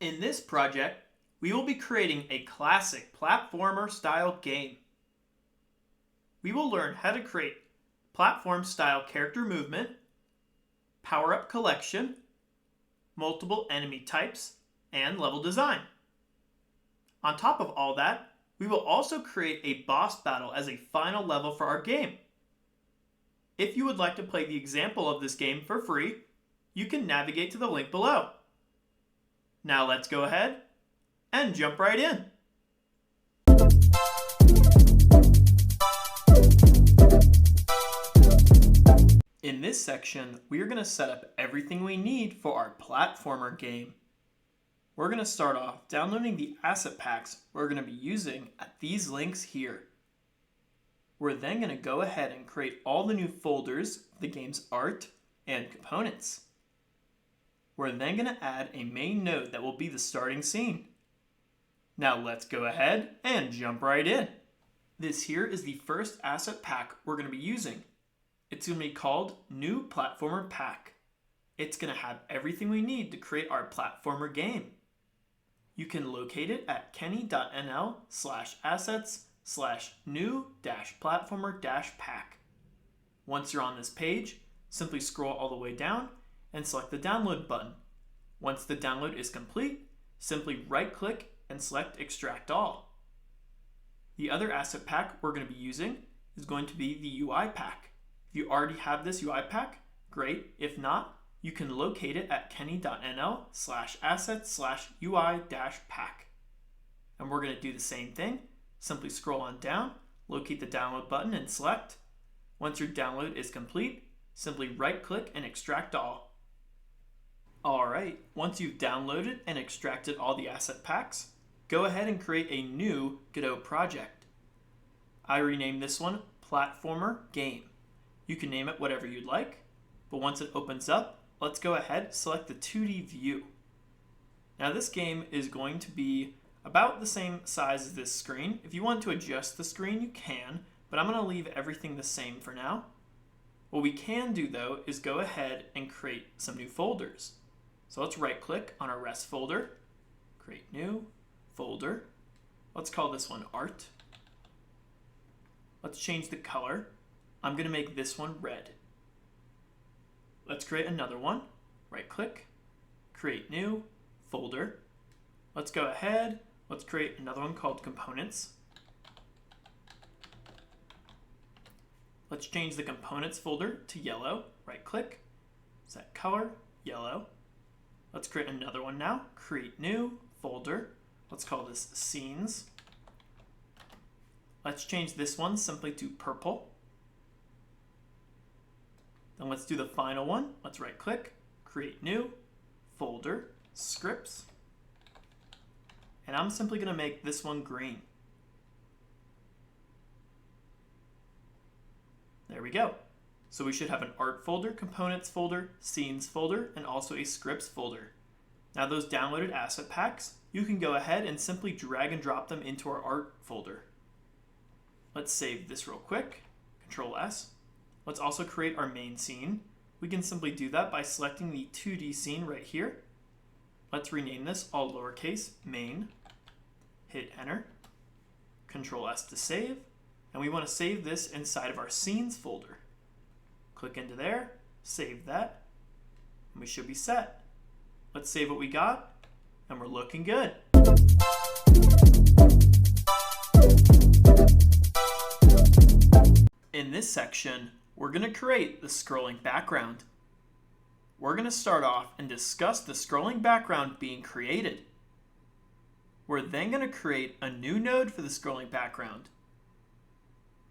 In this project, we will be creating a classic platformer style game. We will learn how to create platform style character movement, power-up collection, multiple enemy types, and level design. On top of all that, we will also create a boss battle as a final level for our game. If you would like to play the example of this game for free, you can navigate to the link below. Now let's go ahead and jump right in. In this section, we are going to set up everything we need for our platformer game. We're going to start off downloading the asset packs we're going to be using at these links here. We're then going to go ahead and create all the new folders, the game's art, and components. We're then going to add a main node that will be the starting scene. Now let's go ahead and jump right in. This here is the first asset pack we're going to be using. It's going to be called New Platformer Pack. It's going to have everything we need to create our platformer game. You can locate it at kenny.nl/assets/new-platformer-pack. Once you're on this page, simply scroll all the way down and select the download button. Once the download is complete, simply right-click and select Extract All. The other asset pack we're going to be using is going to be the UI pack. If you already have this UI pack, great. If not, you can locate it at kenny.nl/assets/UI-pack. And we're going to do the same thing. Simply scroll on down, locate the download button and select. Once your download is complete, simply right-click and extract all. Alright, once you've downloaded and extracted all the asset packs, go ahead and create a new Godot project. I renamed this one Platformer Game. You can name it whatever you'd like, but once it opens up, let's go ahead, select the 2D view. Now this game is going to be about the same size as this screen. If you want to adjust the screen, you can, but I'm going to leave everything the same for now. What we can do though is go ahead and create some new folders. So let's right click on our rest folder, create new folder. Let's call this one art. Let's change the color. I'm going to make this one red. Let's create another one. Right click, create new folder. Let's go ahead. Let's create another one called components. Let's change the components folder to yellow. Right click, set color, yellow. Let's create another one now. Create new folder. Let's call this scenes. Let's change this one simply to purple. Then let's do the final one. Let's right click, create new, folder, scripts. And I'm simply going to make this one green. There we go. So we should have an art folder, components folder, scenes folder, and also a scripts folder. Now those downloaded asset packs, you can go ahead and simply drag and drop them into our art folder. Let's save this real quick, Control S. Let's also create our main scene. We can simply do that by selecting the 2D scene right here. Let's rename this all lowercase main. Hit enter. Control S to save. And we want to save this inside of our scenes folder. Click into there, save that, and we should be set. Let's save what we got, and we're looking good. In this section, we're going to create the scrolling background. We're going to start off and discuss the scrolling background being created. We're then going to create a new node for the scrolling background.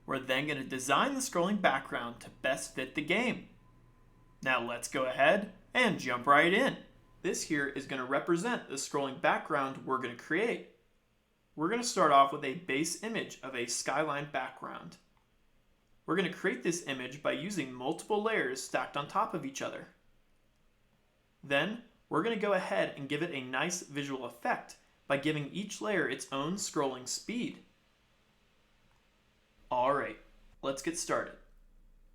We're then going to design the scrolling background to best fit the game. Now let's go ahead and jump right in. This here is going to represent the scrolling background we're going to create. We're going to start off with a base image of a skyline background. We're going to create this image by using multiple layers stacked on top of each other. Then we're going to go ahead and give it a nice visual effect by giving each layer its own scrolling speed. Alright, let's get started.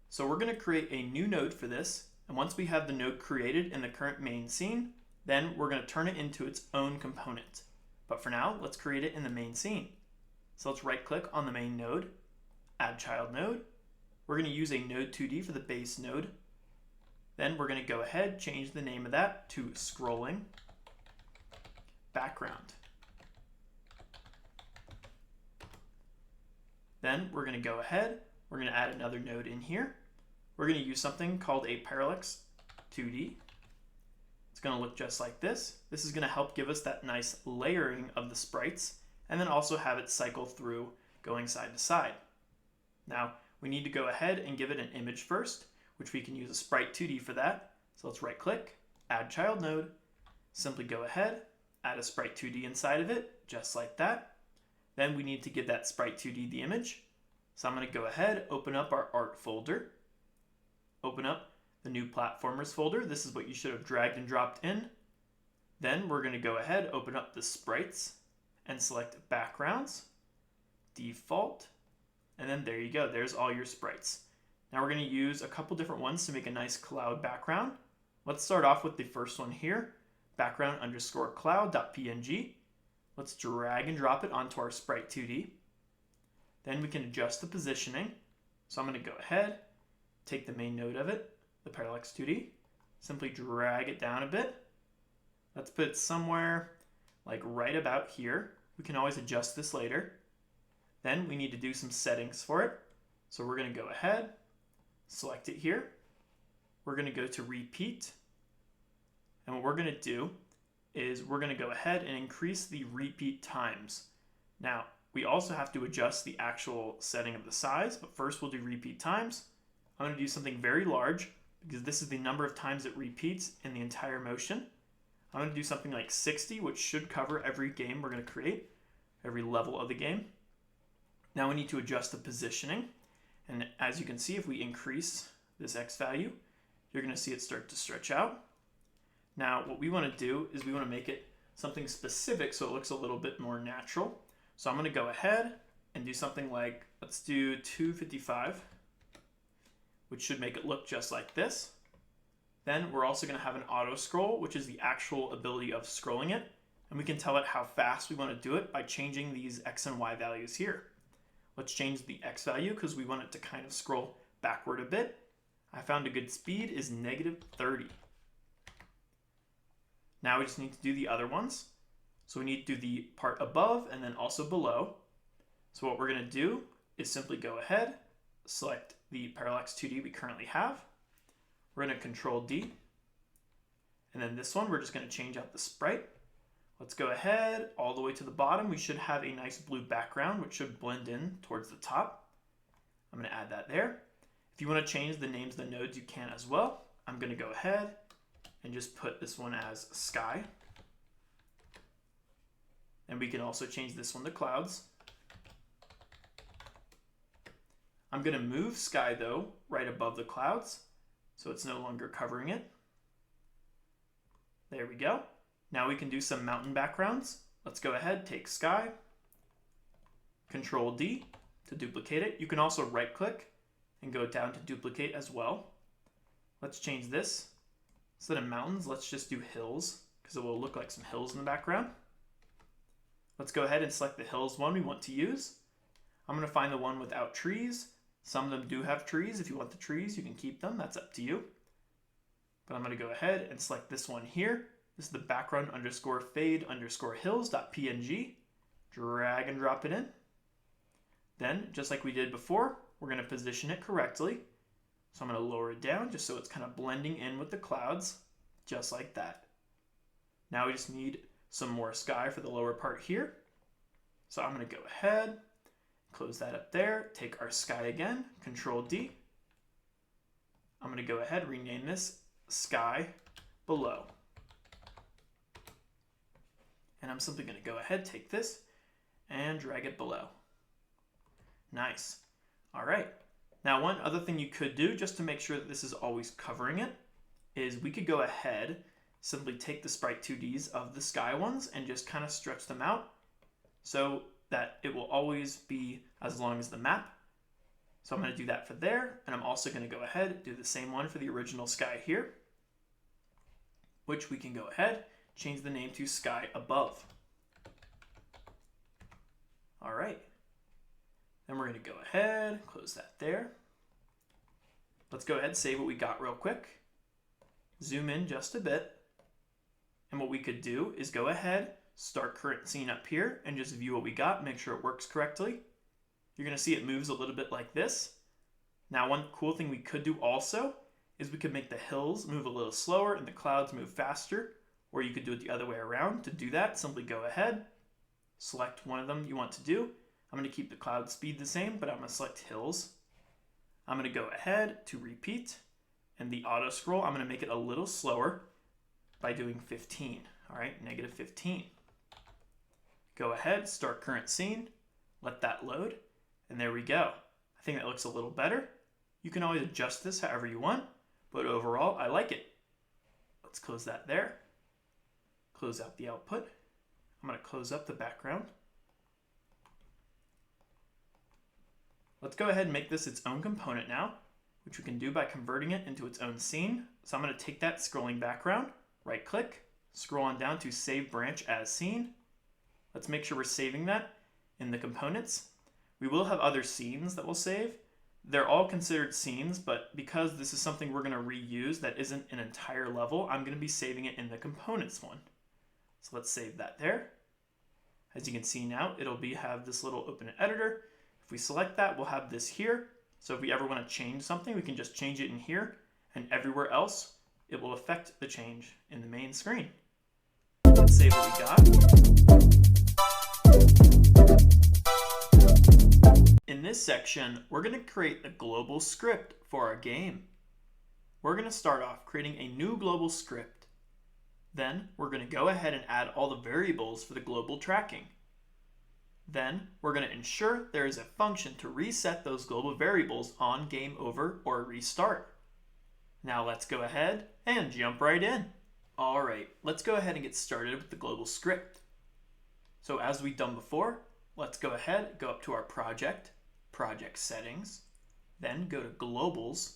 So we're going to create a new node for this, and once we have the node created in the current main scene, Then we're going to turn it into its own component. But for now, let's create it in the main scene. So let's right click on the main node, add child node. We're going to use a node 2D for the base node. Then we're going to go ahead, change the name of that to scrolling background. Then we're going to go ahead, we're going to add another node in here. We're going to use something called a parallax 2D. It's going to look just like this. This is going to help give us that nice layering of the sprites, and then also have it cycle through going side to side. Now, we need to go ahead and give it an image first, which we can use a sprite 2D for that. So let's right click, add child node, simply go ahead, add a sprite 2D inside of it, just like that. Then we need to give that sprite 2D the image. So I'm going to go ahead, open up our art folder, open up the new platformers folder. This is what you should have dragged and dropped in. Then we're going to go ahead, open up the sprites and select backgrounds, default, and then there you go. There's all your sprites. Now we're going to use a couple different ones to make a nice cloud background. Let's start off with the first one here, background underscore cloud.png. Let's drag and drop it onto our sprite 2D. Then we can adjust the positioning. So I'm going to go ahead, take the main node of it, the parallax 2D, simply drag it down a bit. Let's put it somewhere like right about here. We can always adjust this later. Then we need to do some settings for it. So we're going to go ahead, select it here. We're going to go to repeat. And what we're going to do is we're going to go ahead and increase the repeat times. Now, we also have to adjust the actual setting of the size, but first we'll do repeat times. I'm going to do something very large because this is the number of times it repeats in the entire motion. I'm going to do something like 60, which should cover every game we're going to create, every level of the game. Now we need to adjust the positioning. And as you can see, if we increase this X value, you're going to see it start to stretch out. Now what we want to do is we want to make it something specific so it looks a little bit more natural. So I'm going to go ahead and do something like, let's do 255, which should make it look just like this. Then we're also going to have an auto scroll, which is the actual ability of scrolling it. And we can tell it how fast we want to do it by changing these X and Y values here. Let's change the X value because we want it to kind of scroll backward a bit. I found a good speed is -30. Now we just need to do the other ones. So we need to do the part above and then also below. So what we're going to do is simply go ahead, select the parallax 2D we currently have. We're going to Control D. And then this one, we're just going to change out the sprite. Let's go ahead all the way to the bottom. We should have a nice blue background, which should blend in towards the top. I'm going to add that there. If you want to change the names of the nodes, you can as well. I'm going to go ahead and just put this one as sky. And we can also change this one to clouds. I'm going to move sky though right above the clouds, so it's no longer covering it. There we go. Now we can do some mountain backgrounds. Let's go ahead, take sky, Control D to duplicate it. You can also right click and go down to duplicate as well. Let's change this. Instead of mountains, let's just do hills because it will look like some hills in the background. Let's go ahead and select the hills one we want to use. I'm going to find the one without trees. Some of them do have trees. If you want the trees, you can keep them. That's up to you. But I'm going to go ahead and select this one here. This is the background underscore fade underscore hills.png. Drag and drop it in. Then, just like we did before, we're going to position it correctly. So I'm going to lower it down just so it's kind of blending in with the clouds, just like that. Now we just need some more sky for the lower part here. So I'm going to go ahead, close that up there, take our sky again, Control D. I'm going to go ahead and rename this sky below. And I'm simply going to go ahead, take this, and drag it below. Nice. All right. Now, one other thing you could do, just to make sure that this is always covering it, is we could go ahead, simply take the sprite 2Ds of the sky ones and just kind of stretch them out so that it will always be as long as the map. So I'm going to do that for there, and I'm also going to go ahead and do the same one for the original sky here, which we can go ahead change the name to sky above. All right. Then we're going to go ahead, close that there. Let's go ahead and save what we got real quick. Zoom in just a bit. And what we could do is go ahead, start current scene up here, and just view what we got, make sure it works correctly. You're going to see it moves a little bit like this. Now, one cool thing we could do also is we could make the hills move a little slower and the clouds move faster, or you could do it the other way around. To do that, simply go ahead, select one of them you want to do. I'm going to keep the cloud speed the same, but I'm going to select hills. I'm going to go ahead to repeat, and the auto scroll, I'm going to make it a little slower by doing 15. All right, negative 15. Go ahead, start current scene, let that load, and there we go. I think that looks a little better. You can always adjust this however you want, but overall, I like it. Let's close that there. Close out the output. I'm going to close up the background. Let's go ahead and make this its own component now, which we can do by converting it into its own scene. So I'm going to take that scrolling background, right click, scroll on down to Save Branch as Scene. Let's make sure we're saving that in the components. We will have other scenes that we'll save. They're all considered scenes, but because this is something we're going to reuse that isn't an entire level, I'm going to be saving it in the components one. So let's save that there. As you can see now, it'll have this little open editor. If we select that, we'll have this here. So if we ever want to change something, we can just change it in here, and everywhere else, it will affect the change in the main screen. Let's save what we got. In this section, we're going to create a global script for our game. We're going to start off creating a new global script. Then we're going to go ahead and add all the variables for the global tracking. Then we're going to ensure there is a function to reset those global variables on game over or restart. Now let's go ahead and jump right in. All right, let's go ahead and get started with the global script. So as we've done before, let's go ahead, go up to our project settings, then go to globals.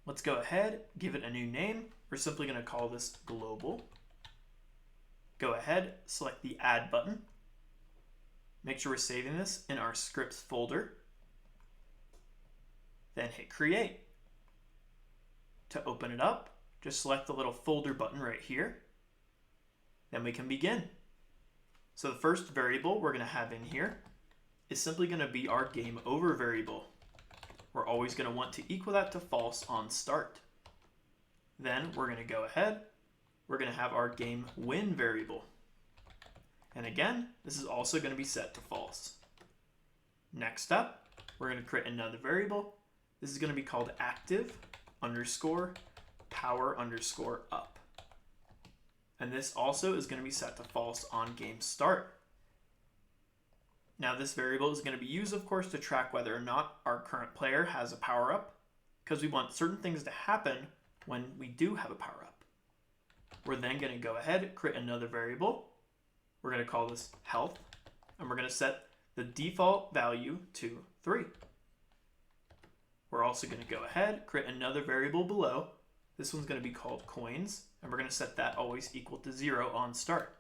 Let's go ahead, give it a new name. We're simply going to call this global. Go ahead, select the add button. Make sure we're saving this in our scripts folder. Then hit create. To open it up, just select the little folder button right here. Then we can begin. So the first variable we're going to have in here is simply going to be our game over variable. We're always going to want to equal that to false on start. Then we're going to go ahead, we're going to have our game win variable. And again, this is also going to be set to false. Next up, we're going to create another variable. This is going to be called active underscore power underscore up. And this also is going to be set to false on game start. Now this variable is going to be used, of course, to track whether or not our current player has a power up, because we want certain things to happen when we do have a power up. We're then going to go ahead, create another variable. We're going to call this health, and we're going to set the default value to 3. We're also going to go ahead, create another variable below. This one's going to be called coins, and we're going to set that always equal to 0 on start.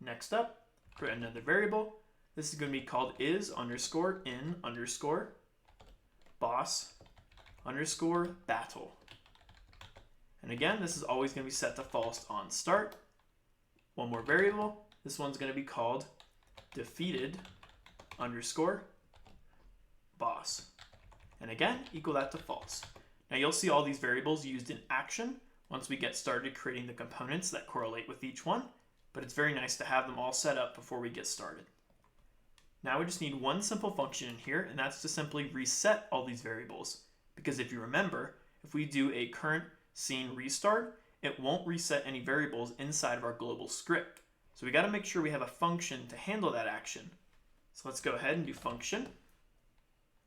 Next up, create another variable. This is going to be called is underscore in underscore boss underscore battle. And again, this is always going to be set to false on start. One more variable. This one's going to be called defeated underscore boss. And again, equal that to false. Now you'll see all these variables used in action once we get started creating the components that correlate with each one, but it's very nice to have them all set up before we get started. Now we just need one simple function in here, and that's to simply reset all these variables. Because if you remember, if we do a current scene restart, it won't reset any variables inside of our global script. So we got to make sure we have a function to handle that action. So let's go ahead and do function.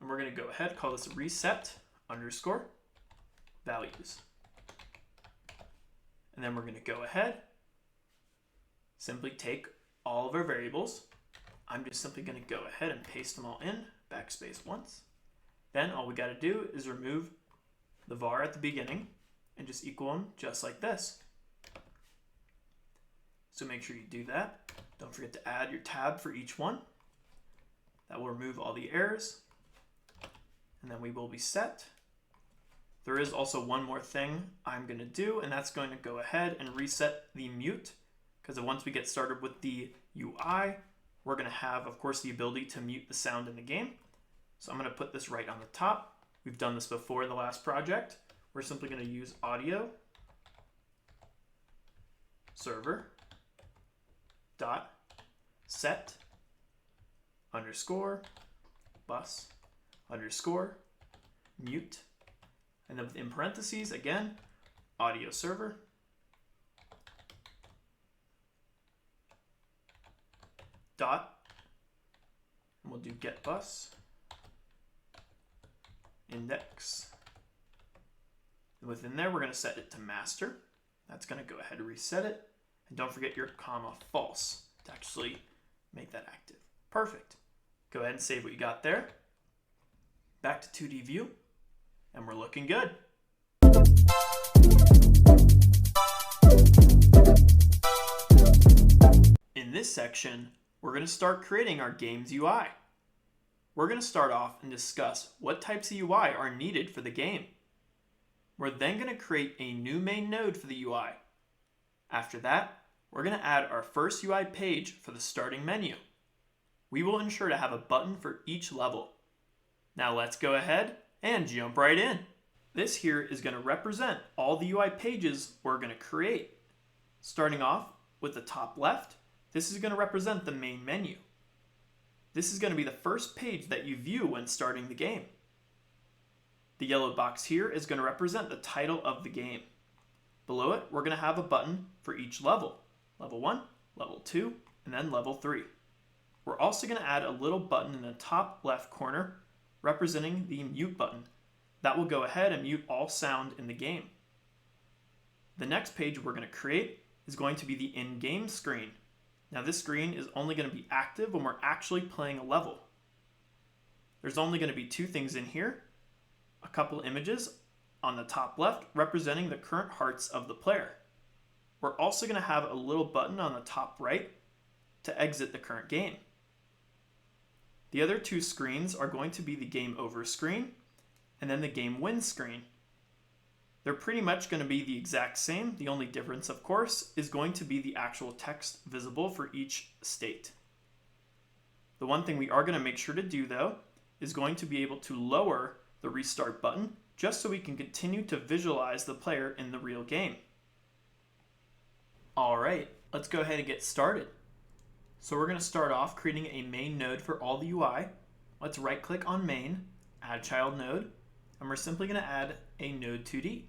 And we're going to go ahead, call this reset underscore values. And then we're going to go ahead, simply take all of our variables. I'm just simply going to go ahead and paste them all in, backspace once. Then all we got to do is remove the var at the beginning and just equal them just like this. So make sure you do that. Don't forget to add your tab for each one. That will remove all the errors. And then we will be set. There is also one more thing I'm going to do, and that's going to go ahead and reset the mute, because once we get started with the UI, we're going to have, of course, the ability to mute the sound in the game. So I'm going to put this right on the top. We've done this before in the last project. We're simply going to use audio server dot set underscore bus underscore mute, and then within parentheses again audio server dot, and we'll do get bus index, and within there we're going to set it to master. That's going to go ahead and reset it, and don't forget your comma false to actually make that active. Perfect. Go ahead and save what you got there. Back to 2D view, and we're looking good. In this section, we're going to start creating our game's UI. We're going to start off and discuss what types of UI are needed for the game. We're then going to create a new main node for the UI. After that, we're going to add our first UI page for the starting menu. We will ensure to have a button for each level. Now let's go ahead and jump right in. This here is going to represent all the UI pages we're going to create. Starting off with the top left, this is going to represent the main menu. This is going to be the first page that you view when starting the game. The yellow box here is going to represent the title of the game. Below it, we're going to have a button for each level. Level 1, Level 2, and then Level 3. We're also going to add a little button in the top left corner representing the mute button. That will go ahead and mute all sound in the game. The next page we're going to create is going to be the in-game screen. Now this screen is only going to be active when we're actually playing a level. There's only going to be two things in here. A couple images on the top left representing the current hearts of the player. We're also going to have a little button on the top right to exit the current game. The other two screens are going to be the game over screen and then the game win screen. They're pretty much going to be the exact same. The only difference, of course, is going to be the actual text visible for each state. The one thing we are going to make sure to do, though, is going to be able to lower the restart button just so we can continue to visualize the player in the real game. All right, let's go ahead and get started. So we're going to start off creating a main node for all the UI. Let's right click on main, add child node, and we're simply going to add a node 2D.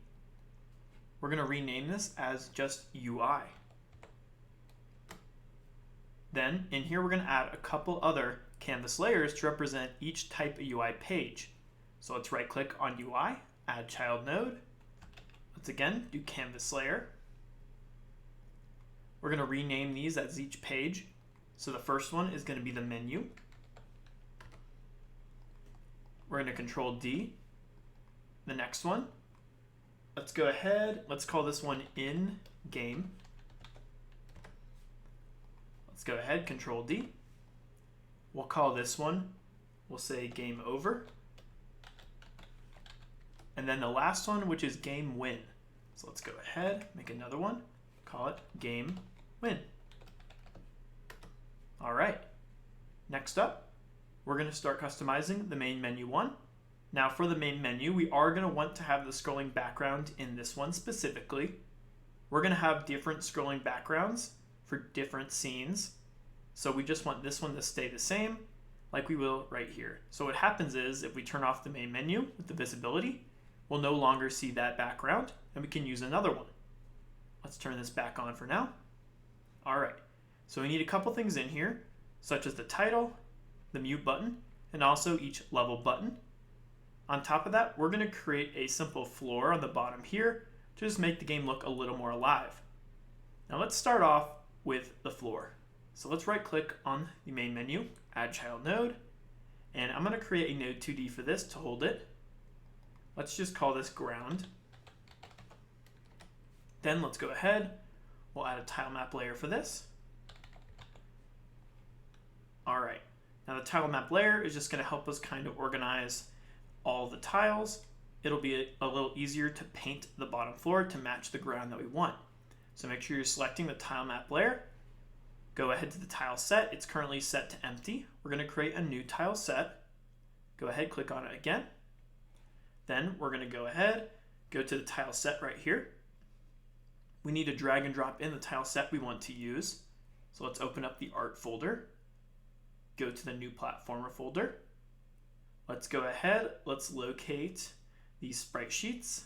We're going to rename this as just UI. Then in here we're going to add a couple other canvas layers to represent each type of UI page. So let's right click on UI, add child node. Let's again do canvas layer. We're going to rename these as each page. So the first one is going to be the menu. We're going to control D. The next one, let's go ahead, let's call this one in game. Let's go ahead, control D. We'll call this one, we'll say game over. And then the last one, which is game win. So let's go ahead, make another one, call it game win. All right, next up, we're going to start customizing the main menu one. Now for the main menu, we are going to want to have the scrolling background in this one specifically. We're going to have different scrolling backgrounds for different scenes. So we just want this one to stay the same like we will right here. So what happens is if we turn off the main menu with the visibility, we'll no longer see that background and we can use another one. Let's turn this back on for now. All right, so we need a couple things in here, such as the title, the mute button, and also each level button. On top of that, we're going to create a simple floor on the bottom here to just make the game look a little more alive. Now let's start off with the floor. So let's right click on the main menu, add child node, and I'm going to create a node 2D for this to hold it. Let's just call this ground. Then let's go ahead, we'll add a tile map layer for this. All right, now the tile map layer is just going to help us kind of organize all the tiles. It'll be a little easier to paint the bottom floor to match the ground that we want. So make sure you're selecting the tile map layer. Go ahead to the tile set. It's currently set to empty. We're going to create a new tile set. Go ahead, click on it again. Then we're going to go ahead, go to the tile set right here. We need to drag and drop in the tile set we want to use. So let's open up the art folder. Go to the new platformer folder. Let's go ahead, let's locate these sprite sheets.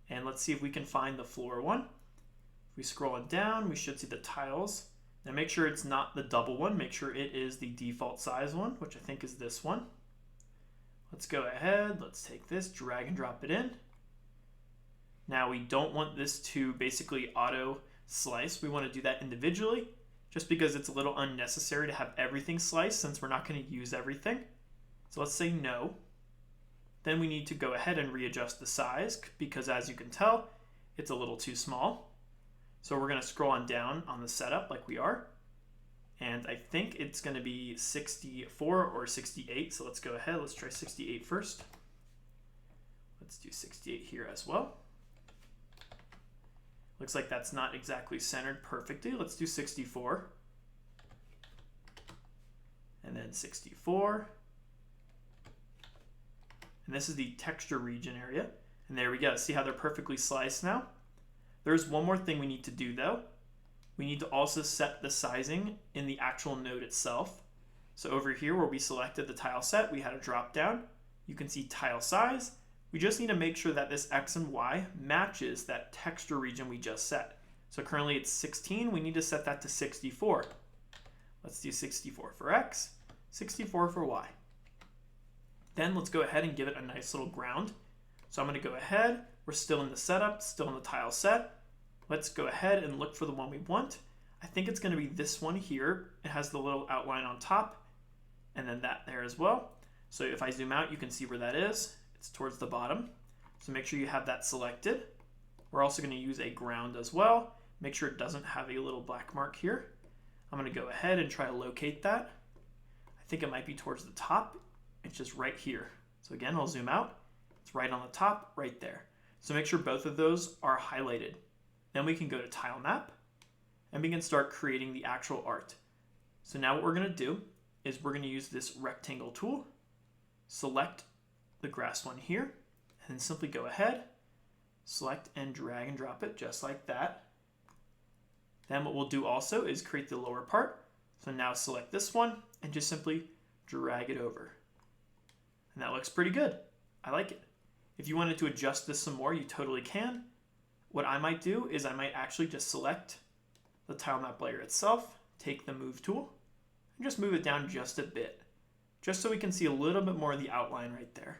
And let's see if we can find the floor one. If we scroll on down, we should see the tiles. Now make sure it's not the double one. Make sure it is the default size one, which I think is this one. Let's go ahead, let's take this, drag and drop it in. Now we don't want this to basically auto slice. We want to do that individually, just because it's a little unnecessary to have everything sliced since we're not going to use everything. So let's say no. Then we need to go ahead and readjust the size because as you can tell, it's a little too small. So we're going to scroll on down on the setup like we are. And I think it's going to be 64 or 68. So let's go ahead. Let's try 68 first. Let's do 68 here as well. Looks like that's not exactly centered perfectly. Let's do 64. And then 64. And this is the texture region area. And there we go. See how they're perfectly sliced now? There's one more thing we need to do though. We need to also set the sizing in the actual node itself. So over here where we selected the tile set, we had a drop down. You can see tile size. We just need to make sure that this X and Y matches that texture region we just set. So currently it's 16, we need to set that to 64. Let's do 64 for X, 64 for Y. Then let's go ahead and give it a nice little ground. So I'm going to go ahead, we're still in the setup, still in the tile set. Let's go ahead and look for the one we want. I think it's going to be this one here. It has the little outline on top and then that there as well. So if I zoom out, you can see where that is. It's towards the bottom. So make sure you have that selected. We're also going to use a ground as well. Make sure it doesn't have a little black mark here. I'm going to go ahead and try to locate that. I think it might be towards the top. It's just right here. So again, I'll zoom out. It's right on the top, right there. So make sure both of those are highlighted. Then we can go to tile map and we can start creating the actual art. So now what we're going to do is we're going to use this rectangle tool, select the grass one here, and then simply go ahead, select and drag and drop it just like that. Then what we'll do also is create the lower part. So now select this one and just simply drag it over. And that looks pretty good. I like it. If you wanted to adjust this some more, you totally can. What I might do is I might actually just select the tile map layer itself, take the move tool, and just move it down just a bit, just so we can see a little bit more of the outline right there.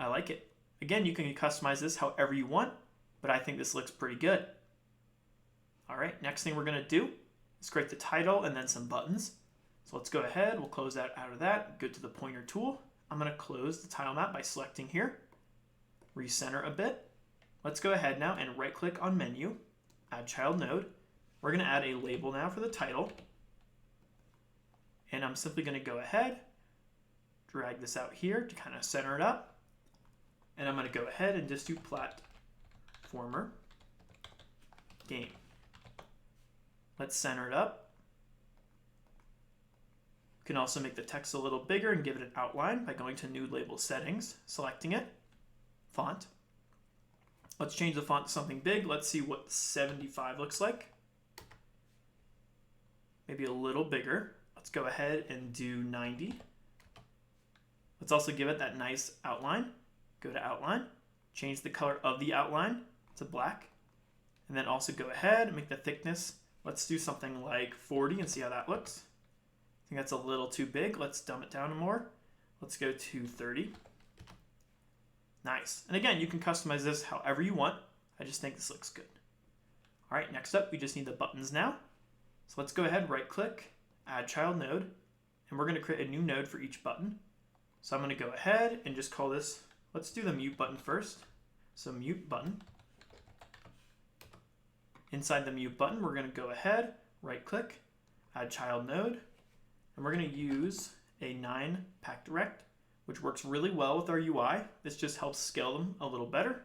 I like it. Again, you can customize this however you want, but I think this looks pretty good. All right, next thing we're going to do is create the title and then some buttons. So let's go ahead, we'll close that out of that, go to the pointer tool. I'm going to close the tile map by selecting here, recenter a bit. Let's go ahead now and right click on menu, add child node. We're going to add a label now for the title. And I'm simply going to go ahead, drag this out here to kind of center it up. And I'm going to go ahead and just do platformer game. Let's center it up. You can also make the text a little bigger and give it an outline by going to new label settings, selecting it, font. Let's change the font to something big. Let's see what 75 looks like. Maybe a little bigger. Let's go ahead and do 90. Let's also give it that nice outline. Go to outline, change the color of the outline to black, and then also go ahead and make the thickness. Let's do something like 40 and see how that looks. I think that's a little too big. Let's dumb it down more. Let's go to 30. Nice. And again, you can customize this however you want. I just think this looks good. All right, next up, we just need the buttons now. So let's go ahead, right click, add child node, and we're going to create a new node for each button. So I'm going to go ahead and just call this, let's do the mute button first. So mute button. Inside the mute button, we're going to go ahead, right click, add child node, and we're going to use a 9 pack direct, which works really well with our UI. This just helps scale them a little better.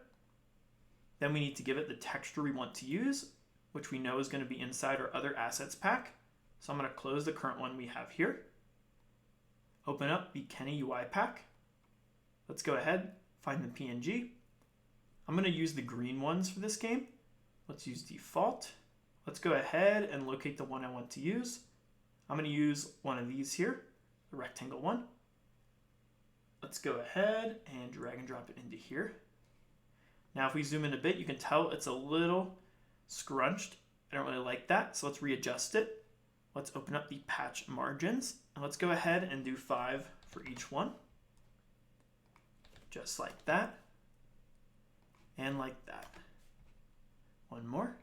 Then we need to give it the texture we want to use, which we know is going to be inside our other assets pack. So I'm going to close the current one we have here. Open up the Kenny UI pack. Let's go ahead, find the PNG. I'm going to use the green ones for this game. Let's use default. Let's go ahead and locate the one I want to use. I'm going to use one of these here, the rectangle one. Let's go ahead and drag and drop it into here. Now if we zoom in a bit, you can tell it's a little scrunched. I don't really like that, so let's readjust it. Let's open up the patch margins, and let's go ahead and do 5 for each one. Just like that, and like that. One more.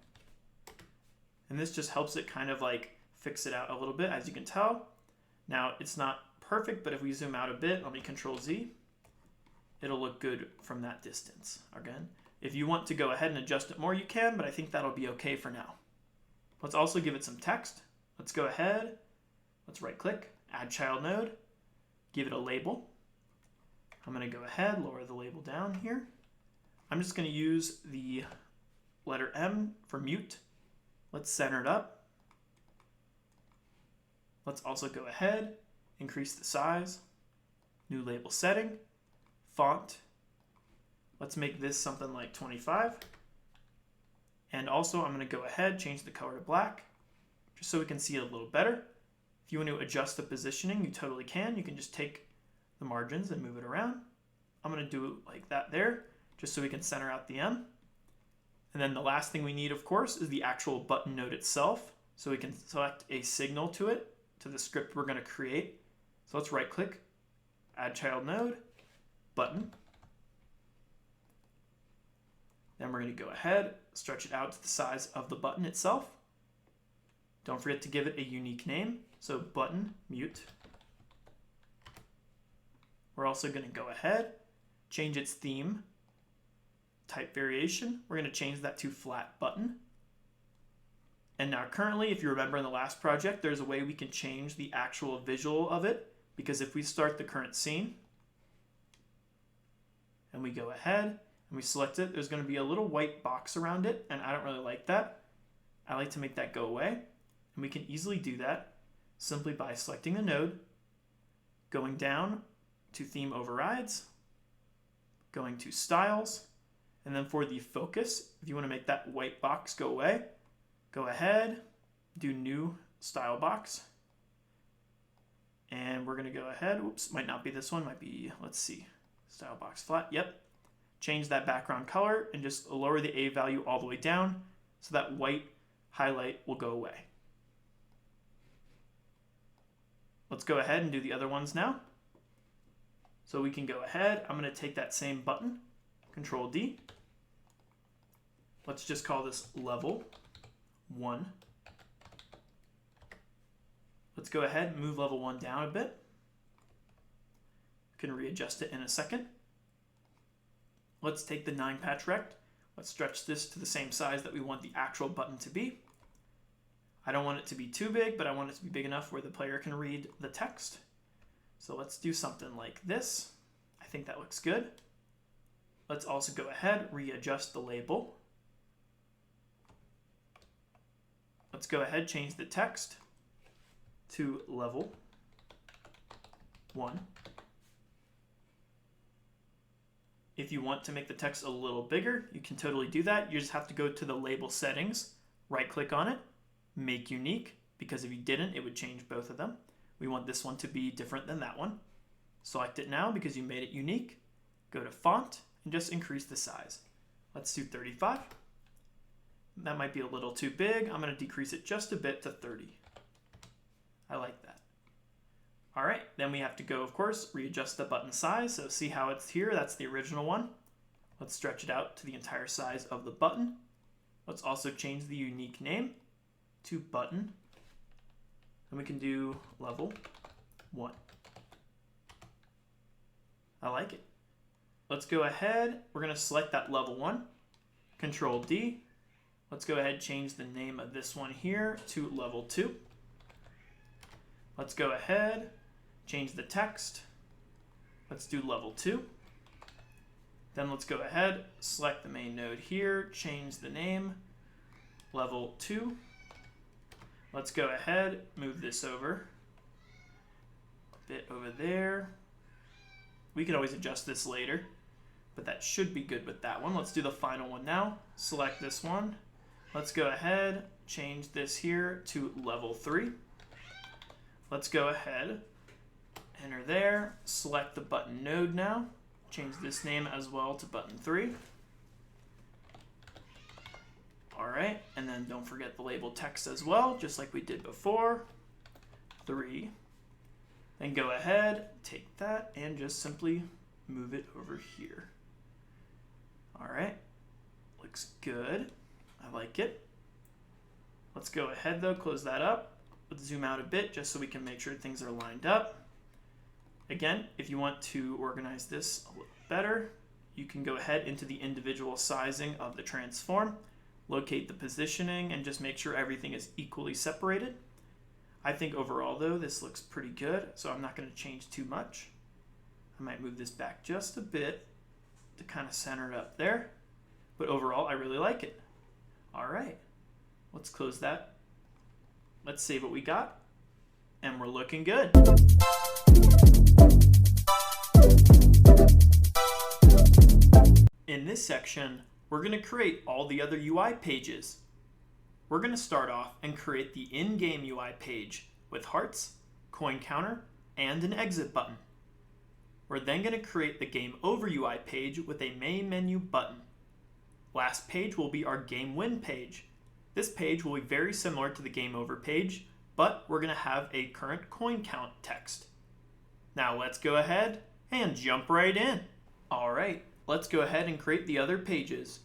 And this just helps it kind of like fix it out a little bit, as you can tell. Now it's not perfect, but if we zoom out a bit, let me Control Z, it'll look good from that distance. Again, if you want to go ahead and adjust it more, you can, but I think that'll be okay for now. Let's also give it some text. Let's go ahead, let's right click, add child node, give it a label. I'm going to go ahead, lower the label down here. I'm just going to use the letter M for mute. Let's center it up. Let's also go ahead, increase the size, new label setting, font. Let's make this something like 25. And also I'm going to go ahead, change the color to black, just so we can see it a little better. If you want to adjust the positioning, you totally can. You can just take the margins and move it around. I'm going to do it like that there, just so we can center out the M. And then the last thing we need, of course, is the actual button node itself. So we can select a signal to it, to the script we're going to create. So let's right click, add child node, button. Then we're going to go ahead, stretch it out to the size of the button itself. Don't forget to give it a unique name. So button mute. We're also going to go ahead, change its theme type variation. We're going to change that to flat button. And now currently, if you remember in the last project, there's a way we can change the actual visual of it, because if we start the current scene and we go ahead and we select it, there's going to be a little white box around it, and I don't really like that. I like to make that go away, and we can easily do that simply by selecting the node, going down to theme overrides, going to styles, and then for the focus, if you want to make that white box go away, go ahead, do new style box, and we're going to go ahead, whoops, might not be this one, might be, let's see, style box flat, yep. Change that background color and just lower the A value all the way down so that white highlight will go away. Let's go ahead and do the other ones now. So we can go ahead, I'm going to take that same button, Control D. Let's just call this level 1. Let's go ahead and move level 1 down a bit. We can readjust it in a second. Let's take the 9 patch rect. Let's stretch this to the same size that we want the actual button to be. I don't want it to be too big, but I want it to be big enough where the player can read the text. So let's do something like this. I think that looks good. Let's also go ahead, readjust the label. Let's go ahead, change the text to level 1. If you want to make the text a little bigger, you can totally do that. You just have to go to the label settings, right click on it, make unique, because if you didn't, it would change both of them. We want this one to be different than that one. Select it now because you made it unique. Go to font and just increase the size. Let's do 35. That might be a little too big. I'm going to decrease it just a bit to 30. I like that. All right, then we have to go, of course, readjust the button size. So see how it's here? That's the original one. Let's stretch it out to the entire size of the button. Let's also change the unique name to button. And we can do level 1. I like it. Let's go ahead. We're going to select that level 1. Control D. Let's go ahead and change the name of this one here to level 2. Let's go ahead, change the text. Let's do level 2. Then let's go ahead, select the main node here, change the name, level 2. Let's go ahead, move this over, a bit over there. We can always adjust this later, but that should be good with that one. Let's do the final one now. Select this one. Let's go ahead, change this here to level 3. Let's go ahead, enter there, select the button node now, change this name as well to button 3. All right, and then don't forget the label text as well, just like we did before, 3. Then go ahead, take that, and just simply move it over here. All right, looks good. I like it. Let's go ahead though, close that up. Let's zoom out a bit just so we can make sure things are lined up. Again, if you want to organize this a little better, you can go ahead into the individual sizing of the transform, locate the positioning, and just make sure everything is equally separated. I think overall though, this looks pretty good, so I'm not going to change too much. I might move this back just a bit to kind of center it up there, but overall I really like it. All right, let's close that. Let's save what we got, and we're looking good. In this section, we're going to create all the other UI pages. We're going to start off and create the in-game UI page with hearts, coin counter, and an exit button. We're then going to create the game over UI page with a main menu button. Last page will be our game win page. This page will be very similar to the game over page, but we're going to have a current coin count text. Now let's go ahead and jump right in. All right, let's go ahead and create the other pages.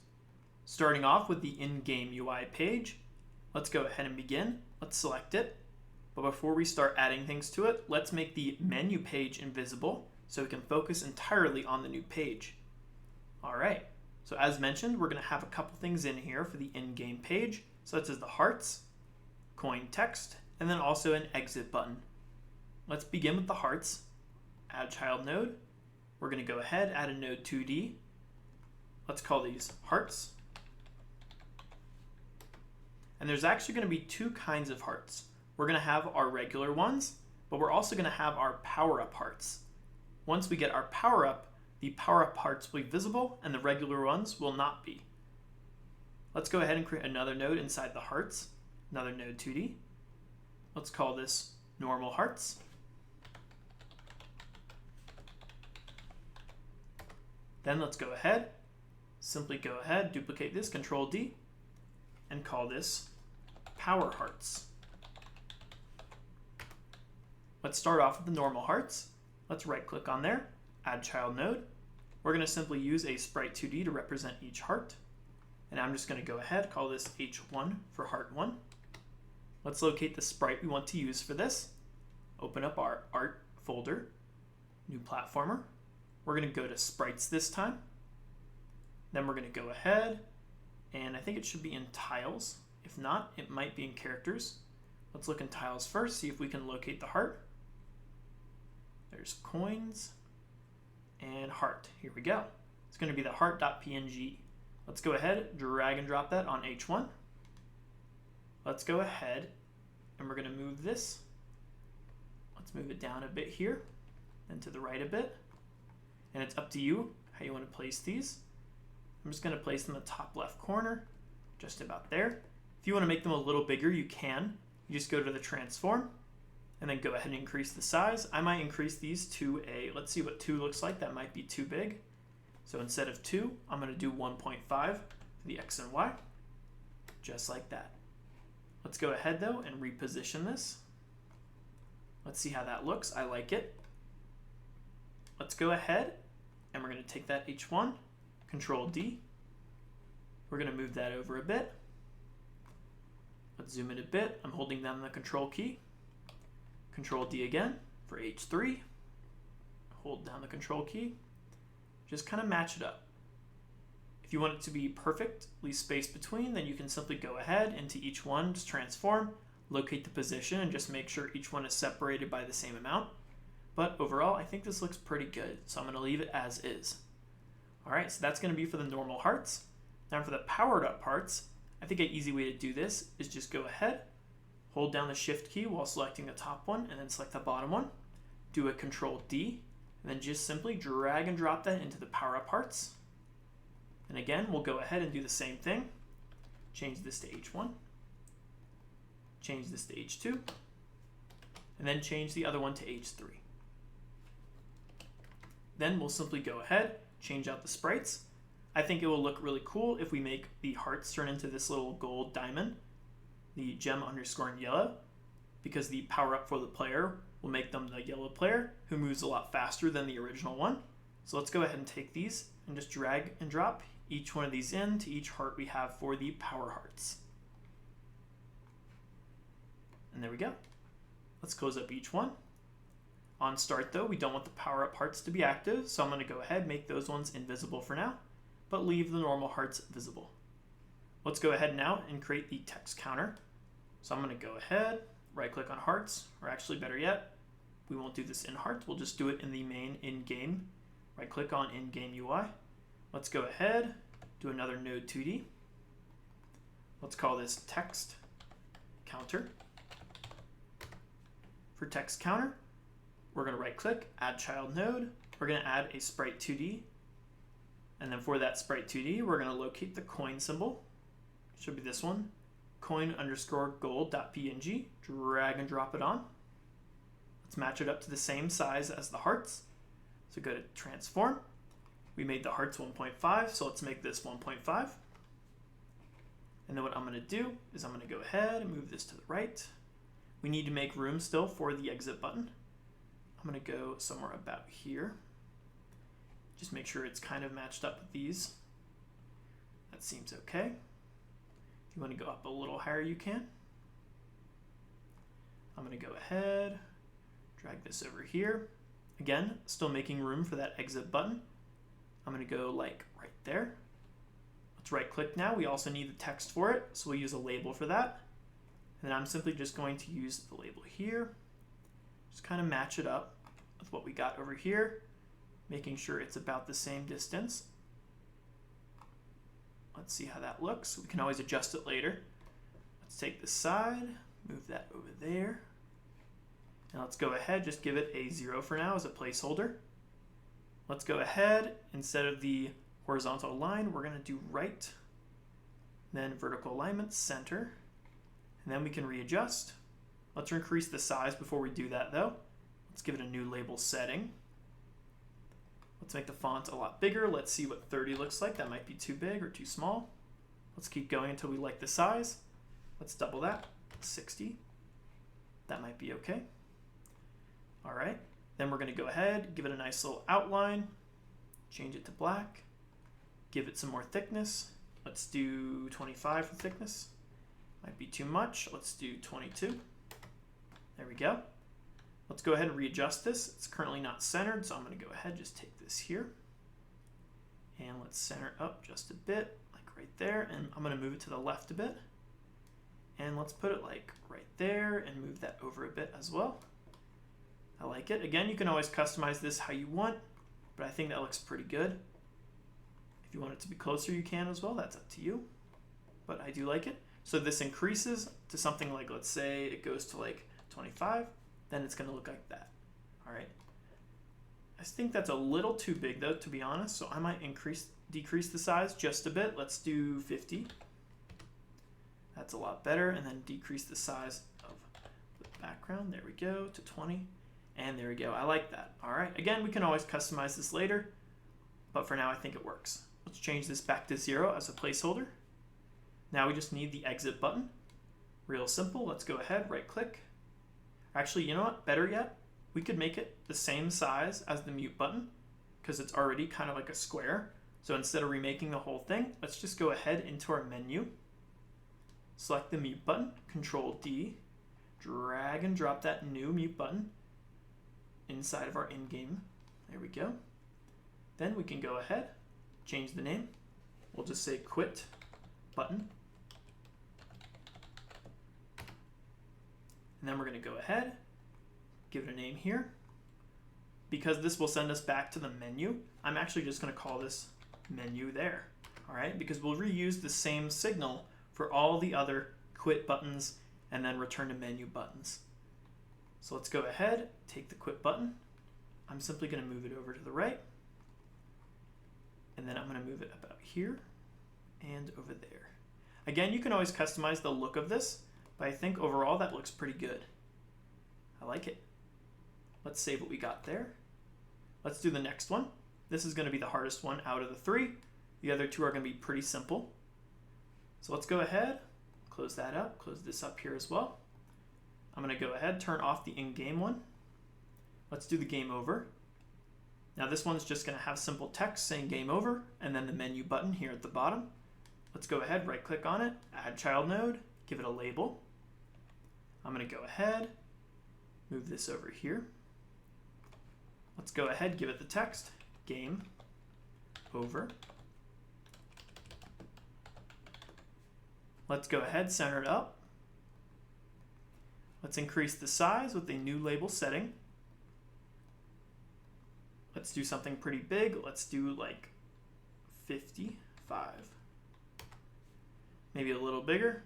Starting off with the in-game UI page, let's go ahead and begin. Let's select it. But before we start adding things to it, let's make the menu page invisible so we can focus entirely on the new page. All right, so as mentioned, we're going to have a couple things in here for the in-game page, such as the hearts, coin text, and then also an exit button. Let's begin with the hearts. Add child node. We're going to go ahead, add a node 2D. Let's call these hearts. And there's actually going to be two kinds of hearts. We're going to have our regular ones, but we're also going to have our power-up hearts. Once we get our power-up, the power-up hearts will be visible and the regular ones will not be. Let's go ahead and create another node inside the hearts, another node 2D. Let's call this normal hearts. Then let's go ahead, simply go ahead, duplicate this, Control D, and call this power hearts. Let's start off with the normal hearts. Let's right click on there, add child node. We're going to simply use a sprite 2D to represent each heart. And I'm just going to go ahead, call this H1 for heart 1. Let's locate the sprite we want to use for this. Open up our art folder, new platformer. We're going to go to sprites this time. Then we're going to go ahead, and I think it should be in tiles. If not, it might be in characters. Let's look in tiles first, see if we can locate the heart. There's coins and heart. Here we go. It's going to be the heart.png. Let's go ahead, drag and drop that on H1. Let's go ahead, and we're going to move this. Let's move it down a bit here, and to the right a bit. And it's up to you how you want to place these. I'm just going to place them in the top left corner, just about there. If you want to make them a little bigger, you can. You just go to the transform, and then go ahead and increase the size. I might increase these to let's see what 2 looks like. That might be too big. So instead of 2, I'm going to do 1.5 for the X and Y, just like that. Let's go ahead though and reposition this. Let's see how that looks. I like it. Let's go ahead and we're going to take that H1, Control D. We're going to move that over a bit. Let's zoom in a bit. I'm holding down the Control key. Control D again for H3. Hold down the Control key. Just kind of match it up. If you want it to be perfectly spaced between, then you can simply go ahead into each one, just transform, locate the position and just make sure each one is separated by the same amount. But overall, I think this looks pretty good, so I'm going to leave it as is. Alright, so that's going to be for the normal hearts. Now for the powered up parts, I think an easy way to do this is just go ahead, hold down the shift key while selecting the top one, and then select the bottom one. Do a Control D, and then just simply drag and drop that into the power up parts. And again, we'll go ahead and do the same thing. Change this to H1. Change this to H2. And then change the other one to H3. Then we'll simply go ahead, change out the sprites. I think it will look really cool if we make the hearts turn into this little gold diamond, the gem underscoring yellow, because the power up for the player will make them the yellow player who moves a lot faster than the original one. So let's go ahead and take these and just drag and drop each one of these into each heart we have for the power hearts. And there we go. Let's close up each one. On start though, we don't want the power up hearts to be active, so I'm going to go ahead and make those ones invisible for now, but leave the normal hearts visible. Let's go ahead now and create the text counter. So I'm going to go ahead, right click on hearts, or actually better yet, we won't do this in hearts, we'll just do it in the main in-game. Right click on in-game UI. Let's go ahead, do another node 2D. Let's call this text counter. For text counter, we're going to right click, add child node. We're going to add a sprite 2D. And then for that sprite 2D, we're going to locate the coin symbol. It should be this one, coin_gold.png. Drag and drop it on. Let's match it up to the same size as the hearts. So go to transform. We made the hearts 1.5, so let's make this 1.5. And then what I'm going to do is I'm going to go ahead and move this to the right. We need to make room still for the exit button. I'm going to go somewhere about here. Just make sure it's kind of matched up with these. That seems okay. If you want to go up a little higher, you can. I'm going to go ahead, drag this over here. Again, still making room for that exit button. I'm going to go like right there. Let's right click now. We also need the text for it, so we'll use a label for that. And then I'm simply just going to use the label here. Just kind of match it up with what we got over here, making sure it's about the same distance. Let's see how that looks. We can always adjust it later. Let's take this side, move that over there. And let's go ahead, just give it a 0 for now as a placeholder. Let's go ahead, instead of the horizontal line, we're going to do right, then vertical alignment, center, and then we can readjust. Let's increase the size before we do that though. Let's give it a new label setting. Let's make the font a lot bigger. Let's see what 30 looks like. That might be too big or too small. Let's keep going until we like the size. Let's double that, 60. That might be okay. All right, then we're going to go ahead, give it a nice little outline, change it to black, give it some more thickness. Let's do 25 for thickness. Might be too much. Let's do 22. There we go. Let's go ahead and readjust this. It's currently not centered, so I'm going to go ahead and just take this here. And let's center up just a bit, like right there. And I'm going to move it to the left a bit. And let's put it like right there and move that over a bit as well. I like it. Again, you can always customize this how you want, but I think that looks pretty good. If you want it to be closer, you can as well. That's up to you. But I do like it. So this increases to something like, let's say it goes to like 25, then it's going to look like that. All right. I think that's a little too big though, to be honest. So I might decrease the size just a bit. Let's do 50. That's a lot better. And then decrease the size of the background. There we go, to 20. And there we go. I like that. All right. Again, we can always customize this later, but for now, I think it works. Let's change this back to 0 as a placeholder. Now we just need the exit button. Real simple. Let's go ahead, right click. Actually, you know what? Better yet, we could make it the same size as the mute button because it's already kind of like a square. So instead of remaking the whole thing, let's just go ahead into our menu, select the mute button, Control D, drag and drop that new mute button inside of our in-game. There we go. Then we can go ahead, change the name. We'll just say quit button. And then we're going to go ahead, give it a name here. Because this will send us back to the menu, I'm actually just going to call this menu there. All right, because we'll reuse the same signal for all the other quit buttons and then return to menu buttons. So let's go ahead, take the quit button. I'm simply going to move it over to the right. And then I'm going to move it about here and over there. Again, you can always customize the look of this, but I think overall that looks pretty good. I like it. Let's save what we got there. Let's do the next one. This is going to be the hardest one out of the three. The other two are going to be pretty simple. So let's go ahead, close that up, close this up here as well. I'm going to go ahead, turn off the in-game one. Let's do the game over. Now this one's just going to have simple text saying game over, and then the menu button here at the bottom. Let's go ahead, right click on it, add child node, give it a label. I'm going to go ahead, move this over here. Let's go ahead, give it the text, game over. Let's go ahead, center it up. Let's increase the size with a new label setting. Let's do something pretty big. Let's do like 55. Maybe a little bigger.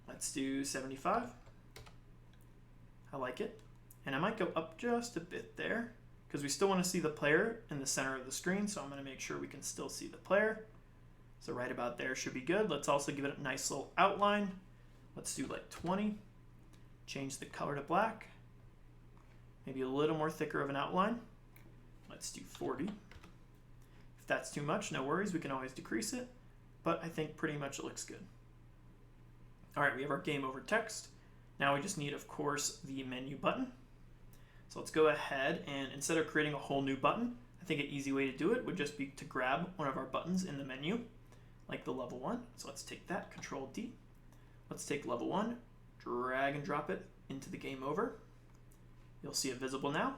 Let's do 75. I like it. And I might go up just a bit there because we still want to see the player in the center of the screen, so I'm going to make sure we can still see the player. So right about there should be good. Let's also give it a nice little outline. Let's do like 20. Change the color to black. Maybe a little more thicker of an outline. Let's do 40. If that's too much, no worries. We can always decrease it. But I think pretty much it looks good. All right, we have our game over text. Now we just need, of course, the menu button. So let's go ahead and instead of creating a whole new button, I think an easy way to do it would just be to grab one of our buttons in the menu, like the level 1. So let's take that, Control D. Let's take level 1, drag and drop it into the game over. You'll see it visible now.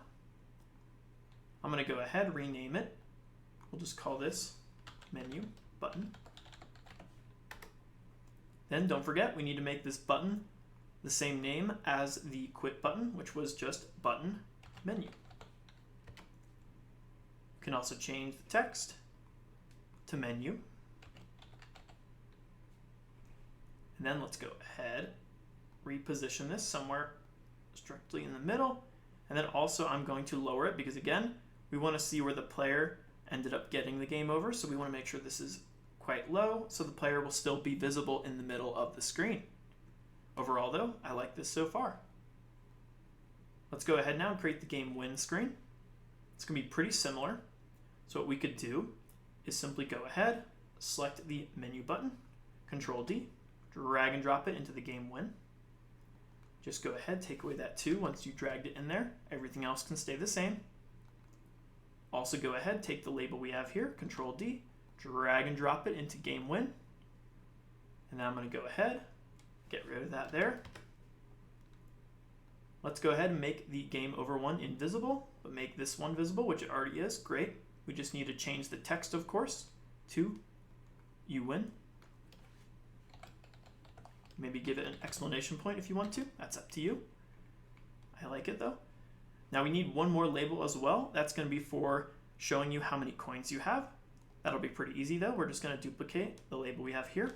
I'm going to go ahead, rename it. We'll just call this menu button. Then don't forget, we need to make this button the same name as the quit button, which was just button menu. You can also change the text to menu. And then let's go ahead, reposition this somewhere strictly in the middle. And then also I'm going to lower it because again, we want to see where the player ended up getting the game over. So we want to make sure this is quite low so the player will still be visible in the middle of the screen. Overall though, I like this so far. Let's go ahead now and create the game win screen. It's going to be pretty similar. So what we could do is simply go ahead, select the menu button, Control D, drag and drop it into the game win. Just go ahead, take away that 2 once you dragged it in there. Everything else can stay the same. Also go ahead, take the label we have here, Control D, drag and drop it into game win. And then I'm going to go ahead, get rid of that there. Let's go ahead and make the game over one invisible, but make this one visible, which it already is. Great. We just need to change the text, of course, to you win. Maybe give it an exclamation point if you want to. That's up to you. I like it though. Now we need one more label as well. That's going to be for showing you how many coins you have. That'll be pretty easy though. We're just going to duplicate the label we have here.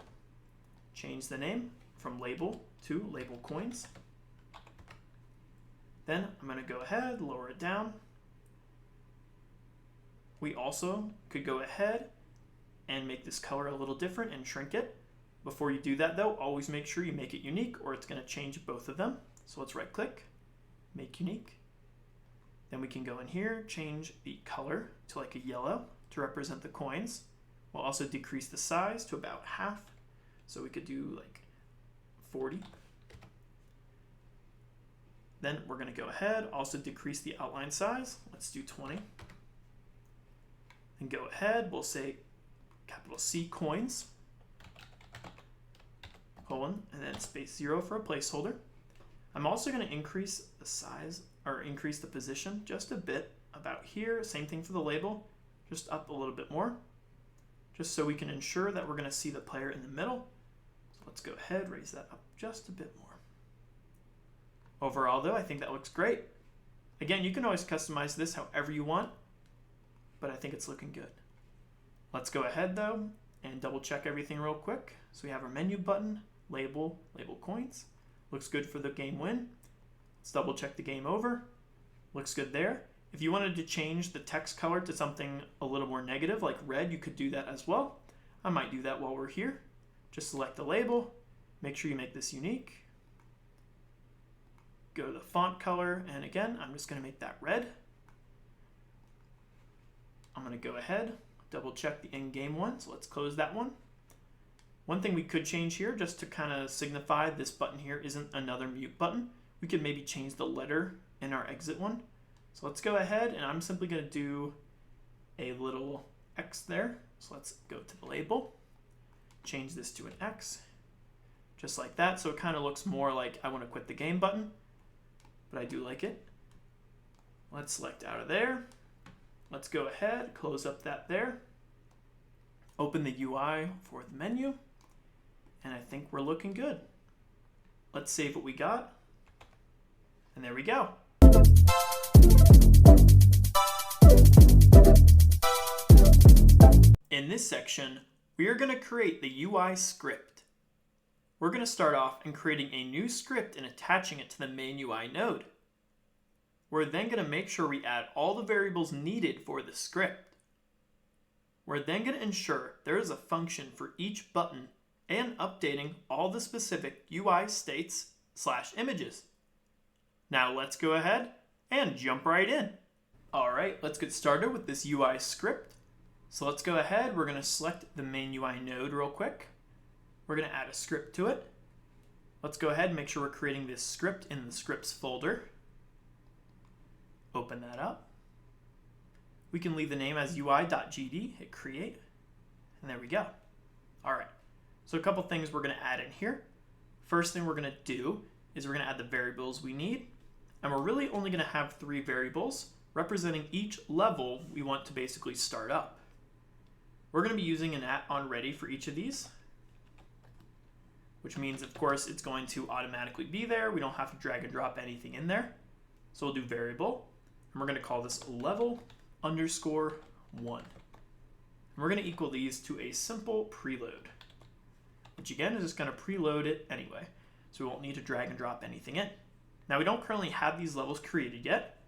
Change the name from label to label coins. Then I'm going to go ahead, lower it down. We also could go ahead and make this color a little different and shrink it. Before you do that though, always make sure you make it unique or it's going to change both of them. So let's right click, make unique. Then we can go in here, change the color to like a yellow to represent the coins. We'll also decrease the size to about half. So we could do like 40. Then we're going to go ahead, also decrease the outline size. Let's do 20. And go ahead, we'll say capital C coins, colon, and then space 0 for a placeholder. I'm also going to increase the size or increase the position just a bit about here. Same thing for the label, just up a little bit more, just so we can ensure that we're going to see the player in the middle. So let's go ahead, raise that up just a bit more. Overall though, I think that looks great. Again, you can always customize this however you want, but I think it's looking good. Let's go ahead though and double check everything real quick. So we have our menu button, label coins. Looks good for the game win. Let's double check the game over. Looks good there. If you wanted to change the text color to something a little more negative like red, you could do that as well. I might do that while we're here. Just select the label, make sure you make this unique. Go to the font color, and again, I'm just going to make that red. I'm going to go ahead, double check the in-game one, so let's close that one. One thing we could change here, just to kind of signify this button here isn't another mute button, we could maybe change the letter in our exit one. So let's go ahead, and I'm simply going to do a little X there. So let's go to the label, change this to an X, just like that. So it kind of looks more like I want to quit the game button, but I do like it. Let's select out of there. Let's go ahead, close up that there. Open the UI for the menu, and I think we're looking good. Let's save what we got, and there we go. In this section, we are going to create the UI script. We're going to start off in creating a new script and attaching it to the main UI node. We're then going to make sure we add all the variables needed for the script. We're then going to ensure there is a function for each button and updating all the specific UI states/images. Now let's go ahead and jump right in. All right, let's get started with this UI script. So let's go ahead, we're going to select the main UI node real quick. We're going to add a script to it. Let's go ahead and make sure we're creating this script in the scripts folder. Open that up. We can leave the name as ui.gd, hit create, and there we go. All right, so a couple things we're going to add in here. First thing we're going to do is we're going to add the variables we need, and we're really only going to have 3 variables representing each level we want to basically start up. We're going to be using an @onReady for each of these, which means, of course, it's going to automatically be there. We don't have to drag and drop anything in there. So we'll do variable, and we're going to call this level_1. And we're going to equal these to a simple preload, which again is just going to preload it anyway. So we won't need to drag and drop anything in. Now we don't currently have these levels created yet.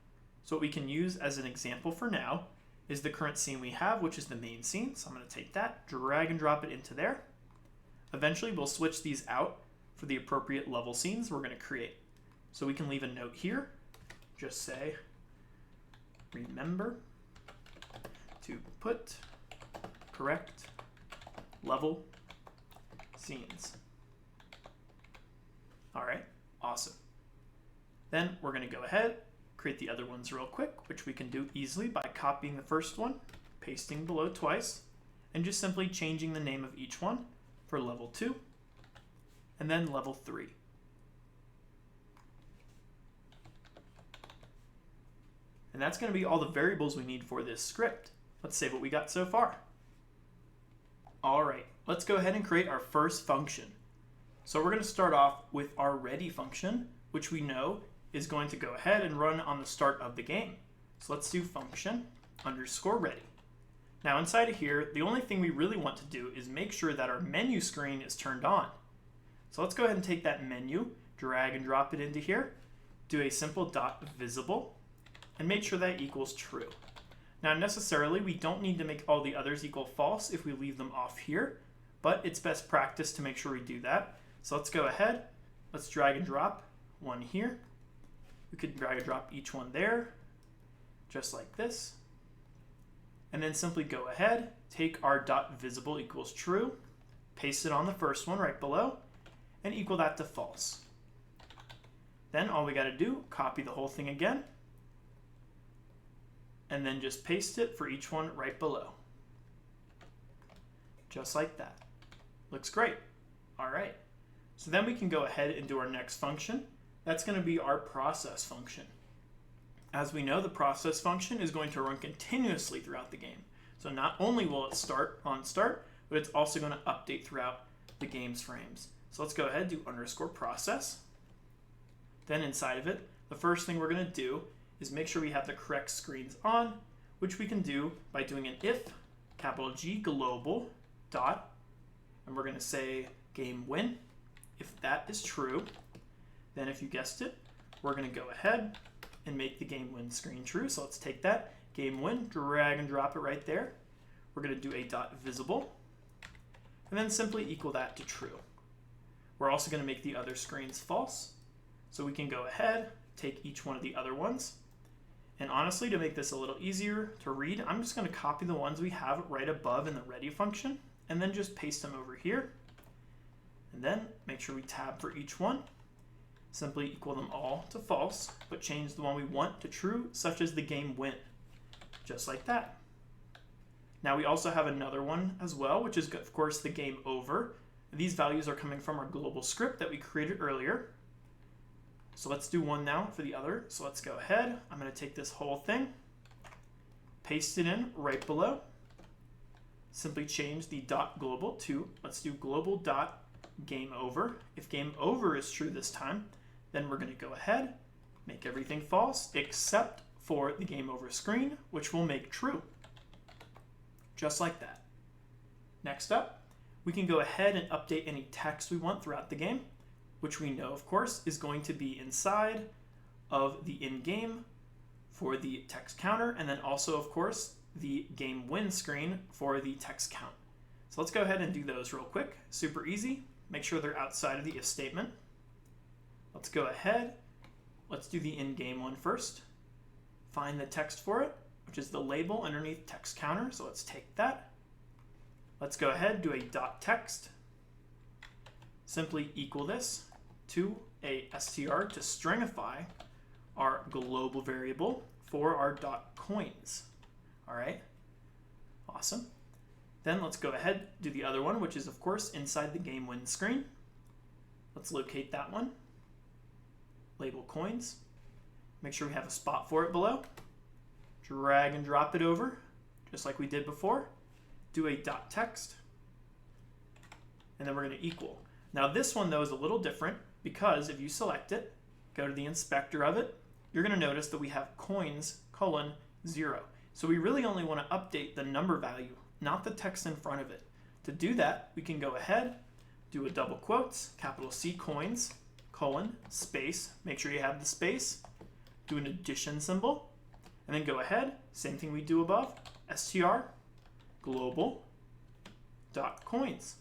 So what we can use as an example for now is the current scene we have, which is the main scene. So I'm going to take that, drag and drop it into there. Eventually we'll switch these out for the appropriate level scenes we're going to create. So we can leave a note here, just say, remember to put correct level scenes. All right, awesome. Then we're going to go ahead, create the other ones real quick, which we can do easily by copying the first one, pasting below twice, and just simply changing the name of each one for level 2, and then level 3. And that's going to be all the variables we need for this script. Let's save what we got so far. All right, let's go ahead and create our first function. So we're going to start off with our ready function, which we know is going to go ahead and run on the start of the game. So let's do function_ready. Now inside of here, the only thing we really want to do is make sure that our menu screen is turned on. So let's go ahead and take that menu, drag and drop it into here, do a simple .visible, and make sure that equals true. Now necessarily, we don't need to make all the others equal false if we leave them off here, but it's best practice to make sure we do that. So let's go ahead, let's drag and drop one here. We could drag and drop each one there, just like this. And then simply go ahead, take our .visible equals true, paste it on the first one right below, and equal that to false. Then all we got to do, copy the whole thing again, and then just paste it for each one right below. Just like that. Looks great. All right. So then we can go ahead and do our next function. That's going to be our process function. As we know, the process function is going to run continuously throughout the game. So not only will it start on start, but it's also going to update throughout the game's frames. So let's go ahead and do _process. Then inside of it, the first thing we're going to do is make sure we have the correct screens on, which we can do by doing an if, capital G, global, dot, and we're going to say game win. If that is true, then if you guessed it, we're going to go ahead and make the game win screen true. So let's take that, game win, drag and drop it right there. We're going to do a dot visible, and then simply equal that to true. We're also going to make the other screens false. So we can go ahead, take each one of the other ones, and honestly, to make this a little easier to read, I'm just going to copy the ones we have right above in the ready function, and then just paste them over here. And then make sure we tab for each one. Simply equal them all to false, but change the one we want to true, such as the game win. Just like that. Now we also have another one as well, which is, of course, the game over. These values are coming from our global script that we created earlier. So let's do one now for the other. So let's go ahead. I'm going to take this whole thing, paste it in right below. Simply change the dot global to, let's do global dot game over. If game over is true this time, then we're going to go ahead, make everything false except for the game over screen, which will make true. Just like that. Next up, we can go ahead and update any text we want throughout the game, which we know, of course, is going to be inside of the in-game for the text counter, and then also, of course, the game win screen for the text count. So let's go ahead and do those real quick. Super easy. Make sure they're outside of the if statement. Let's go ahead. Let's do the in-game one first. Find the text for it, which is the label underneath text counter. So let's take that. Let's go ahead, do a dot text. Simply equal this to a str to stringify our global variable for our dot coins. All right, awesome. Then let's go ahead, do the other one, which is, of course, inside the game win screen. Let's locate that one. Label coins. Make sure we have a spot for it below. Drag and drop it over, just like we did before. Do a dot text. And then we're going to equal. Now this one, though, is a little different because if you select it, go to the inspector of it, you're going to notice that we have coins, colon, 0. So we really only want to update the number value, not the text in front of it. To do that, we can go ahead, do a double quotes, capital C coins, colon, space, make sure you have the space, do an addition symbol, and then go ahead, same thing we do above, str, global, dot coins.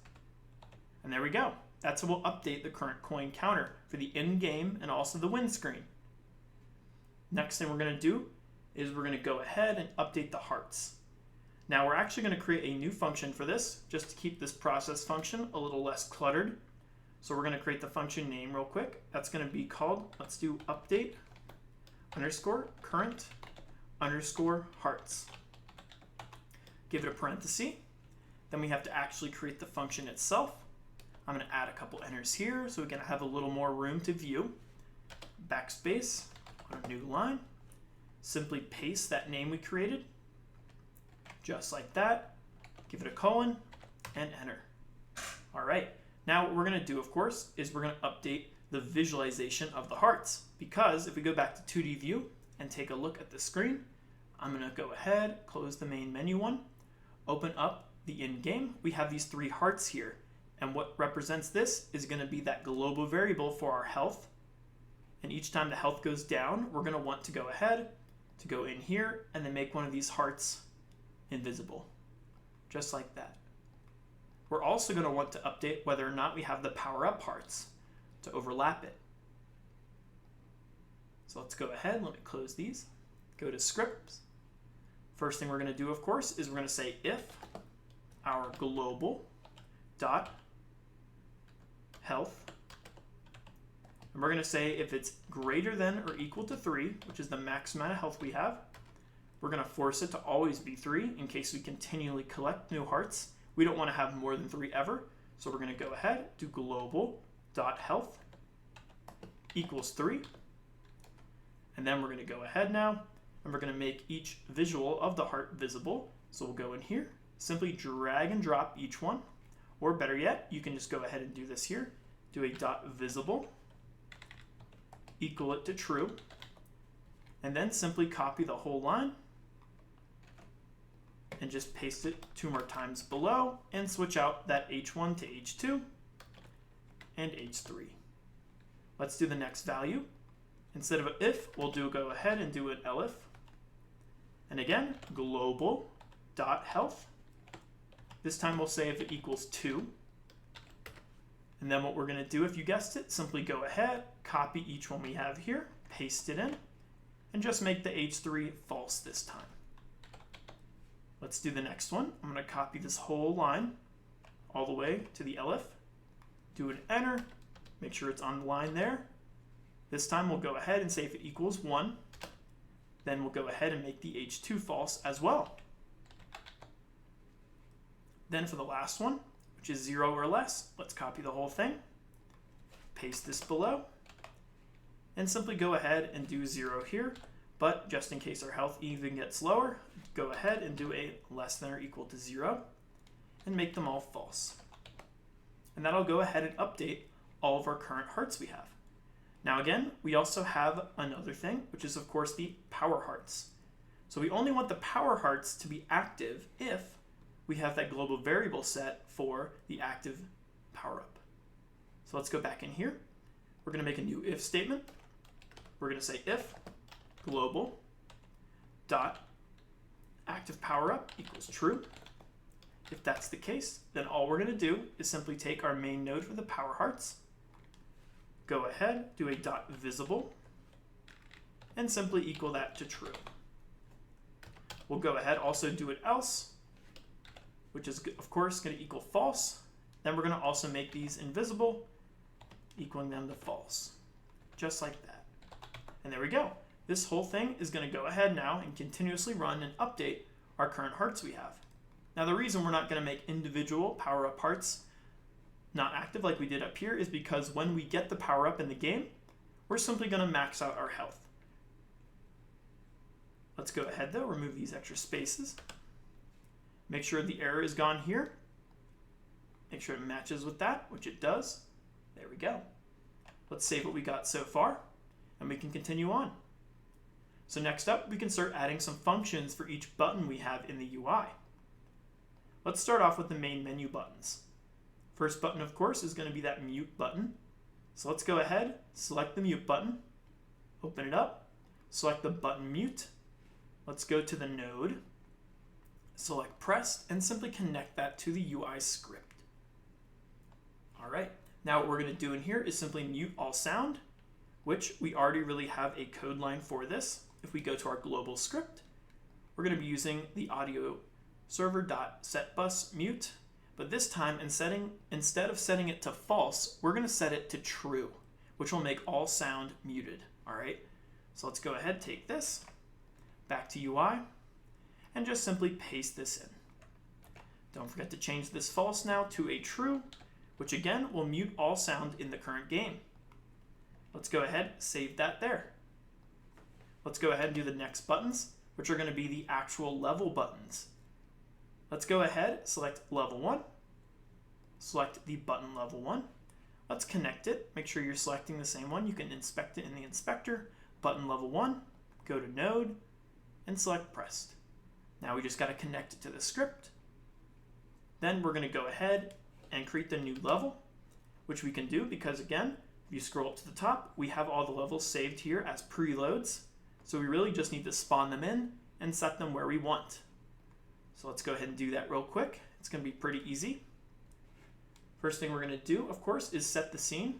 And there we go. That's how we'll update the current coin counter for the in-game and also the win screen. Next thing we're going to do is we're going to go ahead and update the hearts. Now we're actually going to create a new function for this just to keep this process function a little less cluttered. So we're going to create the function name real quick. That's going to be called, let's do update underscore current underscore hearts. Give it a parenthesis. Then we have to actually create the function itself. I'm going to add a couple enters here so we can have a little more room to view. Backspace on a new line. Simply paste that name we created. Just like that. Give it a colon and enter. All right. Now what we're going to do, of course, is we're going to update the visualization of the hearts. Because if we go back to 2D view and take a look at the screen, I'm going to go ahead, close the main menu one, open up the in-game. We have these 3 hearts here. And what represents this is going to be that global variable for our health. And each time the health goes down, we're going to want to go ahead to go in here and then make one of these hearts invisible. Just like that. We're also going to want to update whether or not we have the power-up hearts to overlap it. So let's go ahead, let me close these. Go to scripts. First thing we're going to do, of course, is we're going to say if our global dot health, and we're going to say if it's greater than or equal to 3, which is the max amount of health we have, we're going to force it to always be 3 in case we continually collect new hearts. We don't want to have more than 3 ever, so we're going to go ahead, do global dot health equals 3, and then we're going to go ahead now, and we're going to make each visual of the heart visible. So we'll go in here, simply drag and drop each one. Or better yet, you can just go ahead and do this here. Do a dot visible equal it to true, and then simply copy the whole line and just paste it 2 more times below and switch out that H1 to H2 and H3. Let's do the next value. Instead of an if, we'll go ahead and do an elif. And again, global.health. This time we'll say if it equals 2. And then what we're going to do, if you guessed it, simply go ahead, copy each one we have here, paste it in, and just make the H3 false this time. Let's do the next one. I'm going to copy this whole line all the way to the elif, do an enter, make sure it's on the line there. This time we'll go ahead and say if it equals 1, then we'll go ahead and make the H2 false as well. Then for the last one, which is 0 or less, let's copy the whole thing, paste this below, and simply go ahead and do 0 here. But just in case our health even gets lower, go ahead and do a less than or equal to 0 and make them all false. And that'll go ahead and update all of our current hearts we have. Now again, we also have another thing, which is of course the power hearts. So we only want the power hearts to be active if we have that global variable set for the active power up. So let's go back in here. We're going to make a new if statement. We're going to say if global dot active power up equals true. If that's the case, then all we're going to do is simply take our main node for the power hearts, go ahead, do a dot visible, and simply equal that to true. We'll go ahead, also do it else, which is of course going to equal false. Then we're going to also make these invisible, equaling them to false, just like that. And there we go. This whole thing is going to go ahead now and continuously run and update our current hearts we have. Now the reason we're not going to make individual power-up hearts not active like we did up here is because when we get the power-up in the game, we're simply going to max out our health. Let's go ahead though, remove these extra spaces. Make sure the error is gone here. Make sure it matches with that, which it does. There we go. Let's save what we got so far, and we can continue on. So next up, we can start adding some functions for each button we have in the UI. Let's start off with the main menu buttons. First button, of course, is going to be that mute button. So let's go ahead, select the mute button, open it up, select the button mute. Let's go to the node, select pressed, and simply connect that to the UI script. All right, now what we're going to do in here is simply mute all sound, which we already really have a code line for this. If we go to our global script, we're going to be using the audio server.setBus mute, but this time instead of setting it to false, we're going to set it to true, which will make all sound muted. All right, so let's go ahead, take this back to UI, and just simply paste this in. Don't forget to change this false now to a true, which again will mute all sound in the current game. Let's go ahead, save that there. Let's go ahead and do the next buttons, which are going to be the actual level buttons. Let's go ahead, select level 1, select the button level 1. Let's connect it. Make sure you're selecting the same one. You can inspect it in the inspector. Button level 1, go to node, and select pressed. Now we just got to connect it to the script. Then we're going to go ahead and create the new level, which we can do because again, if you scroll up to the top, we have all the levels saved here as preloads. So we really just need to spawn them in and set them where we want. So let's go ahead and do that real quick. It's going to be pretty easy. First thing we're going to do, of course, is set the scene.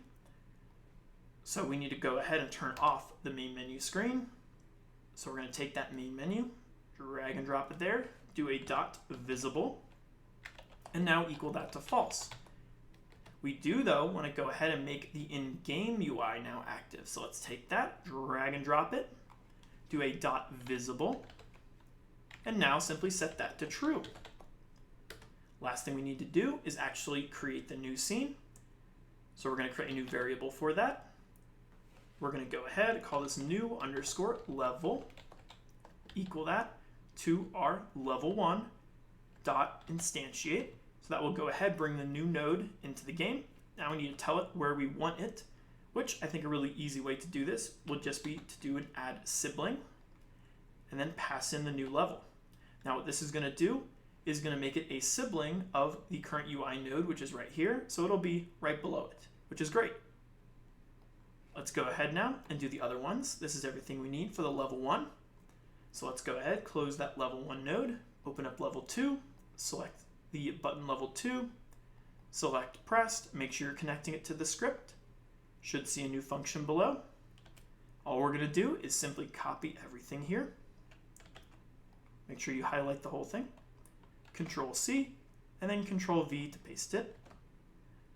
So we need to go ahead and turn off the main menu screen. So we're going to take that main menu, drag and drop it there, do a dot visible, and now equal that to false. We do, though, want to go ahead and make the in-game UI now active. So let's take that, drag and drop it, do a dot visible, and now simply set that to true. Last thing we need to do is actually create the new scene. So we're going to create a new variable for that. We're going to go ahead and call this new underscore level, equal that to our level 1 dot instantiate. So that will go ahead, bring the new node into the game. Now we need to tell it where we want it, which I think a really easy way to do this will just be to do an add sibling and then pass in the new level. Now what this is going to do is going to make it a sibling of the current UI node, which is right here, so it'll be right below it, which is great. Let's go ahead now and do the other ones. This is everything we need for the level 1. So let's go ahead, close that level 1 node, open up level 2, select the button level 2, select pressed, make sure you're connecting it to the script. Should see a new function below. All we're going to do is simply copy everything here. Make sure you highlight the whole thing. Control C, and then Control V to paste it.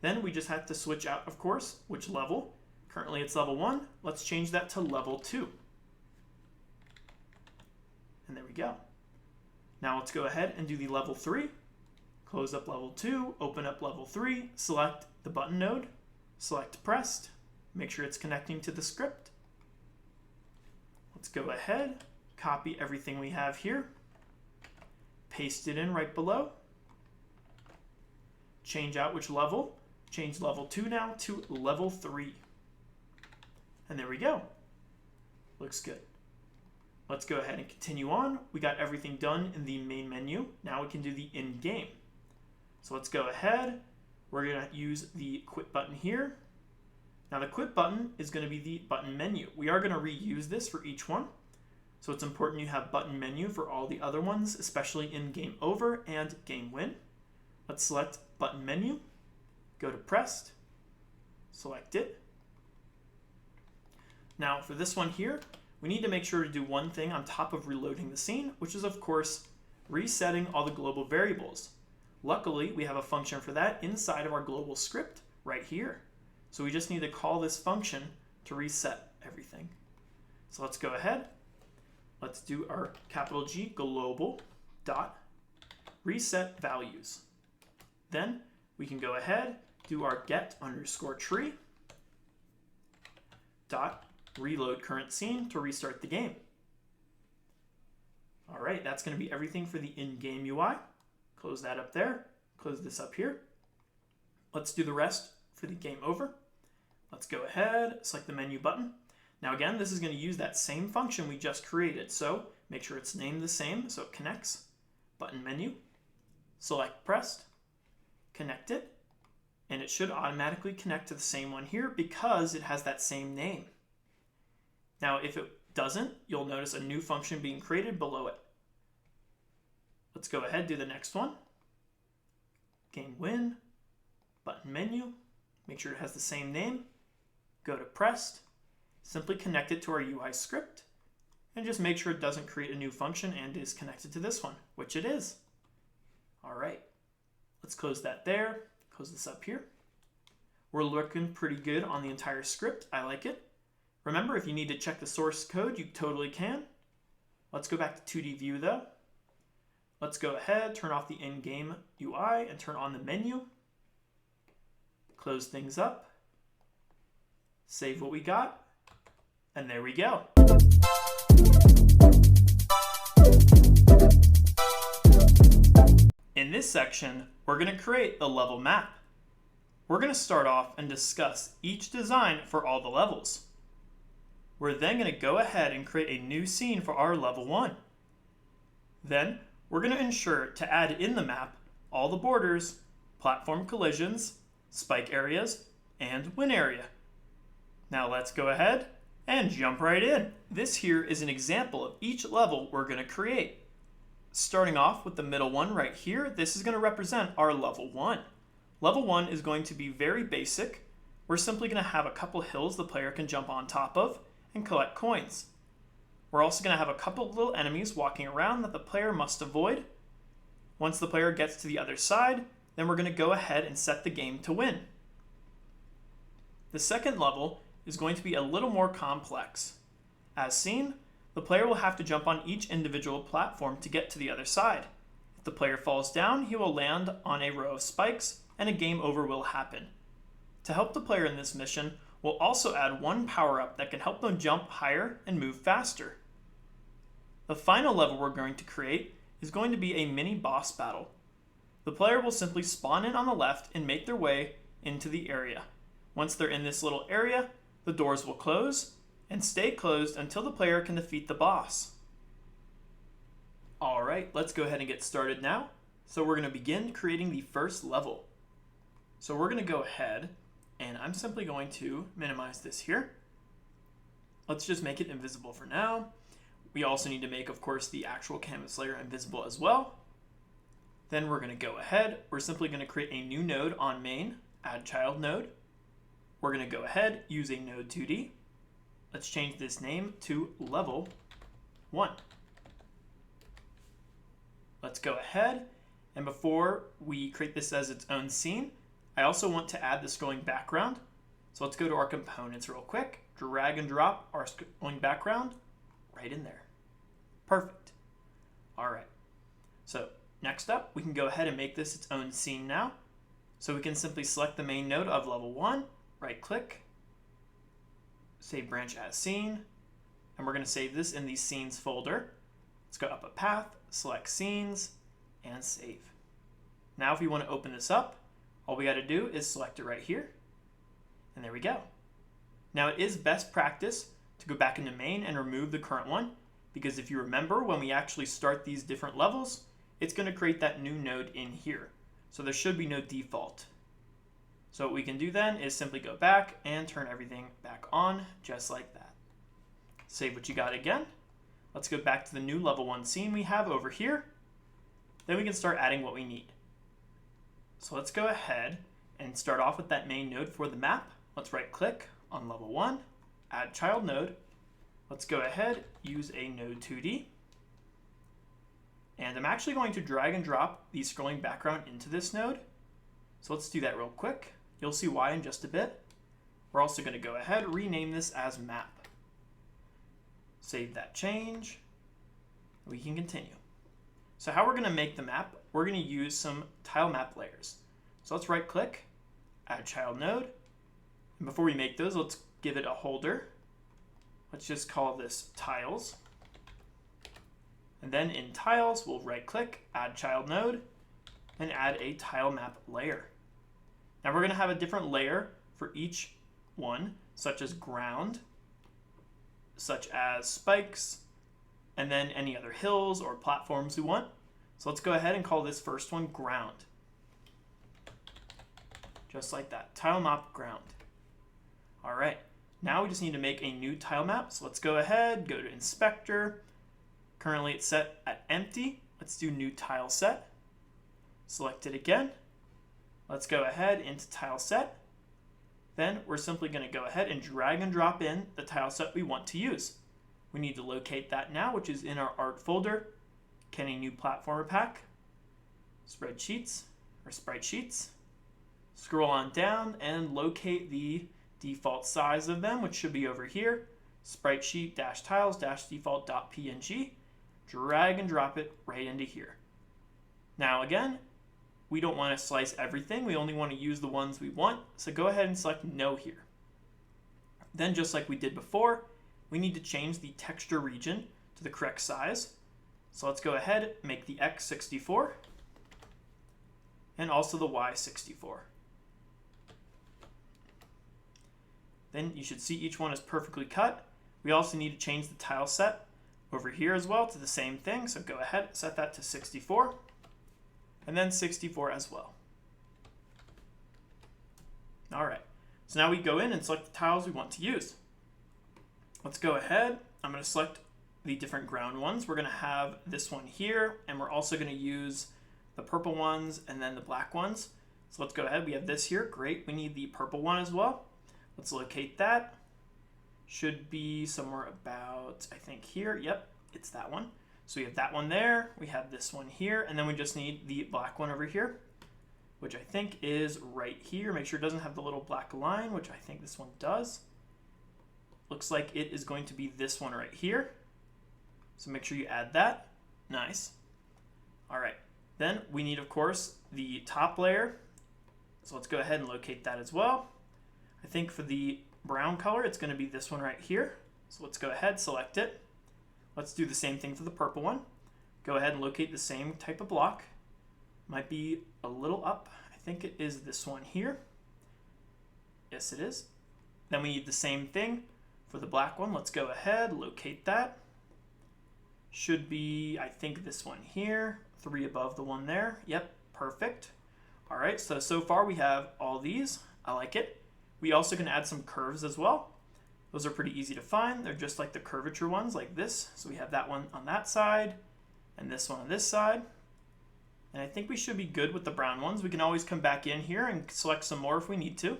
Then we just have to switch out, of course, which level. Currently it's level 1. Let's change that to level 2. And there we go. Now let's go ahead and do the level 3. Close up level 2, open up level 3, select the button node, select pressed, make sure it's connecting to the script. Let's go ahead, copy everything we have here, paste it in right below, change out which level, change level 2 now to level 3. And there we go. Looks good. Let's go ahead and continue on. We got everything done in the main menu. Now we can do the in-game. So let's go ahead. We're going to use the quit button here. Now the quit button is going to be the button menu. We are going to reuse this for each one. So it's important you have button menu for all the other ones, especially in game over and game win. Let's select button menu, go to pressed, select it. Now for this one here, we need to make sure to do one thing on top of reloading the scene, which is of course resetting all the global variables. Luckily, we have a function for that inside of our global script right here. So we just need to call this function to reset everything. So let's go ahead. Let's do our capital G global dot reset values. Then we can go ahead, do our get underscore tree dot reload current scene to restart the game. All right, that's going to be everything for the in-game UI. Close that up there, close this up here. Let's do the rest for the game over. Let's go ahead, select the menu button. Now again, this is going to use that same function we just created, so make sure it's named the same so it connects. Button menu, select pressed, connect it, and it should automatically connect to the same one here because it has that same name. Now if it doesn't, you'll notice a new function being created below it. Let's go ahead, do the next one. Game win, button menu, make sure it has the same name, go to pressed, simply connect it to our UI script, and just make sure it doesn't create a new function and is connected to this one, which it is. All right, let's close that there, close this up here. We're looking pretty good on the entire script. I like it. Remember, if you need to check the source code, you totally can. Let's go back to 2D view though. Let's go ahead, turn off the in-game UI and turn on the menu. Close things up. Save what we got. And there we go. In this section, we're going to create the level map. We're going to start off and discuss each design for all the levels. We're then going to go ahead and create a new scene for our level 1. Then, we're going to ensure to add in the map all the borders, platform collisions, spike areas, and win area. Now let's go ahead and jump right in. This here is an example of each level we're going to create. Starting off with the middle one right here, this is going to represent our level 1. Level 1 is going to be very basic. We're simply going to have a couple hills the player can jump on top of and collect coins. We're also going to have a couple of little enemies walking around that the player must avoid. Once the player gets to the other side, then we're going to go ahead and set the game to win. The second level is going to be a little more complex. As seen, the player will have to jump on each individual platform to get to the other side. If the player falls down, he will land on a row of spikes and a game over will happen. To help the player in this mission, we'll also add one power-up that can help them jump higher and move faster. The final level we're going to create is going to be a mini boss battle. The player will simply spawn in on the left and make their way into the area. Once they're in this little area, The doors will close and stay closed until the player can defeat the boss. Alright, let's go ahead and get started now. So we're going to begin creating the first level. So we're going to go ahead and I'm simply going to minimize this here. Let's just make it invisible for now. We also need to make, of course, the actual canvas layer invisible as well. Then we're going to go ahead. We're simply going to create a new node on main, add child node. We're going to go ahead, use a node 2D. Let's change this name to level 1. Let's go ahead, and before we create this as its own scene, I also want to add the scrolling background. So let's go to our components real quick, drag and drop our scrolling background right in there. Perfect. All right. So next up, we can go ahead and make this its own scene now. So we can simply select the main node of level 1, right click, save branch as scene, and we're going to save this in the scenes folder. Let's go up a path, select scenes, and save. Now if we want to open this up, all we got to do is select it right here, and there we go. Now it is best practice to go back into main and remove the current one, because if you remember, when we actually start these different levels, it's going to create that new node in here. So there should be no default. So what we can do then is simply go back and turn everything back on, just like that. Save what you got again. Let's go back to the new level 1 scene we have over here. Then we can start adding what we need. So let's go ahead and start off with that main node for the map. Let's right click on level 1, add child node. Let's go ahead, use a node 2D. And I'm actually going to drag and drop the scrolling background into this node. So let's do that real quick. You'll see why in just a bit. We're also going to go ahead, rename this as map. Save that change. We can continue. So how we're going to make the map, we're going to use some tile map layers. So let's right click, add child node. And before we make those, let's give it a holder. Let's just call this tiles. And then in tiles, we'll right click, add child node, and add a tile map layer. Now we're going to have a different layer for each one, such as ground, such as spikes, and then any other hills or platforms we want. So let's go ahead and call this first one ground. Just like that, tile map ground. All right, now we just need to make a new tile map. So let's go ahead, go to inspector. Currently it's set at empty. Let's do new tile set. Select it again. Let's go ahead into tile set. Then we're simply going to go ahead and drag and drop in the tile set we want to use. We need to locate that now, which is in our art folder. Can a new platformer pack, spreadsheets or sprite sheets. Scroll on down and locate the default size of them, which should be over here. Sprite sheet -tiles -default.png. Drag and drop it right into here. Now again, we don't want to slice everything. We only want to use the ones we want. So go ahead and select no here. Then just like we did before, we need to change the texture region to the correct size. So let's go ahead, make the X 64 and also the Y 64. Then you should see each one is perfectly cut. We also need to change the tile set over here as well to the same thing. So go ahead, set that to 64 and then 64 as well. All right, so now we go in and select the tiles we want to use. Let's go ahead. I'm going to select the different ground ones. We're going to have this one here, and we're also going to use the purple ones and then the black ones. So let's go ahead. We have this here. Great. We need the purple one as well. Let's locate that. Should be somewhere about, I think here. Yep, it's that one. So we have that one there. We have this one here, and then we just need the black one over here, which I think is right here. Make sure it doesn't have the little black line, which I think this one does. Looks like it is going to be this one right here. So make sure you add that. Nice. All right. Then we need, of course, the top layer. So let's go ahead and locate that as well. I think for the brown color, it's going to be this one right here. So let's go ahead, select it. Let's do the same thing for the purple one. Go ahead and locate the same type of block. Might be a little up. I think it is this one here. Yes, it is. Then we need the same thing for the black one. Let's go ahead, locate that. Should be, I think, this one here, 3 above the one there. Yep, perfect. All right, so far we have all these. I like it. We also can add some curves as well. Those are pretty easy to find. They're just like the curvature ones like this. So we have that one on that side and this one on this side. And I think we should be good with the brown ones. We can always come back in here and select some more if we need to.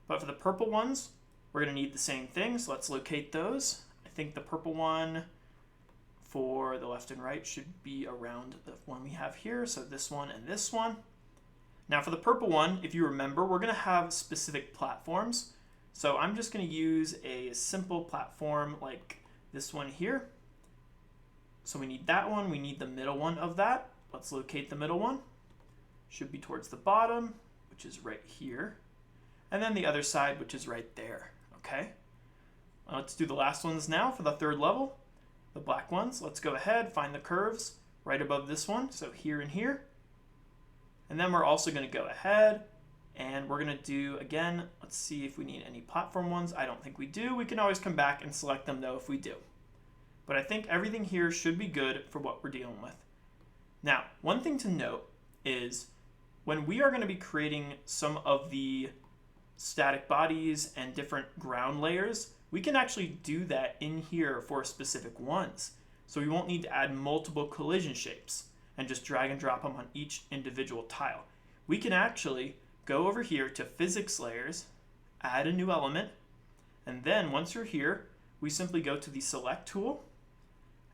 But for the purple ones, we're going to need the same thing. So let's locate those. I think the purple one for the left and right should be around the one we have here. So this one and this one. Now for the purple one, if you remember, we're going to have specific platforms. So I'm just going to use a simple platform like this one here. So we need that one. We need the middle one of that. Let's locate the middle one. Should be towards the bottom, which is right here. And then the other side, which is right there. Okay. Let's do the last ones now for the third level. The black ones. Let's go ahead, find the curves right above this one. So here and here. And then we're also going to go ahead and we're going to do, again, let's see if we need any platform ones. I don't think we do. We can always come back and select them though if we do. But I think everything here should be good for what we're dealing with. Now, one thing to note is when we are going to be creating some of the static bodies and different ground layers, we can actually do that in here for specific ones. So we won't need to add multiple collision shapes and just drag and drop them on each individual tile. We can actually go over here to physics layers, add a new element, and then once you're here, we simply go to the select tool,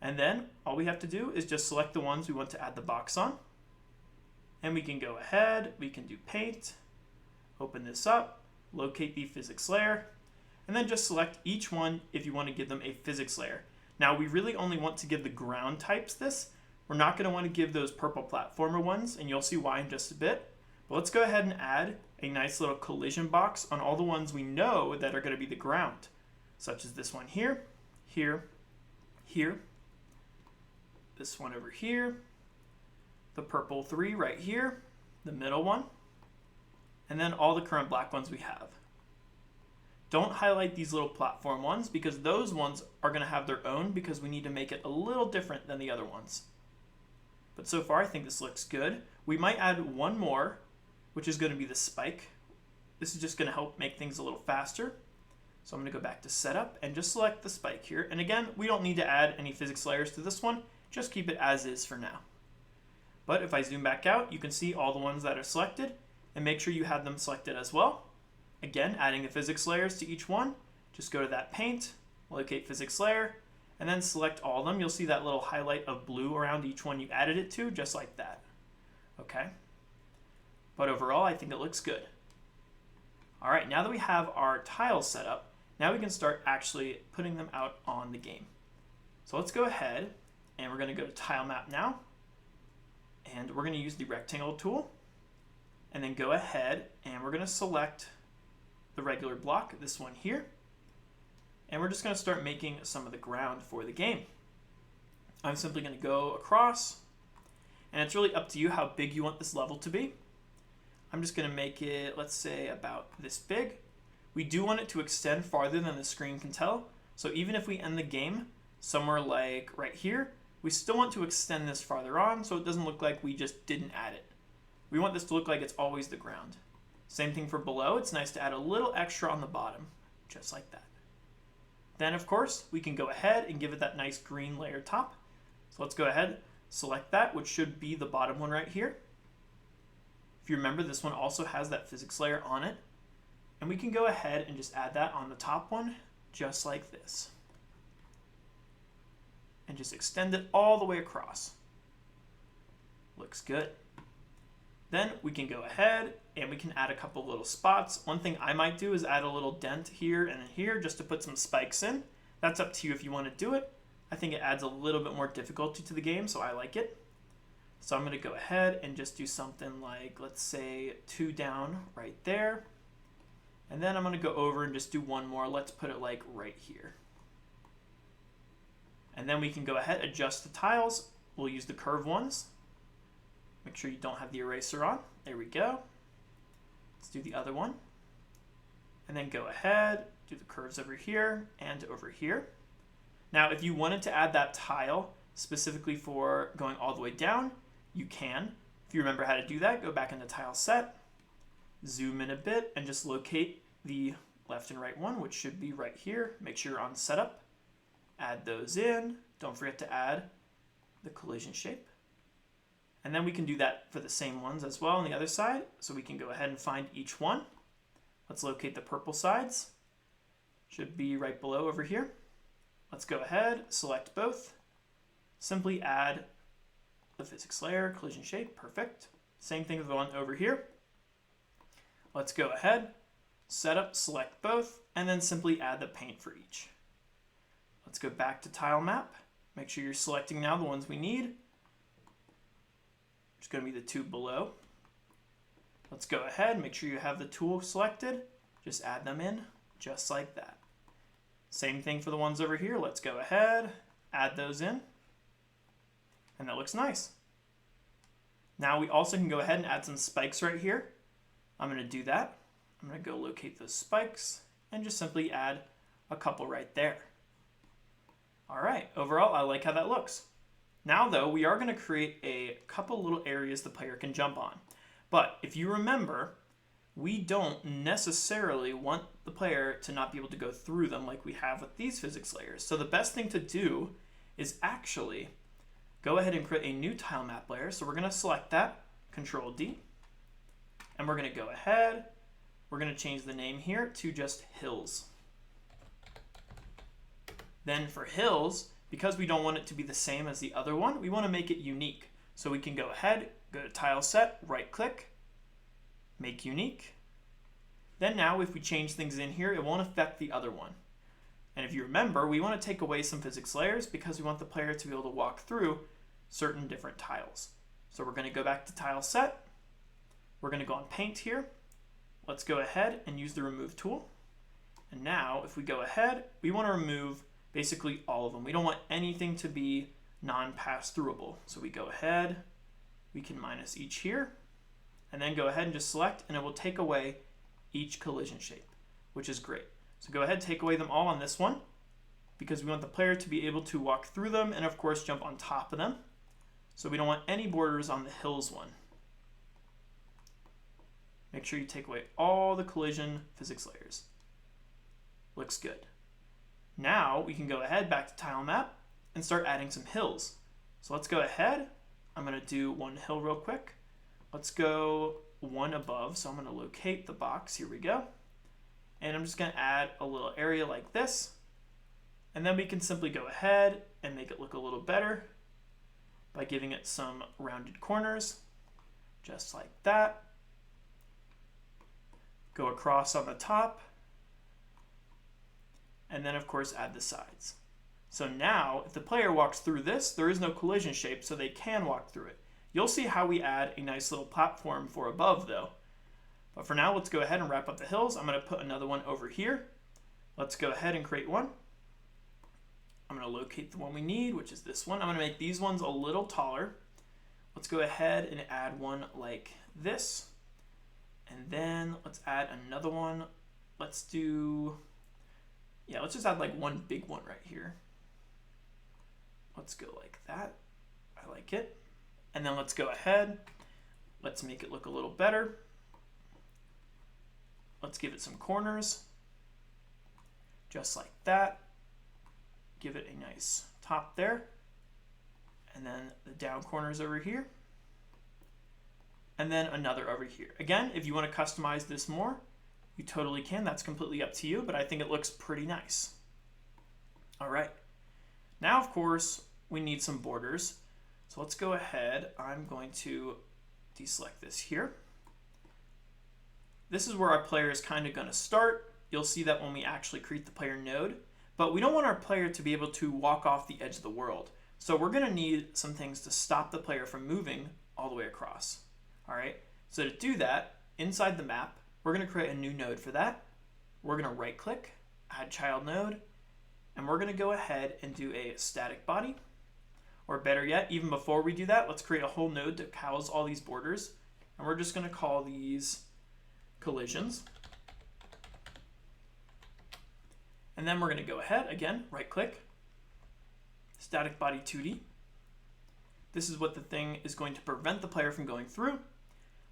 and then all we have to do is just select the ones we want to add the box on. And we can go ahead, we can do paint, open this up, locate the physics layer, and then just select each one if you want to give them a physics layer. Now we really only want to give the ground types this. We're not going to want to give those purple platformer ones, and you'll see why in just a bit. But let's go ahead and add a nice little collision box on all the ones we know that are going to be the ground, such as this one here, here, here, this one over here, the purple 3 right here, the middle one, and then all the current black ones we have. Don't highlight these little platform ones because those ones are going to have their own because we need to make it a little different than the other ones. But so far I think this looks good. We might add one more, which is going to be the spike. This is just going to help make things a little faster. So I'm going to go back to setup and just select the spike here. And again, we don't need to add any physics layers to this one. Just keep it as is for now. But if I zoom back out, you can see all the ones that are selected and make sure you have them selected as well. Again, adding the physics layers to each one. Just go to that paint, locate physics layer, and then select all of them. You'll see that little highlight of blue around each one you added it to, just like that. Okay. But overall, I think it looks good. All right, now that we have our tiles set up, now we can start actually putting them out on the game. So let's go ahead and we're going to go to tile map now. And we're going to use the rectangle tool. And then go ahead and we're going to select the regular block, this one here. And we're just going to start making some of the ground for the game. I'm simply going to go across. And it's really up to you how big you want this level to be. I'm just going to make it, let's say, about this big. We do want it to extend farther than the screen can tell. So even if we end the game somewhere like right here, we still want to extend this farther on so it doesn't look like we just didn't add it. We want this to look like it's always the ground. Same thing for below. It's nice to add a little extra on the bottom, just like that. Then, of course, we can go ahead and give it that nice green layer top. So let's go ahead, select that, which should be the bottom one right here. If you remember, this one also has that physics layer on it. And we can go ahead and just add that on the top one, just like this. And just extend it all the way across. Looks good. Then we can go ahead and we can add a couple little spots. One thing I might do is add a little dent here and here just to put some spikes in. That's up to you if you want to do it. I think it adds a little bit more difficulty to the game, so I like it. So I'm going to go ahead and just do something like, let's say, 2 down right there. And then I'm going to go over and just do one more. Let's put it like right here. And then we can go ahead, adjust the tiles. We'll use the curve ones. Make sure you don't have the eraser on. There we go. Let's do the other one. And then go ahead do the curves over here and over here. Now, if you wanted to add that tile specifically for going all the way down, you can. If you remember how to do that, go back into tile set, zoom in a bit, and just locate the left and right one, which should be right here. Make sure you're on setup. Add those in. Don't forget to add the collision shape. And then we can do that for the same ones as well on the other side. So we can go ahead and find each one. Let's locate the purple sides. Should be right below over here. Let's go ahead, select both. Simply add the physics layer, collision shape, perfect. Same thing with the one over here. Let's go ahead, setup, select both, and then simply add the paint for each. Let's go back to tile map. Make sure you're selecting now the ones we need. It's going to be the two below. Let's go ahead, make sure you have the tool selected. Just add them in, just like that. Same thing for the ones over here. Let's go ahead, add those in. And that looks nice. Now we also can go ahead and add some spikes right here. I'm going to do that. I'm going to go locate those spikes and just simply add a couple right there. All right, overall, I like how that looks. Now though, we are going to create a couple little areas the player can jump on. But if you remember, we don't necessarily want the player to not be able to go through them like we have with these physics layers. So the best thing to do is actually go ahead and create a new tile map layer. So we're going to select that, Control D, and we're going to go ahead. We're going to change the name here to just Hills. Then for Hills, because we don't want it to be the same as the other one, we want to make it unique. So we can go ahead, go to Tile Set, right click, Make Unique. Then now if we change things in here, it won't affect the other one. And if you remember, we want to take away some physics layers because we want the player to be able to walk through certain different tiles. So we're going to go back to Tile Set. We're going to go on Paint here. Let's go ahead and use the Remove tool. And now if we go ahead, we want to remove basically all of them. We don't want anything to be non-pass-throughable. So we go ahead, we can minus each here, and then go ahead and just select, and it will take away each collision shape, which is great. So go ahead, take away them all on this one, because we want the player to be able to walk through them and of course jump on top of them. So we don't want any borders on the Hills one. Make sure you take away all the collision physics layers. Looks good. Now we can go ahead back to tile map and start adding some hills. So let's go ahead. I'm going to do one hill real quick. Let's go one above. So I'm going to locate the box. Here we go. And I'm just going to add a little area like this. And then we can simply go ahead and make it look a little better by giving it some rounded corners, just like that. Go across on the top. And then of course add the sides. So now if the player walks through this, there is no collision shape, so they can walk through it. You'll see how we add a nice little platform for above though. But for now, let's go ahead and wrap up the hills. I'm going to put another one over here. Let's go ahead and create one. I'm going to locate the one we need, which is this one. I'm going to make these ones a little taller. Let's go ahead and add one like this. And then let's add another one. Let's just add like one big one right here. Let's go like that. I like it. And then let's go ahead. Let's make it look a little better. Let's give it some corners. Just like that. Give it a nice top there. And then the down corners over here. And then another over here. Again, if you want to customize this more, you totally can. That's completely up to you, but I think it looks pretty nice. All right. Now, of course, we need some borders. So let's go ahead. I'm going to deselect this here. This is where our player is kind of going to start. You'll see that when we actually create the player node, but we don't want our player to be able to walk off the edge of the world. So we're going to need some things to stop the player from moving all the way across. All right. So to do that, inside the map, we're going to create a new node for that. We're going to right click, add child node, and we're going to go ahead and do a static body. Or better yet, even before we do that, let's create a whole node to house all these borders. And we're just going to call these collisions. And then we're going to go ahead, again, right click, static body 2D. This is what the thing is going to prevent the player from going through.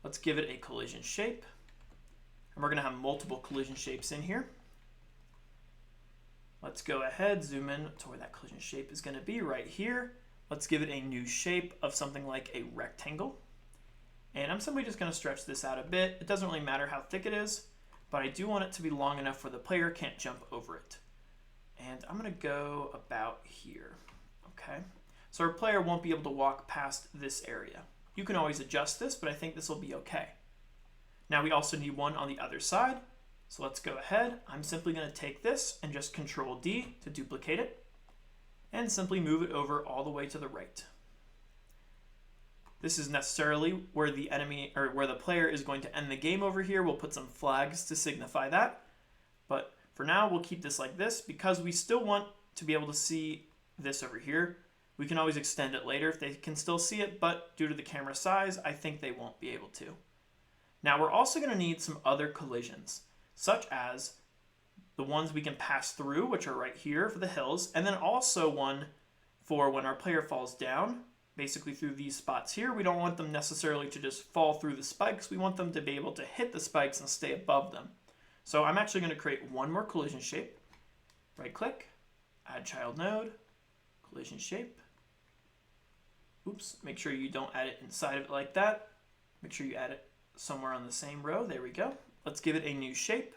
Let's give it a collision shape. And we're going to have multiple collision shapes in here. Let's go ahead, zoom in to where that collision shape is going to be right here. Let's give it a new shape of something like a rectangle. And I'm simply just going to stretch this out a bit. It doesn't really matter how thick it is, but I do want it to be long enough where the player can't jump over it. And I'm going to go about here. Okay. So our player won't be able to walk past this area. You can always adjust this, but I think this will be okay. Now we also need one on the other side. So let's go ahead. I'm simply going to take this and just Control D to duplicate it and simply move it over all the way to the right. This is necessarily where the enemy or where the player is going to end the game over here. We'll put some flags to signify that. But for now, we'll keep this like this because we still want to be able to see this over here. We can always extend it later if they can still see it, but due to the camera size, I think they won't be able to. Now we're also going to need some other collisions, such as the ones we can pass through, which are right here for the hills, and then also one for when our player falls down, basically through these spots here. We don't want them necessarily to just fall through the spikes. We want them to be able to hit the spikes and stay above them. So I'm actually going to create one more collision shape. Right click, add child node, collision shape. Oops, make sure you don't add it inside of it like that. Make sure you add it somewhere on the same row. There we go. Let's give it a new shape.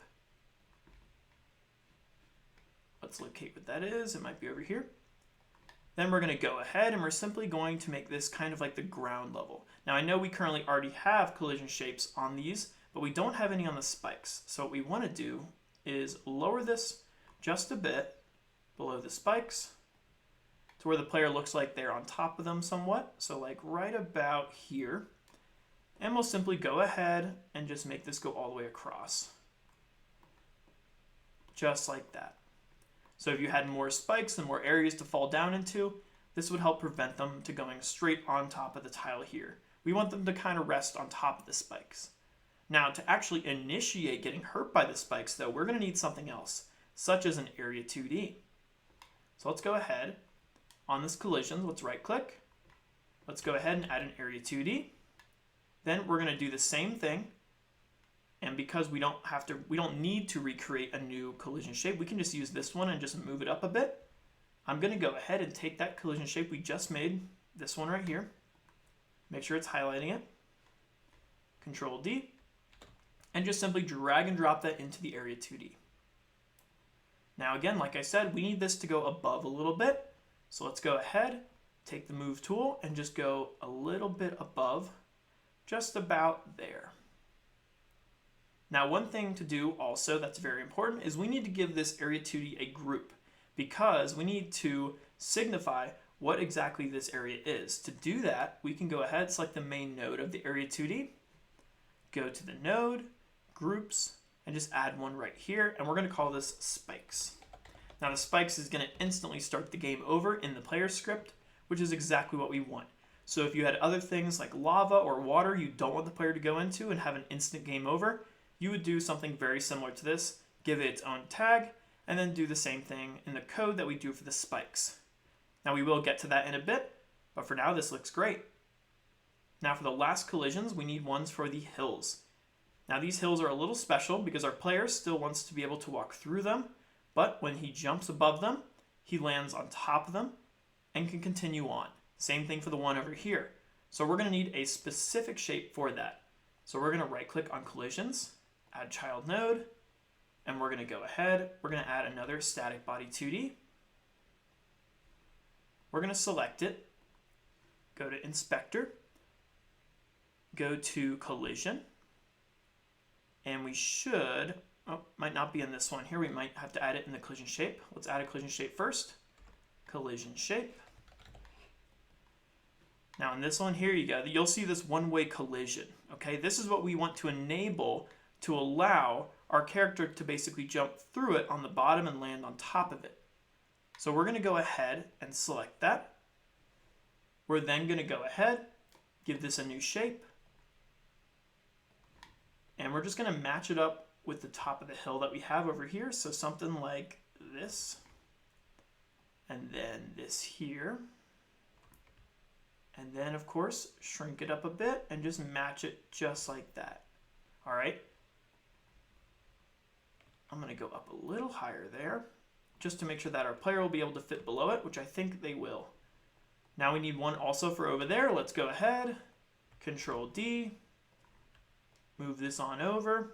Let's locate what that is. It might be over here. Then we're going to go ahead and we're simply going to make this kind of like the ground level. Now I know we currently already have collision shapes on these, but we don't have any on the spikes. So what we want to do is lower this just a bit below the spikes to where the player looks like they're on top of them somewhat. So like right about here. And we'll simply go ahead and just make this go all the way across. Just like that. So if you had more spikes and more areas to fall down into, this would help prevent them to going straight on top of the tile here. We want them to kind of rest on top of the spikes. Now to actually initiate getting hurt by the spikes though, we're going to need something else, such as an area 2D. So let's go ahead. On this collision, let's right click. Let's go ahead and add an area 2D. Then we're going to do the same thing. And because we don't need to recreate a new collision shape, we can just use this one and just move it up a bit. I'm going to go ahead and take that collision shape we just made, this one right here. Make sure it's highlighting it. Control D. And just simply drag and drop that into the area 2D. Now again, like I said, we need this to go above a little bit. So let's go ahead, take the move tool and just go a little bit above, just about there. Now one thing to do also that's very important is we need to give this area 2D a group because we need to signify what exactly this area is. To do that, we can go ahead, select the main node of the area 2D, go to the node, groups, and just add one right here, and we're going to call this spikes. Now the spikes is going to instantly start the game over in the player script, which is exactly what we want. So if you had other things like lava or water you don't want the player to go into and have an instant game over, you would do something very similar to this, give it its own tag, and then do the same thing in the code that we do for the spikes. Now we will get to that in a bit, but for now this looks great. Now for the last collisions, we need ones for the hills. Now these hills are a little special because our player still wants to be able to walk through them, but when he jumps above them, he lands on top of them and can continue on. Same thing for the one over here. So we're going to need a specific shape for that. So we're going to right click on collisions, add child node, and we're going to go ahead. We're going to add another static body 2D. We're going to select it, go to inspector, go to collision, and we should, might not be in this one here. We might have to add it in the collision shape. Let's add a collision shape first. Collision shape. Now in this one here, you'll see this one-way collision. Okay, this is what we want to enable to allow our character to basically jump through it on the bottom and land on top of it. So we're going to go ahead and select that. We're then going to go ahead, give this a new shape, and we're just going to match it up with the top of the hill that we have over here. So something like this. And then this here. And then, of course, shrink it up a bit and just match it just like that. All right. I'm going to go up a little higher there just to make sure that our player will be able to fit below it, which I think they will. Now we need one also for over there. Let's go ahead, Control D, move this on over.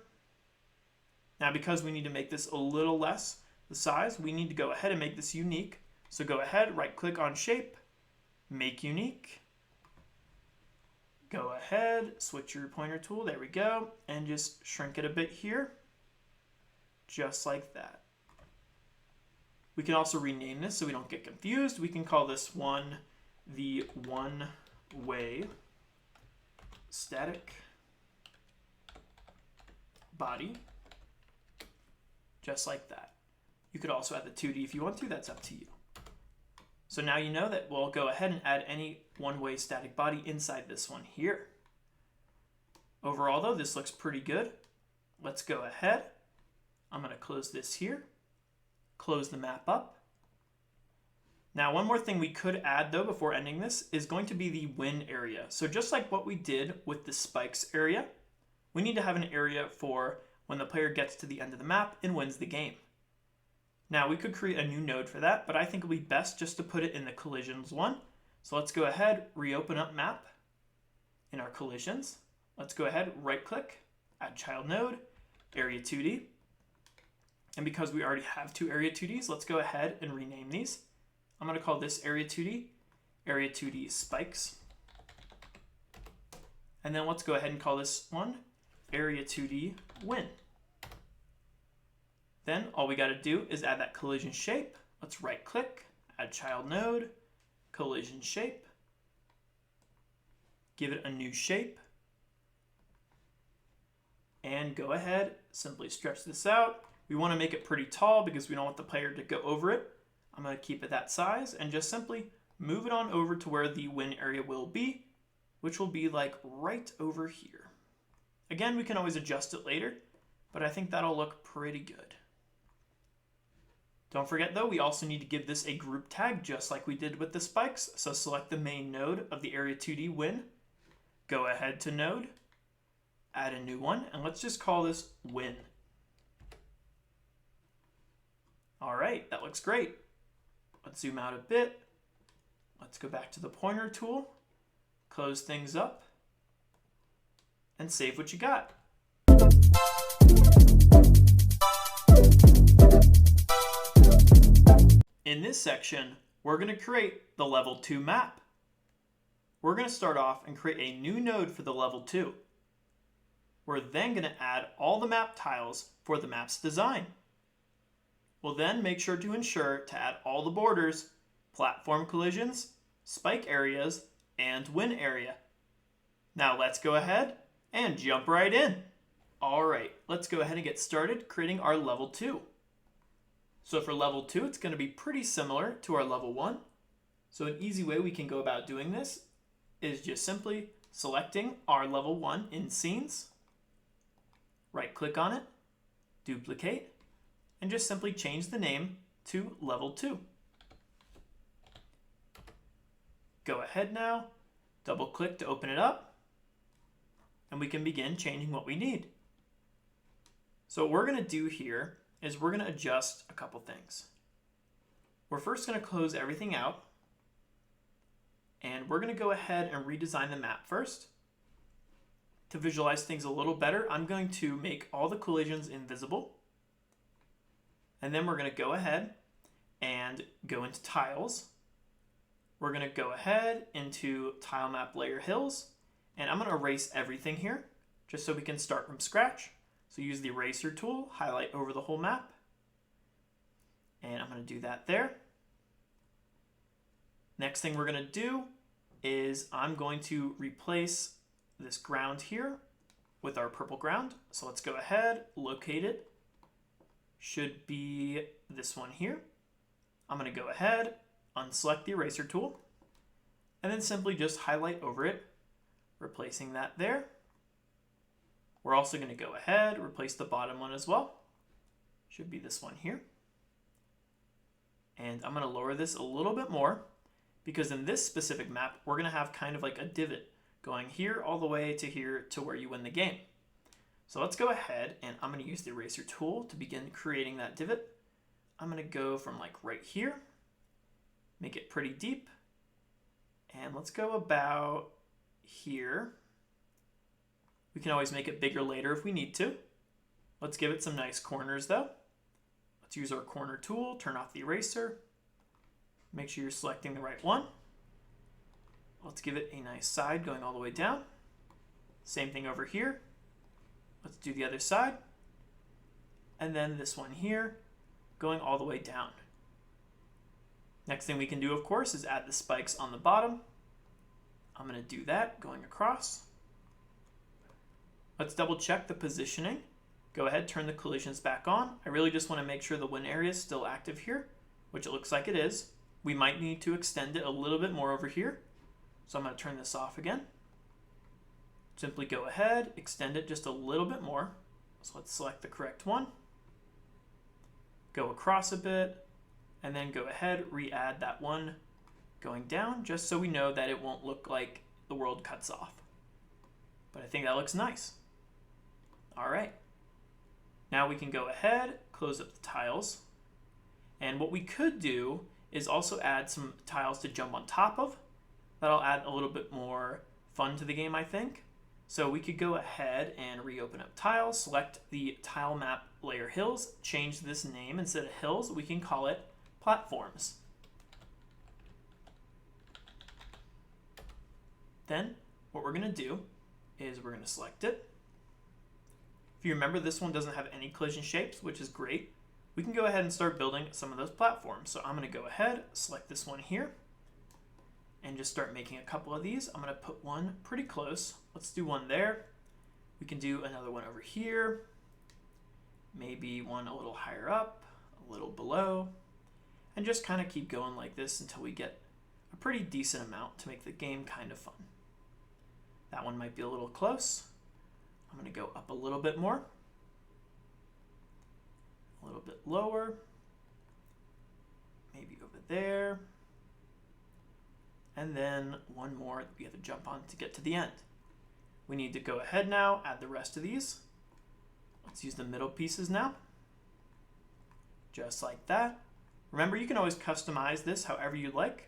Now because we need to make this a little less the size, we need to go ahead and make this unique. So go ahead, right click on shape, make unique. Go ahead, switch your pointer tool, there we go, and just shrink it a bit here, just like that. We can also rename this so we don't get confused. We can call this one the one-way static body, just like that. You could also add the 2D if you want to, that's up to you. So now you know that we'll go ahead and add any one-way static body inside this one here. Overall though, this looks pretty good. Let's go ahead. I'm going to close this here, close the map up. Now one more thing we could add though before ending this is going to be the win area. So just like what we did with the spikes area, we need to have an area for when the player gets to the end of the map and wins the game. Now we could create a new node for that, but I think it would be best just to put it in the collisions one. So let's go ahead, reopen up map in our collisions. Let's go ahead, right click, add child node, area 2D. And because we already have two area 2Ds, let's go ahead and rename these. I'm going to call this area 2D spikes. And then let's go ahead and call this one area 2D win. Then all we got to do is add that collision shape. Let's right click, add child node, collision shape, give it a new shape, and go ahead, simply stretch this out. We want to make it pretty tall because we don't want the player to go over it. I'm going to keep it that size and just simply move it on over to where the win area will be, which will be like right over here. Again, we can always adjust it later, but I think that'll look pretty good. Don't forget though, we also need to give this a group tag just like we did with the spikes. So select the main node of the area 2D win, go ahead to node, add a new one, and let's just call this win. All right, that looks great. Let's zoom out a bit. Let's go back to the pointer tool, close things up, and save what you got. In this section, we're going to create the level 2 map. We're going to start off and create a new node for the level 2. We're then going to add all the map tiles for the map's design. We'll then make sure to ensure to add all the borders, platform collisions, spike areas, and win area. Now let's go ahead and jump right in. All right, let's go ahead and get started creating our level 2. So for level 2, it's going to be pretty similar to our level 1. So an easy way we can go about doing this is just simply selecting our level 1 in scenes, right click on it, duplicate, and just simply change the name to level 2. Go ahead now, double click to open it up, and we can begin changing what we need. So what we're going to do here is we're going to adjust a couple things. We're first going to close everything out, and we're going to go ahead and redesign the map first. To visualize things a little better, I'm going to make all the collisions invisible, and then we're going to go ahead and go into tiles. We're going to go ahead into tile map layer hills, and I'm going to erase everything here just so we can start from scratch. So use the eraser tool, highlight over the whole map, and I'm going to do that there. Next thing we're going to do is I'm going to replace this ground here with our purple ground. So let's go ahead, locate it. Should be this one here. I'm going to go ahead, unselect the eraser tool, and then simply just highlight over it, replacing that there. We're also going to go ahead, replace the bottom one as well. Should be this one here. And I'm going to lower this a little bit more because in this specific map, we're going to have kind of like a divot going here all the way to here to where you win the game. So let's go ahead and I'm going to use the eraser tool to begin creating that divot. I'm going to go from like right here, make it pretty deep, and let's go about here. We can always make it bigger later if we need to. Let's give it some nice corners though. Let's use our corner tool, turn off the eraser. Make sure you're selecting the right one. Let's give it a nice side going all the way down. Same thing over here. Let's do the other side. And then this one here, going all the way down. Next thing we can do, of course, is add the spikes on the bottom. I'm going to do that going across. Let's double check the positioning. Go ahead, turn the collisions back on. I really just want to make sure the win area is still active here, which it looks like it is. We might need to extend it a little bit more over here. So I'm going to turn this off again. Simply go ahead, extend it just a little bit more. So let's select the correct one. Go across a bit, and then go ahead, re-add that one going down, just so we know that it won't look like the world cuts off. But I think that looks nice. All right. Now we can go ahead, close up the tiles. And what we could do is also add some tiles to jump on top of. That'll add a little bit more fun to the game, I think. So we could go ahead and reopen up tiles, select the tile map layer hills, change this name. Instead of hills, we can call it platforms. Then what we're going to do is we're going to select it. If you remember, this one doesn't have any collision shapes, which is great. We can go ahead and start building some of those platforms. So I'm going to go ahead, select this one here, and just start making a couple of these. I'm going to put one pretty close. Let's do one there. We can do another one over here. Maybe one a little higher up, a little below, and just kind of keep going like this until we get a pretty decent amount to make the game kind of fun. That one might be a little close. I'm going to go up a little bit more, a little bit lower, maybe over there, and then one more that we have to jump on to get to the end. We need to go ahead now, add the rest of these. Let's use the middle pieces now, just like that. Remember, you can always customize this however you like.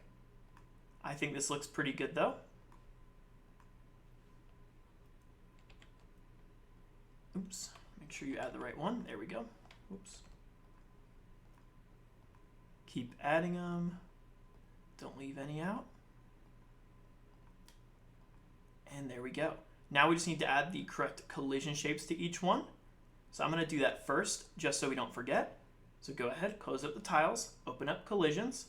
I think this looks pretty good though. Oops, make sure you add the right one. There we go. Oops. Keep adding them. Don't leave any out. And there we go. Now we just need to add the correct collision shapes to each one. So I'm going to do that first, just so we don't forget. So go ahead, close up the tiles, open up collisions.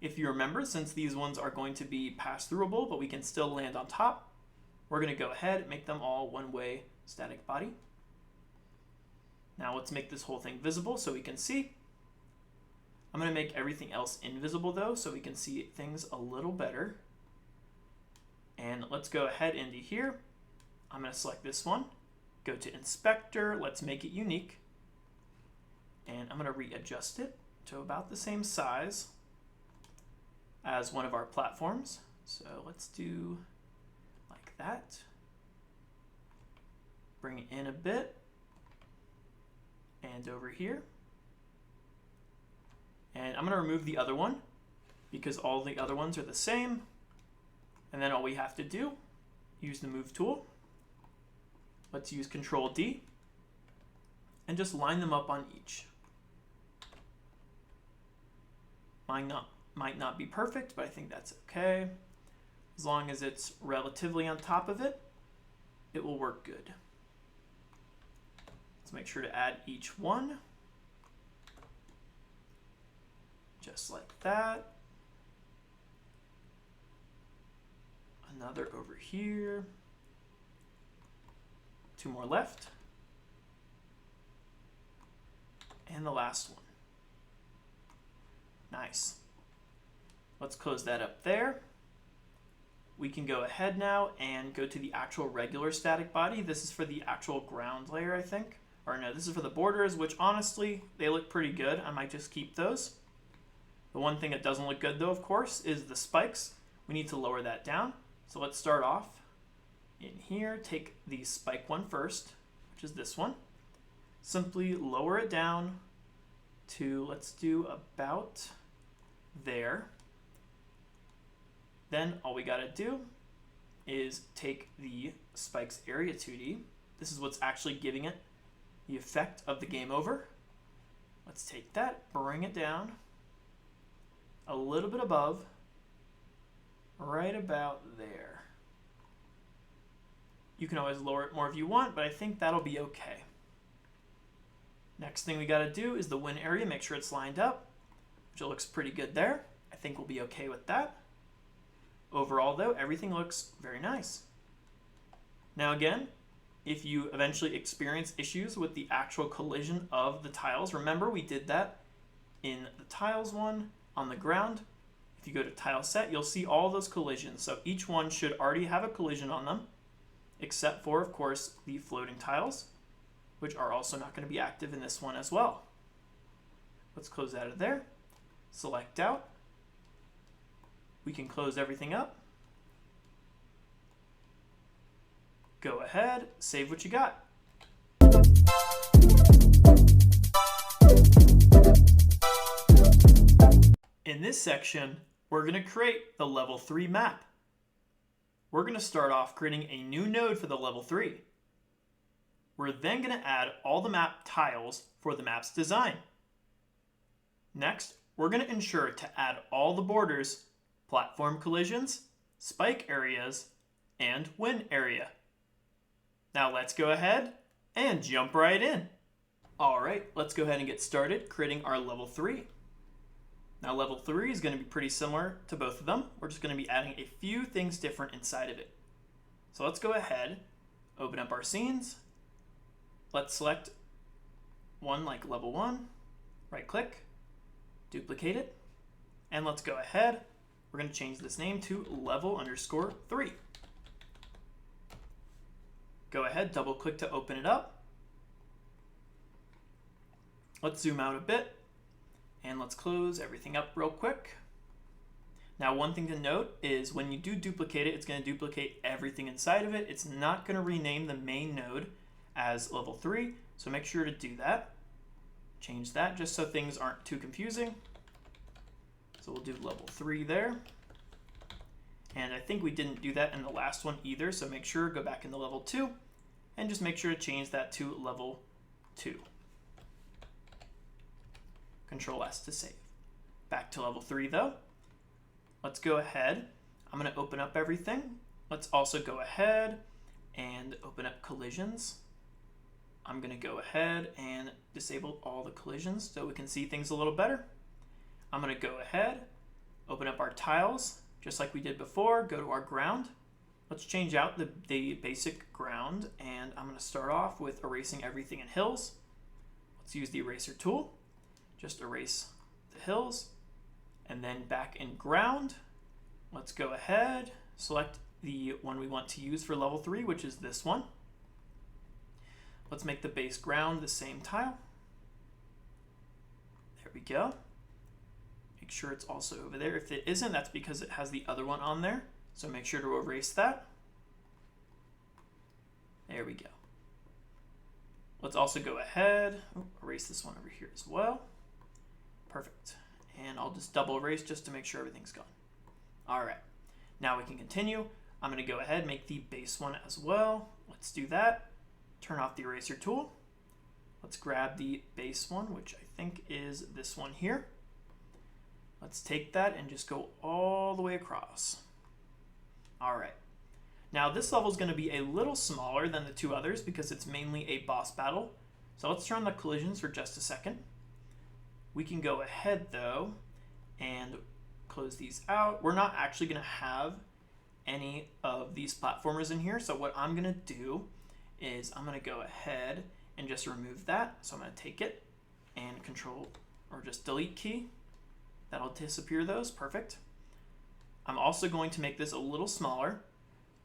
If you remember, since these ones are going to be pass-throughable, but we can still land on top, we're going to go ahead and make them all one-way static body. Now let's make this whole thing visible so we can see. I'm going to make everything else invisible though, so we can see things a little better. And let's go ahead into here. I'm going to select this one, go to inspector, let's make it unique. And I'm going to readjust it to about the same size as one of our platforms. So let's do like that. Bring it in a bit. And over here. And I'm going to remove the other one because all the other ones are the same. And then all we have to do, use the move tool. Let's use Control D and just line them up on each. Might not be perfect, but I think that's okay. As long as it's relatively on top of it, it will work good. Let's make sure to add each one. Just like that. Another over here. Two more left. And the last one. Nice. Let's close that up there. We can go ahead now and go to the actual regular static body. This is for the actual ground layer, I think. Or no, this is for the borders, which honestly, they look pretty good. I might just keep those. The one thing that doesn't look good though, of course, is the spikes. We need to lower that down. So let's start off in here. Take the spike one first, which is this one. Simply lower it down to, let's do about there. Then all we gotta do is take the spikes area 2D. This is what's actually giving it the effect of the game over. Let's take that, bring it down a little bit above, right about there. You can always lower it more if you want, but I think that'll be okay. Next thing we gotta do is the win area, make sure it's lined up, which it looks pretty good there. I think we'll be okay with that. Overall though, everything looks very nice. Now again, if you eventually experience issues with the actual collision of the tiles, remember we did that in the tiles one on the ground. If you go to tile set, you'll see all those collisions. So each one should already have a collision on them, except for, of course, the floating tiles, which are also not going to be active in this one as well. Let's close out of there, select out. We can close everything up. Go ahead, save what you got. In this section, we're going to create the level 3 map. We're going to start off creating a new node for the level 3. We're then going to add all the map tiles for the map's design. Next, we're going to ensure to add all the borders, platform collisions, spike areas, and win area. Now let's go ahead and jump right in. All right, let's go ahead and get started creating our level 3. Now level 3 is going to be pretty similar to both of them. We're just going to be adding a few things different inside of it. So let's go ahead, open up our scenes. Let's select one like level 1, right click, duplicate it, and let's go ahead. We're going to change this name to level_3. Go ahead, double click to open it up. Let's zoom out a bit and let's close everything up real quick. Now one thing to note is when you do duplicate it, it's going to duplicate everything inside of it. It's not going to rename the main node as level 3, so make sure to do that. Change that just so things aren't too confusing. So we'll do level 3 there. And I think we didn't do that in the last one either, so make sure go back into level 2 and just make sure to change that to level 2. Control S to save. Back to level 3 though. Let's go ahead. I'm going to open up everything. Let's also go ahead and open up collisions. I'm going to go ahead and disable all the collisions so we can see things a little better. I'm going to go ahead, open up our tiles, just like we did before, go to our ground. Let's change out the basic ground, and I'm going to start off with erasing everything in hills. Let's use the eraser tool. Just erase the hills, and then back in ground, let's go ahead, select the one we want to use for level 3, which is this one. Let's make the base ground the same tile. There we go. Make sure it's also over there. If it isn't, that's because it has the other one on there. So make sure to erase that. There we go. Let's also go ahead, erase this one over here as well. Perfect. And I'll just double erase just to make sure everything's gone. All right, now we can continue. I'm gonna go ahead and make the base one as well. Let's do that. Turn off the eraser tool. Let's grab the base one, which I think is this one here. Let's take that and just go all the way across. All right. Now this level is going to be a little smaller than the two others because it's mainly a boss battle. So let's turn on the collisions for just a second. We can go ahead though and close these out. We're not actually going to have any of these platformers in here. So what I'm going to do is I'm going to go ahead and just remove that. So I'm going to take it and control or just delete key. That'll disappear those. Perfect. I'm also going to make this a little smaller.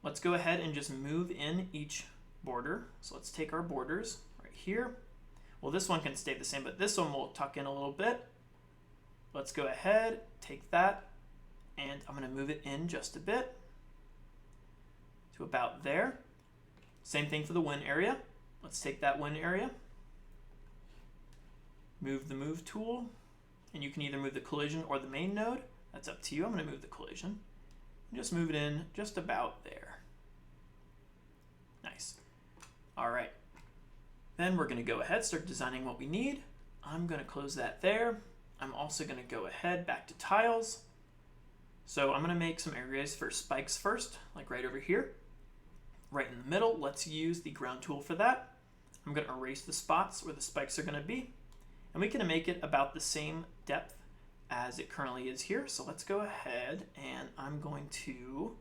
Let's go ahead and just move in each border. So let's take our borders right here. Well, this one can stay the same, but this one will tuck in a little bit. let's go ahead, take that, and I'm going to move it in just a bit to about there. Same thing for the win area. Let's take that win area, move the move tool, and you can either move the collision or the main node. That's up to you. I'm going to move the collision. Just move it in just about there. Nice. All right. Then we're going to go ahead, start designing what we need. I'm going to close that there. I'm also going to go ahead back to tiles. So I'm going to make some areas for spikes first, like right over here. Right in the middle, let's use the ground tool for that. I'm going to erase the spots where the spikes are going to be. And we can make it about the same depth as it currently is here. So let's go ahead and I'm going to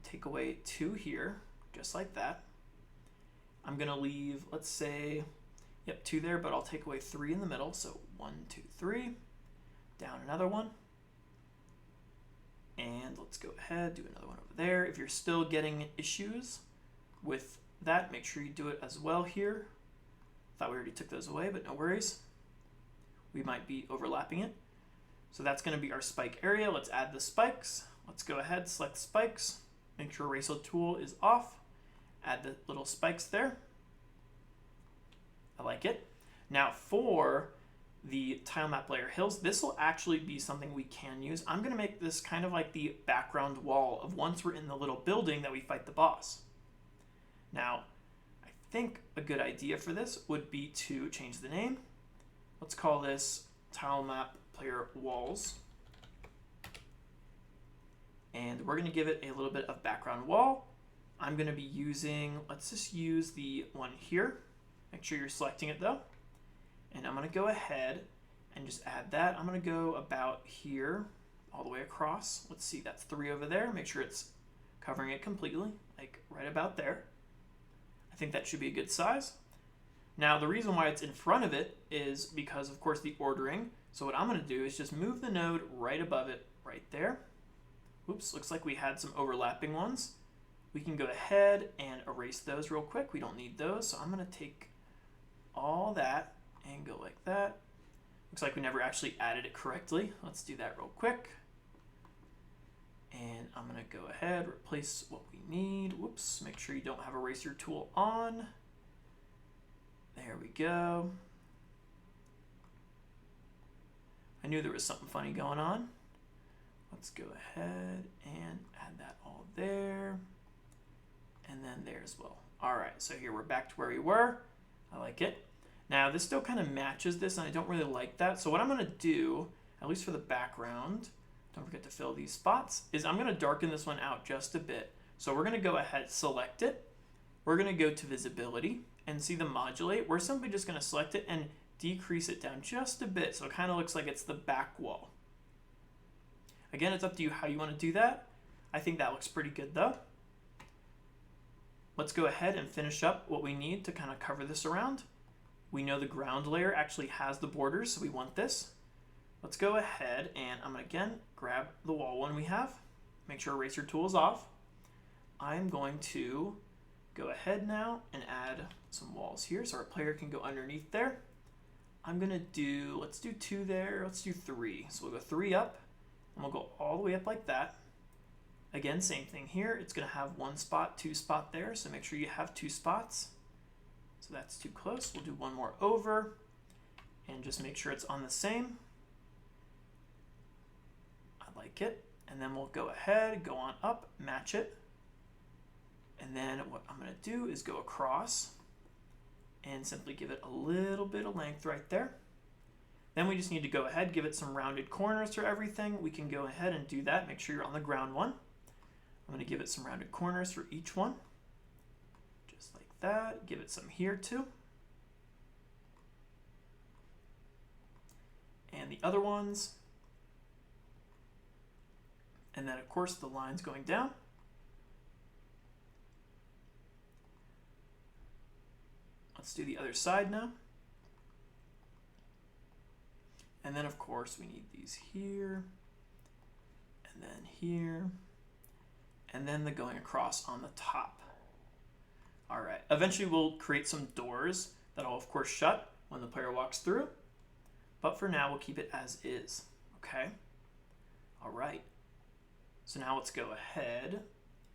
take away 2 here, just like that. I'm going to leave, let's say, 2 there, but I'll take away 3 in the middle. So 1, 2, 3, down another one. And let's go ahead, do another one over there. If you're still getting issues with that, make sure you do it as well here. Thought we already took those away, but no worries. We might be overlapping it. So that's going to be our spike area. Let's add the spikes. Let's go ahead, select spikes. Make sure eraser tool is off. Add the little spikes there. I like it. Now for the tile map layer hills, this will actually be something we can use. I'm going to make this kind of like the background wall of once we're in the little building that we fight the boss. Now, I think a good idea for this would be to change the name. Let's call this tile map player walls. And we're going to give it a little bit of background wall. I'm going to be using, let's just use the one here. Make sure you're selecting it though. And I'm going to go ahead and just add that. I'm going to go about here all the way across. Let's see, that's 3 over there. Make sure it's covering it completely, like right about there. I think that should be a good size. Now the reason why it's in front of it is because of course the ordering. So what I'm going to do is just move the node right above it right there. Oops, looks like we had some overlapping ones. We can go ahead and erase those real quick. We don't need those. So I'm going to take all that and go like that. Looks like we never actually added it correctly. Let's do that real quick. And I'm going to go ahead, replace what we need. Whoops, make sure you don't have eraser tool on. There we go. I knew there was something funny going on. Let's go ahead and add that all there. And then there as well. All right, so here we're back to where we were. I like it. Now this still kind of matches this and I don't really like that. So what I'm gonna do, at least for the background, don't forget to fill these spots, is I'm gonna darken this one out just a bit. So we're gonna go ahead, select it. We're gonna go to visibility and see the modulate. We're simply just gonna select it and decrease it down just a bit. So it kind of looks like it's the back wall. Again, it's up to you how you wanna do that. I think that looks pretty good though. Let's go ahead and finish up what we need to kind of cover this around. We know the ground layer actually has the borders, so we want this. Let's go ahead and I'm gonna again grab the wall one we have. Make sure eraser tool is off. I'm going to go ahead now and add some walls here so our player can go underneath there. I'm gonna do, let's do 2 there, let's do 3. So we'll go 3 up and we'll go all the way up like that. Again, same thing here. It's gonna have 1 spot, 2 spot there, so make sure you have 2 spots. So that's too close. We'll do 1 more over and just make sure it's on the same. I like it. And then we'll go ahead, go on up, match it. And then what I'm gonna do is go across and simply give it a little bit of length right there. Then we just need to go ahead, give it some rounded corners for everything. We can go ahead and do that. Make sure you're on the ground one. I'm gonna give it some rounded corners for each one. Just like that. Give it some here too. And the other ones. And then of course the lines going down. Let's do the other side now. And then of course we need these here, and then here, and then the going across on the top. All right, eventually we'll create some doors that'll of course shut when the player walks through. but for now we'll keep it as is, okay? All right, so now let's go ahead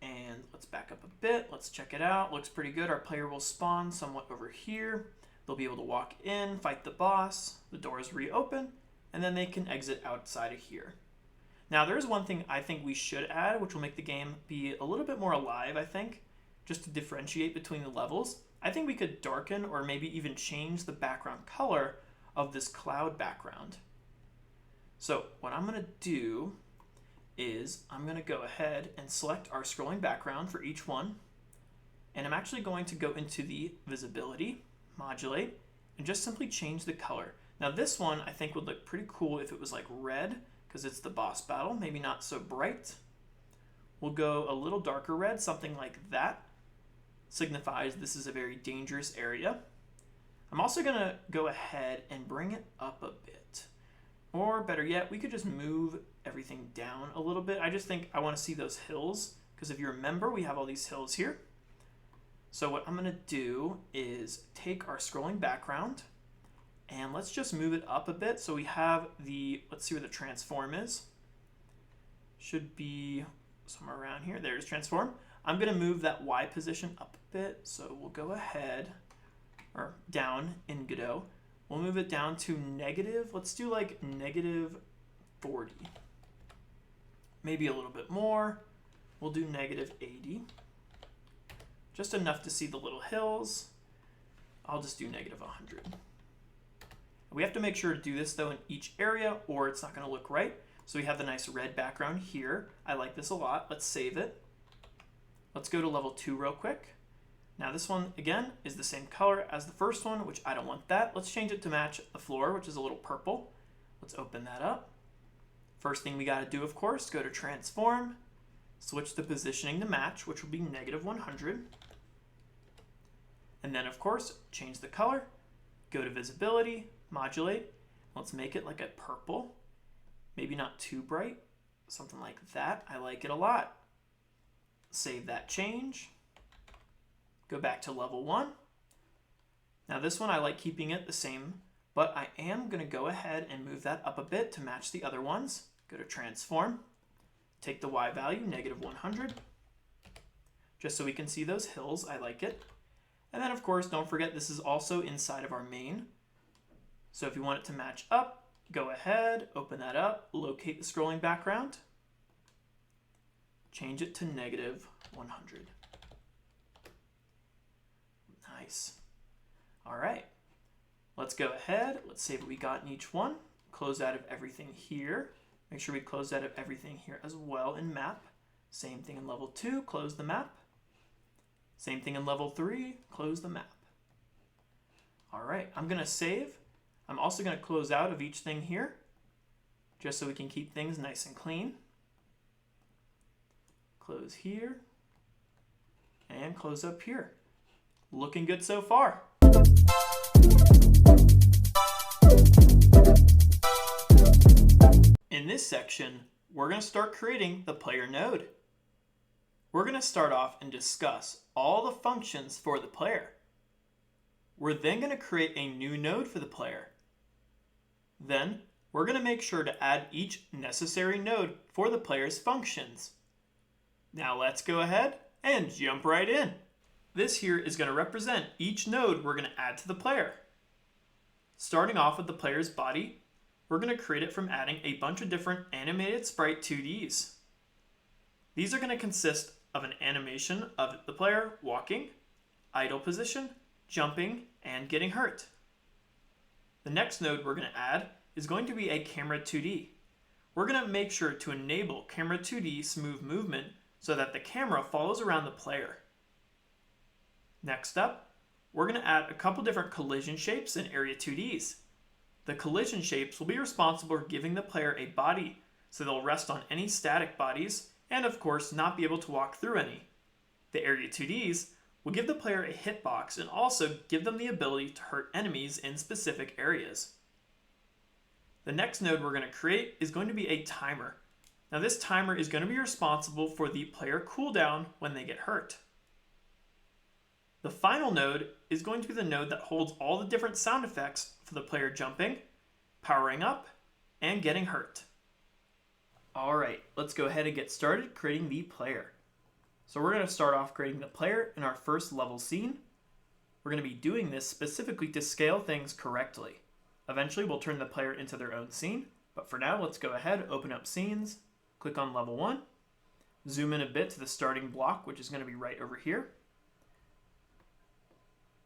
and let's back up a bit. Let's check it out. Looks pretty good. Our player will spawn somewhat over here. They'll be able to walk in, fight the boss, the doors reopen, and then they can exit outside of here. Now there's one thing I think we should add, which will make the game be a little bit more alive, I think, just to differentiate between the levels. I think we could darken or maybe even change the background color of this cloud background. So what I'm going to do is I'm going to go ahead and select our scrolling background for each one. And I'm actually going to go into the visibility, modulate, and just simply change the color. Now this one I think would look pretty cool if it was like red, because it's the boss battle, maybe not so bright. We'll go a little darker red, something like that. Signifies this is a very dangerous area. I'm also going to go ahead and bring it up a bit. Or better yet, we could just move everything down a little bit. I just think I want to see those hills, because if you remember, we have all these hills here. So what I'm going to do is take our scrolling background and let's just move it up a bit. So we have the, let's see where the transform is. Should be somewhere around here. There's transform. I'm going to move that Y position up a bit. So we'll go ahead, or down in Godot. We'll move it down to negative. Let's do like negative 40. Maybe a little bit more. We'll do negative 80. Just enough to see the little hills. I'll just do negative 100. We have to make sure to do this though in each area or it's not going to look right. So we have the nice red background here. I like this a lot. Let's save it. Let's go to level 2 real quick. Now this one, again, is the same color as the first one, which I don't want that. Let's change it to match the floor, which is a little purple. Let's open that up. First thing we got to do, of course, go to transform, switch the positioning to match, which will be negative 100. And then, of course, change the color, go to visibility, modulate. Let's make it like a purple, maybe not too bright, something like that. I like it a lot. Save that change. Go back to level 1. Now this one I like keeping it the same, but I am going to go ahead and move that up a bit to match the other ones. Go to transform, take the Y value, negative 100, just so we can see those hills. I like it. And then of course, don't forget this is also inside of our main. So if you want it to match up, go ahead, open that up, locate the scrolling background, change it to negative 100. Nice. All right, let's go ahead. Let's save what we got in each one. Close out of everything here. Make sure we close out of everything here as well in map. Same thing in level 2, close the map. Same thing in level 3, close the map. All right, I'm gonna save. I'm also gonna close out of each thing here, just so we can keep things nice and clean. Close here, and close up here. Looking good so far. In this section, we're going to start creating the player node. We're going to start off and discuss all the functions for the player. We're then going to create a new node for the player. Then, we're going to make sure to add each necessary node for the player's functions. Now let's go ahead and jump right in. This here is going to represent each node we're going to add to the player. Starting off with the player's body, we're going to create it from adding a bunch of different animated sprite 2Ds. These are going to consist of an animation of the player walking, idle position, jumping, and getting hurt. The next node we're going to add is going to be a camera 2D. We're going to make sure to enable camera 2D smooth movement so that the camera follows around the player. Next up, we're going to add a couple different collision shapes in area 2Ds. The collision shapes will be responsible for giving the player a body, so they'll rest on any static bodies and of course not be able to walk through any. The area 2Ds will give the player a hitbox and also give them the ability to hurt enemies in specific areas. The next node we're going to create is going to be a timer. Now this timer is going to be responsible for the player cooldown when they get hurt. The final node is going to be the node that holds all the different sound effects for the player jumping, powering up, and getting hurt. All right, let's go ahead and get started creating the player. So we're going to start off creating the player in our first level scene. We're going to be doing this specifically to scale things correctly. Eventually, we'll turn the player into their own scene, but for now, let's go ahead, open up scenes, click on level 1, zoom in a bit to the starting block, which is going to be right over here.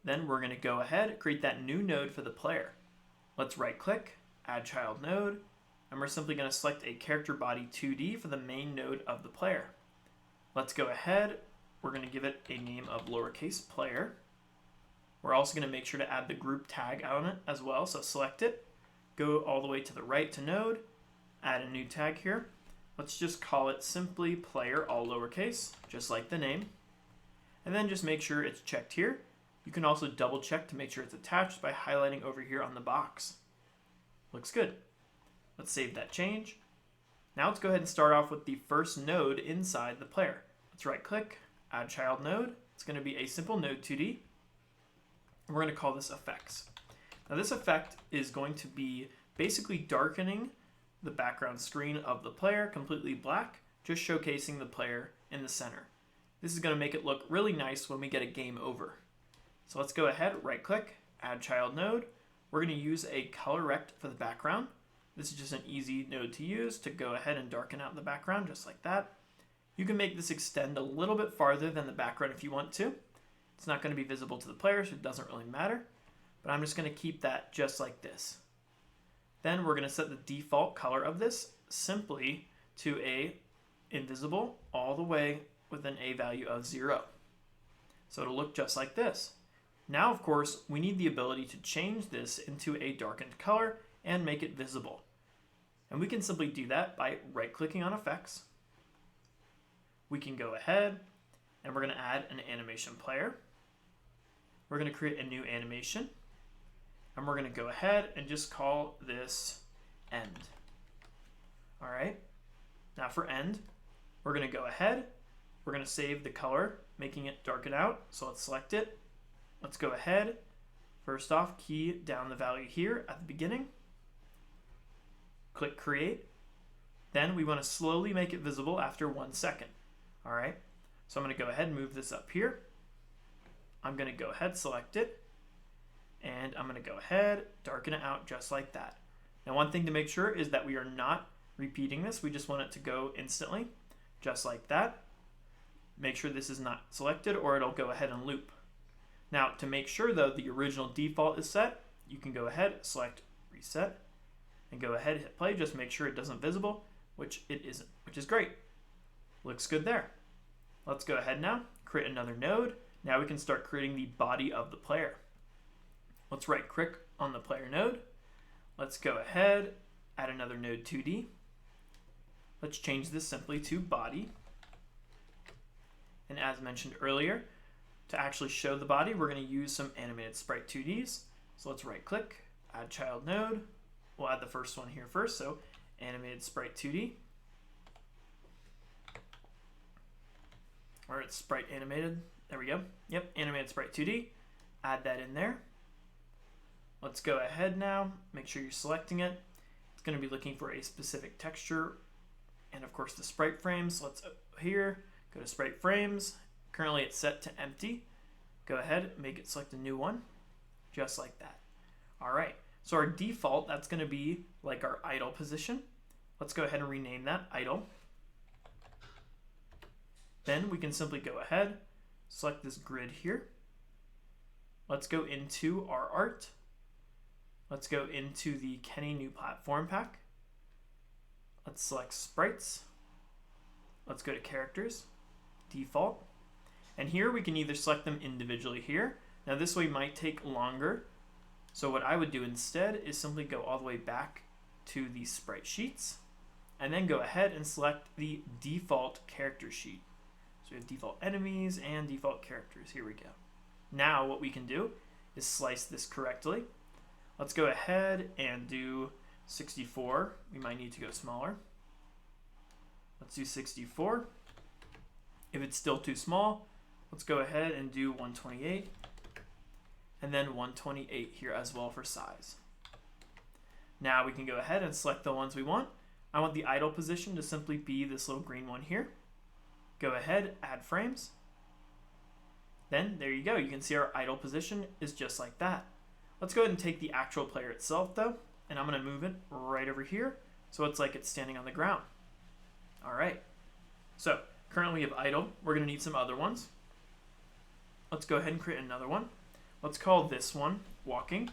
Then we're going to go ahead, create that new node for the player. Let's right click, add child node, and we're simply going to select a character body 2D for the main node of the player. Let's go ahead, we're going to give it a name of lowercase player. We're also going to make sure to add the group tag element as well, so select it, go all the way to the right to node, add a new tag here. Let's just call it simply player, all lowercase, just like the name. And then just make sure it's checked here. You can also double check to make sure it's attached by highlighting over here on the box. Looks good. Let's save that change. Now let's go ahead and start off with the first node inside the player. Let's right click, add child node. It's going to be a simple node 2D. And we're going to call this effects. Now this effect is going to be basically darkening the background screen of the player completely black, just showcasing the player in the center. This is going to make it look really nice when we get a game over. So let's go ahead, right click, add child node. We're going to use a color rect for the background. This is just an easy node to use to go ahead and darken out the background just like that. You can make this extend a little bit farther than the background if you want to. It's not going to be visible to the player, so it doesn't really matter. But I'm just going to keep that just like this. Then we're going to set the default color of this simply to a invisible all the way with an A value of 0. So it'll look just like this. Now, of course, we need the ability to change this into a darkened color and make it visible. And we can simply do that by right-clicking on effects. We can go ahead and we're going to add an animation player. We're going to create a new animation. And we're going to go ahead and just call this end. All right. Now for end, we're going to go ahead. We're going to save the color, making it darken out. So let's select it. Let's go ahead. First off, key down the value here at the beginning. Click create. Then we want to slowly make it visible after 1 second. All right. So I'm going to go ahead and move this up here. I'm going to go ahead, select it. And I'm going to go ahead, darken it out just like that. Now, one thing to make sure is that we are not repeating this. We just want it to go instantly, just like that. Make sure this is not selected or it'll go ahead and loop. Now, to make sure though the original default is set, you can go ahead, select reset, and go ahead, hit play. Just make sure it doesn't visible, which it isn't, which is great. Looks good there. Let's go ahead now, create another node. Now we can start creating the body of the player. Let's right click on the player node. Let's go ahead, add another node 2D. Let's change this simply to body. And as mentioned earlier, to actually show the body, we're going to use some animated sprite 2Ds. So let's right click, add child node. We'll add the first one here first, so animated sprite 2D. Or it's sprite animated. There we go. Yep, animated sprite 2D. Add that in there. Let's go ahead now. Make sure you're selecting it. It's going to be looking for a specific texture and of course the sprite frames. Let's here go to sprite frames. Currently it's set to empty. Go ahead, make it select a new one, just like that. All right. So our default, that's going to be like our idle position. Let's go ahead and rename that idle. Then we can simply go ahead, select this grid here. Let's go into our art. Let's go into the Kenny new platform pack. Let's select sprites. Let's go to characters, default. And here we can either select them individually here. Now this way might take longer. So what I would do instead is simply go all the way back to the sprite sheets and then go ahead and select the default character sheet. So we have default enemies and default characters. Here we go. Now what we can do is slice this correctly. Let's go ahead and do 64. We might need to go smaller. Let's do 64. If it's still too small, let's go ahead and do 128. And then 128 here as well for size. Now we can go ahead and select the ones we want. I want the idle position to simply be this little green one here. Go ahead, add frames. Then there you go. You can see our idle position is just like that. Let's go ahead and take the actual player itself though, and I'm going to move it right over here so it's like it's standing on the ground. All right. So currently we have idle. We're going to need some other ones. Let's go ahead and create another one. Let's call this one walking.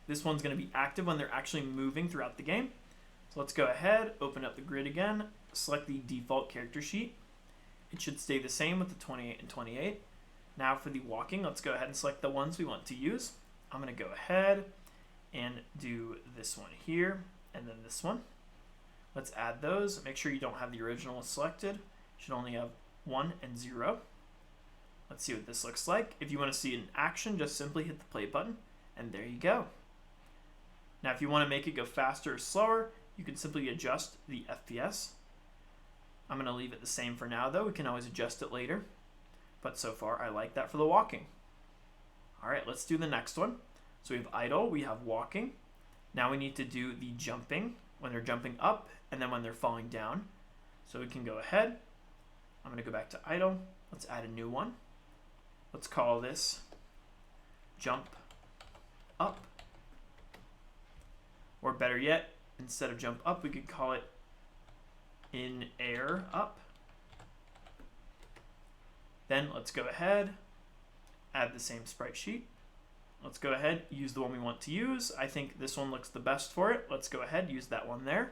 This one's going to be active when they're actually moving throughout the game. So let's go ahead, open up the grid again, select the default character sheet. It should stay the same with the 28 and 28. Now for the walking, let's go ahead and select the ones we want to use. I'm going to go ahead and do this one here and then this one. Let's add those. Make sure you don't have the original selected. You should only have 1 and 0. Let's see what this looks like. If you want to see it in action, just simply hit the play button, and there you go. Now, if you want to make it go faster or slower, you can simply adjust the FPS. I'm going to leave it the same for now, though. We can always adjust it later. But so far, I like that for the walking. All right, let's do the next one. So we have idle, we have walking. Now we need to do the jumping, when they're jumping up, and then when they're falling down. So we can go ahead. I'm going to go back to idle. Let's add a new one. Let's call this jump up. Or better yet, instead of jump up, we could call it in air up. Then let's go ahead, add the same sprite sheet. Let's go ahead, use the one we want to use. I think this one looks the best for it. Let's go ahead, use that one there.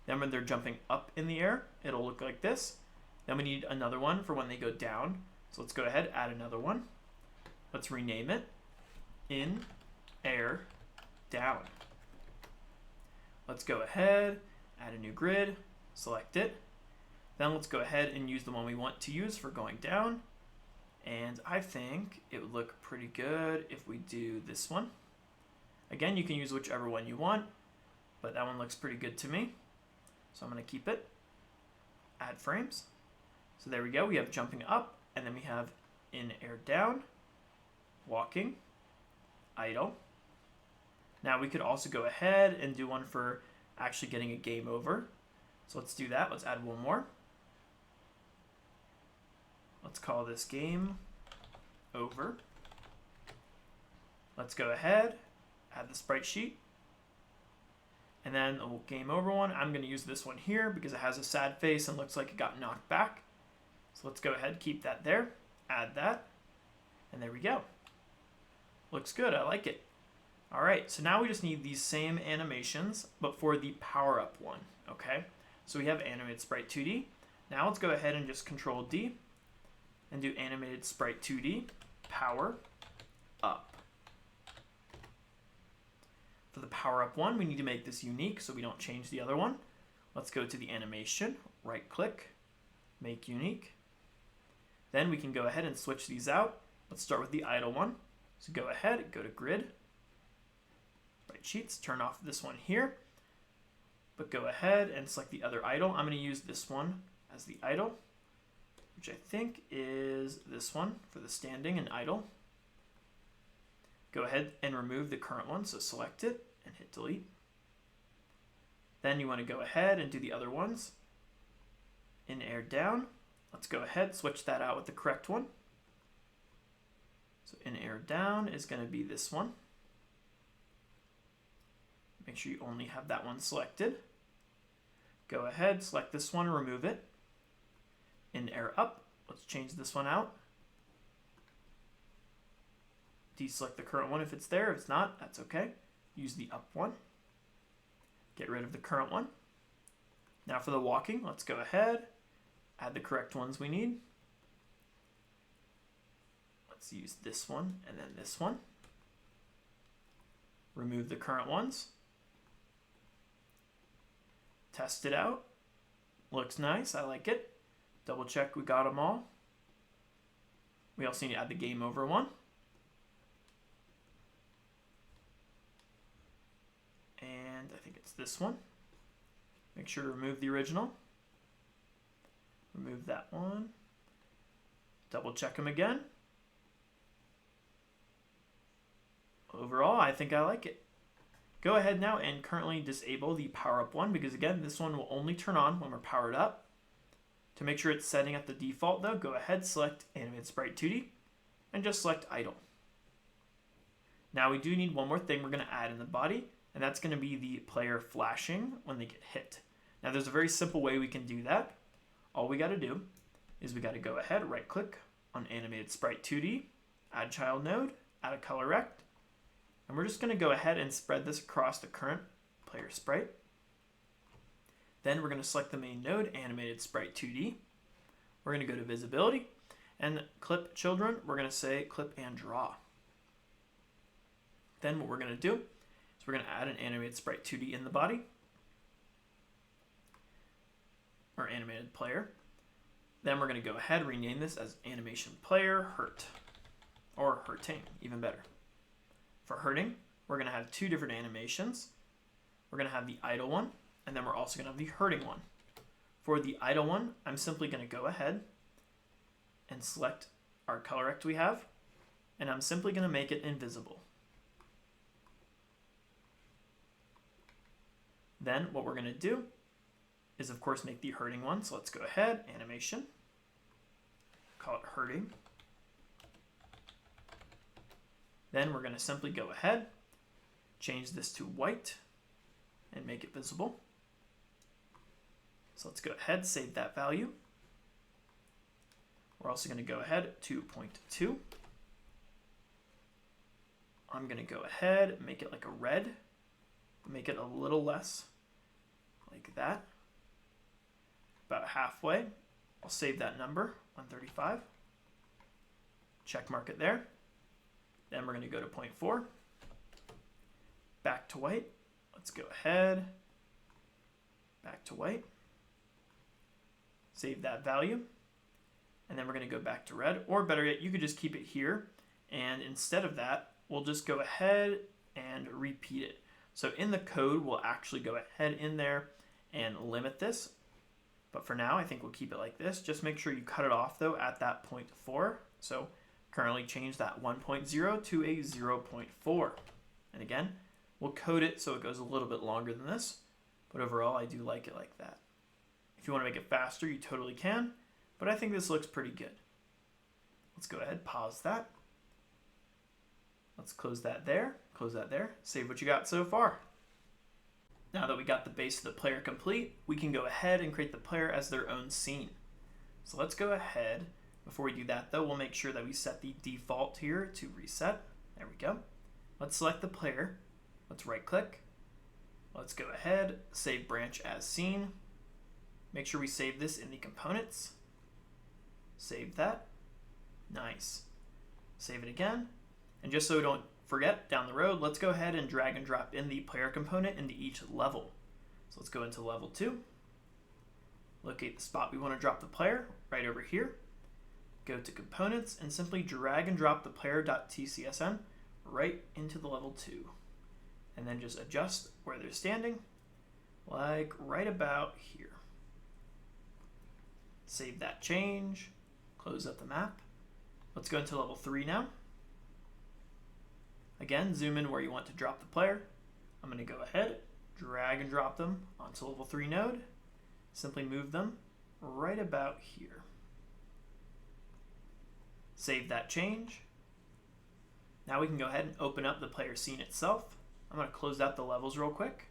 Then when they're jumping up in the air, it'll look like this. Then we need another one for when they go down. So let's go ahead, add another one. Let's rename it in air down. Let's go ahead, add a new grid, select it. Then let's go ahead and use the one we want to use for going down. And I think it would look pretty good if we do this one. Again, you can use whichever one you want, but that one looks pretty good to me. So I'm going to keep it. Add frames. So there we go. We have jumping up, and then we have in air down, walking, idle. Now we could also go ahead and do one for actually getting a game over. So let's do that. Let's add one more. Let's call this game over. Let's go ahead, add the sprite sheet. And then the game over one, I'm going to use this one here because it has a sad face and looks like it got knocked back. So let's go ahead, keep that there, add that, and there we go. Looks good, I like it. All right, so now we just need these same animations, but for the power up one, okay? So we have animated sprite 2D. Now let's go ahead and just Control D and do animated sprite 2D, power up. For the power up one, we need to make this unique so we don't change the other one. Let's go to the animation, right click, make unique. Then we can go ahead and switch these out. Let's start with the idle one. So go ahead, go to grid, sprite sheets, turn off this one here, but go ahead and select the other idle. I'm going to use this one as the idle, which I think is this one for the standing and idle. Go ahead and remove the current one, so select it and hit delete. Then you want to go ahead and do the other ones. In air down, let's go ahead, switch that out with the correct one. So in air down is going to be this one. Make sure you only have that one selected. Go ahead, select this one, remove it. In air up, let's change this one out. Deselect the current one if it's there. If it's not, that's okay. Use the up one. Get rid of the current one. Now for the walking, let's go ahead, add the correct ones we need. Let's use this one and then this one. Remove the current ones. Test it out. Looks nice, I like it. Double check we got them all. We also need to add the game over one. And I think it's this one. Make sure to remove the original. Remove that one. Double check them again. Overall, I think I like it. Go ahead now and currently disable the power up one, because again, this one will only turn on when we're powered up. To make sure it's setting at the default though, go ahead, select Animated Sprite 2D, and just select Idle. Now we do need one more thing we're going to add in the body, and that's going to be the player flashing when they get hit. Now there's a very simple way we can do that. All we got to do is we got to go ahead, right click on Animated Sprite 2D, add child node, add a color rect, and we're just going to go ahead and spread this across the current player sprite. Then we're going to select the main node, Animated Sprite 2D. We're going to go to Visibility, and Clip Children, we're going to say Clip and Draw. Then what we're going to do is we're going to add an Animated Sprite 2D in the body, or Animated Player. Then we're going to go ahead and rename this as Animation Player Hurt, or Hurting, even better. For hurting, we're going to have two different animations. We're going to have the idle one, and then we're also going to have the hurting one. For the idle one, I'm simply going to go ahead and select our color rect we have, and I'm simply going to make it invisible. Then what we're going to do is, of course, make the hurting one. So let's go ahead, animation, call it hurting. Then we're going to simply go ahead, change this to white, and make it visible. So let's go ahead, save that value. We're also going to go ahead to 0.2. I'm going to go ahead, make it like a red, make it a little less, like that. About halfway. I'll save that number, 135. Check mark it there. Then we're going to go to 0.4. Back to white. Let's go ahead. Back to white. Save that value. And then we're going to go back to red. Or better yet, you could just keep it here. And instead of that, we'll just go ahead and repeat it. So in the code, we'll actually go ahead in there and limit this. But for now, I think we'll keep it like this. Just make sure you cut it off, though, at that 0.4. So currently change that 1.0 to a 0.4. And again, we'll code it so it goes a little bit longer than this. But overall, I do like it like that. If you want to make it faster, you totally can. But I think this looks pretty good. Let's go ahead, pause that. Let's close that there, save what you got so far. Now that we got the base of the player complete, we can go ahead and create the player as their own scene. So let's go ahead. Before we do that though, we'll make sure that we set the default here to reset. There we go. Let's select the player. Let's right click. Let's go ahead, save branch as scene. Make sure we save this in the components. Save that. Nice. Save it again. And just so we don't forget down the road, let's go ahead and drag and drop in the player component into each level. So let's go into level 2. Locate the spot we want to drop the player right over here. Go to components and simply drag and drop the player.tcsn right into the level 2. And then just adjust where they're standing, like right about here. Save that change, close up the map. Let's go into level 3 now. Again, zoom in where you want to drop the player. I'm going to go ahead, drag and drop them onto level 3 node. Simply move them right about here. Save that change. Now we can go ahead and open up the player scene itself. I'm going to close out the levels real quick.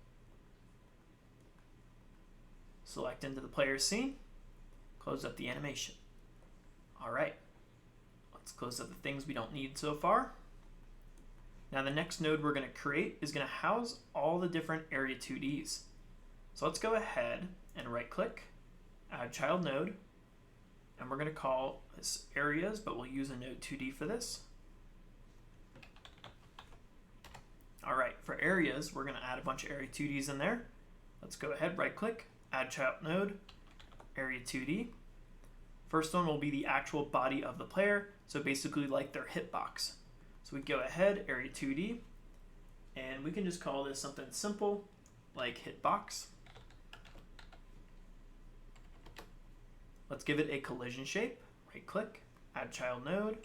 Select into the player scene. Close up the animation. All right. Let's close up the things we don't need so far. Now the next node we're going to create is going to house all the different area 2Ds. So let's go ahead and right click, add child node, and we're going to call this areas, but we'll use a node 2D for this. All right, for areas, we're going to add a bunch of area 2Ds in there. Let's go ahead, right click, add child node, area 2D. First one will be the actual body of the player, so basically like their hitbox. So we go ahead, area 2D, and we can just call this something simple like hitbox. Let's give it a collision shape. Right click, add child node,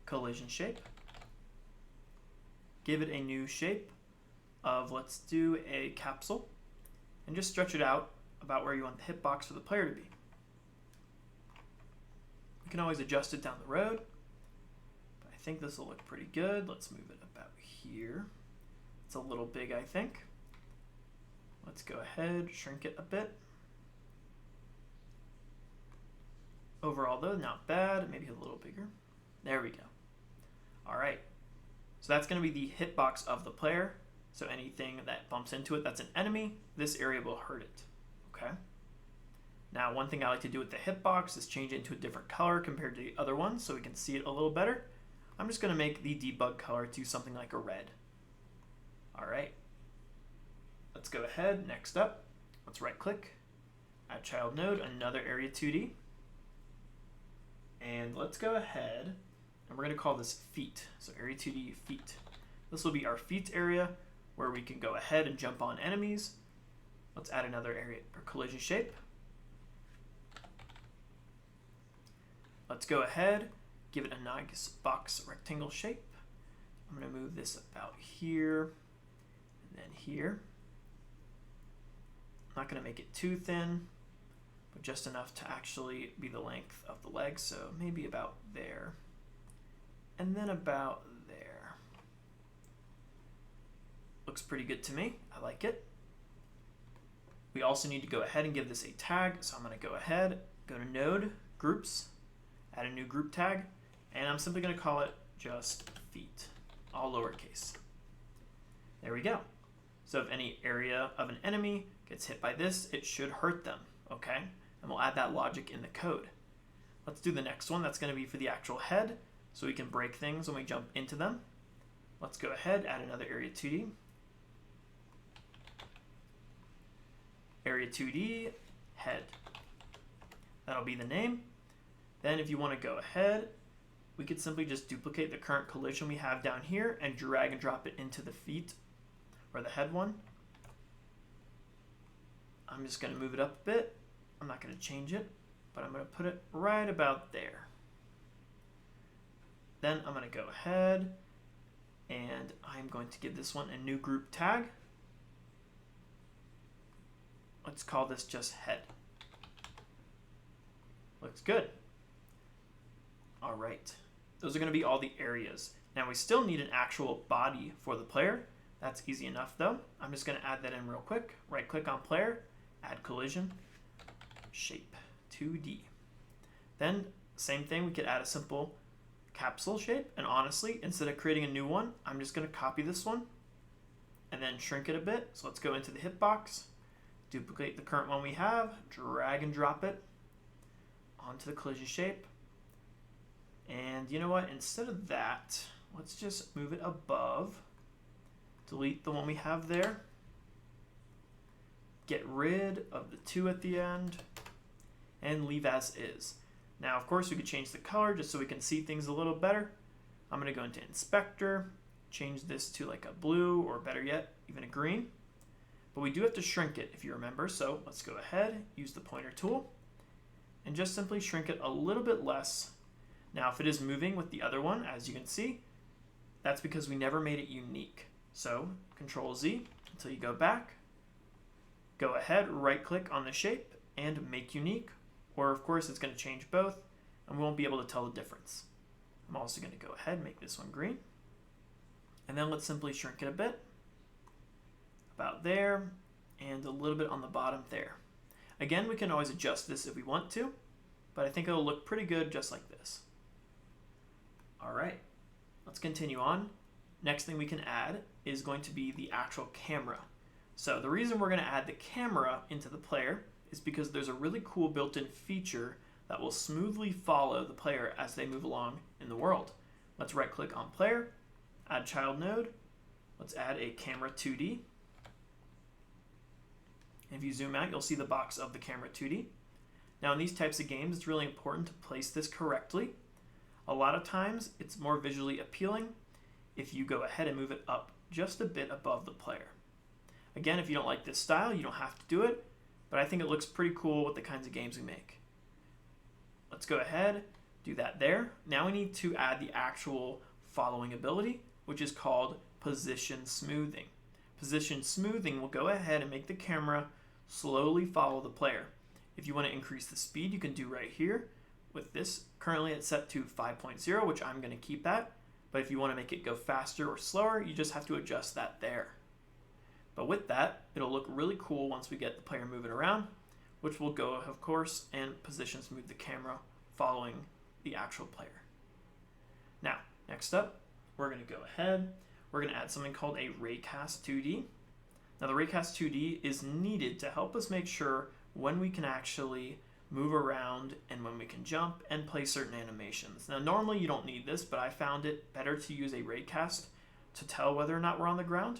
collision shape. give it a new shape of, let's do a capsule, and just stretch it out about where you want the hitbox for the player to be. You can always adjust it down the road, but I think this will look pretty good. Let's move it about here. It's a little big, I think. Let's go ahead, shrink it a bit. Overall though, not bad, maybe a little bigger. There we go. All right, so that's gonna be the hitbox of the player. So anything that bumps into it that's an enemy, this area will hurt it, okay? Now, one thing I like to do with the hitbox is change it into a different color compared to the other one so we can see it a little better. I'm just gonna make the debug color to something like a red. All right, let's go ahead. Next up, let's right click, add child node, another area 2D. And let's go ahead and we're gonna call this feet. So area 2D feet. This will be our feet area where we can go ahead and jump on enemies. Let's add another area or collision shape. Let's go ahead, give it a nice box rectangle shape. I'm gonna move this about here and then here. I'm not gonna make it too thin, but just enough to actually be the length of the legs, so maybe about there. And then about there. Looks pretty good to me, I like it. We also need to go ahead and give this a tag, so I'm gonna go ahead, go to node, groups, add a new group tag, and I'm simply gonna call it just feet, all lowercase. There we go. So if any area of an enemy gets hit by this, it should hurt them, okay? And we'll add that logic in the code. Let's do the next one. That's gonna be for the actual head, so we can break things when we jump into them. Let's go ahead, add another area 2D. Area 2D, head. That'll be the name. Then if you want to go ahead, we could simply just duplicate the current collision we have down here and drag and drop it into the feet or the head one. I'm just going to move it up a bit. I'm not going to change it, but I'm going to put it right about there. Then I'm going to go ahead and I'm going to give this one a new group tag. Let's call this just head. Looks good. All right, those are gonna be all the areas. Now we still need an actual body for the player. That's easy enough though. I'm just gonna add that in real quick. Right click on player, add collision, shape, 2D. Then same thing, we could add a simple capsule shape. And honestly, instead of creating a new one, I'm just gonna copy this one and then shrink it a bit. So let's go into the hitbox, duplicate the current one we have, drag and drop it onto the collision shape. And you know what, instead of that, let's just move it above, delete the one we have there, get rid of the 2 at the end, and leave as is. Now, of course, we could change the color just so we can see things a little better. I'm gonna go into inspector, change this to like a blue, or better yet, even a green. But we do have to shrink it, if you remember, so let's go ahead, use the pointer tool, and just simply shrink it a little bit less. Now, if it is moving with the other one, as you can see, that's because we never made it unique. So, Control Z until you go back. Go ahead, right click on the shape and make unique, or of course it's going to change both and we won't be able to tell the difference. I'm also going to go ahead and make this one green. And then let's simply shrink it a bit, about there, and a little bit on the bottom there. Again, we can always adjust this if we want to, but I think it'll look pretty good just like this. All right, let's continue on. Next thing we can add is going to be the actual camera. So the reason we're going to add the camera into the player is because there's a really cool built-in feature that will smoothly follow the player as they move along in the world. Let's right click on player, add child node. Let's add a camera 2D. If you zoom out, you'll see the box of the camera 2D. Now in these types of games, it's really important to place this correctly. A lot of times, it's more visually appealing if you go ahead and move it up just a bit above the player. Again, if you don't like this style, you don't have to do it, but I think it looks pretty cool with the kinds of games we make. Let's go ahead, do that there. Now we need to add the actual following ability, which is called position smoothing. Position smoothing will go ahead and make the camera slowly follow the player. If you want to increase the speed, you can do right here with this. Currently it's set to 5.0, which I'm going to keep at. But if you want to make it go faster or slower, you just have to adjust that there. But with that, it'll look really cool once we get the player moving around, which will go, of course, and position smooth the camera following the actual player. Now, next up, we're going to go ahead. We're going to add something called a raycast 2D. Now, the raycast 2D is needed to help us make sure when we can actually move around and when we can jump and play certain animations. Now, normally you don't need this, but I found it better to use a raycast to tell whether or not we're on the ground.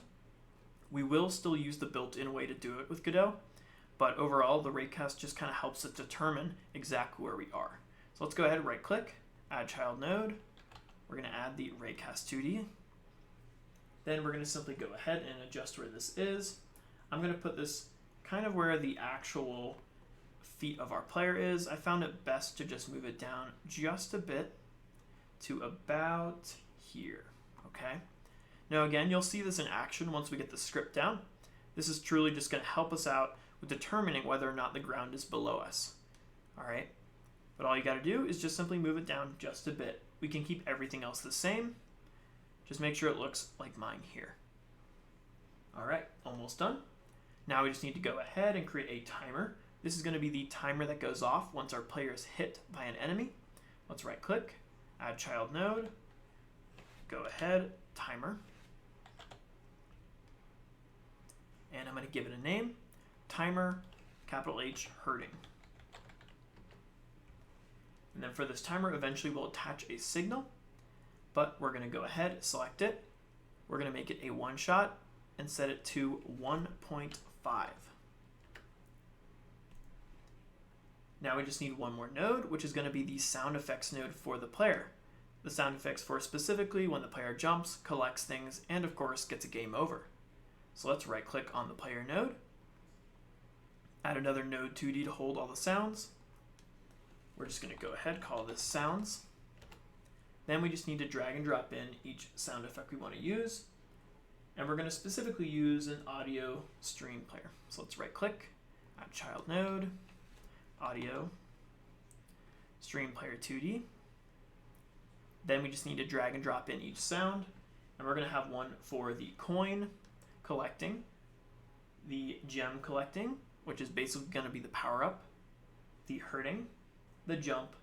We will still use the built-in way to do it with Godot, but overall the raycast just kind of helps it determine exactly where we are. So let's go ahead and right-click, add child node. We're going to add the raycast 2D. Then we're going to simply go ahead and adjust where this is. I'm going to put this kind of where the actual feet of our player is. I found it best to just move it down just a bit to about here, okay? Now again, you'll see this in action once we get the script down. This is truly just going to help us out with determining whether or not the ground is below us, all right? But all you got to do is just simply move it down just a bit. We can keep everything else the same. Just make sure it looks like mine here. All right, almost done. Now we just need to go ahead and create a timer. This is going to be the timer that goes off once our player is hit by an enemy. Let's right click, add child node, go ahead, timer. And I'm going to give it a name, timer, capital H, hurting. And then for this timer, eventually we'll attach a signal, but we're going to go ahead, select it. We're going to make it a one shot and set it to 1.5. Now we just need one more node, which is going to be the sound effects node for the player. The sound effects for specifically when the player jumps, collects things, and of course gets a game over. So let's right click on the player node, add another node 2D to hold all the sounds. We're just going to go ahead, call this sounds. Then we just need to drag and drop in each sound effect we want to use. And we're going to specifically use an audio stream player. So let's right click, add child node, audio, stream player 2D. Then we just need to drag and drop in each sound. And we're going to have one for the coin collecting, the gem collecting, which is basically going to be the power up, the hurting, the jump,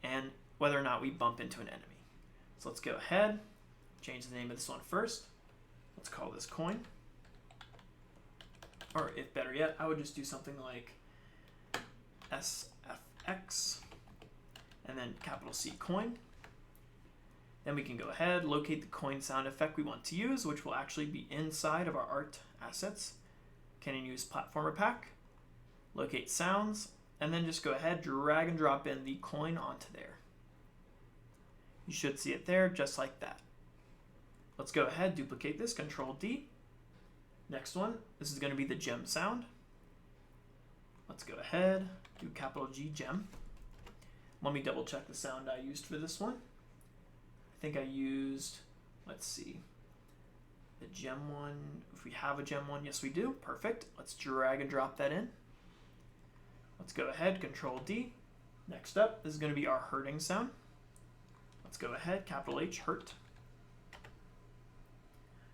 and whether or not we bump into an enemy. So let's go ahead, change the name of this one first. Let's call this coin. Or if better yet, I would just do something like SFX and then capital C coin. Then we can go ahead, locate the coin sound effect we want to use, which will actually be inside of our art assets. Can use platformer pack, locate sounds, and then just go ahead, drag and drop in the coin onto there. You should see it there just like that. Let's go ahead, duplicate this, Control D. Next one, this is going to be the gem sound. Let's go ahead, do capital G gem. Let me double check the sound I used for this one. I think I used, let's see, the gem one. If we have a gem one, yes we do, perfect. Let's drag and drop that in. Let's go ahead, Control D. Next up, this is going to be our hurting sound. Let's go ahead, capital H, hurt.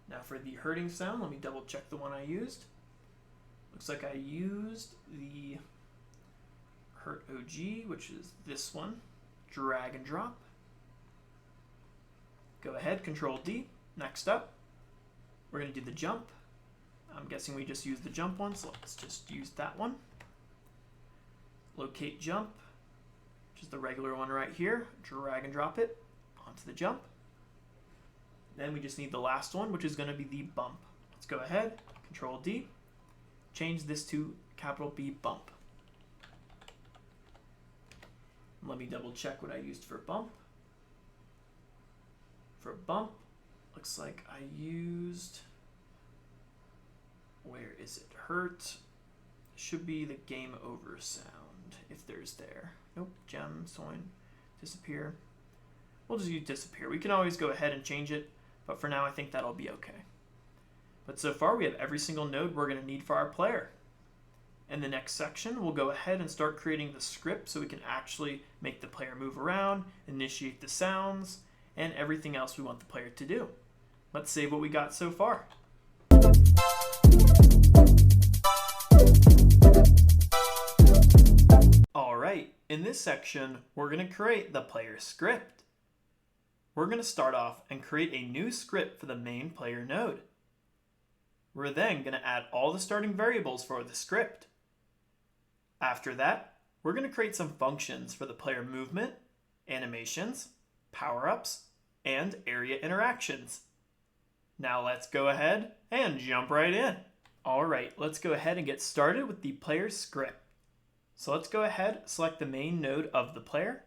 Now for the hurting sound, let me double check the one I used. Looks like I used the hurt OG, which is this one. Drag and drop. Go ahead, Control D. Next up, we're going to do the jump. I'm guessing we just used the jump one, so let's just use that one. Locate jump, which is the regular one right here. Drag and drop it onto the jump. Then we just need the last one, which is going to be the bump. Let's go ahead, Control D, change this to capital B bump. Let me double check what I used for bump. For bump, looks like I used, where is it? Hurt. Should be the game over sound, if there's there. Nope, gem, soin, disappear. We'll just use disappear. We can always go ahead and change it, but for now I think that'll be okay. But so far we have every single node we're going to need for our player. In the next section, we'll go ahead and start creating the script so we can actually make the player move around, initiate the sounds, and everything else we want the player to do. Let's save what we got so far. Alright, in this section, we're going to create the player script. We're going to start off and create a new script for the main player node. We're then going to add all the starting variables for the script. After that, we're going to create some functions for the player movement, animations, power-ups, and area interactions. Now let's go ahead and jump right in. Alright, let's go ahead and get started with the player script. So let's go ahead, select the main node of the player.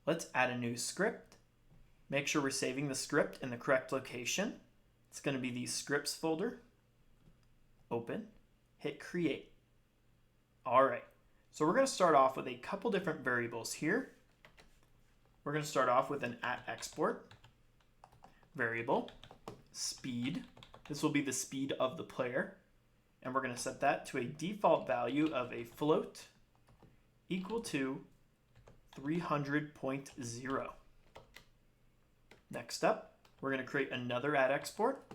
Let's add a new script. Make sure we're saving the script in the correct location. It's going to be the scripts folder. Open, hit create. Alright, so we're going to start off with a couple different variables here. We're going to start off with an @export variable, speed. This will be the speed of the player. And we're going to set that to a default value of a float equal to 300.0. Next up, we're going to create another @export.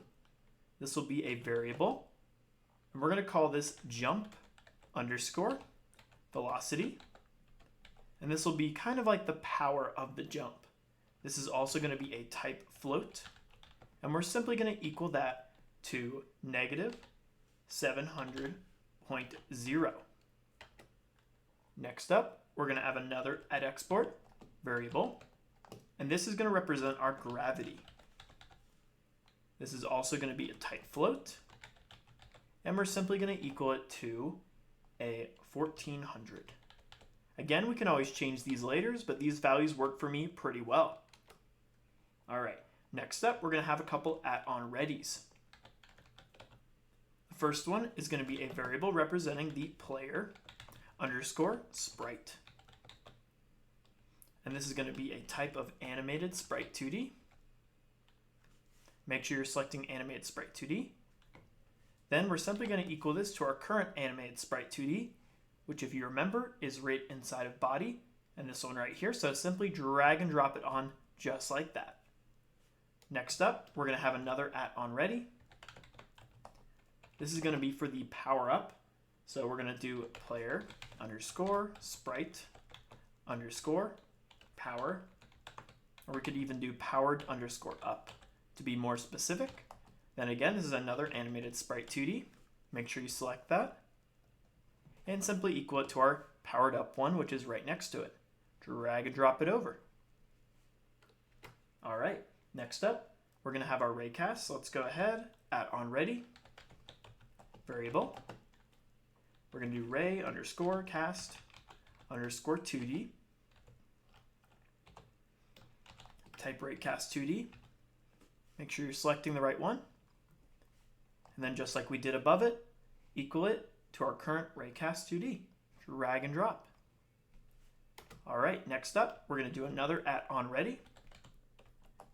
This will be a variable. And we're going to call this jump underscore velocity. And this will be kind of like the power of the jump. This is also going to be a type float. And we're simply going to equal that to negative 700.0. Next up, we're going to have another @export variable. And this is going to represent our gravity. This is also going to be a type float. And we're simply going to equal it to a 1400. Again, we can always change these later, but these values work for me pretty well. All right, next up, we're going to have a couple @onReadies. The first one is going to be a variable representing the player underscore sprite. And this is going to be a type of animated sprite 2D. Make sure you're selecting animated sprite 2D. Then we're simply going to equal this to our current animated sprite 2D, which if you remember is right inside of body, and this one right here. So simply drag and drop it on just like that. Next up, we're going to have another @onReady. This is going to be for the power up. So we're going to do player underscore sprite underscore power, or we could even do powered underscore up to be more specific. Then again, this is another animated sprite 2D. Make sure you select that. And simply equal it to our powered up one, which is right next to it. Drag and drop it over. All right, next up, we're going to have our raycast. So let's go ahead, @onReady variable. We're going to do ray underscore cast underscore 2D. Type raycast 2D. Make sure you're selecting the right one. And then just like we did above it, equal it to our current raycast 2D. Drag and drop. All right, next up, we're going to do another @onReady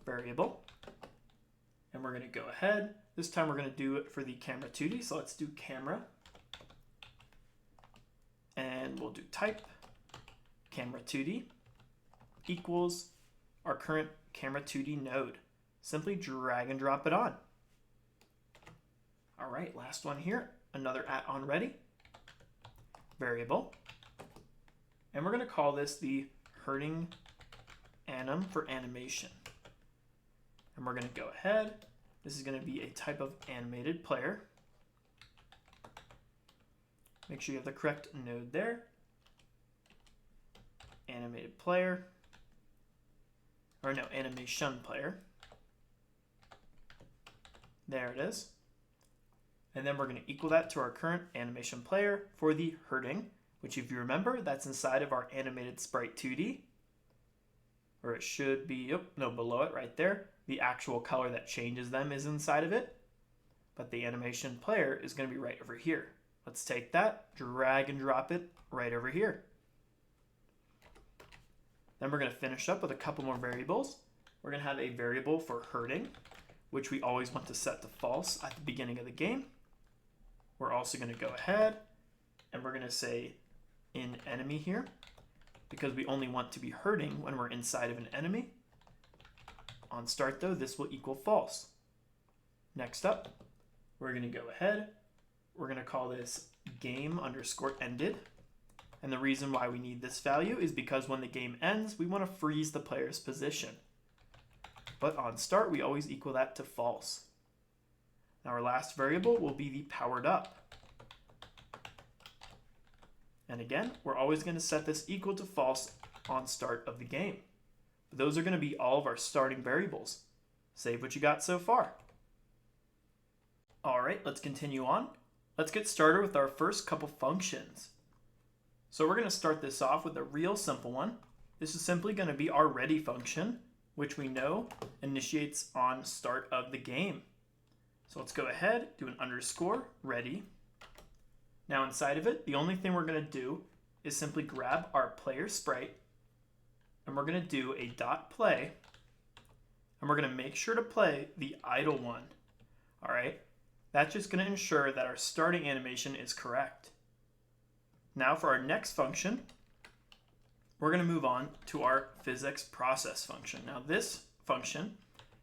variable. And we're going to go ahead. This time we're going to do it for the camera 2D. So let's do camera. And we'll do type camera 2D equals our current camera 2D node. Simply drag and drop it on. All right, last one here, another @onReady variable. And we're going to call this the hurting anim for animation. And we're going to go ahead. This is going to be a type of animated player. Make sure you have the correct node there. Animated player. Or no, animation player. There it is. And then we're going to equal that to our current animation player for the hurting, which if you remember, that's inside of our animated sprite 2D. Or it should be, below it right there. The actual color that changes them is inside of it. But the animation player is going to be right over here. Let's take that, drag and drop it right over here. Then we're going to finish up with a couple more variables. We're going to have a variable for hurting. which we always want to set to false at the beginning of the game. We're also going to go ahead and we're going to say in enemy here, because we only want to be hurting when we're inside of an enemy. On start though, this will equal false. Next up, we're going to go ahead. We're going to call this game_ended. And the reason why we need this value is because when the game ends, we want to freeze the player's position. But on start, we always equal that to false. Now our last variable will be the powered up. And again, we're always going to set this equal to false on start of the game. Those are going to be all of our starting variables. Save what you got so far. All right, let's continue on. Let's get started with our first couple functions. So we're going to start this off with a real simple one. This is simply going to be our ready function, which we know initiates on start of the game. So let's go ahead, do an underscore ready. Now inside of it, the only thing we're going to do is simply grab our player sprite, and we're going to do a dot play, and we're going to make sure to play the idle one. All right, that's just going to ensure that our starting animation is correct. Now for our next function, we're going to move on to our physics process function. Now this function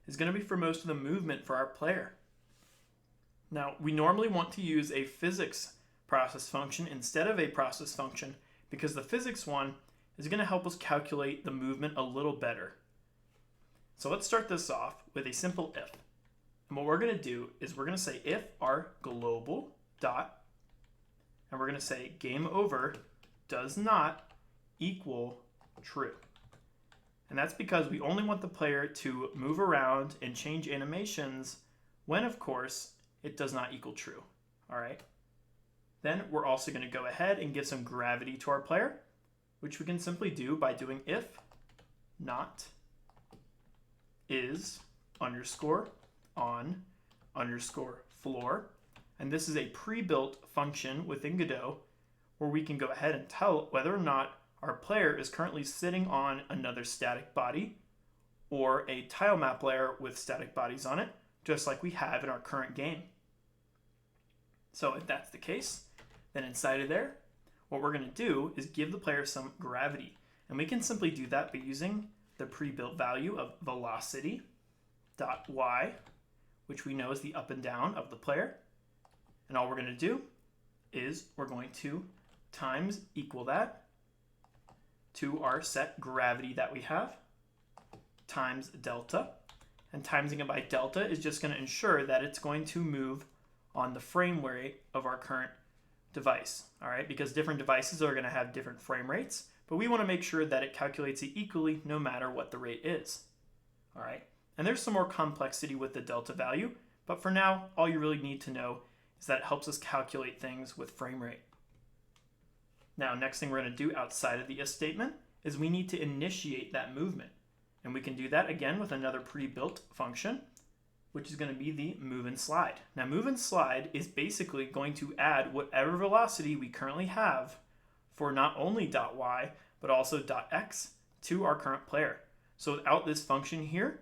is going to be for most of the movement for our player. Now we normally want to use a physics process function instead of a process function because the physics one is going to help us calculate the movement a little better. So let's start this off with a simple if. And what we're going to do is we're going to say if our global dot, and we're going to say game over does not equal true. And that's because we only want the player to move around and change animations when, of course, it does not equal true. All right. Then we're also going to go ahead and give some gravity to our player, which we can simply do by doing if not is underscore on underscore floor. And this is a pre-built function within Godot where we can go ahead and tell whether or not our player is currently sitting on another static body or a tile map layer with static bodies on it, just like we have in our current game. So if that's the case, then inside of there, what we're going to do is give the player some gravity. And we can simply do that by using the pre-built value of velocity.y, which we know is the up and down of the player. And all we're going to do is we're going to times equal that to our set gravity that we have times delta. And timesing it by delta is just going to ensure that it's going to move on the frame rate of our current device. All right, because different devices are going to have different frame rates, but we want to make sure that it calculates it equally no matter what the rate is. All right, and there's some more complexity with the delta value, but for now, all you really need to know is that it helps us calculate things with frame rate. Now, next thing we're going to do outside of the if statement is we need to initiate that movement. And we can do that again with another pre-built function, which is going to be the move and slide. Now, move and slide is basically going to add whatever velocity we currently have for not only .y, but also .x to our current player. So without this function here,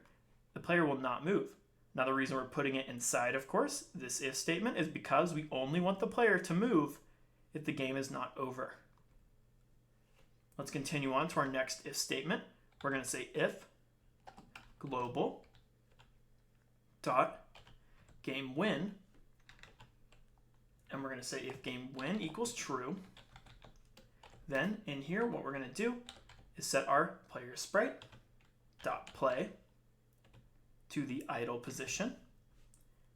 the player will not move. Now, the reason we're putting it inside, of course, this if statement is because we only want the player to move if the game is not over. Let's continue on to our next if statement. We're going to say if global dot game win, and we're going to say if game win equals true. Then in here, what we're going to do is set our player sprite dot play to the idle position.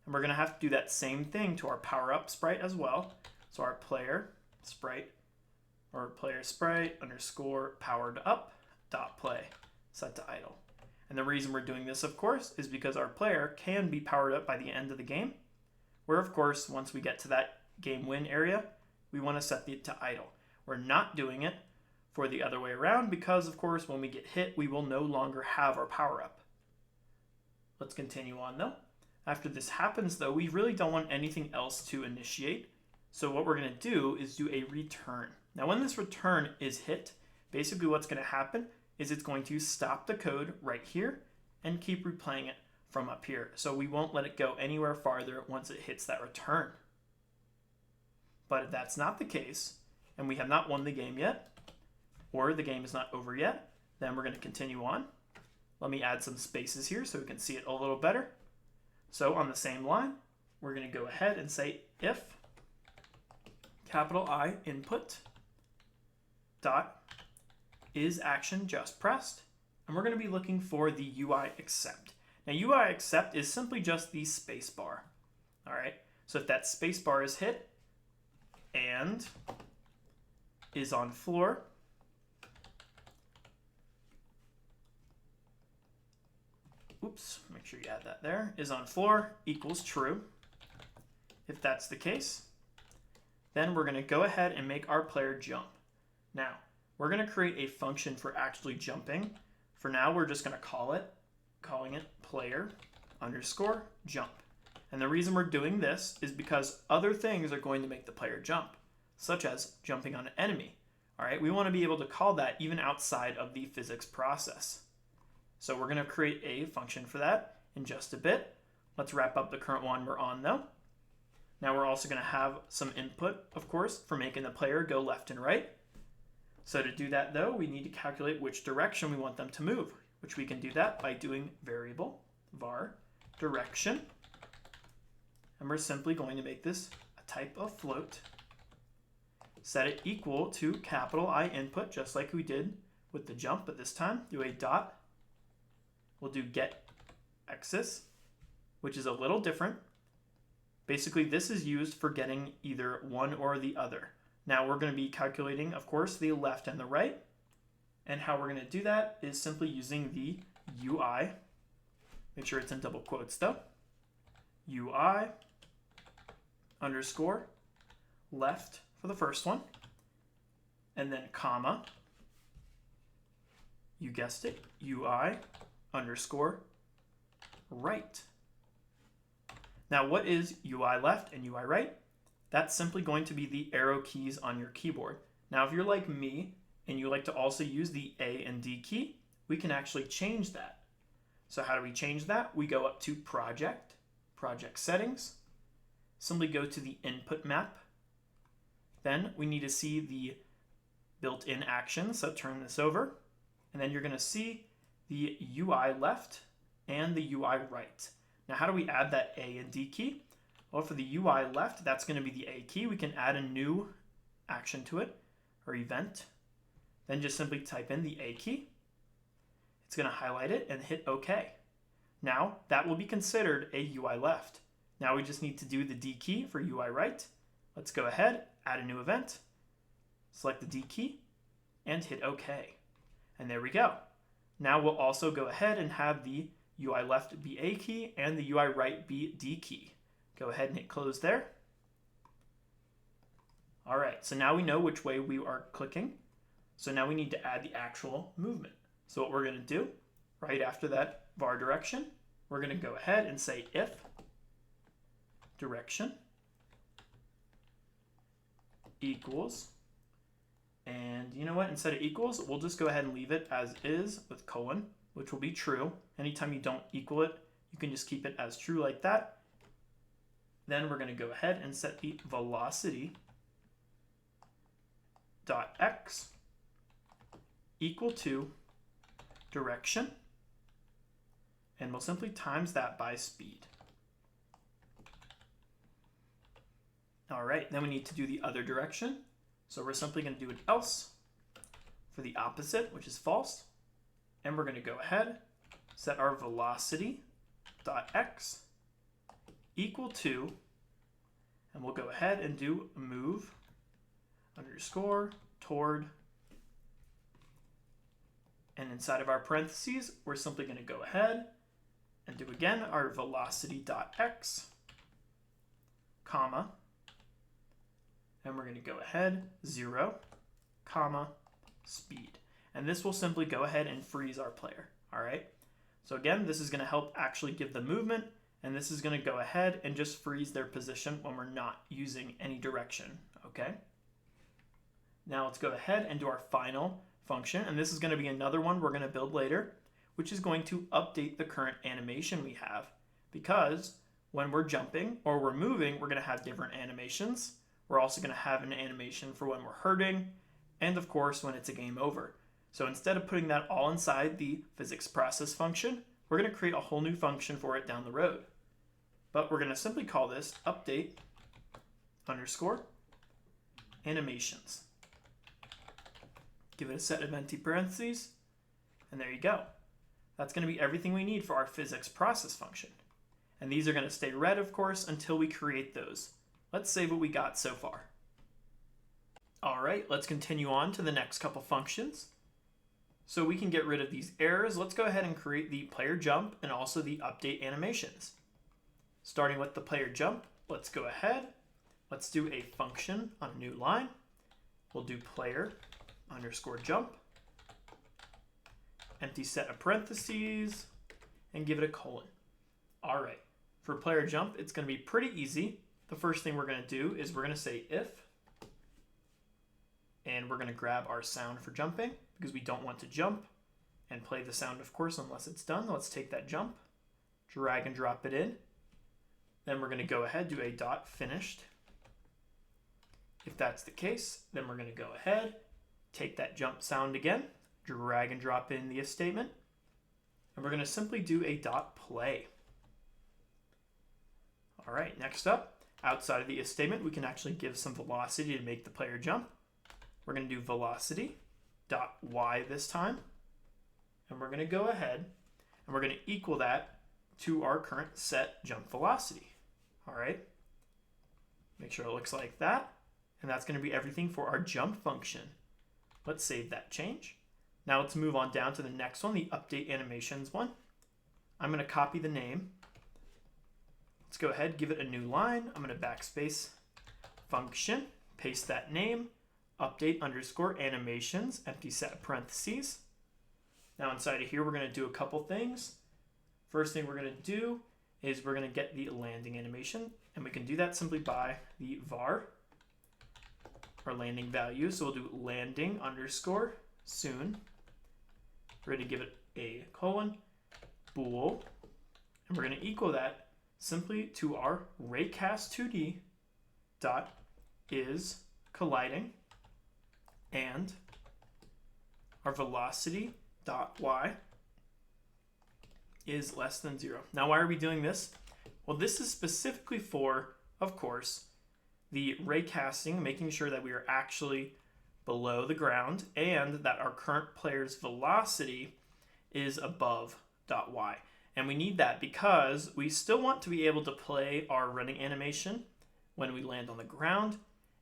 And we're going to have to do that same thing to our power up sprite as well. So our player sprite underscore powered up dot play set to idle. And the reason we're doing this, of course, is because our player can be powered up by the end of the game, where, of course, once we get to that game win area, we want to set it to idle. We're not doing it for the other way around because, of course, when we get hit, we will no longer have our power up. Let's continue on, though. After this happens, though, we really don't want anything else to initiate. So what we're going to do is do a return. Now, when this return is hit, basically what's going to happen is it's going to stop the code right here and keep replaying it from up here. So we won't let it go anywhere farther once it hits that return. But if that's not the case, and we have not won the game yet, or the game is not over yet, then we're going to continue on. Let me add some spaces here so we can see it a little better. So on the same line, we're going to go ahead and say if capital I input dot is action just pressed, and we're going to be looking for the UI accept. Now UI accept is simply just the space bar. All right, so if that space bar is hit and is on floor, oops, make sure you add that there, is on floor equals true. If that's the case, then we're going to go ahead and make our player jump. Now, we're going to create a function for actually jumping. For now, we're just going to calling it player underscore jump. And the reason we're doing this is because other things are going to make the player jump, such as jumping on an enemy. All right, we want to be able to call that even outside of the physics process. So we're going to create a function for that in just a bit. Let's wrap up the current one we're on though. Now we're also going to have some input, of course, for making the player go left and right. So to do that though, we need to calculate which direction we want them to move, which we can do that by doing variable var direction. And we're simply going to make this a type of float. Set it equal to capital I input, just like we did with the jump, but this time do a dot. We'll do get axis, which is a little different. Basically, this is used for getting either one or the other. Now we're going to be calculating, of course, the left and the right. And how we're going to do that is simply using the UI. Make sure it's in double quotes though. UI underscore left for the first one. And then comma. You guessed it, UI underscore right. Now what is UI left and UI right? That's simply going to be the arrow keys on your keyboard. Now if you're like me and you like to also use the A and D key, we can actually change that. So how do we change that? We go up to project settings, simply go to the input map. Then we need to see the built-in actions, so turn this over, and then you're going to see the UI left and the UI right. Now how do we add that A and D key? Well, for the UI left, that's going to be the A key. We can add a new action to it, or event. Then just simply type in the A key. It's going to highlight it and hit OK. Now that will be considered a UI left. Now we just need to do the D key for UI right. Let's go ahead, add a new event, select the D key, and hit OK. And there we go. Now we'll also go ahead and have the UI left be A key and the UI right be D key. Go ahead and hit close there. All right, so now we know which way we are clicking. So now we need to add the actual movement. So what we're going to do, right after that var direction, we're going to go ahead and say if direction equals, and you know what, instead of equals, we'll just go ahead and leave it as is with colon, which will be true. Anytime you don't equal it, you can just keep it as true like that. Then we're going to go ahead and set the velocity dot x equal to direction, and we'll simply times that by speed. All right, then we need to do the other direction. So we're simply going to do an else for the opposite, which is false. And we're going to go ahead, set our velocity dot x equal to, and we'll go ahead and do move underscore toward, and inside of our parentheses, we're simply going to go ahead and do again our velocity dot x, comma, and we're going to go ahead 0, comma, speed. And this will simply go ahead and freeze our player. All right. So again, this is going to help actually give the movement, and this is going to go ahead and just freeze their position when we're not using any direction. Okay. Now let's go ahead and do our final function, and this is going to be another one we're going to build later. which is going to update the current animation we have, because when we're jumping or we're moving, we're going to have different animations. We're also going to have an animation for when we're hurting, and of course when it's a game over. So instead of putting that all inside the physics process function, we're going to create a whole new function for it down the road. But we're going to simply call this update underscore animations. Give it a set of empty parentheses, and there you go. That's going to be everything we need for our physics process function. And these are going to stay red, of course, until we create those. Let's save what we got so far. All right, let's continue on to the next couple functions. So we can get rid of these errors. Let's go ahead and create the player jump and also the update animations. Starting with the player jump, let's go ahead. Let's do a function on a new line. We'll do player underscore jump, empty set of parentheses, and give it a colon. All right, for player jump, it's going to be pretty easy. The first thing we're going to do is we're going to say if, and we're going to grab our sound for jumping because we don't want to jump and play the sound, of course, unless it's done. Let's take that jump, drag and drop it in. Then we're going to go ahead, do a dot finished. If that's the case, then we're going to go ahead, take that jump sound again, drag and drop in the if statement, and we're going to simply do a dot play. All right, next up, outside of the if statement, we can actually give some velocity to make the player jump. We're going to do velocity dot y this time, and we're going to go ahead and we're going to equal that to our current set jump velocity. All right, make sure it looks like that, and that's going to be everything for our jump function. Let's save that change. Now let's move on down to the next one, the update animations one. I'm going to copy the name. Let's go ahead, give it a new line. I'm going to backspace function, paste that name, update underscore animations, empty set of parentheses. Now inside of here, we're going to do a couple things. First thing we're going to do is we're going to get the landing animation, and we can do that simply by the var, our landing value. So we'll do landing underscore soon. We're going to give it a colon, bool, and we're going to equal that simply to our raycast 2D dot is colliding, and our velocity dot y is less than 0. Now, why are we doing this? Well, this is specifically for, of course, the raycasting, making sure that we are actually below the ground and that our current player's velocity is above dot y. And we need that because we still want to be able to play our running animation when we land on the ground.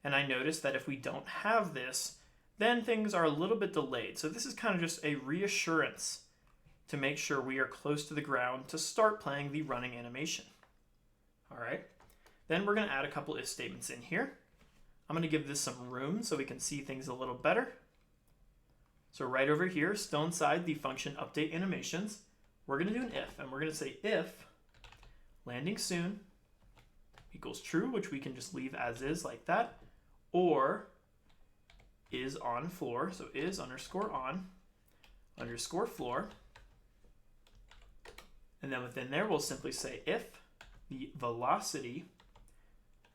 And I noticed that if we don't have this, then things are a little bit delayed. So this is kind of just a reassurance to make sure we are close to the ground to start playing the running animation. All right, then we're going to add a couple if statements in here. I'm going to give this some room so we can see things a little better. So right over here, still inside the function update animations, we're going to do an if, and we're going to say if landing soon equals true, which we can just leave as is like that, or is on floor, so is underscore on underscore floor. And then within there, we'll simply say if the velocity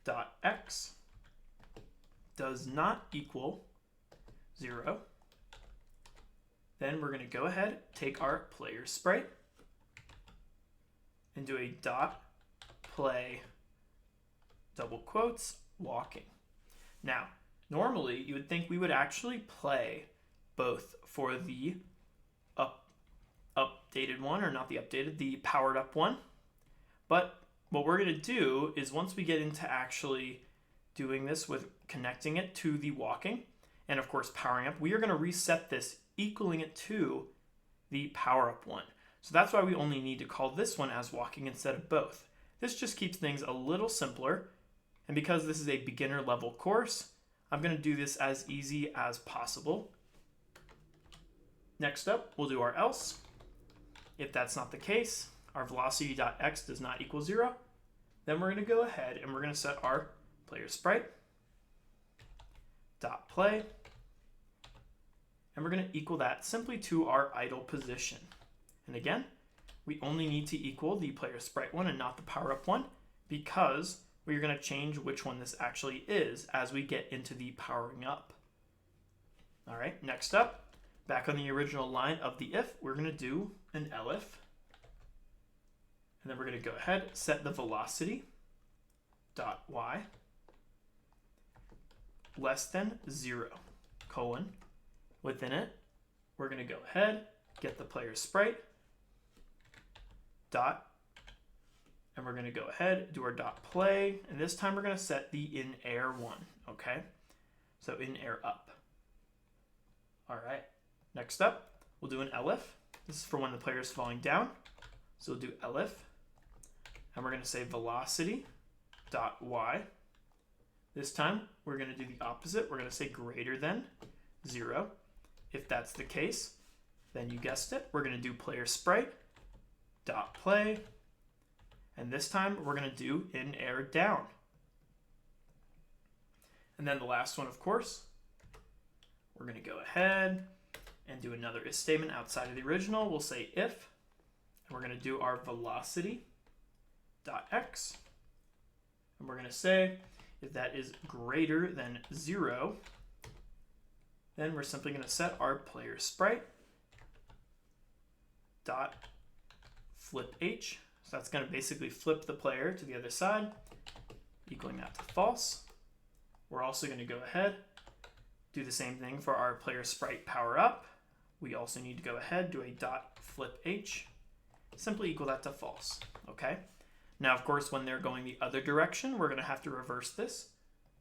dot x does not equal 0, then we're going to go ahead, take our player sprite, and do a dot play double quotes walking. Now, normally you would think we would actually play both for the updated one, or not the updated, the powered up one. But what we're going to do is once we get into actually doing this with connecting it to the walking, and of course powering up, we are going to reset this, equaling it to the power up one. So that's why we only need to call this one as walking instead of both. This just keeps things a little simpler. And because this is a beginner level course, I'm going to do this as easy as possible. Next up, we'll do our else. If that's not the case, our velocity.x does not equal 0, then we're going to go ahead and we're going to set our player sprite dot play, and we're going to equal that simply to our idle position. And again, we only need to equal the player sprite one and not the power up one, because we're going to change which one this actually is as we get into the powering up. All right, next up, back on the original line of the if, we're going to do an elif. And then we're going to go ahead, set the velocity dot y less than 0, colon. Within it, we're going to go ahead, get the player sprite, dot, and we're going to go ahead, do our dot play, and this time we're going to set the in air one, okay? So in air up. All right, next up, we'll do an elif. This is for when the player is falling down. So we'll do elif, and we're going to say velocity dot y. This time, we're going to do the opposite. We're going to say greater than 0. If that's the case, then you guessed it, we're going to do player sprite dot play, and this time we're going to do in air down. And then the last one, of course, we're going to go ahead and do another if statement outside of the original. We'll say if, and we're going to do our velocity dot x, and we're going to say if that is greater than 0, then we're simply going to set our player sprite dot flip h. So that's going to basically flip the player to the other side, equaling that to false. We're also going to go ahead, do the same thing for our player sprite power up. We also need to go ahead, do a dot flip h, simply equal that to false, okay? Now, of course, when they're going the other direction, we're going to have to reverse this.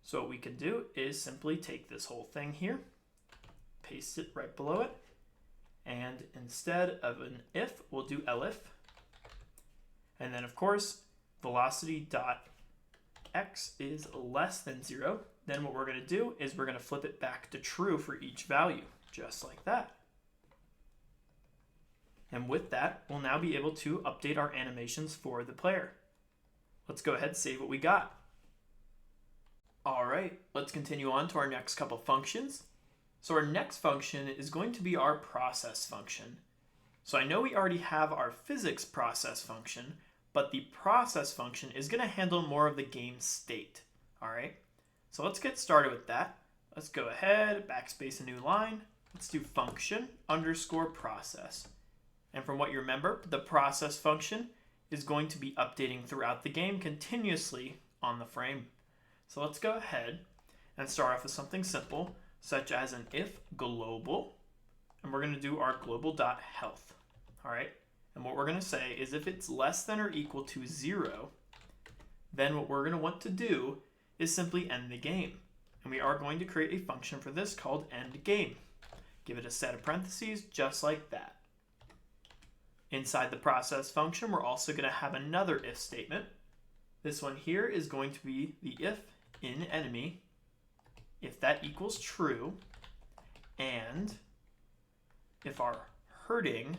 So what we can do is simply take this whole thing here, paste it right below it, and instead of an if, we'll do elif. And then, of course, velocity dot x is less than 0. Then what we're going to do is we're going to flip it back to true for each value, just like that. And with that, we'll now be able to update our animations for the player. Let's go ahead and save what we got. All right, let's continue on to our next couple functions. So our next function is going to be our process function. So I know we already have our physics process function, but the process function is going to handle more of the game state. All right, so let's get started with that. Let's go ahead, backspace a new line. Let's do function underscore process. And from what you remember, the process function is going to be updating throughout the game continuously on the frame. So let's go ahead and start off with something simple, such as an if global, and we're going to do our global.health. All right, and what we're going to say is if it's less than or equal to 0, then what we're going to want to do is simply end the game. And we are going to create a function for this called end game. Give it a set of parentheses just like that. Inside the process function, we're also going to have another if statement. This one here is going to be the if in enemy, if that equals true, and if our hurting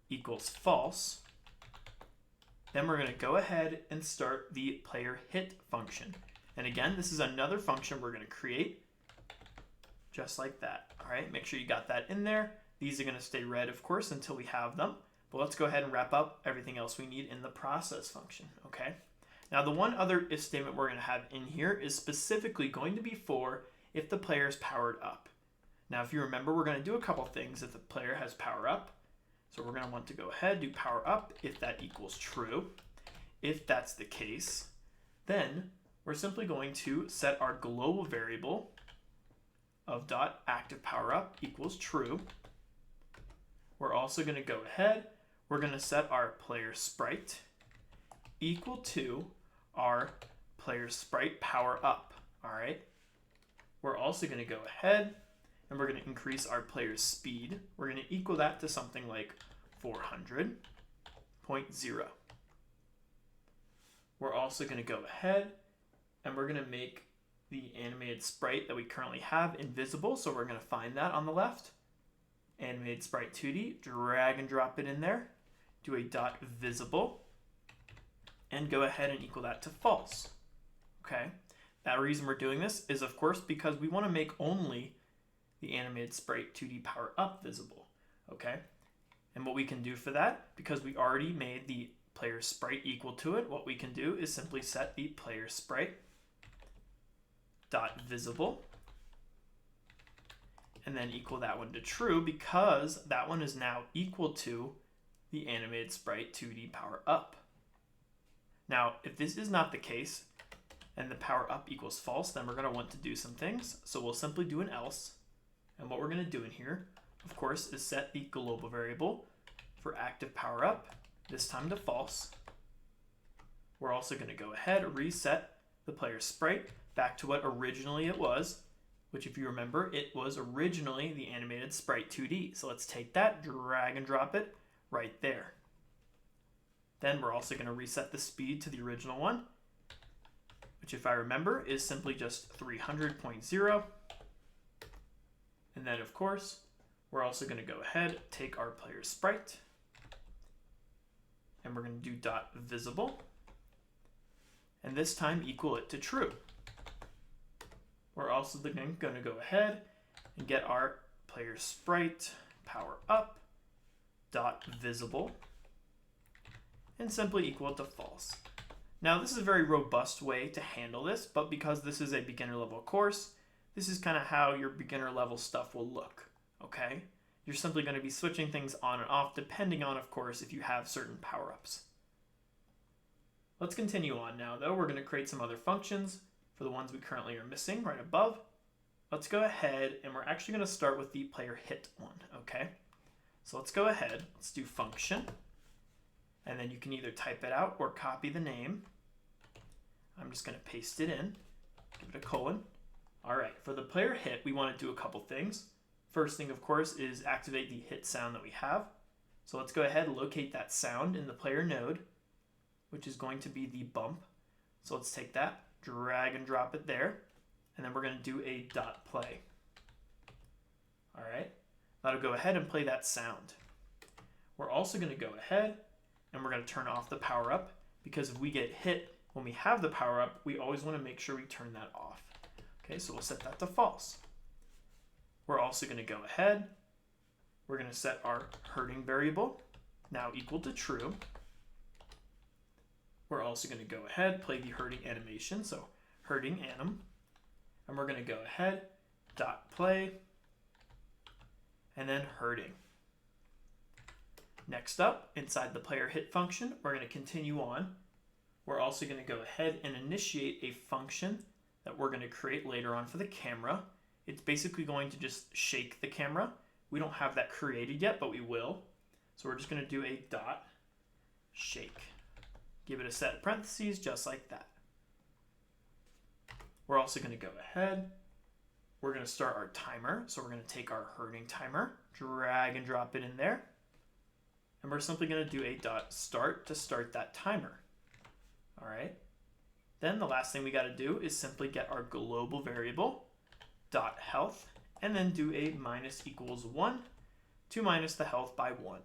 equals false, then we're going to go ahead and start the player hit function. And again, this is another function we're going to create just like that. All right, make sure you got that in there. These are going to stay red, of course, until we have them. But let's go ahead and wrap up everything else we need in the process function, okay? Now, the one other if statement we're going to have in here is specifically going to be for if the player is powered up. Now, if you remember, we're going to do a couple things if the player has power up. So we're going to want to go ahead, do power up if that equals true. If that's the case, then we're simply going to set our global variable of dot active power up equals true. We're also going to go ahead, we're going to set our player sprite equal to our player sprite power up. All right. We're also going to go ahead and we're going to increase our player's speed. We're going to equal that to something like 400.0. We're also going to go ahead and we're going to make the animated sprite that we currently have invisible. So we're going to find that on the left. Animated sprite 2D, drag and drop it in there, do a dot visible, and go ahead and equal that to false. Okay, that reason we're doing this is, of course, because we want to make only the animated sprite 2D power up visible. Okay, And what we can do for that, because we already made the player sprite equal to it, what we can do is simply set the player sprite dot visible and then equal that one to true, because that one is now equal to the animated sprite 2D power up. Now, if this is not the case and the power up equals false, then we're going to want to do some things. So we'll simply do an else. And what we're going to do in here, of course, is set the global variable for active power up, this time to false. We're also going to go ahead and reset the player sprite back to what originally it was, which if you remember, it was originally the animated sprite 2D. So let's take that, drag and drop it right there. Then we're also going to reset the speed to the original one, which if I remember is simply just 300.0. And then of course, we're also going to go ahead, take our player sprite, and we're going to do dot visible, and this time equal it to true. We're also going to go ahead and get our player sprite power up dot visible and simply equal it to false. Now this is a very robust way to handle this, but because this is a beginner level course, this is kind of how your beginner level stuff will look, okay? You're simply going to be switching things on and off depending on, of course, if you have certain power-ups. Let's continue on now though. We're going to create some other functions for the ones we currently are missing right above. Let's go ahead and we're actually going to start with the player hit one, okay? So let's go ahead, let's do function, and then you can either type it out or copy the name. I'm just going to paste it in, give it a colon. All right, for the player hit, we want to do a couple things. First thing, of course, is activate the hit sound that we have. So let's go ahead and locate that sound in the player node, which is going to be the bump. So let's take that, drag and drop it there, and then we're going to do a dot play. All right, that'll go ahead and play that sound. We're also going to go ahead and we're going to turn off the power up, because if we get hit when we have the power up, we always want to make sure we turn that off. Okay, so we'll set that to false. We're also going to go ahead, we're going to set our hurting variable now equal to true. We're also going to go ahead, play the hurting animation, so hurting anim, and we're going to go ahead, dot play, and then hurting. Next up, inside the player hit function, we're going to continue on. We're also going to go ahead and initiate a function that we're going to create later on for the camera. It's basically going to just shake the camera. We don't have that created yet, but we will. So we're just going to do a dot shake. Give it a set of parentheses just like that. We're also going to go ahead. We're going to start our timer. So we're going to take our hurting timer, drag and drop it in there. And we're simply going to do a dot start to start that timer. All right. Then the last thing we got to do is simply get our global variable dot health and then do a minus equals 1 to minus the health by 1.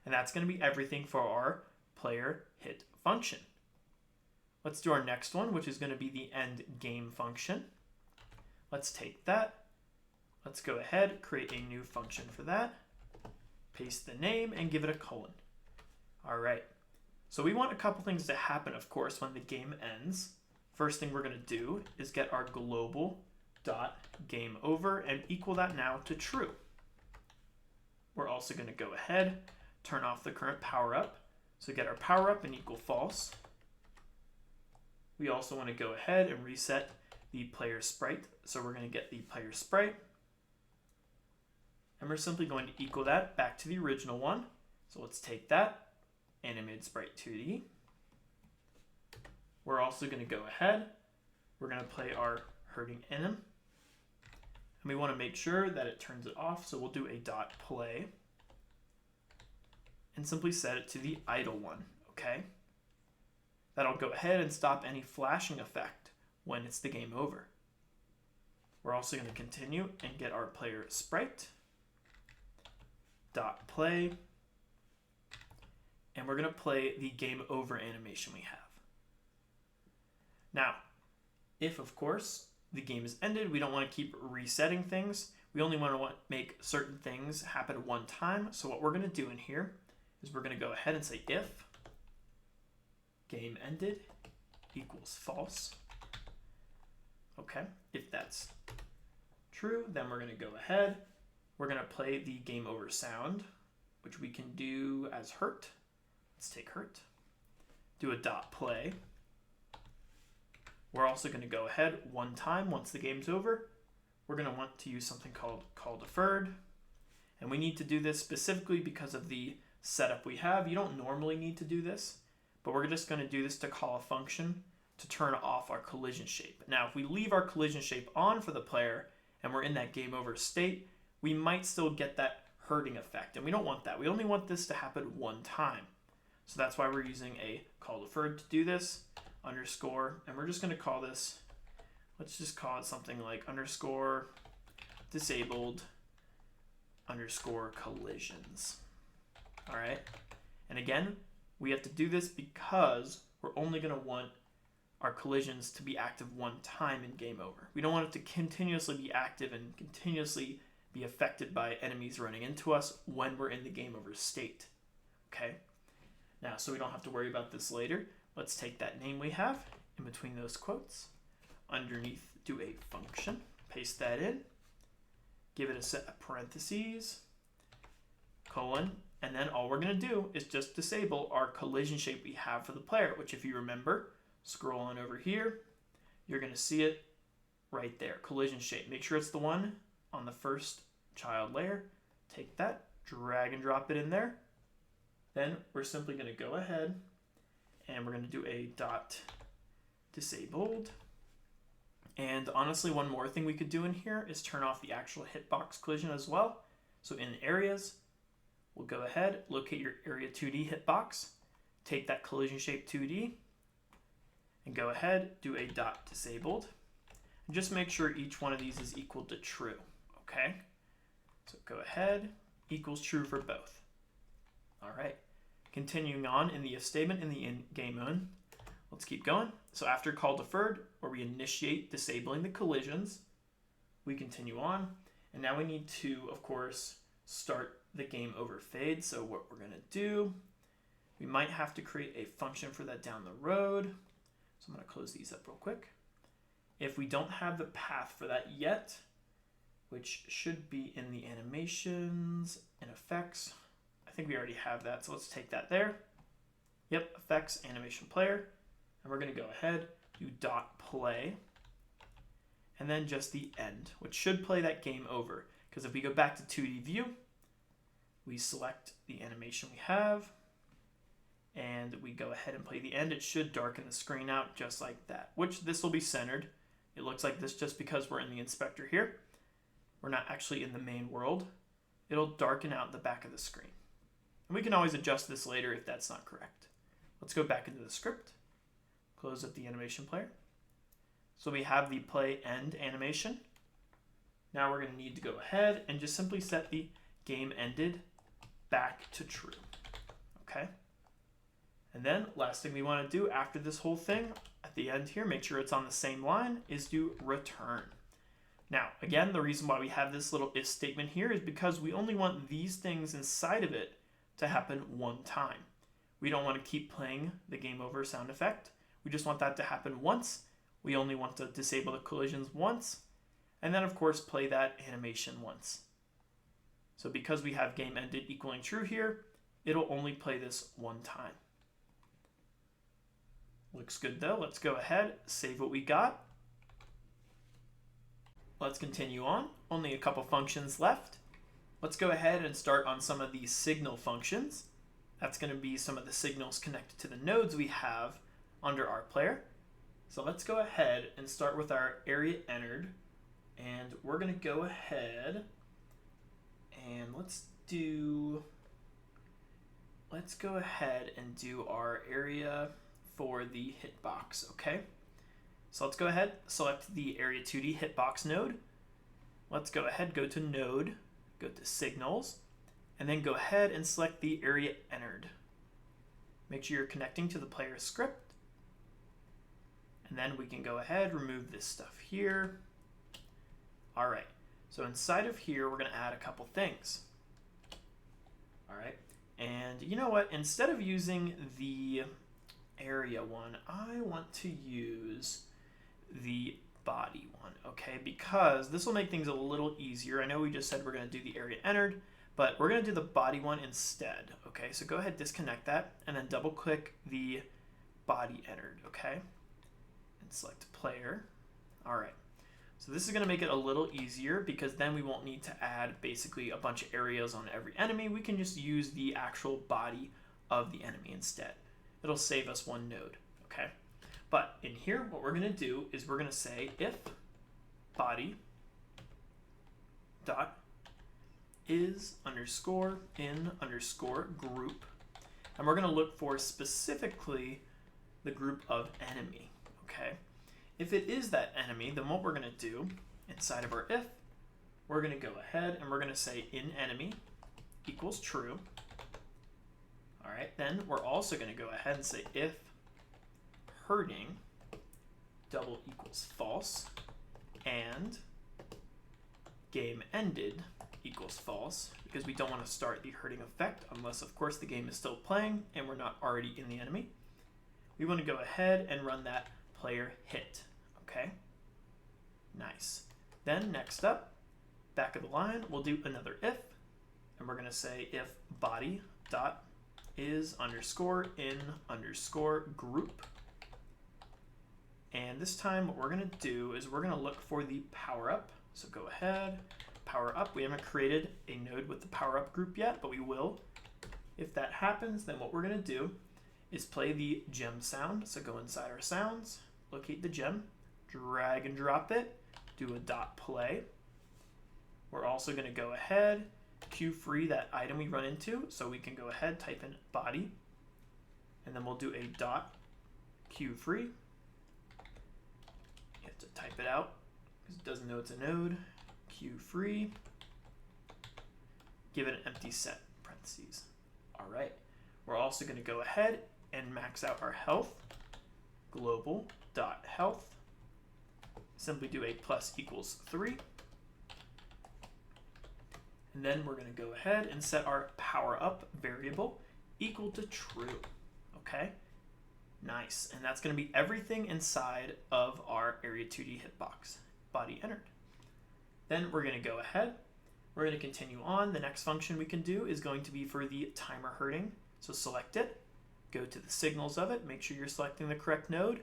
And that's going to be everything for our player hit function. Let's do our next one, which is going to be the end game function. Let's take that. Let's go ahead, create a new function for that. Paste the name and give it a colon. All right. So we want a couple things to happen, of course, when the game ends. First thing we're going to do is get our global dot game over and equal that now to true. We're also going to go ahead, turn off the current power up. So get our power up and equal false. We also want to go ahead and reset the player sprite. So we're going to get the player sprite. And we're simply going to equal that back to the original one. So let's take that, animated sprite 2D. We're also going to go ahead. We're going to play our hurting anim. And we want to make sure that it turns it off. So we'll do a dot play and simply set it to the idle one, okay? That'll go ahead and stop any flashing effect when it's the game over. We're also going to continue and get our player sprite, dot play, and we're going to play the game over animation we have. Now, if of course the game is ended. We don't want to keep resetting things. We only want to make certain things happen one time. So what we're going to do in here is we're going to go ahead and say if game ended equals false. Okay, if that's true, then we're going to go ahead. We're going to play the game over sound, which we can do as hurt. Let's take hurt. Do a dot play. We're also going to go ahead one time once the game's over. We're going to want to use something called call deferred. And we need to do this specifically because of the setup we have. You don't normally need to do this, but we're just going to do this to call a function to turn off our collision shape. Now, if we leave our collision shape on for the player and we're in that game over state, we might still get that hurting effect. And we don't want that. We only want this to happen one time. So that's why we're using a call deferred to do this, underscore, and we're just going to call this, let's just call it something like underscore disabled underscore collisions. All right. And again, we have to do this because we're only going to want our collisions to be active one time in game over. We don't want it to continuously be active and continuously be affected by enemies running into us when we're in the game over state. Okay. Now, so we don't have to worry about this later, let's take that name we have in between those quotes, underneath do a function, paste that in, give it a set of parentheses, colon, and then all we're going to do is just disable our collision shape we have for the player, which if you remember, scroll on over here, you're going to see it right there, collision shape. Make sure it's the one on the first child layer. Take that, drag and drop it in there. Then we're simply going to go ahead and we're going to do a dot disabled. And honestly, one more thing we could do in here is turn off the actual hitbox collision as well. So in areas, we'll go ahead, locate your area 2D hitbox, take that collision shape 2D, and go ahead, do a dot disabled. And just make sure each one of these is equal to true, okay? So go ahead, equals true for both. All right, continuing on in the if statement in the in-game mode, let's keep going. So after call deferred, where we initiate disabling the collisions, we continue on. And now we need to, of course, start the game over fade. So what we're gonna do, we might have to create a function for that down the road. So I'm gonna close these up real quick. If we don't have the path for that yet, which should be in the animations and effects, I think we already have that, so let's take that there. Yep, effects, animation player. And we're going to go ahead, do dot play, and then just the end, which should play that game over. Because if we go back to 2D view, we select the animation we have, and we go ahead and play the end. It should darken the screen out just like that, which this will be centered. It looks like this just because we're in the inspector here. We're not actually in the main world. It'll darken out the back of the screen. And we can always adjust this later if that's not correct. Let's go back into the script, close up the animation player. So we have the play end animation. Now we're going to need to go ahead and just simply set the game ended back to true. Okay. And then last thing we want to do after this whole thing at the end here, make sure it's on the same line, is do return. Now, again, the reason why we have this little if statement here is because we only want these things inside of it to happen one time. We don't want to keep playing the game over sound effect. We just want that to happen once. We only want to disable the collisions once. And then, of course, play that animation once. So because we have game ended equaling true here, it'll only play this one time. Looks good though. Let's go ahead, save what we got. Let's continue on. Only a couple functions left. Let's go ahead and start on some of these signal functions. That's going to be some of the signals connected to the nodes we have under our player. So let's go ahead and start with our area entered. And we're going to go ahead and let's go ahead and do our area for the hitbox, okay? So let's go ahead, select the Area 2D hitbox node. Let's go ahead, go to node, go to signals, and then go ahead and select the area entered. Make sure you're connecting to the player script. And then we can go ahead, remove this stuff here. All right, so inside of here, we're gonna add a couple things. All right, and you know what? Instead of using the area one, I want to use the body one, okay? Because this will make things a little easier. I know we just said we're gonna do the area entered, but we're gonna do the body one instead, okay? So go ahead, disconnect that, and then double click the body entered, okay? And select player. All right, so this is gonna make it a little easier because then we won't need to add basically a bunch of areas on every enemy. We can just use the actual body of the enemy instead. It'll save us one node, okay? But in here, what we're gonna do is we're gonna say if body dot is underscore in underscore group, and we're gonna look for specifically the group of enemy, okay? If it is that enemy, then what we're gonna do inside of our if, we're gonna go ahead and we're gonna say in enemy equals true. All right, then we're also gonna go ahead and say if herding double equals false and game ended equals false, because we don't want to start the herding effect unless of course the game is still playing and we're not already in the enemy. We want to go ahead and run that player hit, okay? Nice. Then next up, back of the line, we'll do another if, and we're going to say if body dot is underscore in underscore group. And this time what we're gonna do is we're gonna look for the power up. So go ahead, power up. We haven't created a node with the power up group yet, but we will. If that happens, then what we're gonna do is play the gem sound. So go inside our sounds, locate the gem, drag and drop it, do a dot play. We're also gonna go ahead, cue free that item we run into, so we can go ahead, type in body, and then we'll do a dot cue free. You have to type it out because it doesn't know it's a node. Cue free. Give it an empty set, parentheses. All right. We're also going to go ahead and max out our health. Global dot health. Simply do a plus equals 3. And then we're going to go ahead and set our power up variable equal to true. Okay, nice. And that's going to be everything inside of our Area 2D hitbox. Body entered. Then we're going to go ahead. We're going to continue on. The next function we can do is going to be for the timer herding. So select it, go to the signals of it, make sure you're selecting the correct node,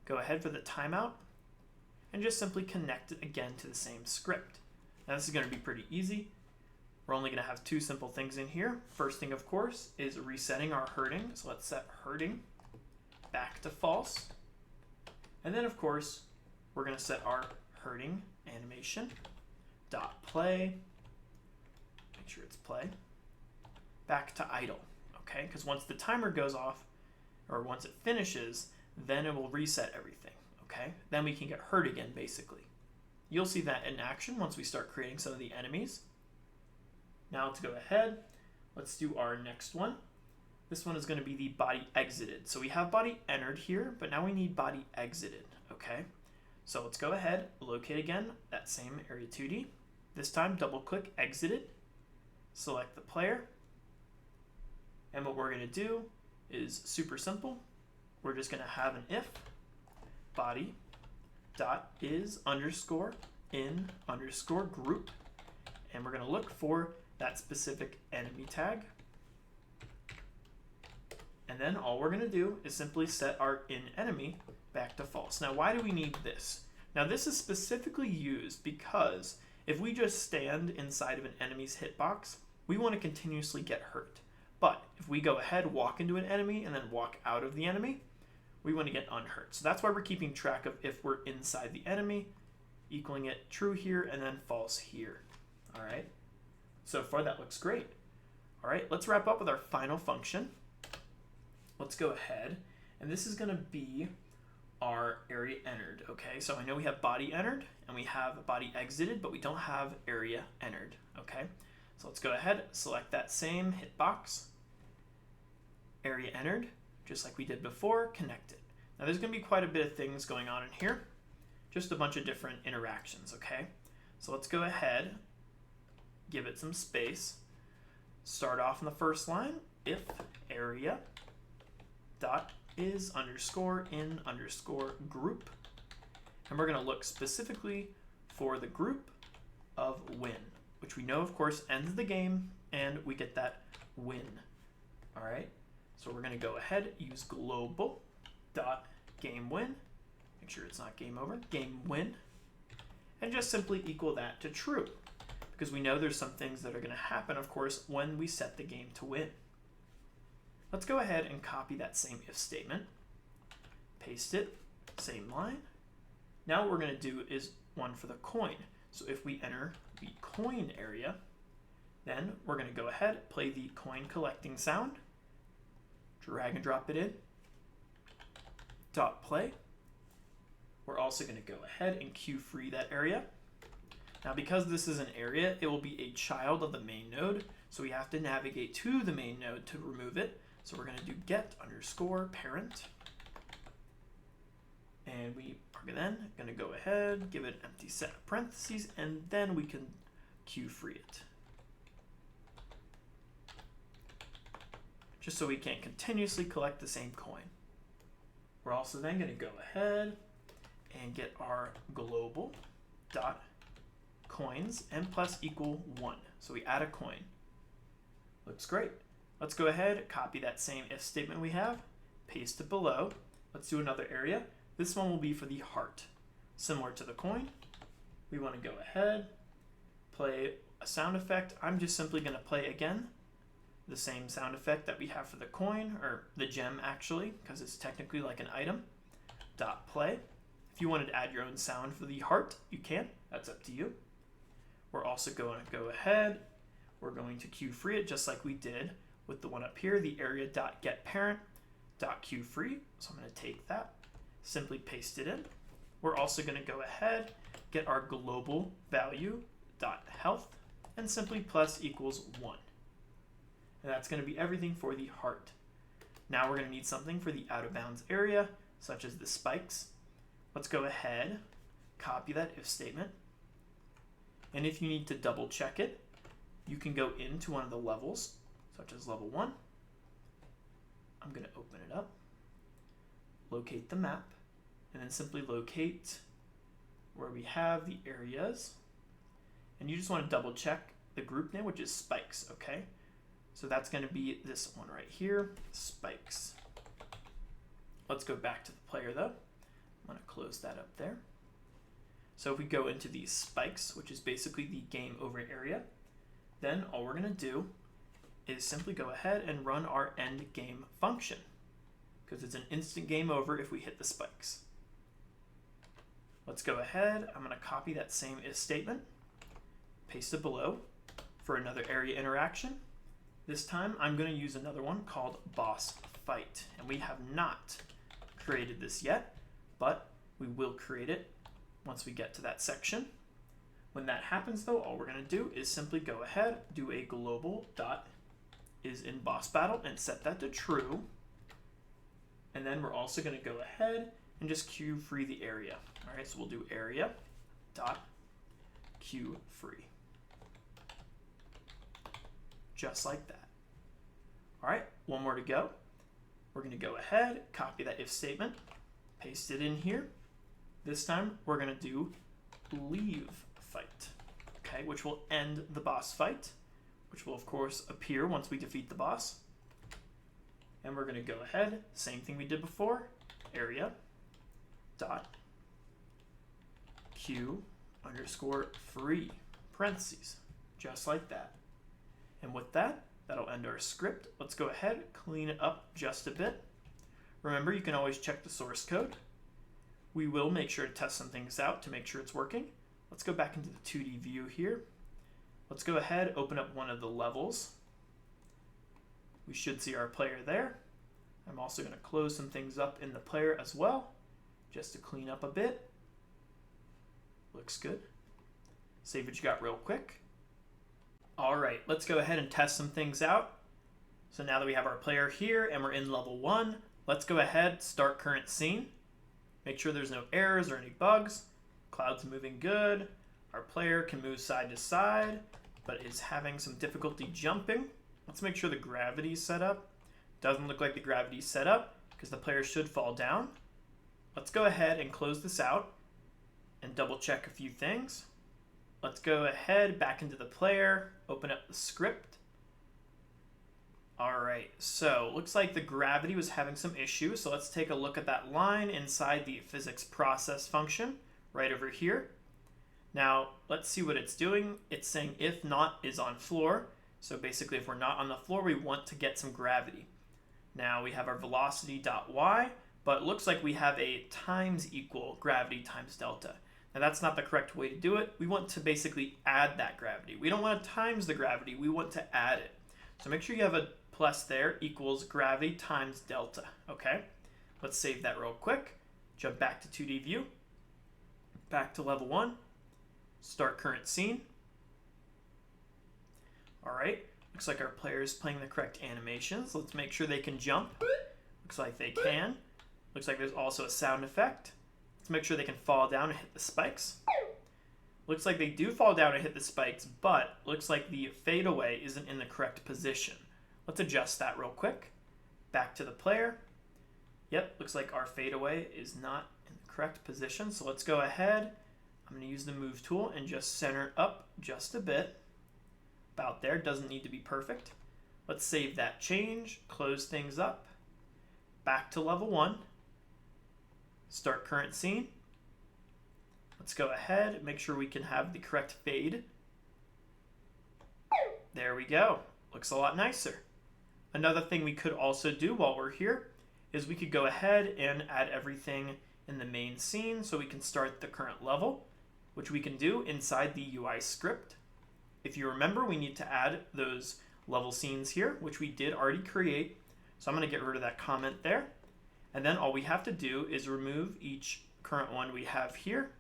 go ahead for the timeout, and just simply connect it again to the same script. Now this is going to be pretty easy. We're only going to have two simple things in here. First thing, of course, is resetting our herding. So let's set herding back to false. And then, of course, we're going to set our herding animation dot play. Make sure it's play. Back to idle, okay? Because once the timer goes off, or once it finishes, then it will reset everything, okay? Then we can get herd again, basically. You'll see that in action once we start creating some of the enemies. Now let's go ahead, let's do our next one. This one is going to be the body exited. So we have body entered here, but now we need body exited, okay? So let's go ahead, locate again that same Area 2D. This time double click exited, select the player, and what we're going to do is super simple. We're just going to have an if body dot is underscore in underscore group, and we're going to look for that specific enemy tag. And then all we're going to do is simply set our in enemy back to false. Now, why do we need this? Now, this is specifically used because if we just stand inside of an enemy's hitbox, we want to continuously get hurt. But if we go ahead, walk into an enemy, and then walk out of the enemy, we want to get unhurt. So that's why we're keeping track of if we're inside the enemy, equaling it true here, and then false here. All right. So far, that looks great. All right, let's wrap up with our final function. Let's go ahead, and this is going to be our area entered, okay? So I know we have body entered, and we have body exited, but we don't have area entered, okay? So let's go ahead, select that same hitbox, area entered, just like we did before, connect it. Now there's going to be quite a bit of things going on in here, just a bunch of different interactions, okay? So let's go ahead, give it some space. Start off in the first line, if area dot is underscore in underscore group. And we're going to look specifically for the group of win, which we know, of course, ends the game, and we get that win. All right, so we're going to go ahead, use global dot game win. Make sure it's not game over, game win. And just simply equal that to true, because we know there's some things that are going to happen, of course, when we set the game to win. Let's go ahead and copy that same if statement, paste it, same line. Now what we're going to do is one for the coin. So if we enter the coin area, then we're going to go ahead, play the coin collecting sound, drag and drop it in, dot play. We're also going to go ahead and queue free that area. Now because this is an area, it will be a child of the main node, so we have to navigate to the main node to remove it. So we're going to do get underscore parent, and we are then going to go ahead, give it an empty set of parentheses, and then we can queue free it, just so we can't continuously collect the same coin. We're also then going to go ahead and get our global dot coins and plus equal 1. So we add a coin. Looks great. Let's go ahead, copy that same if statement we have, paste it below. Let's do another area. This one will be for the heart. Similar to the coin, we want to go ahead, play a sound effect. I'm just simply going to play again the same sound effect that we have for the coin, or the gem actually, because it's technically like an item. Dot play. If you wanted to add your own sound for the heart, you can. That's up to you. We're also going to go ahead. We're going to queue free it just like we did with the one up here, the area dot get parent dot queue free. So I'm going to take that, simply paste it in. We're also going to go ahead, get our global value dot health, and simply plus equals 1. And that's going to be everything for the heart. Now we're going to need something for the out of bounds area, such as the spikes. Let's go ahead, copy that if statement. And if you need to double check it, you can go into one of the levels, such as level 1. I'm going to open it up, locate the map, and then simply locate where we have the areas. And you just want to double check the group name, which is spikes, okay? So that's going to be this one right here, spikes. Let's go back to the player though. I'm going to close that up there. So if we go into these spikes, which is basically the game over area, then all we're going to do is simply go ahead and run our end game function, because it's an instant game over if we hit the spikes. Let's go ahead. I'm going to copy that same if statement, paste it below for another area interaction. This time I'm going to use another one called boss fight, and we have not created this yet, but we will create it once we get to that section. When that happens though, all we're going to do is simply go ahead, do a global dot is in boss battle and set that to true. And then we're also going to go ahead and just queue free the area. All right, so we'll do area dot queue free. Just like that. All right, one more to go. We're going to go ahead, copy that if statement, paste it in here. This time we're going to do leave fight, okay, which will end the boss fight, which will of course appear once we defeat the boss. And we're going to go ahead, same thing we did before, area dot queue underscore free, parentheses, just like that. And with that, that'll end our script. Let's go ahead, clean it up just a bit. Remember, you can always check the source code. We will make sure to test some things out to make sure it's working. Let's go back into the 2D view here. Let's go ahead, open up one of the levels. We should see our player there. I'm also going to close some things up in the player as well, just to clean up a bit. Looks good. Save what you got real quick. All right, let's go ahead and test some things out. So now that we have our player here and we're in level 1, let's go ahead, start current scene. Make sure there's no errors or any bugs. Cloud's moving good. Our player can move side to side, but is having some difficulty jumping. Let's make sure the gravity's set up. Doesn't look like the gravity's set up because the player should fall down. Let's go ahead and close this out and double check a few things. Let's go ahead back into the player, open up the script. All right, so looks like the gravity was having some issues. So let's take a look at that line inside the physics process function right over here. Now let's see what it's doing. It's saying if not is on floor. So basically if we're not on the floor, we want to get some gravity. Now we have our velocity.y, but it looks like we have a times equal gravity times delta. Now that's not the correct way to do it. We want to basically add that gravity. We don't want to times the gravity, we want to add it. So make sure you have a plus there equals gravity times delta, okay? Let's save that real quick. Jump back to 2D view, back to level 1, start current scene. All right, looks like our player is playing the correct animations. Let's make sure they can jump. Looks like they can. Looks like there's also a sound effect. Let's make sure they can fall down and hit the spikes. Looks like they do fall down and hit the spikes, but looks like the fadeaway isn't in the correct position. Let's adjust that real quick. Back to the player. Yep, looks like our fadeaway is not in the correct position. So let's go ahead. I'm going to use the move tool and just center it up just a bit. About there, doesn't need to be perfect. Let's save that change, close things up. Back to level 1. Start current scene. Let's go ahead, make sure we can have the correct fade. There we go. Looks a lot nicer. Another thing we could also do while we're here is we could go ahead and add everything in the main scene so we can start the current level, which we can do inside the UI script. If you remember, we need to add those level scenes here, which we did already create. So I'm going to get rid of that comment there. And then all we have to do is remove each current one we have here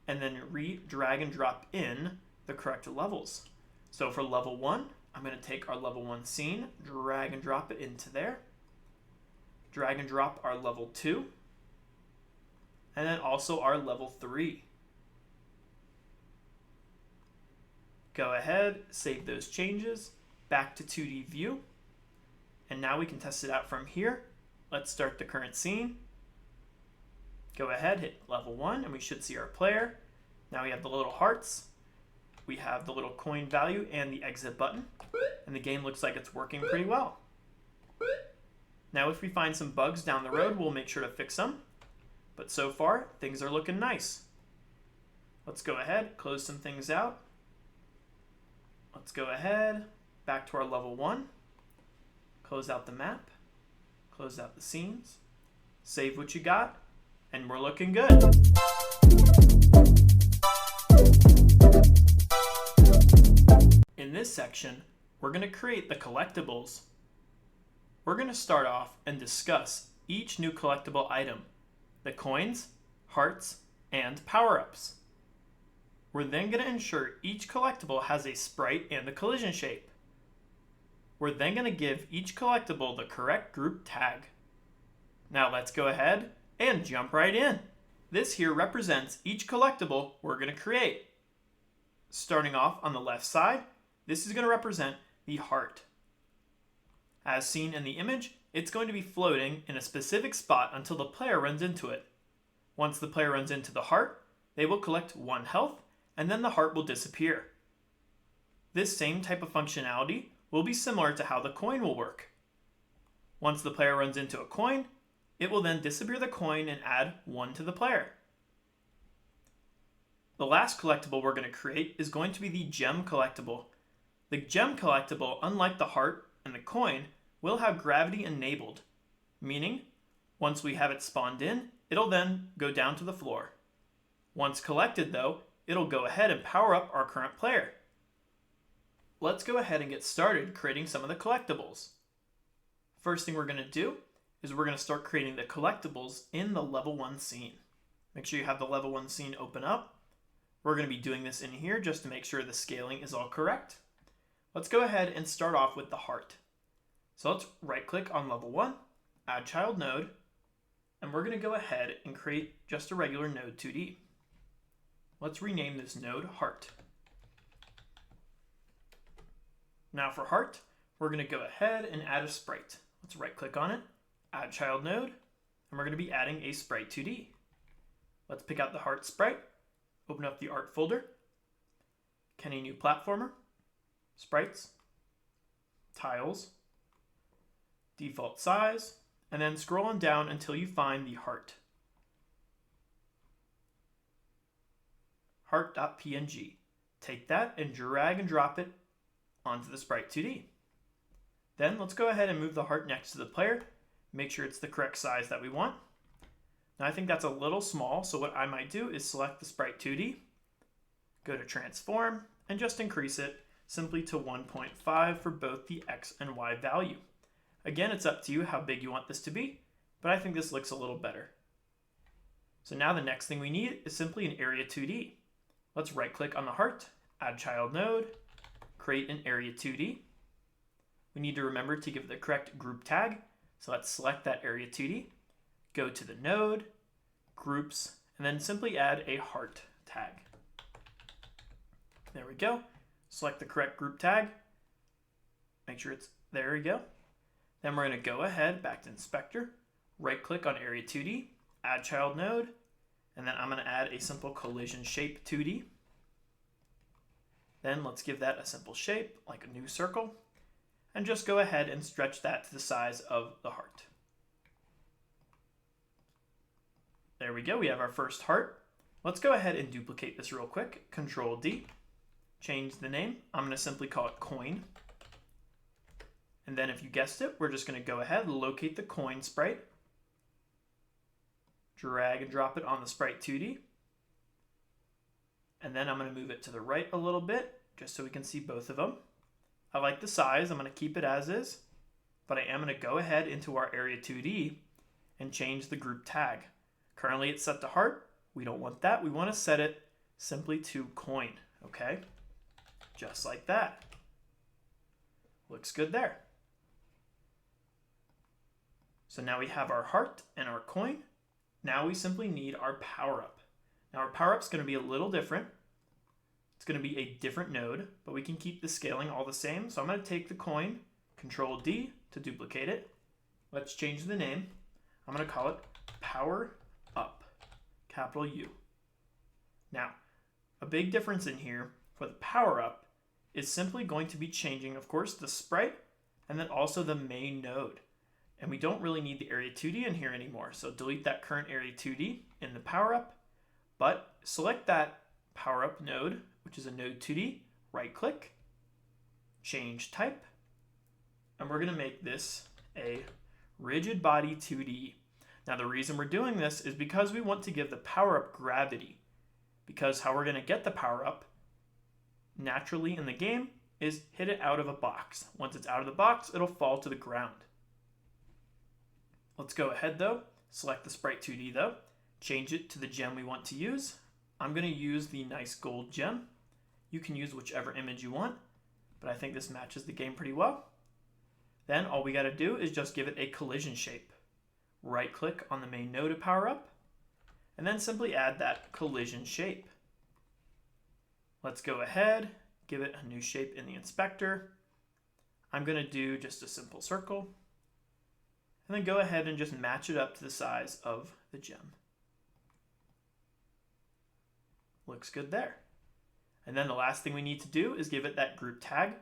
and then drag and drop in the correct levels. So for level 1, I'm going to take our level 1 scene, drag and drop it into there, drag and drop our level 2, and then also our level 3. Go ahead, save those changes, back to 2D view, and now we can test it out from here. Let's start the current scene. Go ahead, hit level 1, and we should see our player. Now we have the little hearts, we have the little coin value and the exit button, and the game looks like it's working pretty well. Now if we find some bugs down the road, we'll make sure to fix them, but so far, things are looking nice. Let's go ahead, close some things out. Let's go ahead, back to our level 1, close out the map, close out the scenes, save what you got, and we're looking good. In this section, we're going to create the collectibles. We're going to start off and discuss each new collectible item, the coins, hearts, and power-ups. We're then going to ensure each collectible has a sprite and a collision shape. We're then going to give each collectible the correct group tag. Now let's go ahead and jump right in. This here represents each collectible we're going to create. Starting off on the left side, this is going to represent the heart. As seen in the image, it's going to be floating in a specific spot until the player runs into it. Once the player runs into the heart, they will collect 1 health, and then the heart will disappear. This same type of functionality will be similar to how the coin will work. Once the player runs into a coin, it will then disappear the coin and add 1 to the player. The last collectible we're going to create is going to be the gem collectible. The gem collectible, unlike the heart and the coin, will have gravity enabled, meaning once we have it spawned in, it'll then go down to the floor. Once collected though, it'll go ahead and power up our current player. Let's go ahead and get started creating some of the collectibles. First thing we're going to do is we're going to start creating the collectibles in the level 1 scene. Make sure you have the level 1 scene open up. We're going to be doing this in here just to make sure the scaling is all correct. Let's go ahead and start off with the heart. So let's right click on level 1, add child node, and we're going to go ahead and create just a regular node 2D. Let's rename this node heart. Now for heart, we're going to go ahead and add a sprite. Let's right click on it, add child node, and we're going to be adding a sprite 2D. Let's pick out the heart sprite, open up the art folder, Kenny new platformer, sprites, tiles, default size, and then scroll on down until you find the heart. Heart.png. Take that and drag and drop it onto the sprite 2D. Then let's go ahead and move the heart next to the player. Make sure it's the correct size that we want. Now I think that's a little small, so what I might do is select the sprite 2D, go to transform, and just increase it simply to 1.5 for both the X and Y value. Again, it's up to you how big you want this to be, but I think this looks a little better. So now the next thing we need is simply an area 2D. Let's right click on the heart, add child node, create an area 2D. We need to remember to give the correct group tag. So let's select that area 2D, go to the node, groups, and then simply add a heart tag. There we go. Select the correct group tag. Make sure it's, there we go. Then we're going to go ahead, back to inspector, right click on area 2D, add child node, and then I'm going to add a simple collision shape 2D. Then let's give that a simple shape, like a new circle, and just go ahead and stretch that to the size of the heart. There we go, we have our first heart. Let's go ahead and duplicate this real quick. Control D, change the name. I'm going to simply call it coin. And then if you guessed it, we're just going to go ahead, locate the coin sprite, drag and drop it on the sprite 2D. And then I'm going to move it to the right a little bit, just so we can see both of them. I like the size, I'm going to keep it as is, but I am going to go ahead into our area 2D and change the group tag. Currently it's set to heart. We don't want that. We want to set it simply to coin, okay? Just like that. Looks good there. So now we have our heart and our coin. Now we simply need our power-up. Now our power-up is going to be a little different. It's going to be a different node, but we can keep the scaling all the same. So I'm going to take the coin, Control D to duplicate it. Let's change the name. I'm going to call it Power Up, capital U. Now, a big difference in here for the power-up is simply going to be changing, of course, the sprite and then also the main node. And we don't really need the area 2D in here anymore. So delete that current area 2D in the power up, but select that power up node, which is a node 2D, right click, change type, and we're gonna make this a rigid body 2D. Now the reason we're doing this is because we want to give the power up gravity, because how we're gonna get the power up naturally in the game is hit it out of a box. Once it's out of the box, it'll fall to the ground. Let's go ahead though, select the sprite 2D though, change it to the gem we want to use. I'm going to use the nice gold gem. You can use whichever image you want, but I think this matches the game pretty well. Then all we got to do is just give it a collision shape. Right click on the main node to power up, and then simply add that collision shape. Let's go ahead, give it a new shape in the inspector. I'm going to do just a simple circle. And then go ahead and just match it up to the size of the gem. Looks good there. And then the last thing we need to do is give it that group tag,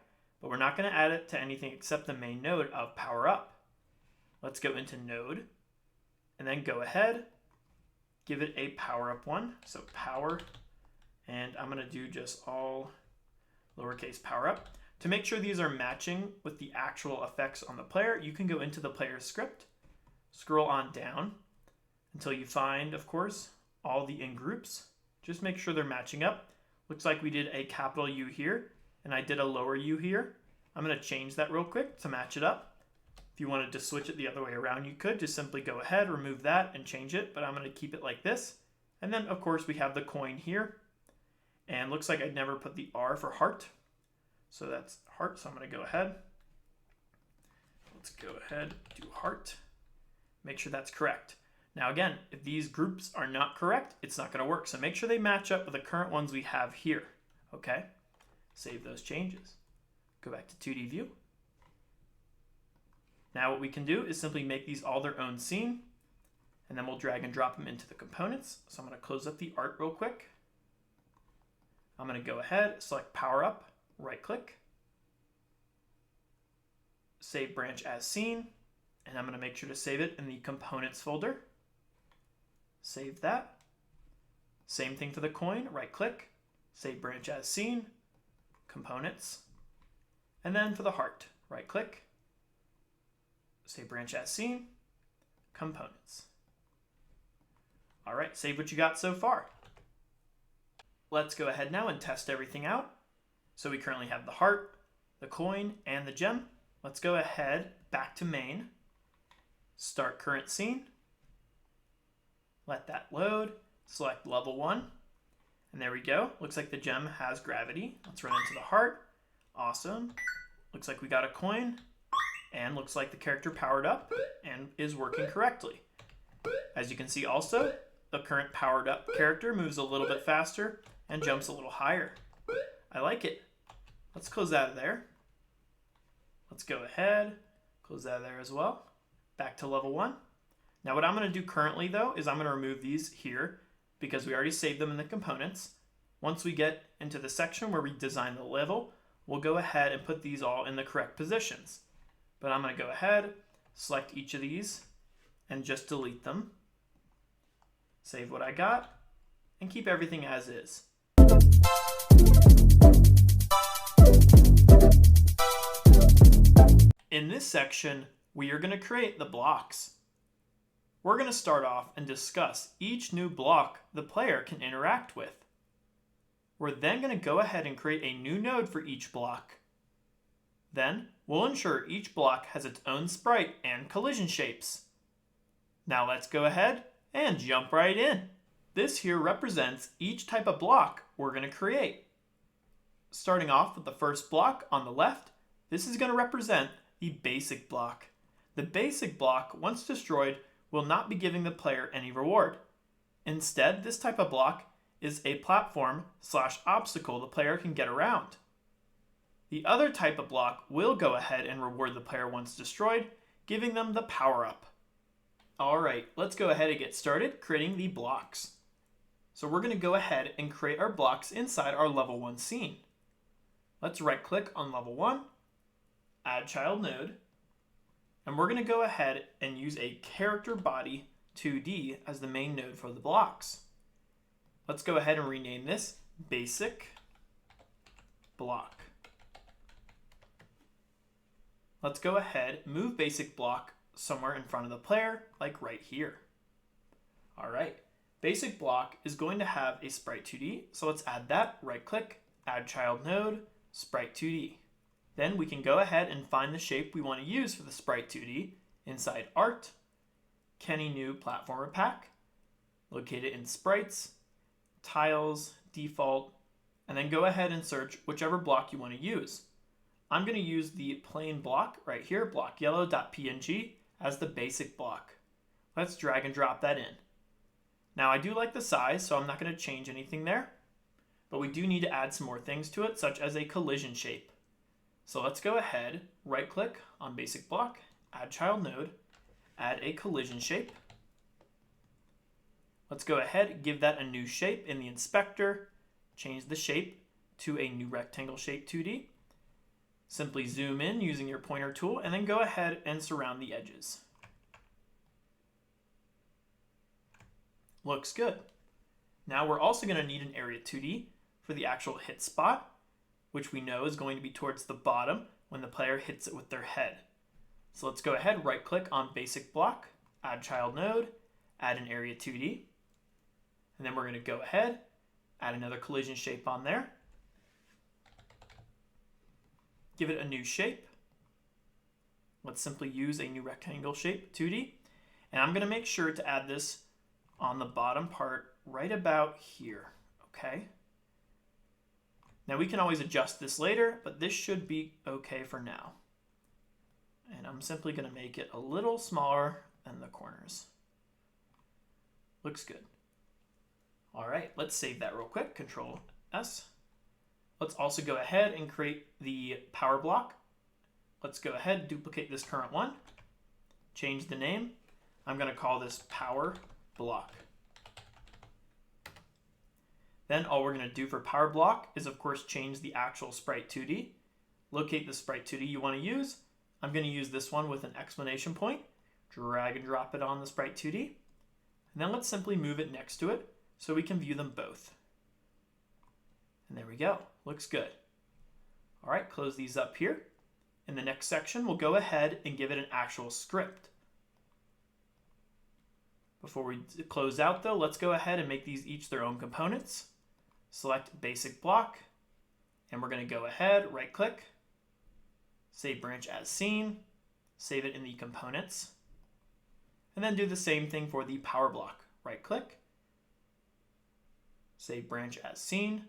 but we're not going to add it to anything except the main node of power up. Let's go into node and then go ahead, give it a power up one. So power, and I'm going to do just all lowercase power up. To make sure these are matching with the actual effects on the player, you can go into the player script, scroll on down until you find, of course, all the in groups. Just make sure they're matching up. Looks like we did a capital U here, and I did a lower U here. I'm going to change that real quick to match it up. If you wanted to switch it the other way around, you could. Just simply go ahead, remove that, and change it, but I'm going to keep it like this. And then, of course, we have the coin here. And looks like I'd never put the R for heart. So that's heart, so I'm going to go ahead. Let's go ahead, do heart. Make sure that's correct. Now again, if these groups are not correct, it's not going to work. So make sure they match up with the current ones we have here. Okay? Save those changes. Go back to 2D view. Now what we can do is simply make these all their own scene, and then we'll drag and drop them into the components. So I'm going to close up the art real quick. I'm going to go ahead, select Power Up, right click, save branch as scene, and I'm going to make sure to save it in the components folder. Save that. Same thing for the coin, right click, save branch as scene, components, and then for the heart, right click, save branch as scene, components. All right, save what you got so far. Let's go ahead now and test everything out. So we currently have the heart, the coin, and the gem. Let's go ahead, back to main, start current scene, let that load, select level 1, and there we go. Looks like the gem has gravity. Let's run into the heart. Awesome. Looks like we got a coin, and looks like the character powered up and is working correctly. As you can see also, the current powered up character moves a little bit faster and jumps a little higher. I like it. Let's close out of there. Let's go ahead, close out of there as well. Back to level 1. Now what I'm going to do currently though is I'm going to remove these here because we already saved them in the components. Once we get into the section where we design the level, we'll go ahead and put these all in the correct positions. But I'm going to go ahead, select each of these, and just delete them. Save what I got, and keep everything as is. In this section, we are going to create the blocks. We're going to start off and discuss each new block the player can interact with. We're then going to go ahead and create a new node for each block. Then, we'll ensure each block has its own sprite and collision shapes. Now let's go ahead and jump right in. This here represents each type of block we're going to create. Starting off with the first block on the left, this is going to represent the basic block. The basic block, once destroyed, will not be giving the player any reward. Instead, this type of block is a platform/obstacle the player can get around. The other type of block will go ahead and reward the player once destroyed, giving them the power up. Alright, let's go ahead and get started creating the blocks. So we're going to go ahead and create our blocks inside our level 1 scene. Let's right click on level 1, add child node, and we're going to go ahead and use a character body 2D as the main node for the blocks. Let's go ahead and rename this basic block. Let's go ahead, move basic block somewhere in front of the player, like right here. Alright, basic block is going to have a sprite 2D, so let's add that, right click, add child node, sprite 2D. Then we can go ahead and find the shape we want to use for the sprite 2D inside art, Kenny new platformer pack, locate it in sprites, tiles, default, and then go ahead and search whichever block you want to use. I'm going to use the plain block right here, blockyellow.png, as the basic block. Let's drag and drop that in. Now I do like the size, so I'm not going to change anything there, but we do need to add some more things to it, such as a collision shape. So let's go ahead, right click on basic block, add child node, add a collision shape. Let's go ahead, give that a new shape in the inspector, change the shape to a new rectangle shape 2D. Simply zoom in using your pointer tool and then go ahead and surround the edges. Looks good. Now we're also going to need an area 2D for the actual hit spot, which we know is going to be towards the bottom when the player hits it with their head. So let's go ahead, right click on basic block, add child node, add an area 2D, and then we're going to go ahead, add another collision shape on there. Give it a new shape. Let's simply use a new rectangle shape 2D. And I'm going to make sure to add this on the bottom part right about here. Okay. Now we can always adjust this later, but this should be okay for now. And I'm simply going to make it a little smaller and the corners. Looks good. All right, let's save that real quick. Control S. Let's also go ahead and create the power block. Let's go ahead, duplicate this current one, change the name. I'm going to call this power block. Then all we're going to do for power block is, of course, change the actual sprite 2D. Locate the sprite 2D you want to use. I'm going to use this one with an exclamation point. Drag and drop it on the sprite 2D. And then let's simply move it next to it so we can view them both. And there we go. Looks good. All right, close these up here. In the next section, we'll go ahead and give it an actual script. Before we close out though, let's go ahead and make these each their own components. Select basic block, and we're going to go ahead, right click, save branch as scene, save it in the components, and then do the same thing for the power block. Right click, save branch as scene,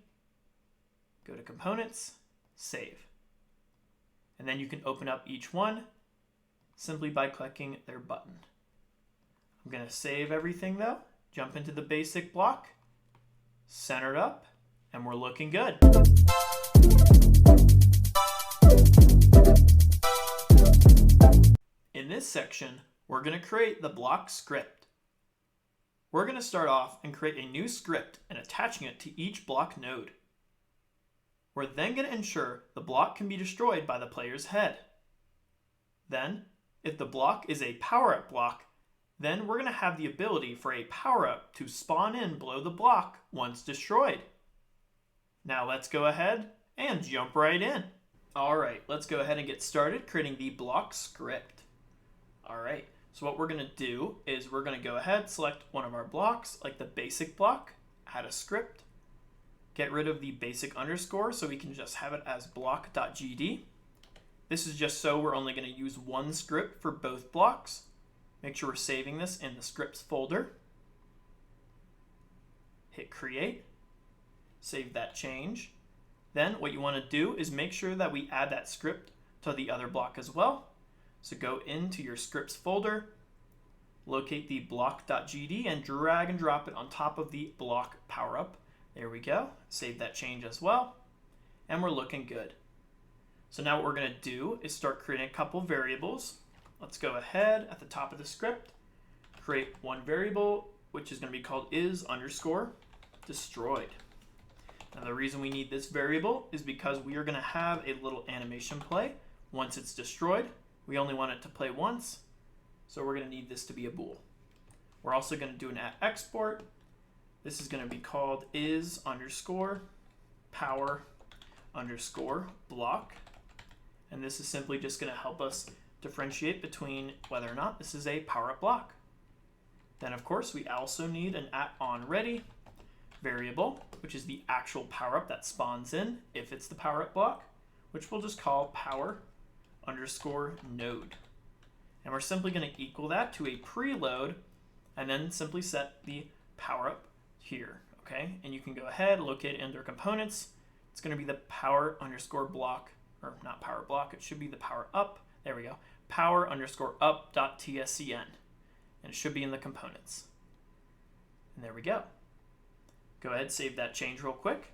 go to components, save. And then you can open up each one simply by clicking their button. I'm going to save everything though, jump into the basic block, center it up, and we're looking good. In this section, we're going to create the block script. We're going to start off and create a new script and attaching it to each block node. We're then going to ensure the block can be destroyed by the player's head. Then, if the block is a power-up block, then we're going to have the ability for a power-up to spawn in below the block once destroyed. Now let's go ahead and jump right in. Alright, let's go ahead and get started creating the block script. Alright, so what we're going to do is we're going to go ahead, select one of our blocks, like the basic block, add a script, get rid of the basic underscore so we can just have it as block.gd. This is just so we're only going to use one script for both blocks. Make sure we're saving this in the scripts folder. Hit create, save that change. Then what you want to do is make sure that we add that script to the other block as well. So go into your scripts folder, locate the block.gd and drag and drop it on top of the block power-up. There we go. Save that change as well. And we're looking good. So now what we're going to do is start creating a couple variables. Let's go ahead at the top of the script, create one variable, which is going to be called is_destroyed. Now the reason we need this variable is because we are going to have a little animation play. Once it's destroyed, we only want it to play once. So we're going to need this to be a bool. We're also going to do an @export. This is going to be called is_power_block. And this is simply just going to help us differentiate between whether or not this is a power-up block. Then of course we also need an @onReady variable, which is the actual power-up that spawns in if it's the power-up block, which we'll just call power_node. And we're simply going to equal that to a preload and then simply set the power-up here, okay? And you can go ahead, locate it under components. It's going to be the power_block, or not power block, it should be the power up. There we go. power_up.tscn. And it should be in the components. And there we go. Go ahead, save that change real quick.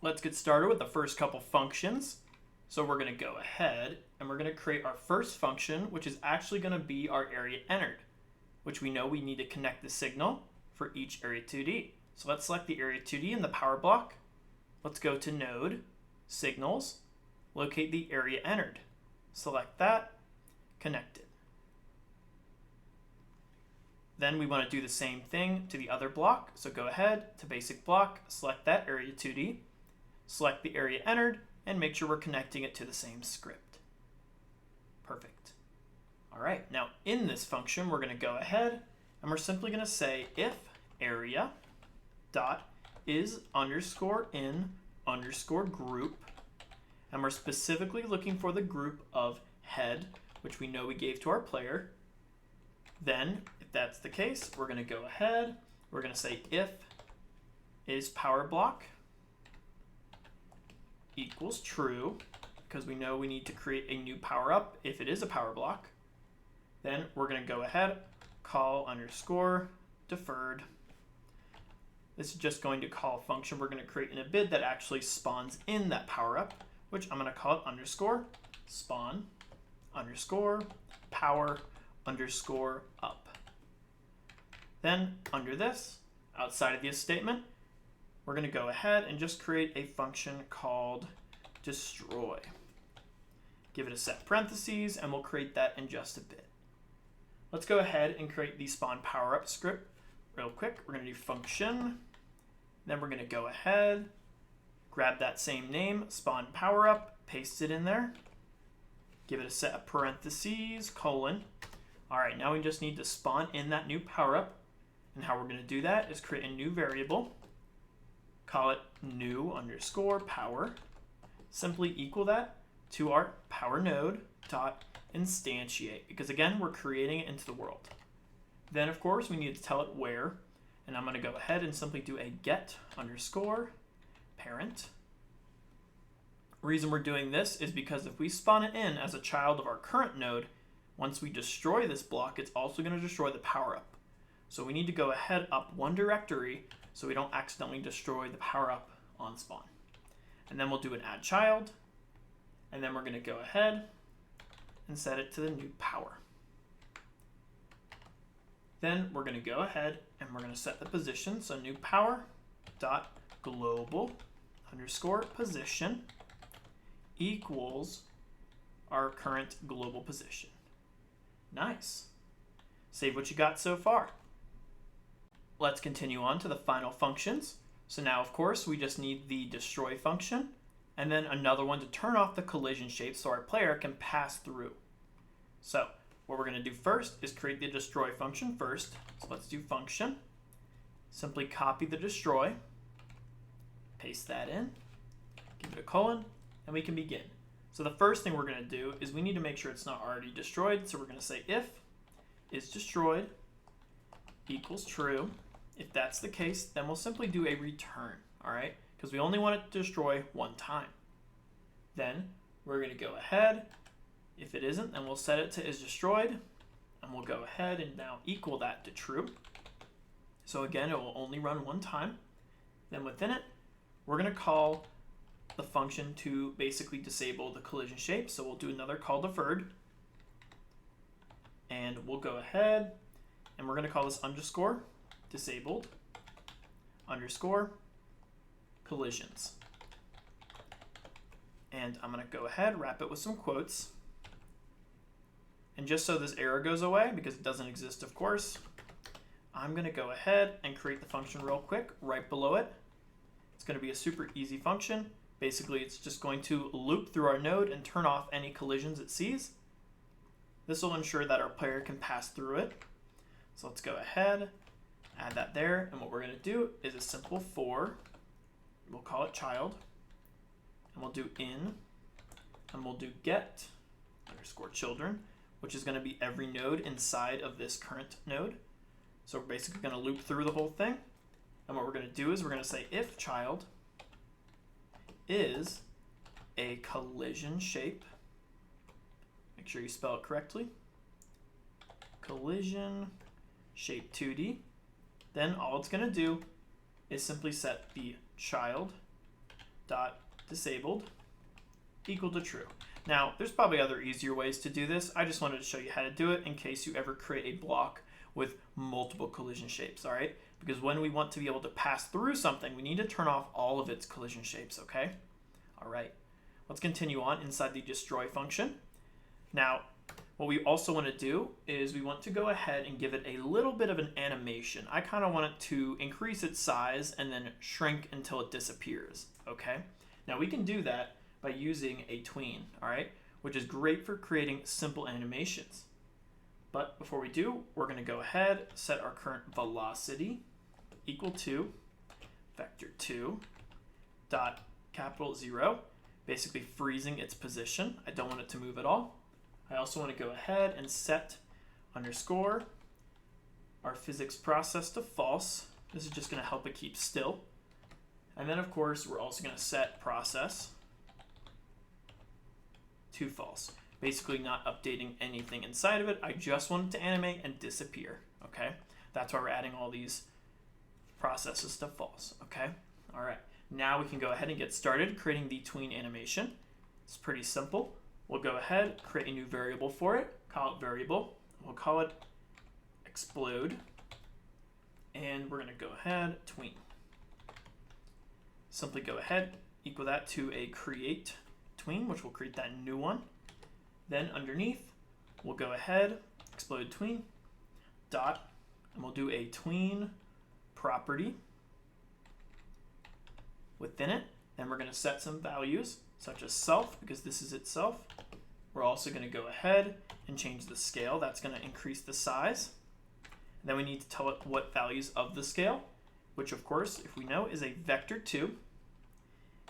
Let's get started with the first couple functions. So we're going to go ahead and we're going to create our first function, which is actually going to be our area entered, which we know we need to connect the signal for each area 2D. So let's select the area 2D in the power block. Let's go to node, signals, locate the area entered. Select that, connect it. Then we want to do the same thing to the other block. So go ahead to basic block, select that area 2D, select the area entered, and make sure we're connecting it to the same script. Perfect. All right, now in this function, we're going to go ahead and we're simply going to say if area dot is_in_group, and we're specifically looking for the group of head, which we know we gave to our player. Then, if that's the case, we're going to go ahead, we're going to say if is power block equals true, because we know we need to create a new power up if it is a power block. Then we're going to go ahead, call underscore deferred. This is just going to call a function we're going to create in a bid that actually spawns in that power up, which I'm going to call it underscore spawn underscore power underscore up. Then under this, outside of the if statement, we're going to go ahead and just create a function called destroy. Give it a set parentheses, and we'll create that in just a bit. Let's go ahead and create the spawn power up script real quick. We're going to do function. Then we're going to go ahead, grab that same name, spawn power up, paste it in there. Give it a set of parentheses, colon. All right, now we just need to spawn in that new power up. And how we're going to do that is create a new variable, call it new underscore power, simply equal that to our power node dot instantiate, because again, we're creating it into the world. Then of course we need to tell it where, and I'm going to go ahead and simply do a get underscore parent. Reason we're doing this is because if we spawn it in as a child of our current node, once we destroy this block, it's also going to destroy the power up. So we need to go ahead up one directory so we don't accidentally destroy the power up on spawn. And then we'll do an add child, and then we're going to go ahead and set it to the new power. Then we're going to go ahead and we're going to set the position. So new power dot global underscore position equals our current global position. Nice. Save what you got so far. Let's continue on to the final functions. So now, of course, we just need the destroy function and then another one to turn off the collision shape so our player can pass through. So what we're going to do first is create the destroy function first. So let's do function. Simply copy the destroy, paste that in, give it a colon, and we can begin. So the first thing we're going to do is we need to make sure it's not already destroyed. So we're going to say if is destroyed equals true. If that's the case, then we'll simply do a return, all right? Because we only want it to destroy one time. Then we're going to go ahead. If it isn't, then we'll set it to is destroyed, and we'll go ahead and now equal that to true. So again, it will only run one time. Then within it, we're going to call the function to basically disable the collision shape. So we'll do another call deferred, and we'll go ahead and we're going to call this underscore disabled underscore collisions. And I'm going to go ahead, wrap it with some quotes. And just so this error goes away, because it doesn't exist, of course, I'm going to go ahead and create the function real quick right below it. It's going to be a super easy function. Basically, it's just going to loop through our node and turn off any collisions it sees. This will ensure that our player can pass through it. So let's go ahead, add that there, and what we're going to do is a simple for, we'll call it child, and we'll do in, and we'll do get underscore children, which is going to be every node inside of this current node. So we're basically going to loop through the whole thing, and what we're going to do is we're going to say if child is a collision shape, make sure you spell it correctly, collision shape 2D, then all it's going to do is simply set the child dot disabled equal to true. Now, there's probably other easier ways to do this. I just wanted to show you how to do it in case you ever create a block with multiple collision shapes, all right? Because when we want to be able to pass through something, we need to turn off all of its collision shapes, okay? All right, let's continue on inside the destroy function. Now, what we also want to do is we want to go ahead and give it a little bit of an animation. I kind of want it to increase its size and then shrink until it disappears, okay? Now we can do that by using a tween, all right? Which is great for creating simple animations. But before we do, we're going to go ahead, set our current velocity equal to vector 2 dot capital 0, basically freezing its position. I don't want it to move at all. I also want to go ahead and set underscore our physics process to false. This is just going to help it keep still. And then, of course, we're also going to set process to false. basically not updating anything inside of it. I just want it to animate and disappear, okay? That's why we're adding all these processes to false, okay? All right, now we can go ahead and get started creating the tween animation. It's pretty simple. We'll go ahead, create a new variable for it, call it variable. We'll call it explode, and we're gonna go ahead, tween. Simply go ahead, equal that to a create tween, which will create that new one. Then underneath, we'll go ahead, explode tween, dot, and we'll do a tween property within it. And we're gonna set some values, such as self, because this is itself. We're also gonna go ahead and change the scale. That's gonna increase the size. And then we need to tell it what values of the scale, which of course, if we know, is a vector 2.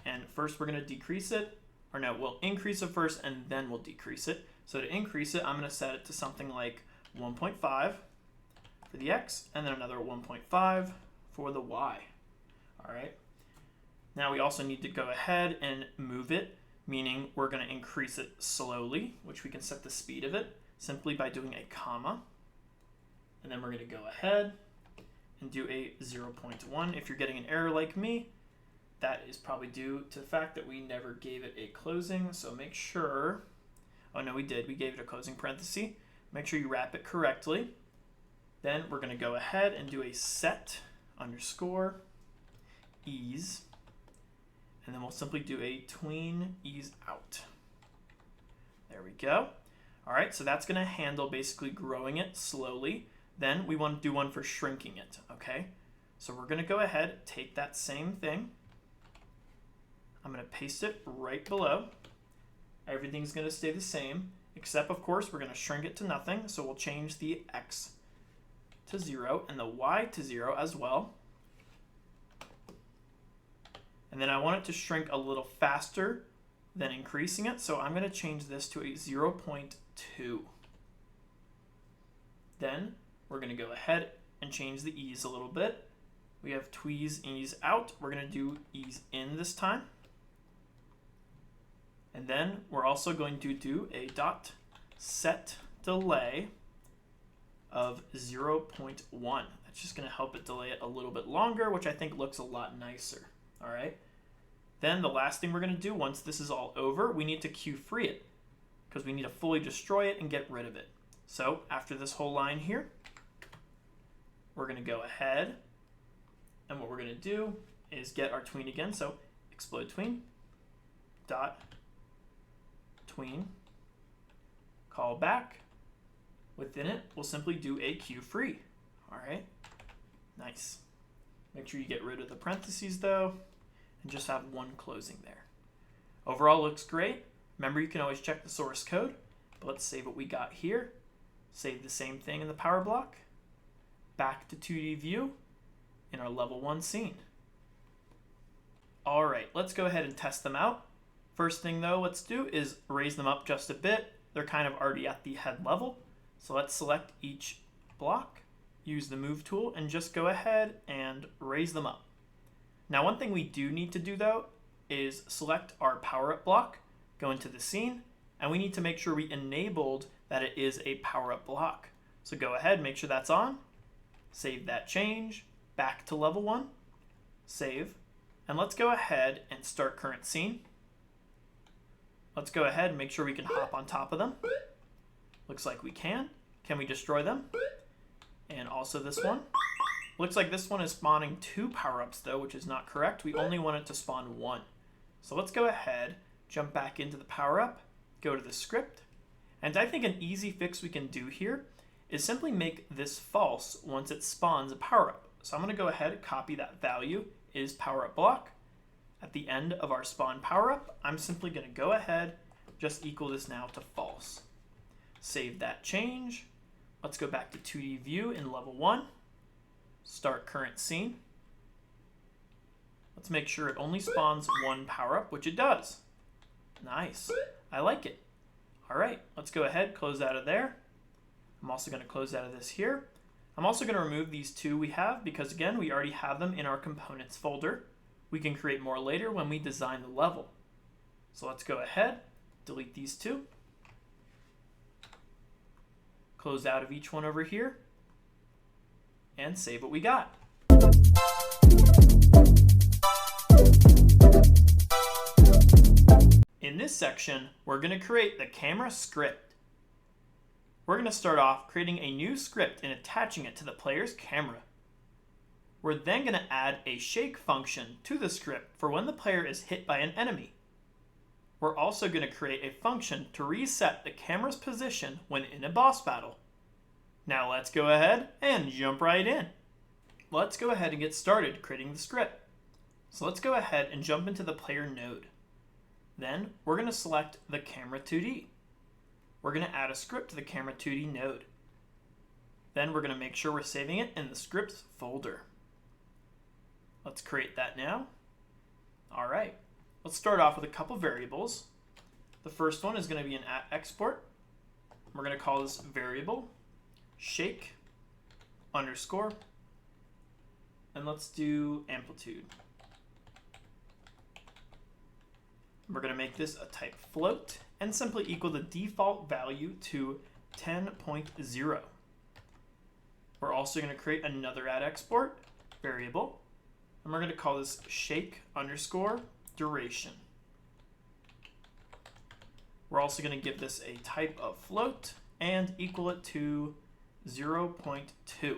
And first we're gonna decrease it, or no, we'll increase it first and then we'll decrease it. So to increase it, I'm gonna set it to something like 1.5 for the X, and then another 1.5 for the Y. All right. Now we also need to go ahead and move it, meaning we're gonna increase it slowly, which we can set the speed of it simply by doing a comma. And then we're gonna go ahead and do a 0.1. If you're getting an error like me, that is probably due to the fact that we never gave it a closing. So make sure, oh no, we did. We gave it a closing parenthesis. Make sure you wrap it correctly. Then we're gonna go ahead and do a set underscore ease. And then we'll simply do a tween ease out. There we go. All right, so that's gonna handle basically growing it slowly. Then we want to do one for shrinking it, okay? So we're gonna go ahead, take that same thing. I'm gonna paste it right below. Everything's gonna stay the same, except of course we're gonna shrink it to nothing. So we'll change the X to 0 and the Y to 0 as well. And then I want it to shrink a little faster than increasing it. So I'm gonna change this to a 0.2. Then we're gonna go ahead and change the ease a little bit. We have tweeze ease out. We're gonna do ease in this time. And then we're also going to do a dot set delay of 0.1. That's just gonna help it delay it a little bit longer, which I think looks a lot nicer. All right. Then the last thing we're gonna do once this is all over, we need to queue free it because we need to fully destroy it and get rid of it. So after this whole line here, we're gonna go ahead and what we're gonna do is get our tween again. So explode tween dot tween call back. Within it, we'll simply do a queue free. All right, nice. Make sure you get rid of the parentheses though, and just have one closing there. Overall looks great. Remember, you can always check the source code, but let's save what we got here. Save the same thing in the power block. Back to 2D view in our level 1 scene. All right, let's go ahead and test them out. First thing though, let's do is raise them up just a bit. They're kind of already at the head level. So let's select each block, use the move tool, and just go ahead and raise them up. Now, one thing we do need to do though is select our power up block, go into the scene, and we need to make sure we enabled that it is a power up block. So go ahead, make sure that's on, save that change, back to level 1, save, and let's go ahead and start current scene. Let's go ahead and make sure we can hop on top of them. Looks like we can. Can we destroy them? And also this one. Looks like this one is spawning 2 power-ups though, which is not correct. We only want it to spawn 1. So let's go ahead, jump back into the power-up, go to the script, and I think an easy fix we can do here is simply make this false once it spawns a power-up. So I'm gonna go ahead, copy that value, is power-up block. At the end of our spawn power-up, I'm simply gonna go ahead, just equal this now to false. Save that change. Let's go back to 2D view in level 1. Start current scene. Let's make sure it only spawns 1 power-up, which it does. Nice. I like it. All right, let's go ahead, close out of there. I'm also going to close out of this here. I'm also going to remove these 2 we have because, again, we already have them in our components folder. We can create more later when we design the level. So let's go ahead, delete these 2. close out of each one over here, and save what we got. In this section, we're going to create the camera script. We're going to start off creating a new script and attaching it to the player's camera. We're then going to add a shake function to the script for when the player is hit by an enemy. We're also going to create a function to reset the camera's position when in a boss battle. Now let's go ahead and jump right in. Let's go ahead and get started creating the script. So let's go ahead and jump into the player node. Then we're going to select the camera 2D. We're going to add a script to the camera 2D node. Then we're going to make sure we're saving it in the scripts folder. Let's create that now. All right, let's start off with a couple variables. The first one is going to be an export. We're going to call this variable shake underscore, and let's do amplitude. We're going to make this a type float and simply equal the default value to 10.0. We're also going to create another add export variable, and we're going to call this shake underscore duration. We're also going to give this a type of float and equal it to 0.2.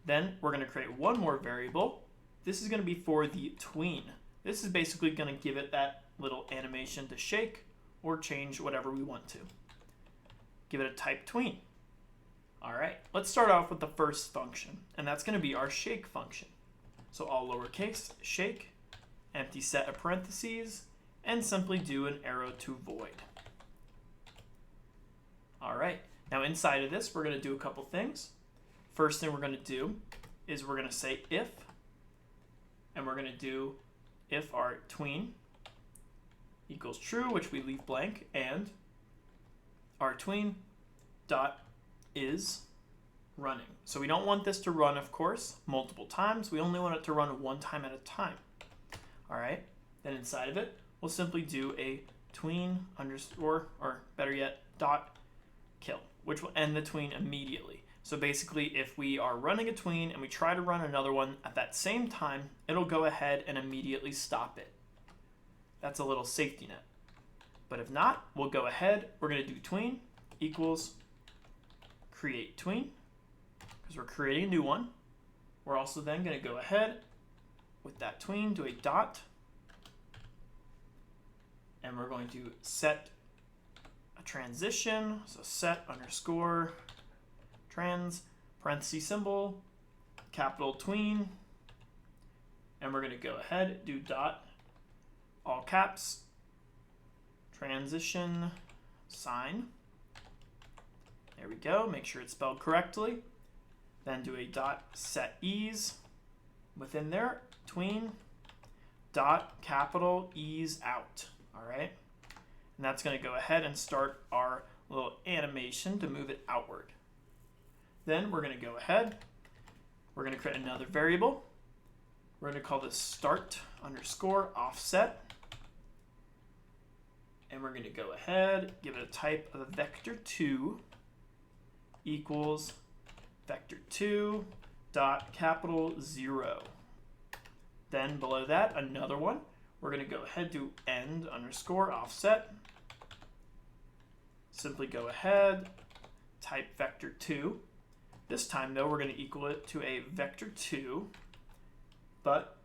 Then we're going to create one more variable. This is going to be for the tween. This is basically going to give it that little animation to shake or change whatever we want to. Give it a type tween. All right, let's start off with the first function, and that's going to be our shake function. So all lowercase, shake, empty set of parentheses, and simply do an arrow to void. All right, now inside of this, we're going to do a couple things. First thing we're going to do is we're going to say if, and we're going to do if our tween equals true, which we leave blank, and our tween dot is running. So we don't want this to run, of course, multiple times. We only want it to run one time at a time. All right, then inside of it, we'll simply do a tween underscore, or better yet, dot kill, which will end the tween immediately. So basically, if we are running a tween and we try to run another one at that same time, it'll go ahead and immediately stop it. That's a little safety net. But if not, we'll go ahead. We're going to do tween equals create tween, because we're creating a new one. We're also then going to go ahead with that tween, do a dot, and we're going to set a transition. So set underscore trans, parenthesis symbol, capital tween, and we're going to go ahead, do dot, all caps, transition sign. There we go, make sure it's spelled correctly. Then do a dot set ease within there, tween, dot capital ease out. All right, and that's going to go ahead and start our little animation to move it outward. Then we're going to go ahead, we're going to create another variable. We're going to call this start underscore offset. And we're going to go ahead, give it a type of vector2 equals vector2 dot capital 0. Then below that, another one. We're going to go ahead, do end underscore offset. Simply go ahead, type vector2. This time, though, we're going to equal it to a vector2, but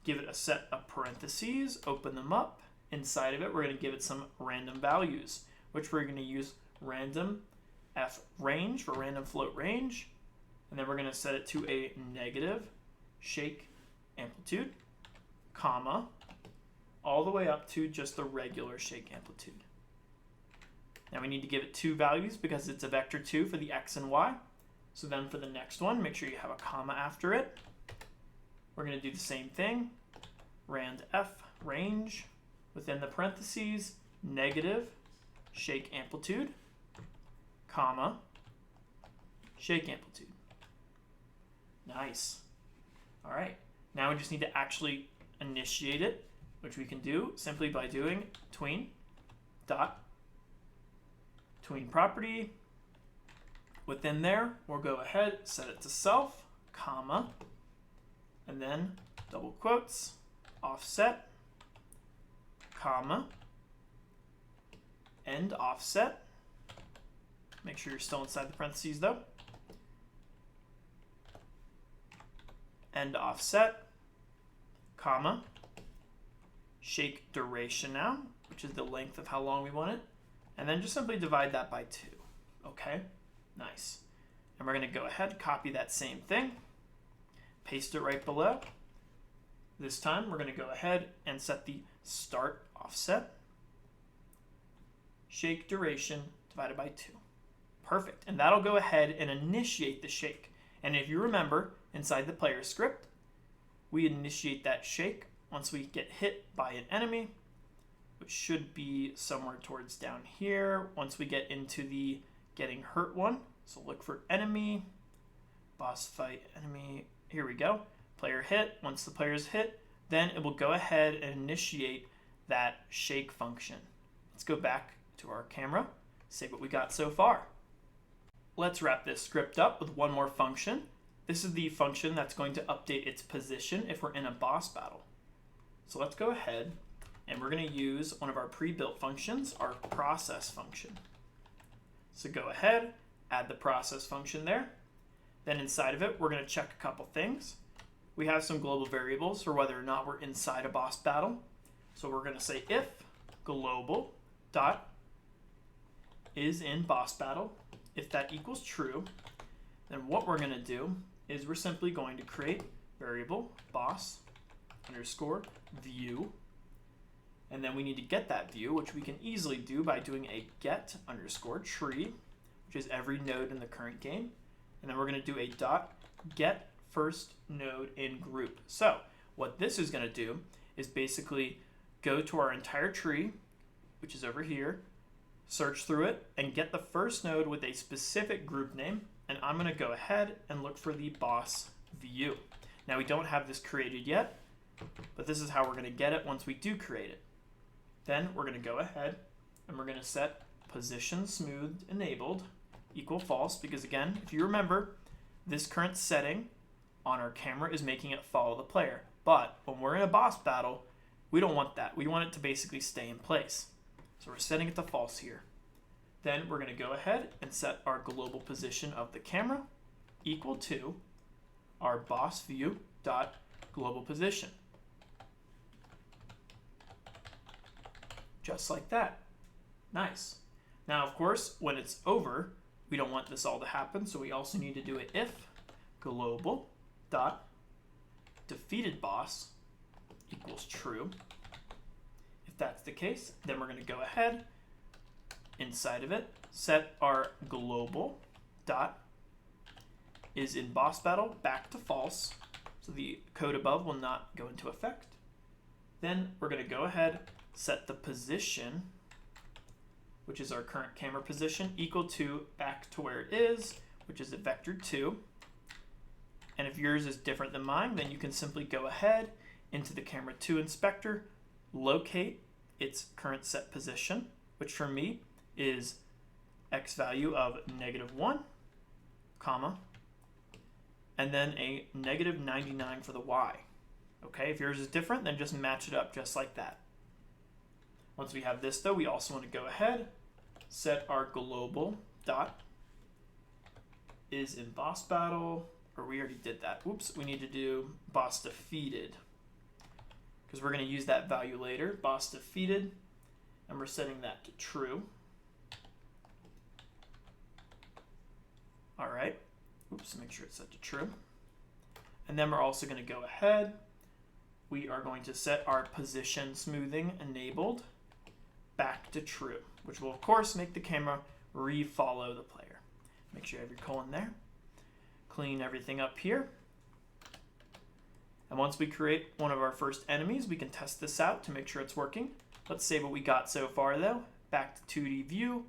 give it a set of parentheses, open them up. Inside of it, we're going to give it some random values, which we're going to use random f range for random float range, and then we're going to set it to a negative shake amplitude, comma, all the way up to just the regular shake amplitude. Now we need to give it two values because it's a vector2 for the x and y. So then for the next one, make sure you have a comma after it. We're going to do the same thing. Rand f range within the parentheses, negative shake amplitude, comma, shake amplitude. Nice. All right. Now we just need to actually initiate it, which we can do simply by doing tween dot tween property Within there, we'll go ahead, set it to self, comma, and then double quotes, offset, comma, end offset. Make sure you're still inside the parentheses though. End offset, comma, shake duration now, which is the length of how long we want it, and then just simply divide that by 2. Okay, nice. And we're going to go ahead, copy that same thing, paste it right below. This time we're going to go ahead and set the start offset, shake duration divided by 2. Perfect. And that'll go ahead and initiate the shake. And if you remember, inside the player script, we initiate that shake once we get hit by an enemy, which should be somewhere towards down here once we get into the getting hurt one. So look for enemy, boss fight, enemy. Here we go. Player hit. Once the player is hit, then it will go ahead and initiate that shake function. Let's go back to our camera, see what we got so far. Let's wrap this script up with one more function. This is the function that's going to update its position if we're in a boss battle. So let's go ahead and we're going to use one of our pre-built functions, our process function. So go ahead, add the process function there. Then inside of it, we're going to check a couple things. We have some global variables for whether or not we're inside a boss battle. So we're going to say if global dot is in boss battle. If that equals true, then what we're going to do is we're simply going to create variable boss underscore view. And then we need to get that view, which we can easily do by doing a get underscore tree, which is every node in the current game. And then we're going to do a dot get first node in group. So what this is going to do is basically go to our entire tree, which is over here, search through it, and get the first node with a specific group name. And I'm going to go ahead and look for the boss view. Now we don't have this created yet, but this is how we're going to get it once we do create it. Then we're going to go ahead and we're going to set position smoothed enabled equal false, because again, if you remember, this current setting on our camera is making it follow the player. But when we're in a boss battle, we don't want that. We want it to basically stay in place. So we're setting it to false here. Then we're going to go ahead and set our global position of the camera equal to our boss view dot global position. Just like that. Nice. Now, of course, when it's over, we don't want this all to happen, so we also need to do it if global dot defeated boss equals true. If that's the case, then we're going to go ahead inside of it, set our global dot is in boss battle back to false, so the code above will not go into effect. Then we're going to go ahead, set the position, which is our current camera position, equal to back to where it is, which is a vector 2. And if yours is different than mine, then you can simply go ahead into the camera 2 inspector, locate its current set position, which for me is x value of -1, comma, and then a -99 for the y. Okay, if yours is different, then just match it up just like that. Once we have this though, we also want to go ahead, set our global dot is in boss battle, or we already did that. Oops, we need to do boss defeated, because we're going to use that value later, boss defeated, and we're setting that to true. All right, oops, make sure it's set to true. And then we're also going to go ahead, we are going to set our position smoothing enabled back to true, which will of course make the camera re-follow the player. Make sure you have your colon there. Clean everything up here. And once we create one of our first enemies, we can test this out to make sure it's working. Let's save what we got so far though. Back to 2D view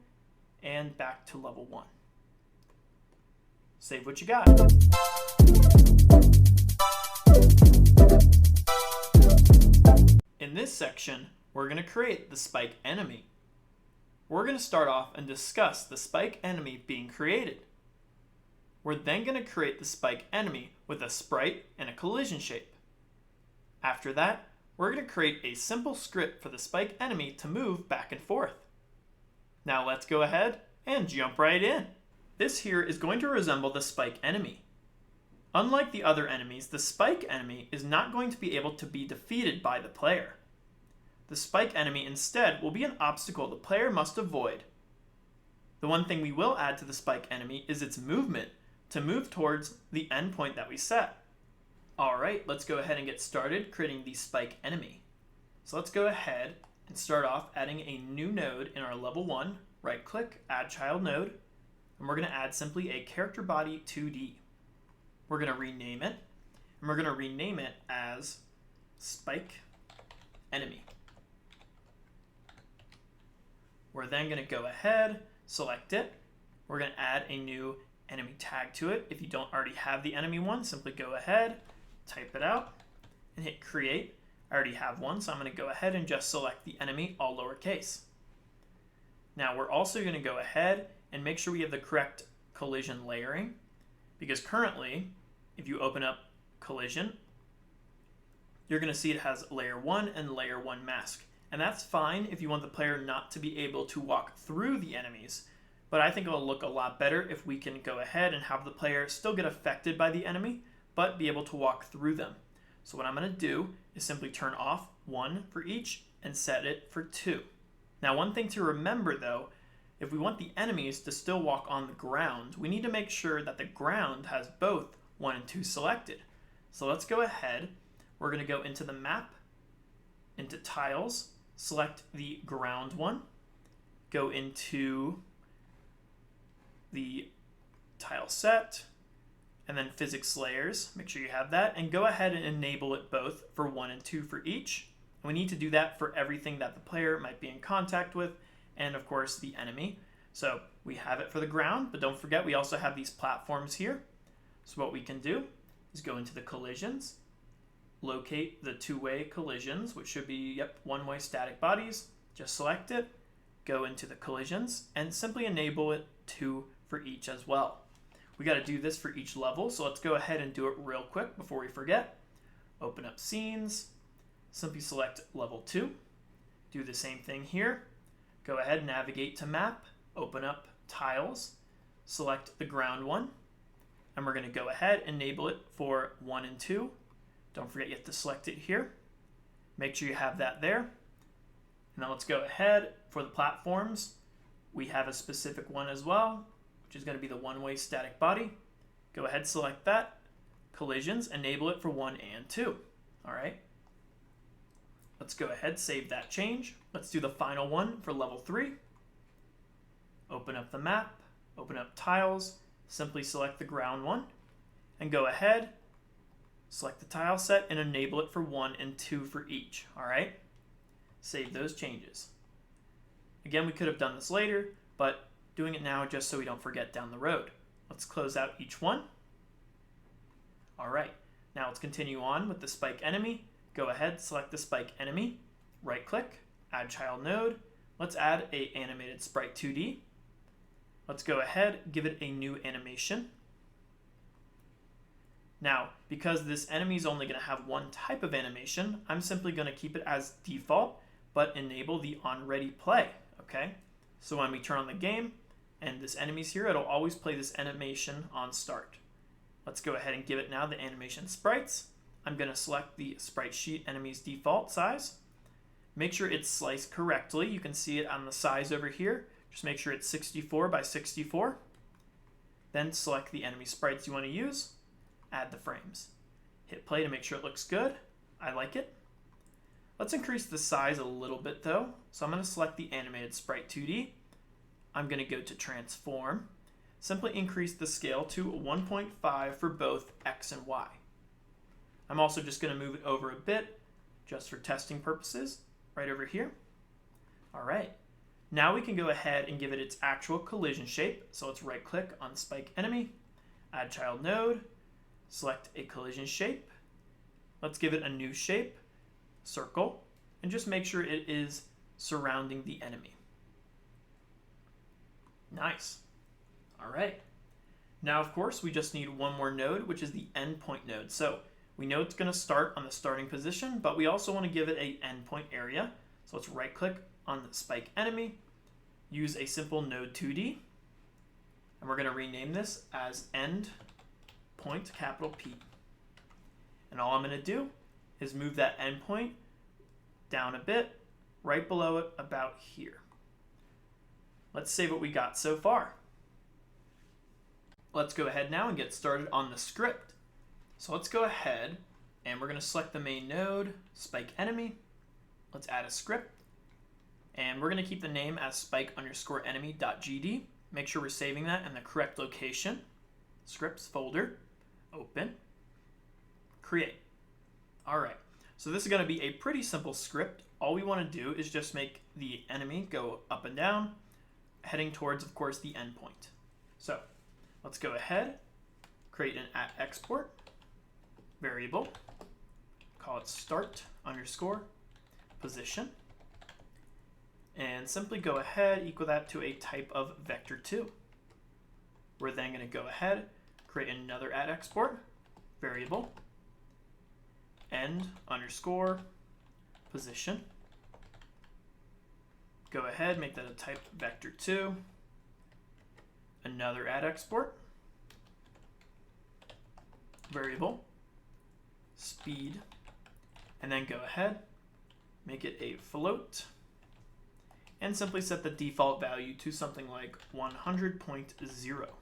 and back to level 1. Save what you got. In this section, we're going to create the spike enemy. We're going to start off and discuss the spike enemy being created. we're then going to create the spike enemy with a sprite and a collision shape. After that, we're going to create a simple script for the spike enemy to move back and forth. Now let's go ahead and jump right in. This here is going to resemble the spike enemy. Unlike the other enemies, the spike enemy is not going to be able to be defeated by the player. The spike enemy instead will be an obstacle the player must avoid. The one thing we will add to the spike enemy is its movement to move towards the endpoint that we set. Alright, let's go ahead and get started creating the spike enemy. So let's go ahead and start off adding a new node in our level 1, right click, add child node, and we're going to add simply a character body 2D. We're going to rename it, and we're going to rename it as spike enemy. We're then going to go ahead, select it. We're going to add a new enemy tag to it. If you don't already have the enemy one, simply go ahead, type it out, and hit create. I already have one, so I'm going to go ahead and just select the enemy, all lowercase. Now we're also going to go ahead and make sure we have the correct collision layering, because currently, if you open up collision, you're going to see it has layer 1 and layer 1 mask. And that's fine if you want the player not to be able to walk through the enemies, but I think it'll look a lot better if we can go ahead and have the player still get affected by the enemy, but be able to walk through them. So what I'm going to do is simply turn off 1 for each and set it for 2. Now one thing to remember though, if we want the enemies to still walk on the ground, we need to make sure that the ground has both 1 and 2 selected. So let's go ahead, we're going to go into the map, into tiles, select the ground one, go into the tile set, and then physics layers, make sure you have that, and go ahead and enable it both for 1 and 2 for each. And we need to do that for everything that the player might be in contact with, and of course the enemy. So we have it for the ground, but don't forget we also have these platforms here. So what we can do is go into the collisions, locate the two-way collisions, which should be, one-way static bodies. Just select it, go into the collisions, and simply enable it 2 for each as well. We got to do this for each level, so let's go ahead and do it real quick before we forget. Open up scenes, simply select level 2. Do the same thing here. Go ahead, navigate to map, open up tiles, select the ground one, and we're going to go ahead and enable it for 1 and 2. Don't forget you have to select it here. Make sure you have that there. Now let's go ahead for the platforms. We have a specific one as well, which is going to be the one-way static body. Go ahead, select that. Collisions, enable it for 1 and 2. All right. Let's go ahead, save that change. Let's do the final one for level 3. Open up the map, open up tiles, simply select the ground one, and go ahead, select the tile set and enable it for 1 and 2 for each. All right. Save those changes. Again, we could have done this later, but doing it now just so we don't forget down the road. Let's close out each one. All right, now let's continue on with the spike enemy. Go ahead, select the spike enemy, right click, add child node. Let's add a animated sprite 2D. Let's go ahead, give it a new animation. Now, because this enemy is only going to have one type of animation, I'm simply going to keep it as default, but enable the on ready play, okay? So when we turn on the game and this enemy's here, it'll always play this animation on start. Let's go ahead and give it now the animation sprites. I'm going to select the sprite sheet enemy's default size. Make sure it's sliced correctly. You can see it on the size over here. Just make sure it's 64 by 64. Then select the enemy sprites you want to use. Add the frames. Hit play to make sure it looks good. I like it. Let's increase the size a little bit though. So I'm going to select the animated sprite 2D. I'm going to go to transform. Simply increase the scale to 1.5 for both X and Y. I'm also just going to move it over a bit just for testing purposes right over here. All right. Now we can go ahead and give it its actual collision shape. So let's right click on spike enemy, add child node, select a collision shape. Let's give it a new shape, circle, and just make sure it is surrounding the enemy. Nice. All right. Now, of course, we just need one more node, which is the endpoint node. So we know it's going to start on the starting position, but we also want to give it an endpoint area. So let's right click on the spike enemy, use a simple node 2D, and we're going to rename this as endpoint, capital P. And all I'm going to do is move that endpoint down a bit, right below it, about here. Let's see what we got so far. Let's go ahead now and get started on the script. So let's go ahead and we're going to select the main node, spike enemy. Let's add a script. And we're going to keep the name as spike_enemy.gd. Make sure we're saving that in the correct location. Scripts folder, open, create. All right, so this is going to be a pretty simple script. All we want to do is just make the enemy go up and down, heading towards, of course, the endpoint. So let's go ahead, create an @export variable, call it start_position, and simply go ahead, equal that to a type of vector2. We're then going to go ahead, create another @export variable, end_position. Go ahead, make that a type vector2. Another @export variable, speed, and then go ahead, make it a float, and simply set the default value to something like 100.0.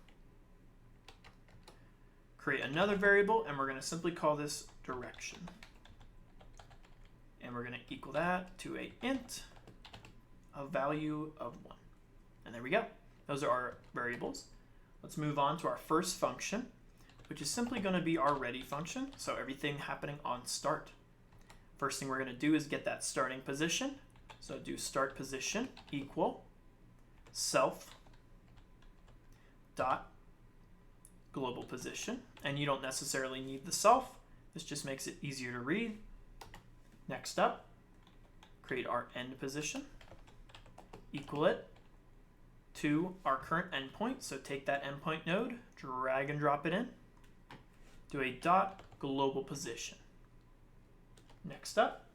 Create another variable, and we're going to simply call this direction. And we're going to equal that to a int, a value of 1. And there we go. Those are our variables. Let's move on to our first function, which is simply going to be our ready function. So everything happening on start. First thing we're going to do is get that starting position. So do start position equal self dot global position. And you don't necessarily need the self. This just makes it easier to read. Next up, create our end position, equal it to our current endpoint. So take that endpoint node, drag and drop it in, do a dot global position. Next up,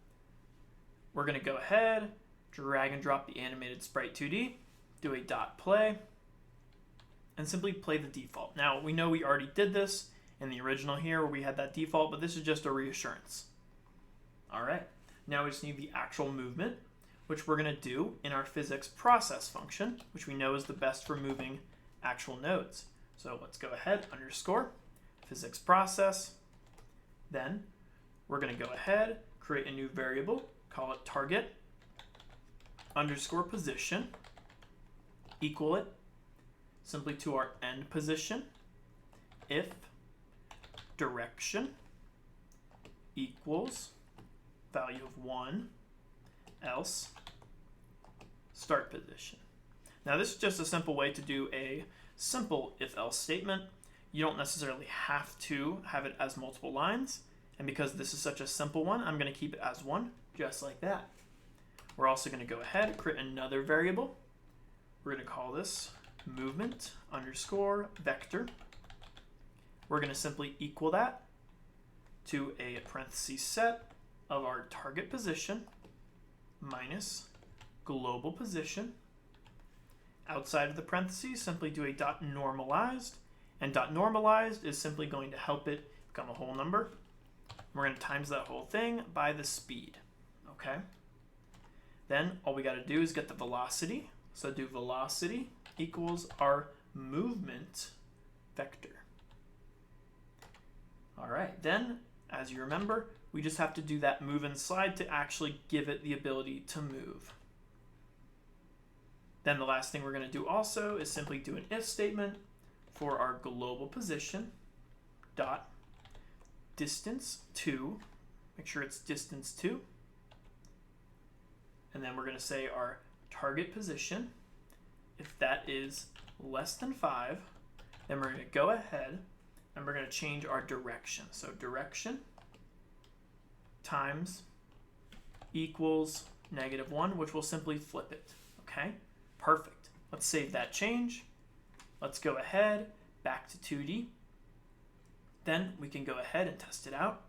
we're going to go ahead, drag and drop the animated sprite 2D, do a dot play, and simply play the default. Now, we know we already did this in the original here where we had that default, but this is just a reassurance. All right, now we just need the actual movement, which we're going to do in our physics process function, which we know is the best for moving actual nodes. So let's go ahead, underscore, physics process. Then we're going to go ahead, create a new variable, call it target underscore position, equal it simply to our end position, if direction equals value of 1, else start position. Now this is just a simple way to do a simple if-else statement. You don't necessarily have to have it as multiple lines, and because this is such a simple one, I'm going to keep it as one, just like that. We're also going to go ahead and create another variable. We're going to call this movement underscore vector. We're going to simply equal that to a parentheses set of our target position minus global position. Outside of the parentheses, simply do a dot normalized, and dot normalized is simply going to help it become a whole number. We're going to times that whole thing by the speed. Okay. Then all we got to do is get the velocity. So do velocity equals our movement vector. All right, then as you remember, we just have to do that move and slide to actually give it the ability to move. Then the last thing we're going to do also is simply do an if statement for our global position dot distance 2, make sure it's distance 2, and then we're going to say our target position, if that is less than 5, then we're going to go ahead and we're going to change our direction. So direction times equals -1, which will simply flip it. Okay, perfect. Let's save that change. Let's go ahead, back to 2D. Then we can go ahead and test it out.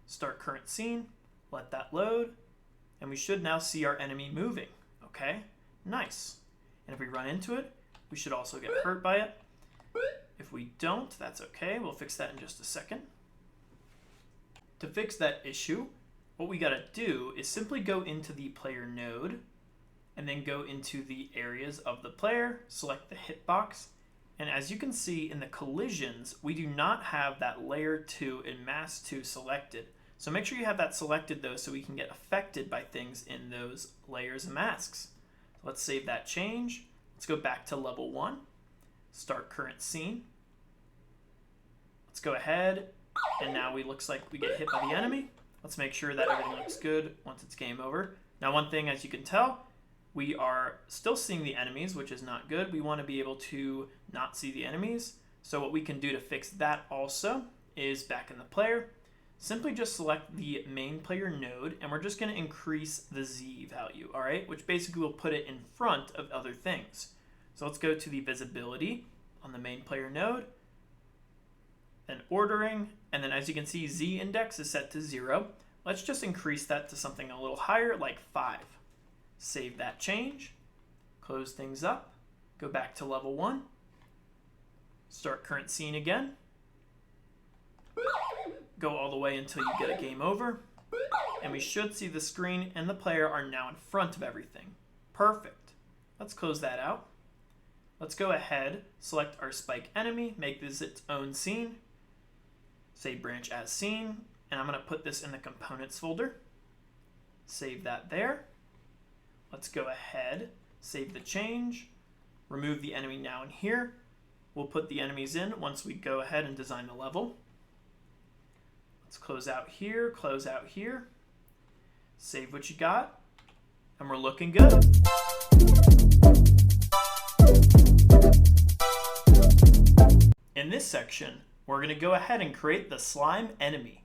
Start current scene, let that load, and we should now see our enemy moving. Okay, nice. And if we run into it, we should also get hurt by it. If we don't, that's okay. We'll fix that in just a second. To fix that issue, what we gotta do is simply go into the player node and then go into the areas of the player, select the hitbox, and as you can see in the collisions, we do not have that layer 2 and mask 2 selected. So make sure you have that selected though so we can get affected by things in those layers and masks. So let's save that change. Let's go back to level 1, start current scene. Let's go ahead, and now looks like we get hit by the enemy. Let's make sure that everything looks good once it's game over. Now one thing, as you can tell, we are still seeing the enemies, which is not good. We want to be able to not see the enemies. So what we can do to fix that also is back in the player, simply just select the main player node, and we're just going to increase the Z value, all right? Which basically will put it in front of other things. So let's go to the visibility on the main player node, then ordering, and then as you can see, Z index is set to 0. Let's just increase that to something a little higher, like 5. Save that change, close things up, go back to level 1, start current scene again, go all the way until you get a game over, and we should see the screen and the player are now in front of everything. Perfect. Let's close that out. Let's go ahead, select our spike enemy, make this its own scene, say branch as scene, and I'm going to put this in the components folder. Save that there. Let's go ahead, save the change, remove the enemy now in here. We'll put the enemies in once we go ahead and design the level. Let's close out here, save what you got, and we're looking good. In this section, we're going to go ahead and create the slime enemy.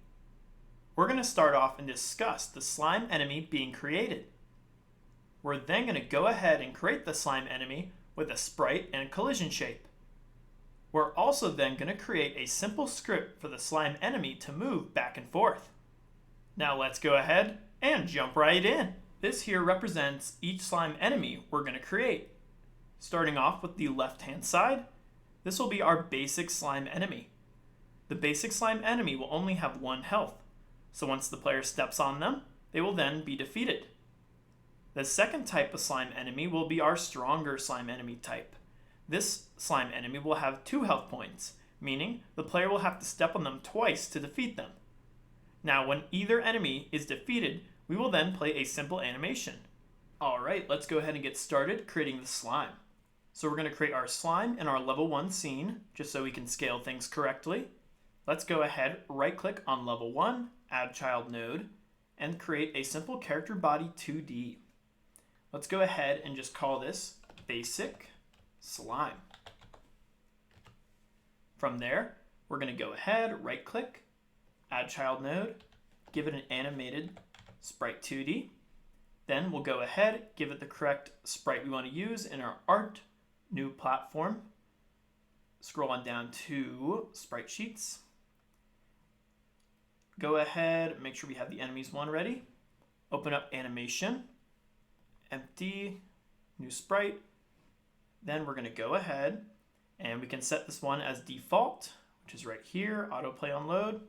We're going to start off and discuss the slime enemy being created. We're then going to go ahead and create the slime enemy with a sprite and a collision shape. We're also then going to create a simple script for the slime enemy to move back and forth. Now let's go ahead and jump right in. This here represents each slime enemy we're going to create. Starting off with the left-hand side, this will be our basic slime enemy. The basic slime enemy will only have 1 health, so once the player steps on them, they will then be defeated. The second type of slime enemy will be our stronger slime enemy type. This slime enemy will have 2 health points, meaning the player will have to step on them twice to defeat them. Now when either enemy is defeated, we will then play a simple animation. Alright, let's go ahead and get started creating the slime. So we're going to create our slime in our level 1 scene, just so we can scale things correctly. Let's go ahead, right click on level 1, add child node, and create a simple character body 2D. Let's go ahead and just call this basic slime. From there, we're going to go ahead, right click, add child node, give it an animated sprite 2D. Then we'll go ahead, give it the correct sprite we want to use in our art, new platform. Scroll on down to sprite sheets. Go ahead, make sure we have the enemies one ready. Open up animation, empty, new sprite. Then we're going to go ahead and we can set this one as default, which is right here, autoplay on load.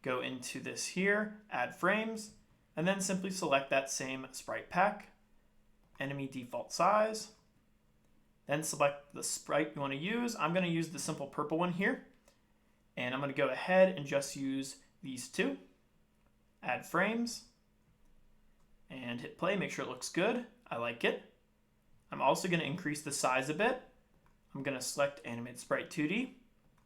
Go into this here, add frames, and then simply select that same sprite pack, enemy default size. Then select the sprite you want to use. I'm going to use the simple purple one here. And I'm going to go ahead and just use these 2. Add frames. And hit play, make sure it looks good. I like it. I'm also going to increase the size a bit. I'm going to select Animate Sprite 2D,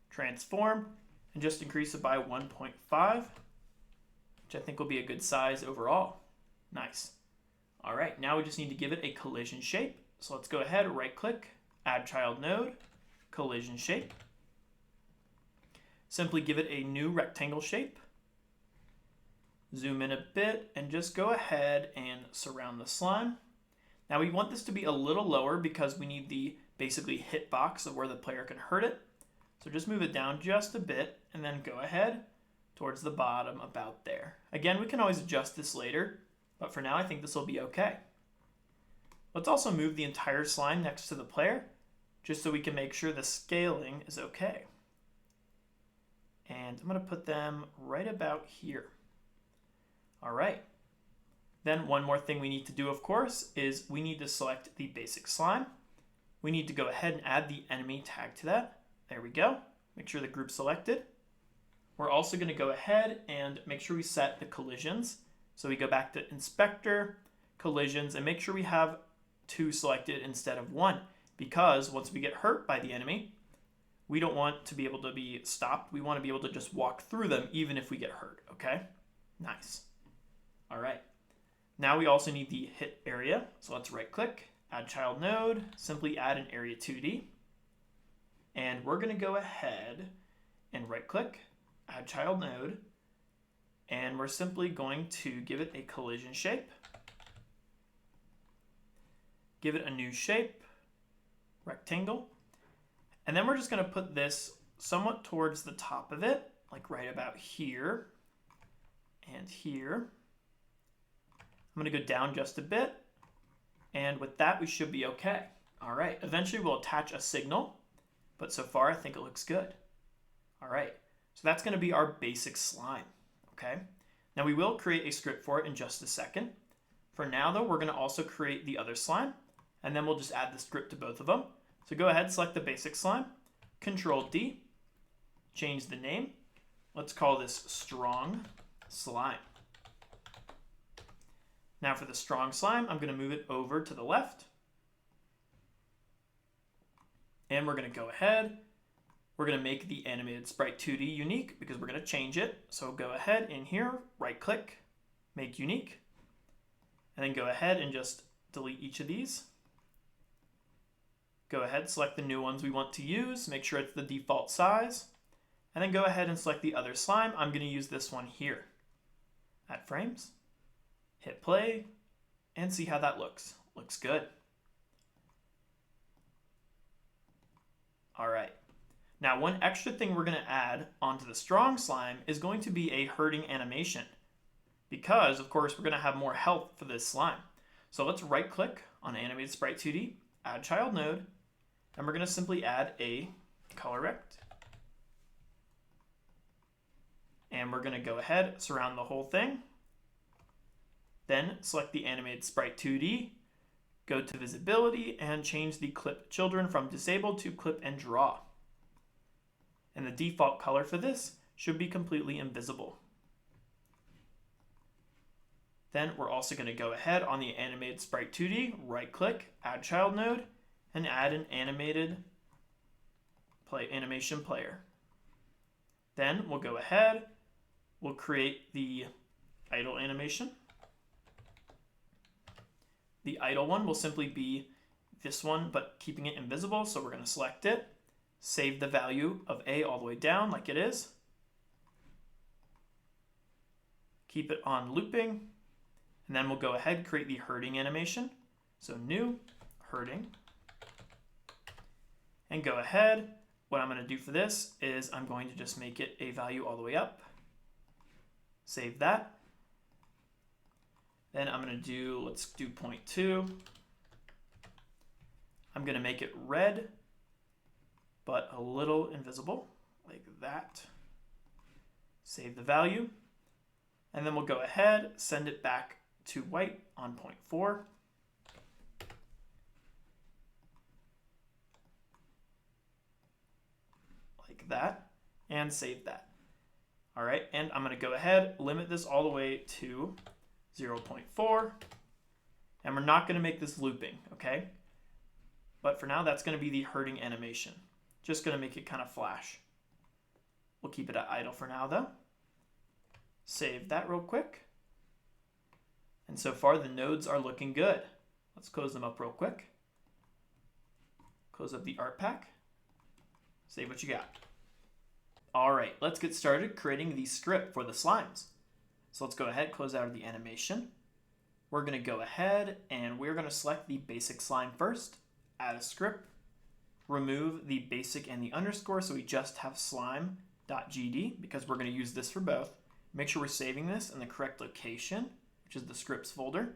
Transform, and just increase it by 1.5, which I think will be a good size overall. Nice. All right, now we just need to give it a collision shape. So let's go ahead, right click, add child node, collision shape. Simply give it a new rectangle shape. Zoom in a bit and just go ahead and surround the slime. Now we want this to be a little lower because we need the basically hitbox of where the player can hurt it. So just move it down just a bit and then go ahead towards the bottom about there. Again, we can always adjust this later, but for now I think this will be okay. Let's also move the entire slime next to the player, just so we can make sure the scaling is okay. And I'm going to put them right about here. All right. Then one more thing we need to do, of course, is we need to select the basic slime. We need to go ahead and add the enemy tag to that. There we go. Make sure the group's selected. We're also going to go ahead and make sure we set the collisions. So we go back to Inspector, Collisions, and make sure we have 2 selected instead of 1, because once we get hurt by the enemy, we don't want to be able to be stopped. We want to be able to just walk through them even if we get hurt, okay? Nice. All right. Now we also need the hit area. So let's right click, add child node, simply add an area 2D. And we're going to go ahead and right click, add child node, and we're simply going to give it a collision shape. Give it a new shape, rectangle. And then we're just going to put this somewhat towards the top of it, like right about here and here. I'm going to go down just a bit. And with that, we should be okay. All right. Eventually, we'll attach a signal. But so far, I think it looks good. All right. So that's going to be our basic slime. Okay. Now, we will create a script for it in just a second. For now, though, we're going to also create the other slime. And then we'll just add the script to both of them. So go ahead, select the basic slime, Control D, change the name. Let's call this strong slime. Now for the strong slime, I'm going to move it over to the left. And we're going to go ahead. We're going to make the animated sprite 2D unique because we're going to change it. So go ahead in here, right click, make unique, and then go ahead and just delete each of these. Go ahead, select the new ones we want to use, make sure it's the default size, and then go ahead and select the other slime. I'm going to use this one here. Add frames, hit play, and see how that looks. Looks good. All right. Now, one extra thing we're going to add onto the strong slime is going to be a hurting animation, because, of course, we're going to have more health for this slime. So let's right-click on Animated Sprite 2D, add child node, and we're going to simply add a color rect. And we're going to go ahead, surround the whole thing. Then select the Animated Sprite 2D, go to Visibility, and change the Clip Children from Disabled to Clip and Draw. And the default color for this should be completely invisible. Then we're also going to go ahead on the Animated Sprite 2D, right-click, add child node, and add an animation player. Then we'll go ahead, we'll create the idle animation. The idle one will simply be this one, but keeping it invisible, so we're going to select it, save the value of A all the way down like it is, keep it on looping, and then we'll go ahead and create the hurting animation. So new, hurting, and go ahead. What I'm going to do for this is I'm going to just make it a value all the way up. Save that. Then I'm going to do, let's do 0.2. I'm going to make it red, but a little invisible, like that. Save the value. And then we'll go ahead, send it back to white on 0.4. Like that, and save that. All right, and I'm going to go ahead, limit this all the way to 0.4, and we're not going to make this looping, okay? But for now, that's going to be the hurting animation. Just going to make it kind of flash. We'll keep it at idle for now, though. Save that real quick. And so far, the nodes are looking good. Let's close them up real quick. Close up the art pack. Save what you got. All right, let's get started creating the script for the slimes. So let's go ahead, close out of the animation. We're going to go ahead and we're going to select the basic slime first, add a script, remove the basic and the underscore so we just have slime.gd because we're going to use this for both. Make sure we're saving this in the correct location, which is the scripts folder.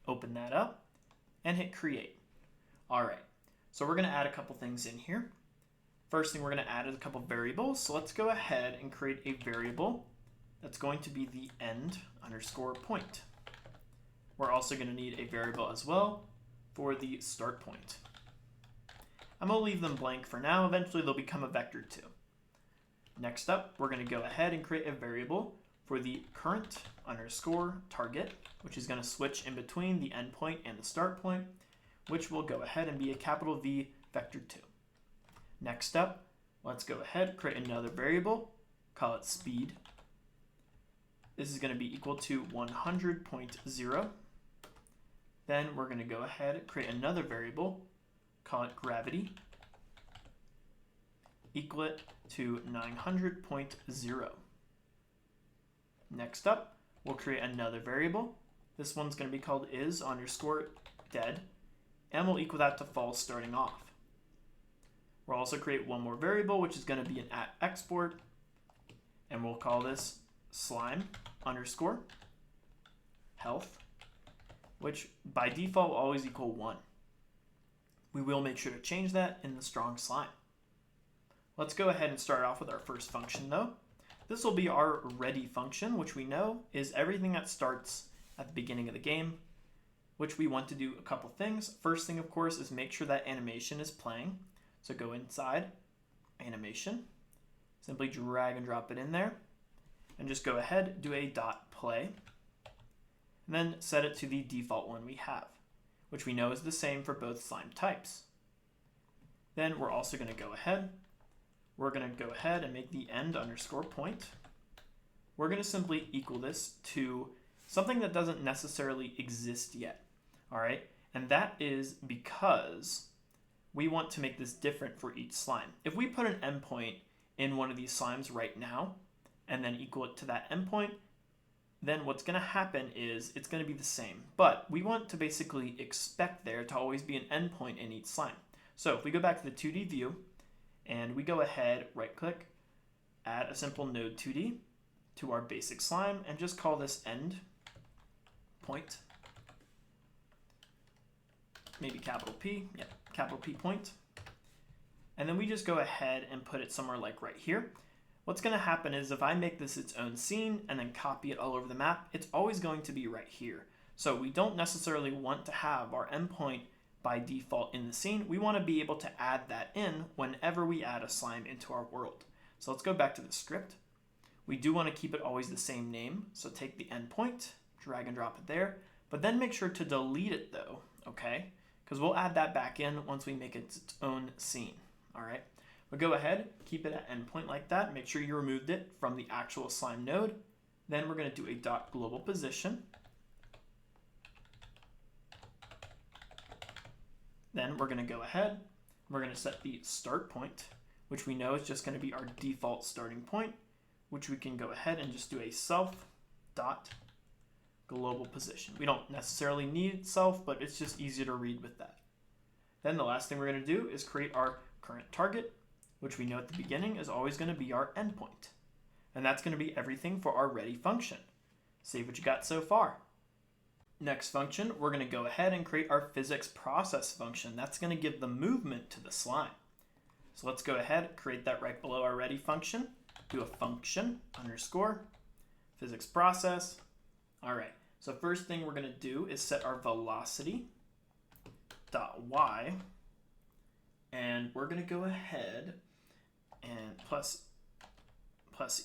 Open that up and hit create. All right, so we're going to add a couple things in here. First thing we're going to add is a couple variables. So let's go ahead and create a variable that's going to be the end underscore point. We're also going to need a variable as well for the start point. I'm going to leave them blank for now. Eventually they'll become a vector too. Next up, we're going to go ahead and create a variable for the current underscore target, which is going to switch in between the endpoint and the start point, which will go ahead and be a capital V vector 2. Next up, let's go ahead, create another variable, call it speed. This is going to be equal to 100.0. Then we're going to go ahead and create another variable, call it gravity, equal it to 900.0. Next up, we'll create another variable. This one's going to be called is underscore dead, and we'll equal that to false starting off. We'll also create one more variable, which is going to be an @export, and we'll call this slime underscore health, which by default will always equal 1. We will make sure to change that in the strong slime. Let's go ahead and start off with our first function though. This will be our ready function, which we know is everything that starts at the beginning of the game, which we want to do a couple things. First thing, of course, is make sure that animation is playing. So go inside animation, simply drag and drop it in there, and just go ahead, do a .play, and then set it to the default one we have, which we know is the same for both slime types. Then we're also going to go ahead, and make the end underscore point. We're going to simply equal this to something that doesn't necessarily exist yet, all right? And that is because we want to make this different for each slime. If we put an endpoint in one of these slimes right now, and then equal it to that endpoint, then what's going to happen is it's going to be the same. But we want to basically expect there to always be an endpoint in each slime. So if we go back to the 2D view, and we go ahead, right click, add a simple node 2D to our basic slime, and just call this end point. Maybe capital P, yeah, capital P point. And then we just go ahead and put it somewhere like right here. What's going to happen is if I make this its own scene and then copy it all over the map, it's always going to be right here. So we don't necessarily want to have our endpoint by default in the scene. We want to be able to add that in whenever we add a slime into our world. So let's go back to the script. We do want to keep it always the same name. So take the endpoint, drag and drop it there, but then make sure to delete it though, okay? Because we'll add that back in once we make it its own scene, all right? But go ahead, keep it at endpoint like that. Make sure you removed it from the actual slime node. Then we're going to do a .global position. Then we're going to go ahead. We're going to set the start point, which we know is just going to be our default starting point, which we can go ahead and just do a self.global position. We don't necessarily need self, but it's just easier to read with that. Then the last thing we're going to do is create our current target, which we know at the beginning is always going to be our endpoint. And that's going to be everything for our ready function. Save what you got so far. Next function, we're going to go ahead and create our physics process function. That's going to give the movement to the slime. So let's go ahead, create that right below our ready function. Do a function underscore physics process. All right, so first thing we're going to do is set our velocity dot y, and we're going to go ahead and plus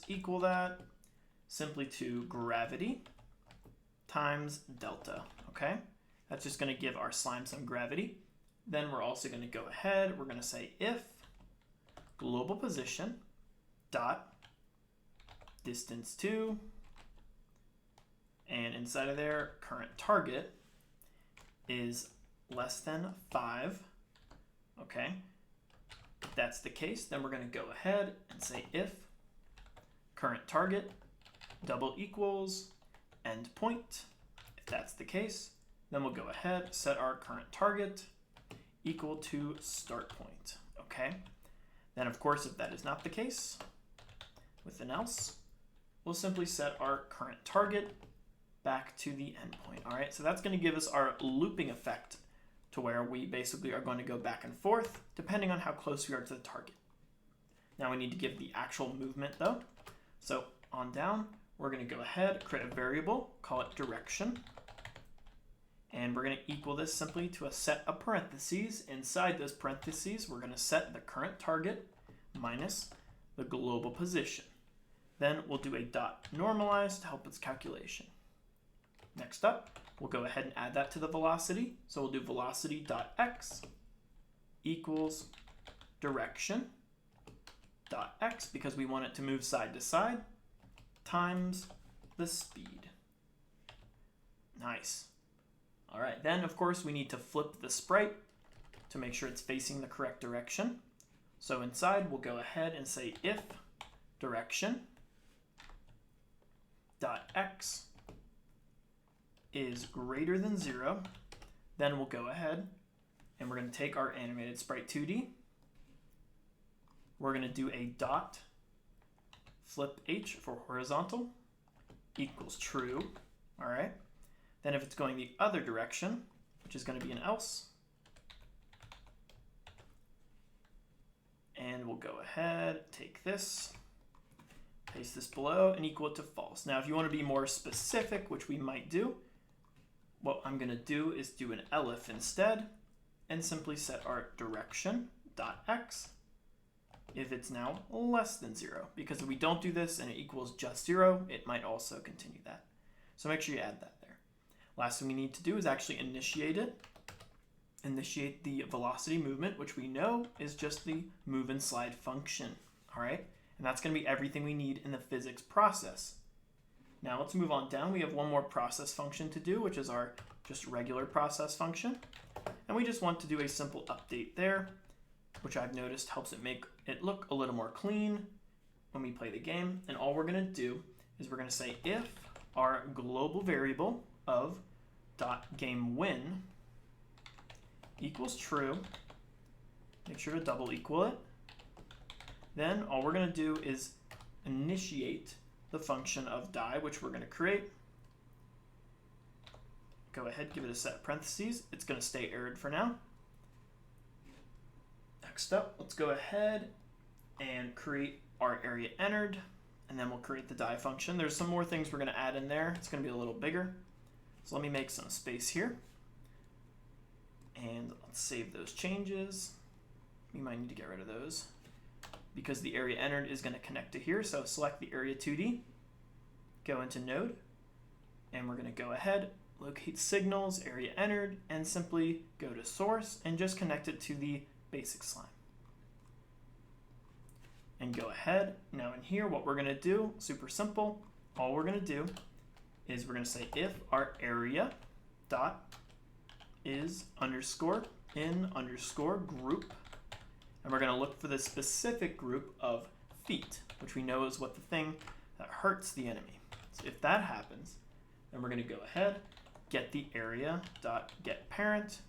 equal that simply to gravity times delta, okay? That's just going to give our slime some gravity. Then we're also going to go ahead, we're going to say if global position dot distance 2, and inside of there, current target is less than 5, okay? If that's the case, then we're going to go ahead and say if current target double equals endpoint. If that's the case, then we'll go ahead, set our current target equal to start point, okay? Then of course, if that is not the case, with an else, we'll simply set our current target back to the endpoint, all right? So that's gonna give us our looping effect to where we basically are going to go back and forth depending on how close we are to the target. Now we need to give the actual movement though. So on down, we're gonna go ahead, create a variable, call it direction, and we're gonna equal this simply to a set of parentheses. Inside those parentheses, we're gonna set the current target minus the global position. Then we'll do a dot normalize to help its calculation. Next up, we'll go ahead and add that to the velocity. So we'll do velocity dot x equals direction dot x, because we want it to move side to side, times the speed. Nice. All right, then of course we need to flip the sprite to make sure it's facing the correct direction. So inside we'll go ahead and say if direction dot x is greater than 0, then we'll go ahead and we're going to take our animated sprite 2D. We're going to do a dot flip h for horizontal equals true. All right. Then if it's going the other direction, which is going to be an else, and we'll go ahead, take this, paste this below, and equal it to false. Now, if you want to be more specific, which we might do, what I'm going to do is do an elif instead, and simply set our direction dot x if it's now less than 0. Because if we don't do this and it equals just 0, it might also continue that. So make sure you add that there. Last thing we need to do is actually initiate it. Initiate the velocity movement, which we know is just the move and slide function. All right, and that's going to be everything we need in the physics process. Now let's move on down. We have one more process function to do, which is our just regular process function. And we just want to do a simple update there, which I've noticed helps it make it look a little more clean when we play the game. And all we're going to do is we're going to say if our global variable of .gameWin equals true, make sure to double equal it, then all we're going to do is initiate the function of die, which we're going to create. Go ahead, give it a set of parentheses. It's going to stay arrowed for now. Next up, let's go ahead and create our area entered, and then we'll create the die function. There's some more things we're going to add in there. It's going to be a little bigger. So let me make some space here. And let's save those changes. We might need to get rid of those because the area entered is going to connect to here. So select the area 2D, go into node, and we're going to go ahead, locate signals, area entered, and simply go to source and just connect it to the basic slime. And go ahead. Now in here, what we're going to do, super simple. All we're going to do is we're going to say if our area dot is underscore in underscore group, and we're going to look for the specific group of feet, which we know is what the thing that hurts the enemy. So if that happens, then we're going to go ahead, get the area dot get parent,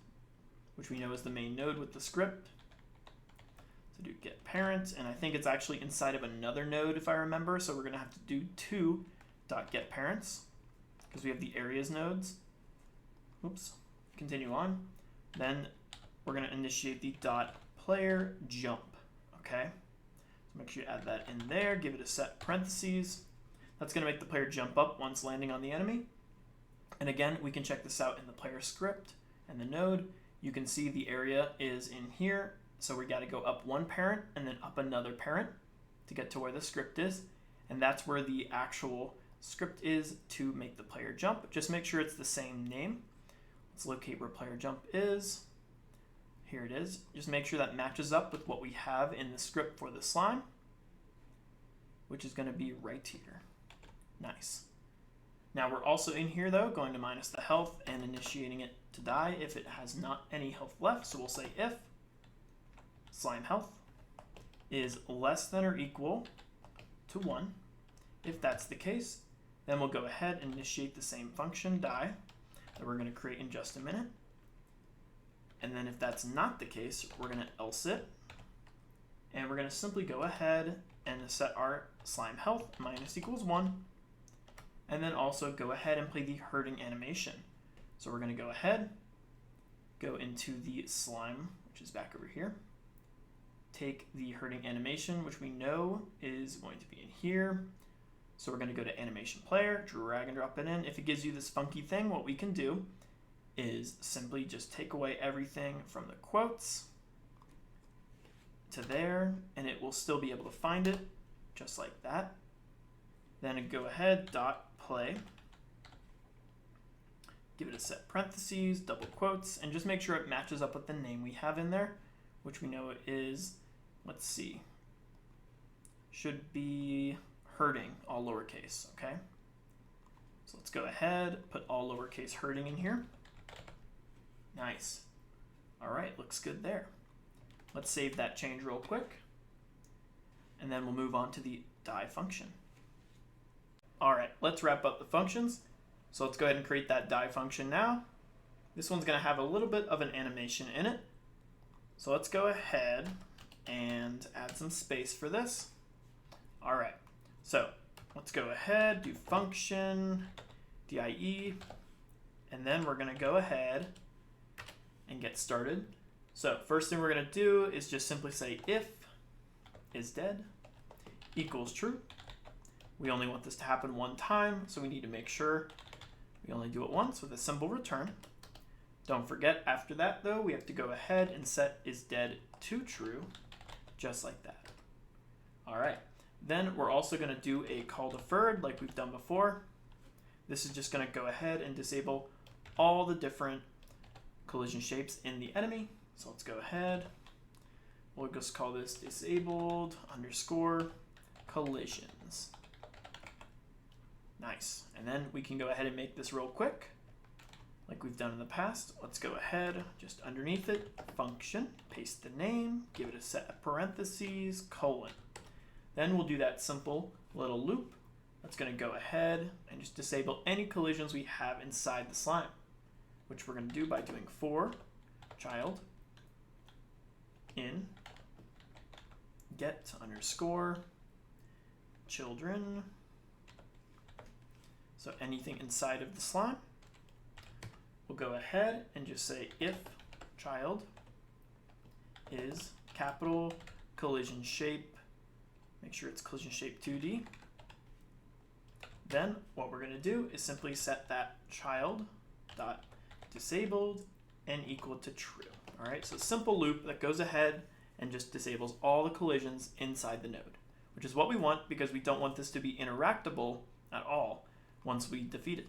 which we know is the main node with the script. So do get parent, and I think it's actually inside of another node if I remember, so we're going to have to do 2 dot get parents because we have the areas nodes. Oops, continue on. Then we're going to initiate the dot player jump, okay? So make sure you add that in there, give it a set parentheses. That's going to make the player jump up once landing on the enemy. And again, we can check this out in the player script and the node. You can see the area is in here, so we got to go up one parent and then up another parent to get to where the script is, and that's where the actual script is to make the player jump. Just make sure it's the same name. Let's locate where player jump is. Here it is. Just make sure that matches up with what we have in the script for the slime, which is going to be right here. Nice. Now we're also in here though, going to minus the health and initiating it to die if it has not any health left. So we'll say if slime health is less than or equal to 1. If that's the case, then we'll go ahead and initiate the same function, die, that we're going to create in just a minute. And then if that's not the case, we're going to else it And we're going to simply go ahead and set our slime health -=1. And then also go ahead and play the herding animation. So we're going to go ahead, go into the slime, which is back over here. Take the herding animation, which we know is going to be in here. So we're going to go to animation player, drag and drop it in. If it gives you this funky thing, what we can do is simply just take away everything from the quotes to there, and it will still be able to find it just like that. Then go ahead, .play, give it a set parentheses, double quotes, and just make sure it matches up with the name we have in there, which we know is, let's see, should be herding, all lowercase, okay? So let's go ahead, put all lowercase herding in here. Nice. All right, looks good there. Let's save that change real quick, and then we'll move on to the die function. All right, let's wrap up the functions. So let's go ahead and create that die function now. This one's gonna have a little bit of an animation in it. So let's go ahead and add some space for this. All right, so let's go ahead, do function, die, and then we're gonna go ahead and get started. So first thing we're gonna do is just simply say if is dead equals true. We only want this to happen one time, so we need to make sure we only do it once with a simple return. Don't forget, after that though, we have to go ahead and set is dead to true, just like that. All right, then we're also gonna do a call deferred like we've done before. This is just gonna go ahead and disable all the different collision shapes in the enemy. So let's go ahead. We'll just call this disabled _ collisions. Nice. And then we can go ahead and make this real quick, like we've done in the past. Let's go ahead, just underneath it, function, paste the name, give it a set of parentheses, colon. Then we'll do that simple little loop. That's going to go ahead and just disable any collisions we have inside the slime, which we're going to do by doing for child in get _ children. So anything inside of the slime, we'll go ahead and just say if child is capital collision shape, make sure it's collision shape 2D. Then what we're going to do is simply set that child dot disabled and equal to true. All right, so simple loop that goes ahead and just disables all the collisions inside the node, which is what we want because we don't want this to be interactable at all once we defeat it.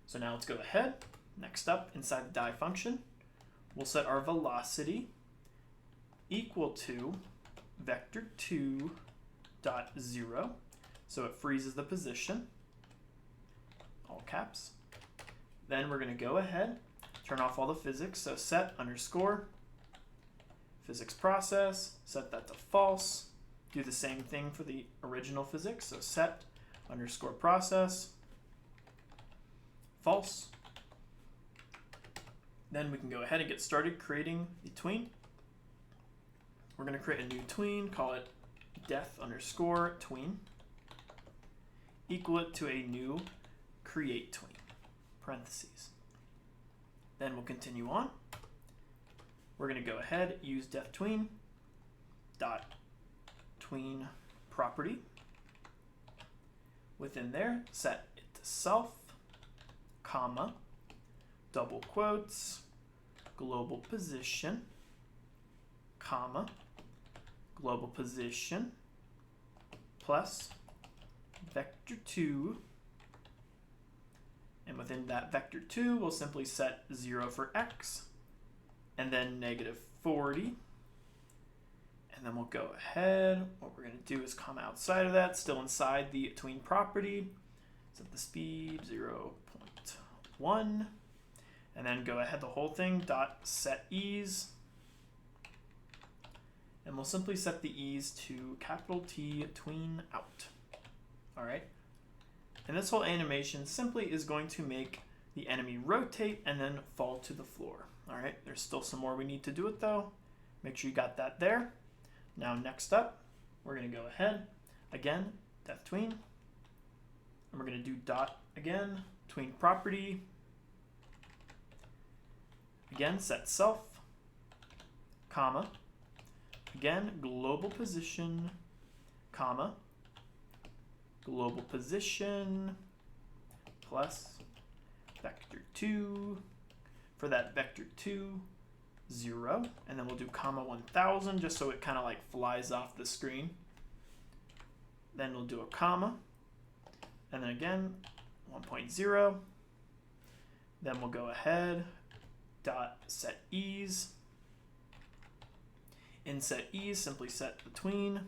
So now let's go ahead. Next up, inside the die function, we'll set our velocity equal to vector2 dot 0. So it freezes the position, all caps. Then we're going to go ahead, turn off all the physics. So set _ physics process, set that to false. Do the same thing for the original physics. So set _ process, false. Then we can go ahead and get started creating the tween. We're going to create a new tween, call it death _ tween. Equal it to a new create tween, parentheses. Then we'll continue on. We're going to go ahead, use death tween dot tween property. Within there, set it to self, comma, double quotes, global position, comma, global position, plus vector2, and within that vector2 we'll simply set 0 for x, and then -40, and then we'll go ahead, what we're going to do is come outside of that, still inside the tween property, set the speed 0.1, and then go ahead the whole thing dot set ease, and we'll simply set the ease to capital T tween out. All right, and this whole animation simply is going to make the enemy rotate and then fall to the floor. All right, there's still some more we need to do it though. Make sure you got that there. Now next up, we're going to go ahead, again, def tween, and we're going to do dot again, tween property, again, set self, comma, again, global position, comma, global position, plus vector 2, for that vector 2, 0, and then we'll do comma 1000 just so it kind of like flies off the screen. Then we'll do a comma, and then again 1.0. Then we'll go ahead, dot set ease. In set ease, simply set between.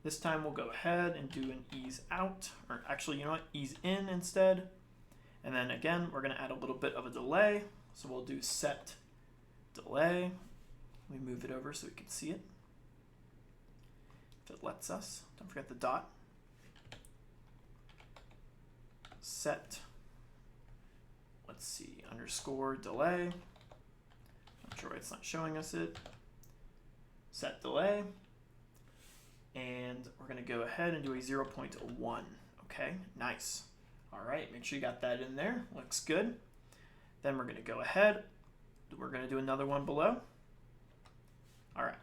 This time we'll go ahead and do an ease out, or actually, you know what, ease in instead. And then again, we're going to add a little bit of a delay. So we'll do set delay. We move it over so we can see it, if it lets us. Don't forget the dot. Set, let's see, underscore delay. Not sure why it's not showing us it. Set delay. And we're going to go ahead and do a 0.1. Okay, nice. All right, make sure you got that in there. Looks good. Then we're going to go ahead. We're going to do another one below. All right,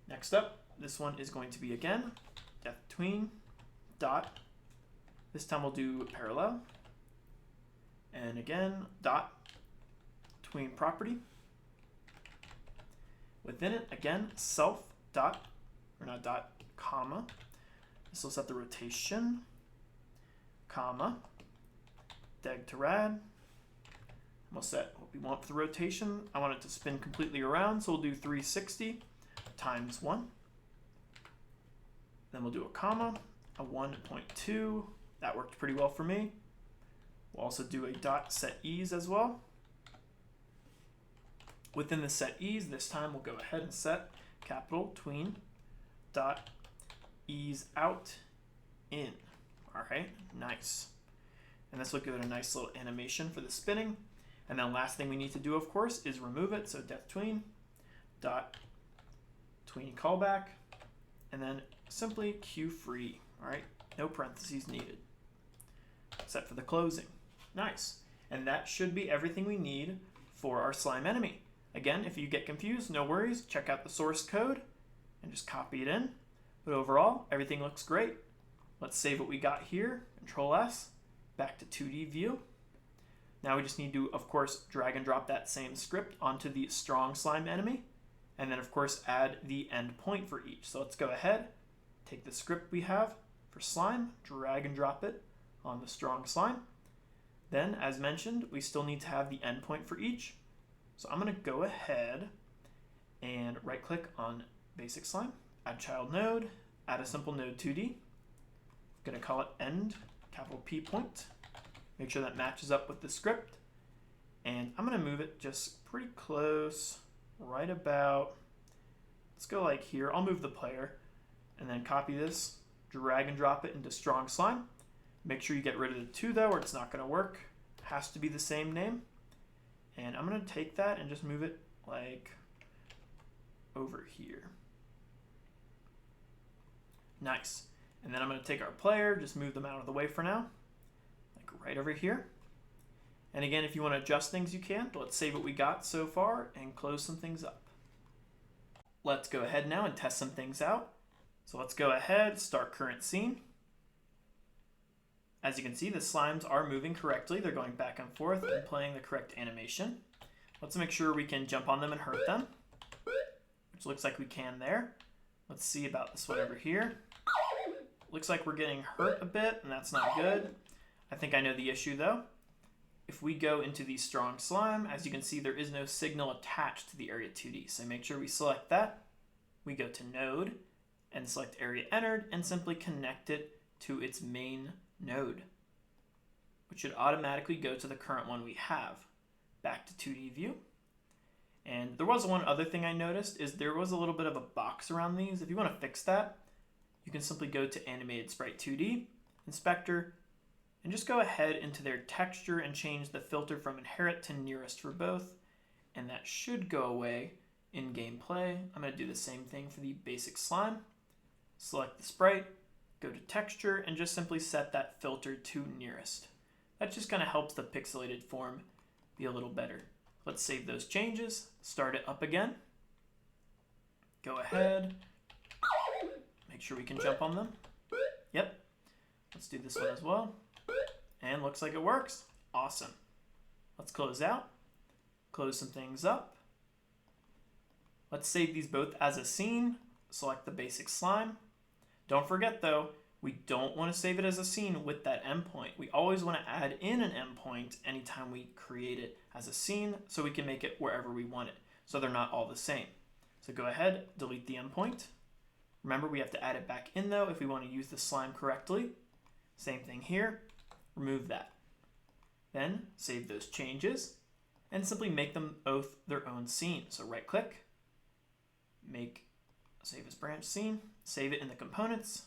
next up, this one is going to be again, def tween, dot. This time we'll do parallel. And again, dot, tween property. Within it, again, self, dot, or not dot, comma. This will set the rotation, comma, deg to rad. We'll set what we want for the rotation. I want it to spin completely around, so we'll do 360 times 1. Then we'll do a comma, a 1.2. That worked pretty well for me. We'll also do a dot set ease as well. Within the set ease, this time we'll go ahead and set capital tween dot ease out in. All right, nice. And this will give it a nice little animation for the spinning. And then last thing we need to do, of course, is remove it. So def tween dot tween callback, and then simply cue free. All right, no parentheses needed. Set for the closing. Nice. And that should be everything we need for our slime enemy. Again, if you get confused, no worries. Check out the source code and just copy it in. But overall, everything looks great. Let's save what we got here. Control S, back to 2D view. Now we just need to, of course, drag and drop that same script onto the strong slime enemy. And then, of course, add the endpoint for each. So let's go ahead, take the script we have for slime, drag and drop it on the strong slime. Then, as mentioned, we still need to have the endpoint for each. So I'm going to go ahead and right-click on Basic Slime, Add Child Node, add a simple node 2D. I'm going to call it end, capital P point. Make sure that matches up with the script. And I'm going to move it just pretty close, right about, let's go like here. I'll move the player and then copy this, drag and drop it into strong slime. Make sure you get rid of the 2 though, or it's not going to work. It has to be the same name. And I'm going to take that and just move it like over here. Nice. And then I'm going to take our player, just move them out of the way for now, like right over here. And again, if you want to adjust things, you can, but let's save what we got so far and close some things up. Let's go ahead now and test some things out. So let's go ahead, start current scene. As you can see, the slimes are moving correctly. They're going back and forth and playing the correct animation. Let's make sure we can jump on them and hurt them, which looks like we can there. Let's see about this one over here. Looks like we're getting hurt a bit, and that's not good. I think I know the issue though. If we go into the strong slime, as you can see, there is no signal attached to the area 2D. So make sure we select that. We go to node and select area entered and simply connect it to its main node, which should automatically go to the current one we have. Back to 2D view. And there was one other thing I noticed is there was a little bit of a box around these. If you want to fix that, you can simply go to Animated Sprite 2D, Inspector, and just go ahead into their texture and change the filter from inherit to nearest for both. And that should go away in-game play, I'm going to do the same thing for the basic slime. Select the sprite, go to texture, and just simply set that filter to nearest. That just kind of helps the pixelated form be a little better. Let's save those changes, start it up again. Go ahead, make sure we can jump on them. Yep, let's do this one as well. And looks like it works. Awesome. Let's close out, close some things up. Let's save these both as a scene, select the basic slime. Don't forget though, we don't want to save it as a scene with that endpoint. We always want to add in an endpoint anytime we create it as a scene so we can make it wherever we want it, so they're not all the same. So go ahead, delete the endpoint. Remember, we have to add it back in though if we want to use the slime correctly. Same thing here, remove that. Then save those changes and simply make them both their own scene. So right click, make save as branch scene, save it in the components.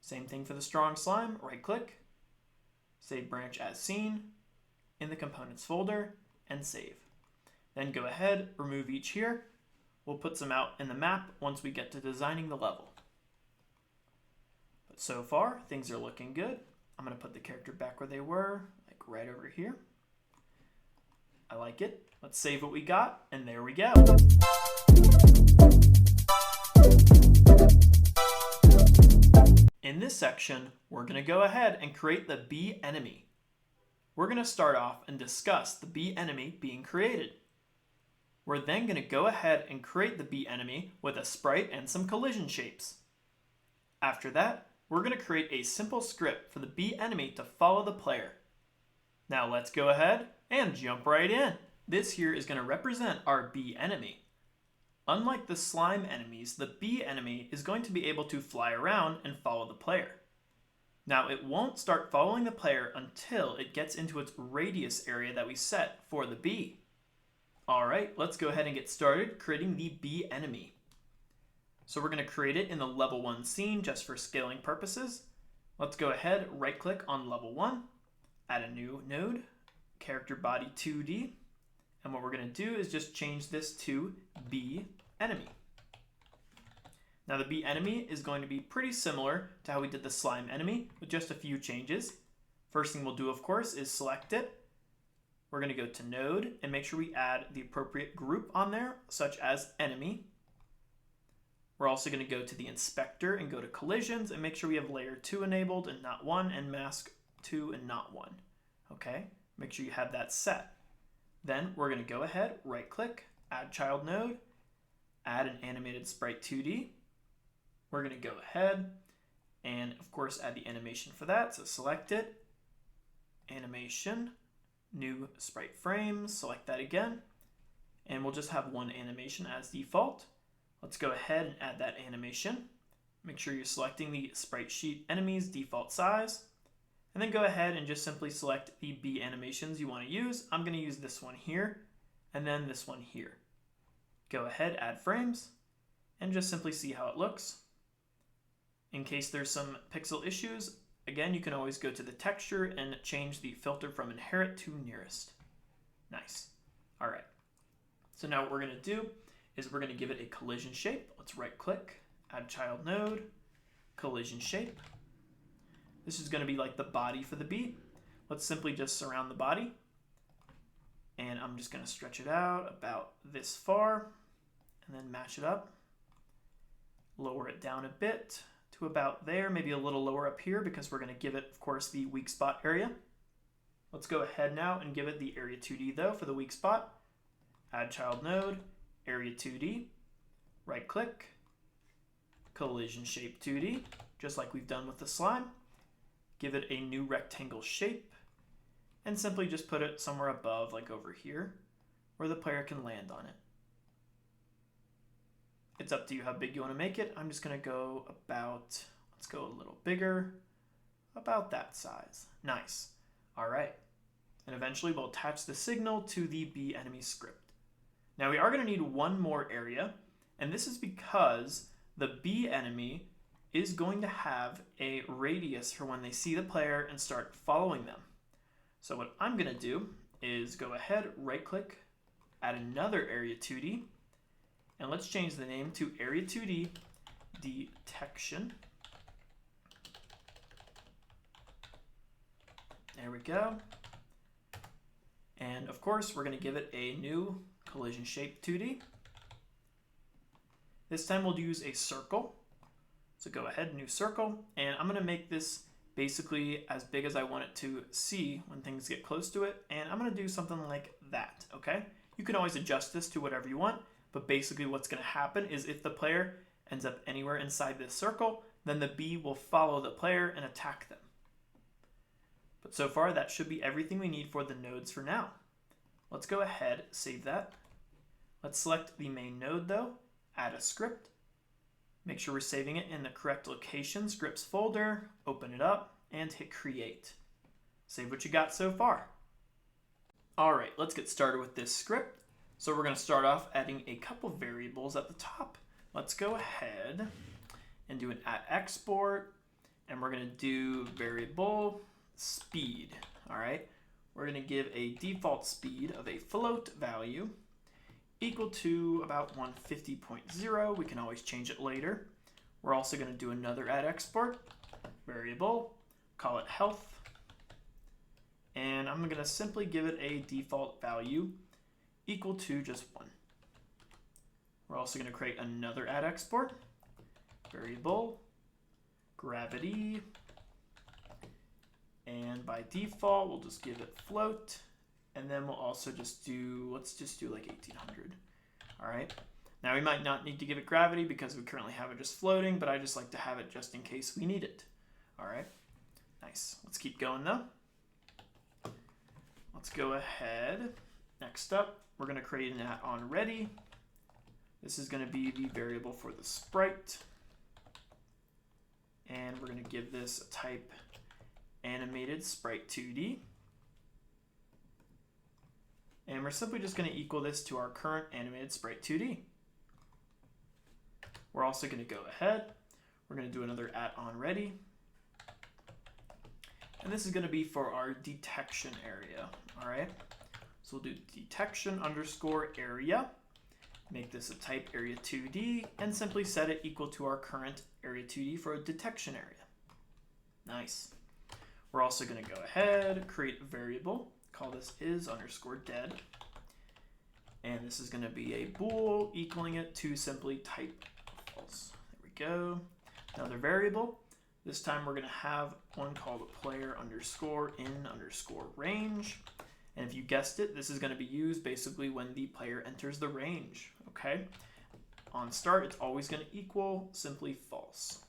Same thing for the strong slime, right click, save branch as scene in the components folder and save. Then go ahead, remove each here. We'll put some out in the map once we get to designing the level. But so far, things are looking good. I'm going to put the character back where they were, like right over here. I like it. Let's save what we got, and there we go. In this section, we're going to go ahead and create the bee enemy. We're going to start off and discuss the bee enemy being created. We're then going to go ahead and create the bee enemy with a sprite and some collision shapes. After that, we're going to create a simple script for the bee enemy to follow the player. Now let's go ahead and jump right in. This here is going to represent our bee enemy. Unlike the slime enemies, the bee enemy is going to be able to fly around and follow the player. Now it won't start following the player until it gets into its radius area that we set for the bee. Alright, let's go ahead and get started creating the bee enemy. So we're going to create it in the level 1 scene just for scaling purposes. Let's go ahead, right click on level 1, add a new node, character body 2D, and what we're going to do is just change this to bee enemy. Now the bee enemy is going to be pretty similar to how we did the slime enemy with just a few changes. First thing we'll do, of course, is select it. We're going to go to node and make sure we add the appropriate group on there, such as enemy. We're also going to go to the inspector and go to collisions and make sure we have layer 2 enabled and not 1, and mask 2 and not 1. Okay, make sure you have that set. Then we're going to go ahead, right click, add child node, add an animated sprite 2D. We're going to go ahead and of course add the animation for that. So select it, animation, new sprite frames, select that again, and we'll just have one animation as default. Let's go ahead and add that animation. Make sure you're selecting the sprite sheet enemies default size, and then go ahead and just simply select the bee animations you want to use. I'm going to use this one here, and then this one here. Go ahead, add frames, and just simply see how it looks. In case there's some pixel issues, again, you can always go to the texture and change the filter from inherit to nearest. Nice. All right. So now what we're going to do is we're going to give it a collision shape. Let's right click, add child node, collision shape. This is going to be like the body for the bee. Let's simply just surround the body. And I'm just going to stretch it out about this far and then match it up. Lower it down a bit to about there, maybe a little lower up here because we're going to give it, of course, the weak spot area. Let's go ahead now and give it the area 2D though for the weak spot. Add child node, area 2D, right click, collision shape 2D, just like we've done with the slime. Give it a new rectangle shape and simply just put it somewhere above, like over here, where the player can land on it. It's up to you how big you want to make it. I'm just going to go about, let's go a little bigger, about that size. Nice. All right. And eventually we'll attach the signal to the bee enemy script. Now we are going to need one more area, and this is because the bee enemy is going to have a radius for when they see the player and start following them. So what I'm going to do is go ahead, right click, add another area 2D, And let's change the name to Area 2D Detection. There we go. And of course, we're going to give it a new collision shape 2D. This time we'll use a circle. So go ahead, new circle. And I'm going to make this basically as big as I want it to see when things get close to it. And I'm going to do something like that, okay? You can always adjust this to whatever you want, but basically what's going to happen is if the player ends up anywhere inside this circle, then the bee will follow the player and attack them. But so far, that should be everything we need for the nodes for now. Let's go ahead, save that. Let's select the main node though, add a script. Make sure we're saving it in the correct location, scripts folder, open it up, and hit create. Save what you got so far. All right, let's get started with this script. So we're going to start off adding a couple variables at the top. Let's go ahead and do an @export, and we're going to do variable speed. All right, we're going to give a default speed of a float value equal to about 150.0. We can always change it later. We're also going to do another @export variable, call it health, and I'm going to simply give it a default value equal to just 1. We're also going to create another @export variable gravity, and by default we'll just give it float, and then we'll also just do, let's just do like 1800. All right, now we might not need to give it gravity because we currently have it just floating, but I just like to have it just in case we need it. All right, nice. Let's keep going though. Let's go ahead. Next up, we're going to create an @onReady. This is going to be the variable for the sprite, and we're going to give this a type animated sprite 2D. And we're simply just going to equal this to our current animated sprite 2D. We're also going to go ahead. We're going to do another @onReady. And this is going to be for our detection area. All right. So we'll do detection underscore area. Make this a type area 2D and simply set it equal to our current area 2D for a detection area. Nice. We're also going to go ahead, create a variable. Call this is underscore dead, and this is going to be a bool equaling it to simply type false. There we go. Another variable. This time we're going to have one called player underscore in underscore range, and if you guessed it, this is going to be used basically when the player enters the range. Okay. On start, it's always going to equal simply false.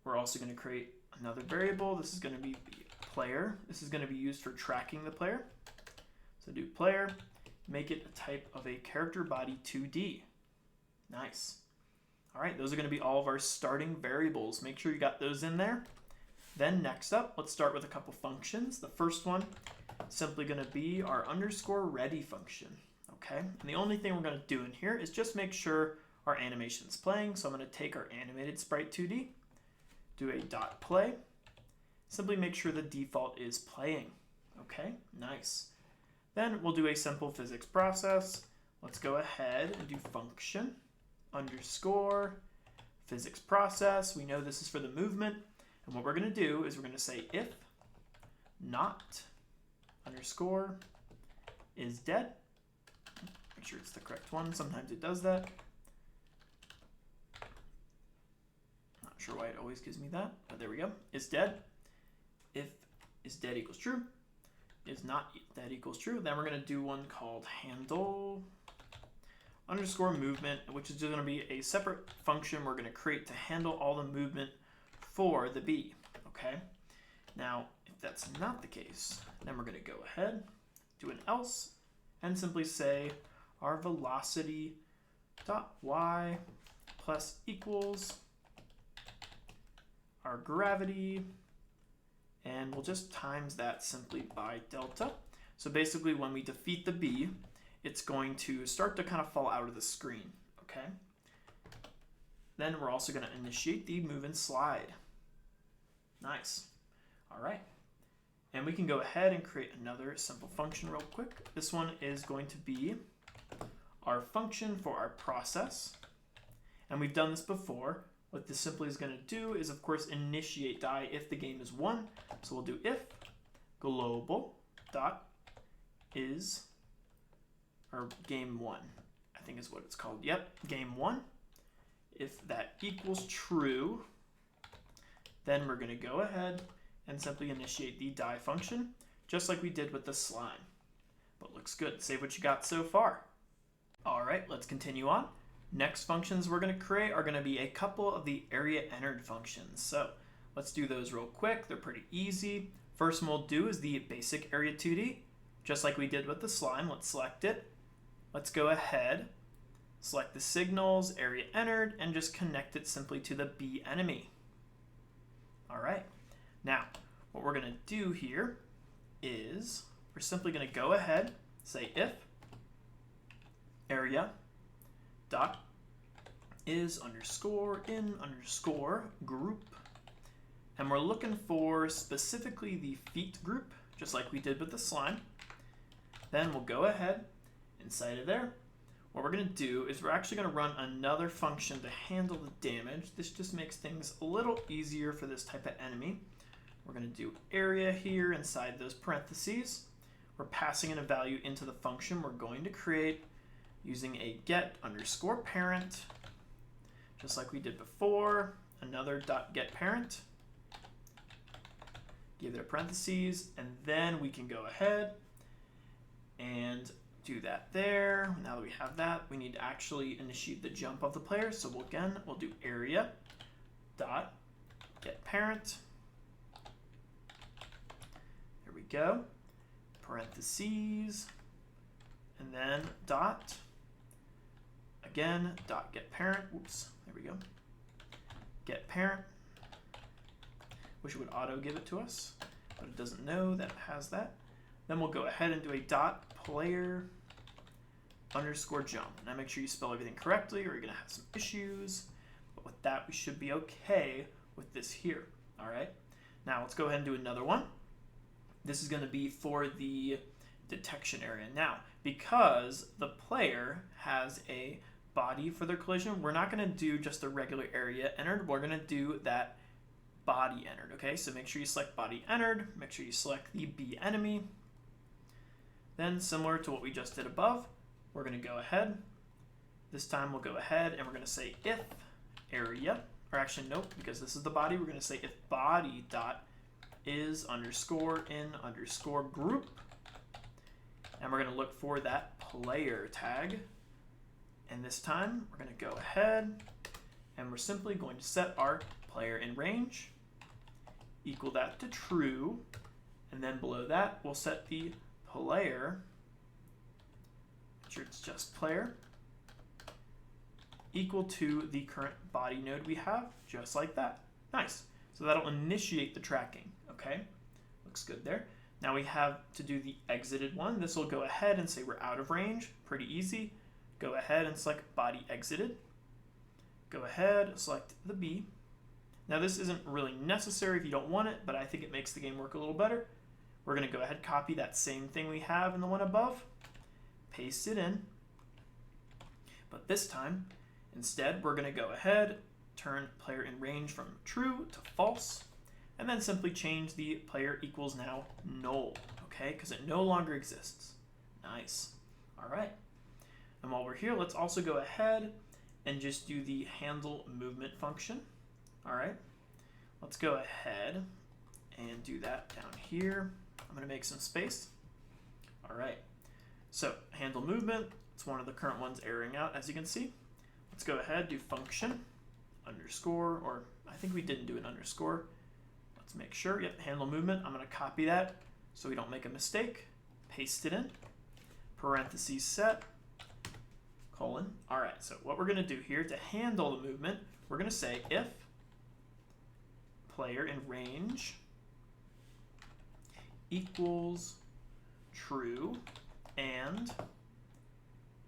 We're also going to create another variable. This is going to be the player. This is going to be used for tracking the player. So do player, make it a type of a character body 2D. Nice. All right, those are going to be all of our starting variables. Make sure you got those in there. Then next up, let's start with a couple functions. The first one is simply going to be our underscore ready function. Okay, and the only thing we're going to do in here is just make sure our animation is playing. So I'm going to take our animated sprite 2D, do a .play. Simply make sure the default is playing. Okay, nice. Then we'll do a simple physics process. Let's go ahead and do function underscore physics process. We know this is for the movement. And what we're going to do is we're going to say if not underscore is dead. Make sure it's the correct one. Sometimes it does that. Not sure why it always gives me that, but there we go. Is dead. If is dead equals true, is not dead equals true, then we're going to do one called handle underscore movement, which is going to be a separate function we're going to create to handle all the movement for the bee. Okay. Now, if that's not the case, then we're going to go ahead, do an else, and simply say our velocity dot y plus equals our gravity, and we'll just times that simply by delta. So basically when we defeat the bee, it's going to start to kind of fall out of the screen, okay? Then we're also going to initiate the move and slide. Nice. All right. And we can go ahead and create another simple function real quick. This one is going to be our function for our process. And we've done this before. What this simply is going to do is, of course, initiate die if the game is won. So we'll do if global dot is, or game one, I think is what it's called. Yep, game one. If that equals true, then we're going to go ahead and simply initiate the die function, just like we did with the slime. But looks good. Save what you got so far. All right, let's continue on. Next functions we're going to create are going to be a couple of the area entered functions. So let's do those real quick. They're pretty easy. First one we'll do is the basic area 2D. Just like we did with the slime, let's select it. Let's go ahead, select the signals, area entered, and just connect it simply to the B enemy. All right, now what we're going to do here is we're simply going to go ahead, say if area dot is underscore in underscore group, and we're looking for specifically the feet group, just like we did with the slime. Then we'll go ahead inside of there. What we're going to do is we're actually going to run another function to handle the damage. This just makes things a little easier for this type of enemy. We're going to do area here inside those parentheses. We're passing in a value into the function we're going to create using a get underscore parent, just like we did before. Another dot get parent. Give it a parentheses, and then we can go ahead and do that there. Now that we have that, we need to actually initiate the jump of the player. So we'll do area dot get parent. There we go. Parentheses, and then dot, again, dot get parent. Oops, there we go. Get parent. Wish it would auto give it to us, but it doesn't know that it has that. Then we'll go ahead and do a dot player underscore jump. Now make sure you spell everything correctly or you're going to have some issues. But with that, we should be okay with this here. All right. Now let's go ahead and do another one. This is going to be for the detection area. Now, because the player has a body for their collision, we're not going to do just a regular area entered. We're going to do that body entered. Okay, so make sure you select body entered. Make sure you select the B enemy. Then, similar to what we just did above, we're going to go ahead. This time we'll go ahead and we're going to say if area, or actually nope, because this is the body, we're going to say if body dot is underscore in underscore group, and we're going to look for that player tag. And this time we're going to go ahead and we're simply going to set our player in range, equal that to true, and then below that we'll set the player, sure it's just player, equal to the current body node we have, just like that. Nice. So that'll initiate the tracking. Okay, looks good there. Now we have to do the exited one. This will go ahead and say we're out of range. Pretty easy. Go ahead and select body exited. Go ahead, select the B. Now this isn't really necessary if you don't want it, but I think it makes the game work a little better. We're going to go ahead, copy that same thing we have in the one above, paste it in. But this time, instead, we're going to go ahead, turn player in range from true to false, and then simply change the player equals now null, okay? Because it no longer exists. Nice. All right. And while we're here, let's also go ahead and just do the handle movement function. All right. Let's go ahead and do that down here. I'm going to make some space. All right. So handle movement, it's one of the current ones erroring out, as you can see. Let's go ahead, do function underscore, or I think we didn't do an underscore. Let's make sure. Yep, handle movement. I'm going to copy that so we don't make a mistake. Paste it in. Parentheses set. Colon. All right, so what we're going to do here to handle the movement, we're going to say if player in range equals true, and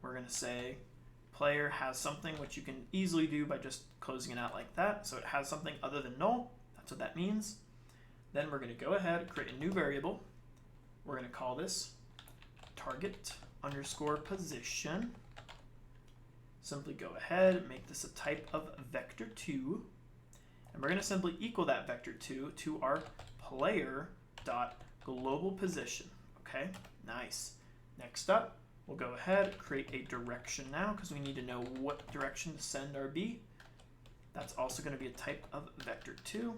we're going to say player has something, which you can easily do by just closing it out like that. So it has something other than null. That's what that means. Then we're going to go ahead and create a new variable. We're going to call this target underscore position. simply go ahead and make this a type of vector2. And we're going to simply equal that vector2 to our player dot global position. Okay, nice. Next up, we'll go ahead, create a direction now because we need to know what direction to send our B. That's also going to be a type of vector2.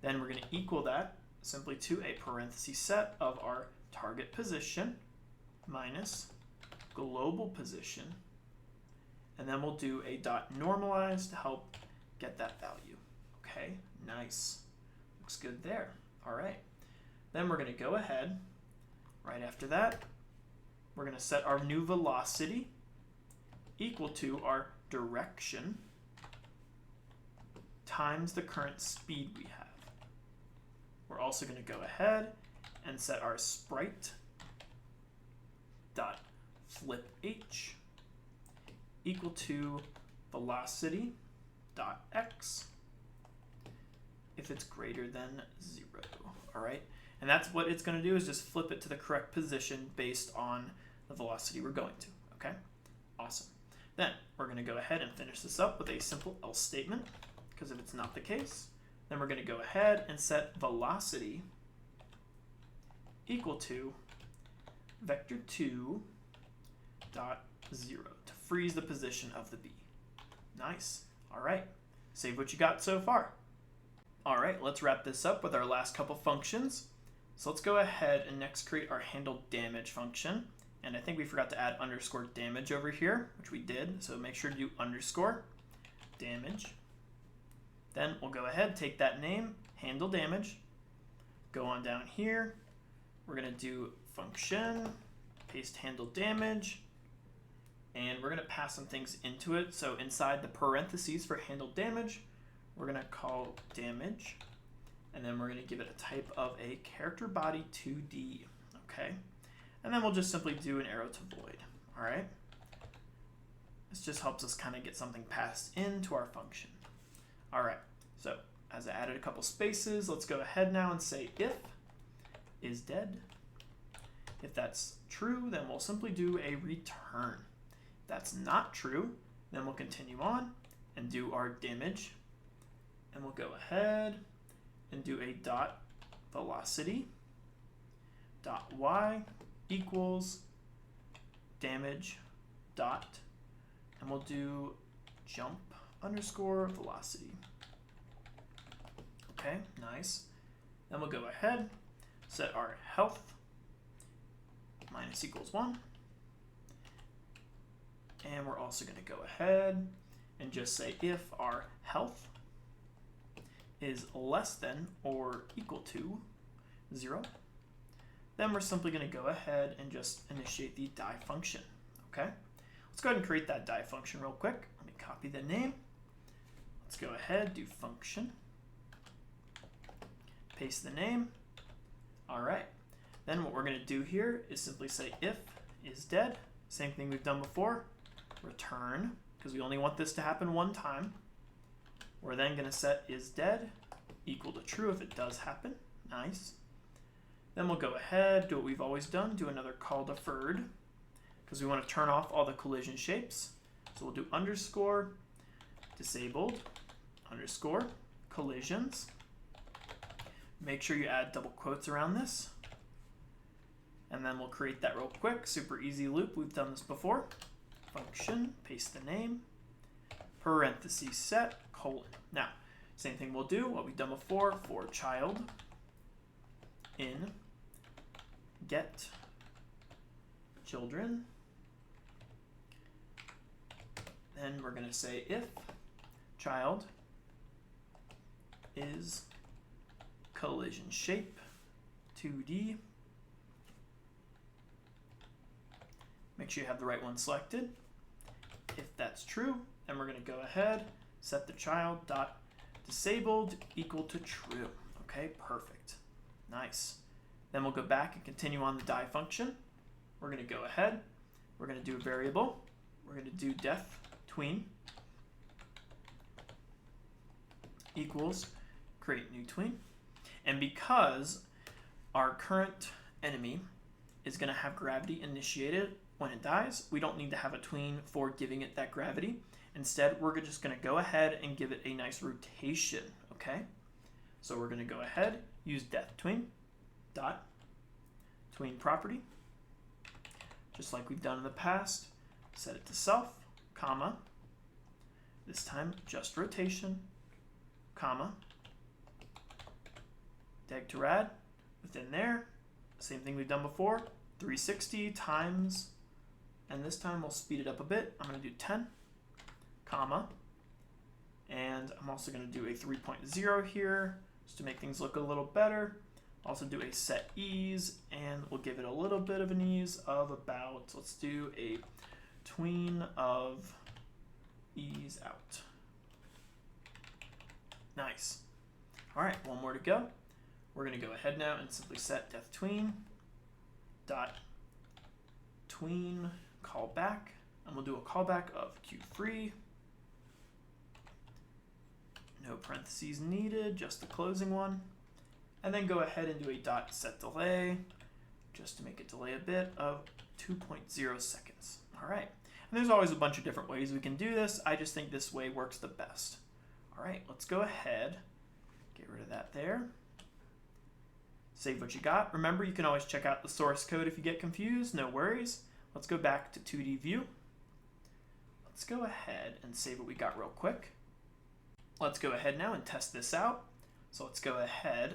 Then we're going to equal that simply to a parenthesis set of our target position minus global position. And then we'll do a dot normalize to help get that value. Okay, nice. Looks good there. All right. Then we're going to go ahead. Right after that, we're going to set our new velocity equal to our direction times the current speed we have. We're also going to go ahead and set our sprite dot flip h equal to velocity dot x if it's greater than 0. All right, and that's what it's going to do, is just flip it to the correct position based on the velocity we're going to. Okay, awesome. Then we're going to go ahead and finish this up with a simple else statement, because if it's not the case, then we're going to go ahead and set velocity equal to vector2 dot 0 to freeze the position of the B. Nice. All right, save what you got so far. All right, let's wrap this up with our last couple functions. So let's go ahead and next create our handle damage function. And I think we forgot to add underscore damage over here, which we did. So make sure to do underscore damage. Then we'll go ahead, take that name, handle damage, go on down here. We're going to do function, paste handle damage, and we're going to pass some things into it. So inside the parentheses for handle damage, we're going to call damage, and then we're going to give it a type of a character body 2D. Okay, and then we'll just simply do an arrow to void. All right, this just helps us kind of get something passed into our function. All right, so as I added a couple spaces, let's go ahead now and say if is dead. If that's true, then we'll simply do a return. If that's not true, then we'll continue on and do our damage. And we'll go ahead and do a dot velocity dot y equals damage dot, and we'll do jump underscore velocity. Okay, nice. Then we'll go ahead, set our health minus equals 1. And we're also going to go ahead and just say if our health is less than or equal to 0, then we're simply going to go ahead and just initiate the die function. Okay, let's go ahead and create that die function real quick. Let me copy the name. Let's go ahead, do function, paste the name. All right, then what we're going to do here is simply say if is dead. Same thing we've done before, return, because we only want this to happen one time. We're then going to set is dead equal to true if it does happen. Nice. Then we'll go ahead, do what we've always done, do another call deferred, because we want to turn off all the collision shapes. So we'll do underscore disabled underscore collisions. Make sure you add double quotes around this. And then we'll create that real quick. Super easy loop. We've done this before. Function, paste the name, parentheses set, colon. Now, same thing we'll do, what we've done before, for child in get children. Then we're going to say if child is collision shape 2D. Make sure you have the right one selected. If that's true, then we're going to go ahead, set the child dot disabled equal to true. Okay, perfect. Nice. Then we'll go back and continue on the die function. We're going to go ahead. We're going to do a variable. We're going to do def tween equals create new tween. And because our current enemy is going to have gravity initiated when it dies, we don't need to have a tween for giving it that gravity. Instead, we're just going to go ahead and give it a nice rotation, okay? So we're going to go ahead, use death tween, dot, tween property, just like we've done in the past. Set it to self, comma, this time just rotation, comma, dag to rad, within there, same thing we've done before, 360 times, and this time we'll speed it up a bit. I'm going to do 10, comma, and I'm also going to do a 3.0 here just to make things look a little better. Also do a set ease, and we'll give it a little bit of an ease of about, let's do a tween of ease out. Nice. All right, one more to go. We're going to go ahead now and simply set death tween dot tween callback, and we'll do a callback of queue free. No parentheses needed, just the closing one. And then go ahead and do a dot set delay, just to make it delay a bit, of 2.0 seconds. All right, and there's always a bunch of different ways we can do this. I just think this way works the best. All right, let's go ahead, get rid of that there. Save what you got. Remember, you can always check out the source code if you get confused, no worries. Let's go back to 2D view. Let's go ahead and save what we got real quick. Let's go ahead now and test this out. So let's go ahead,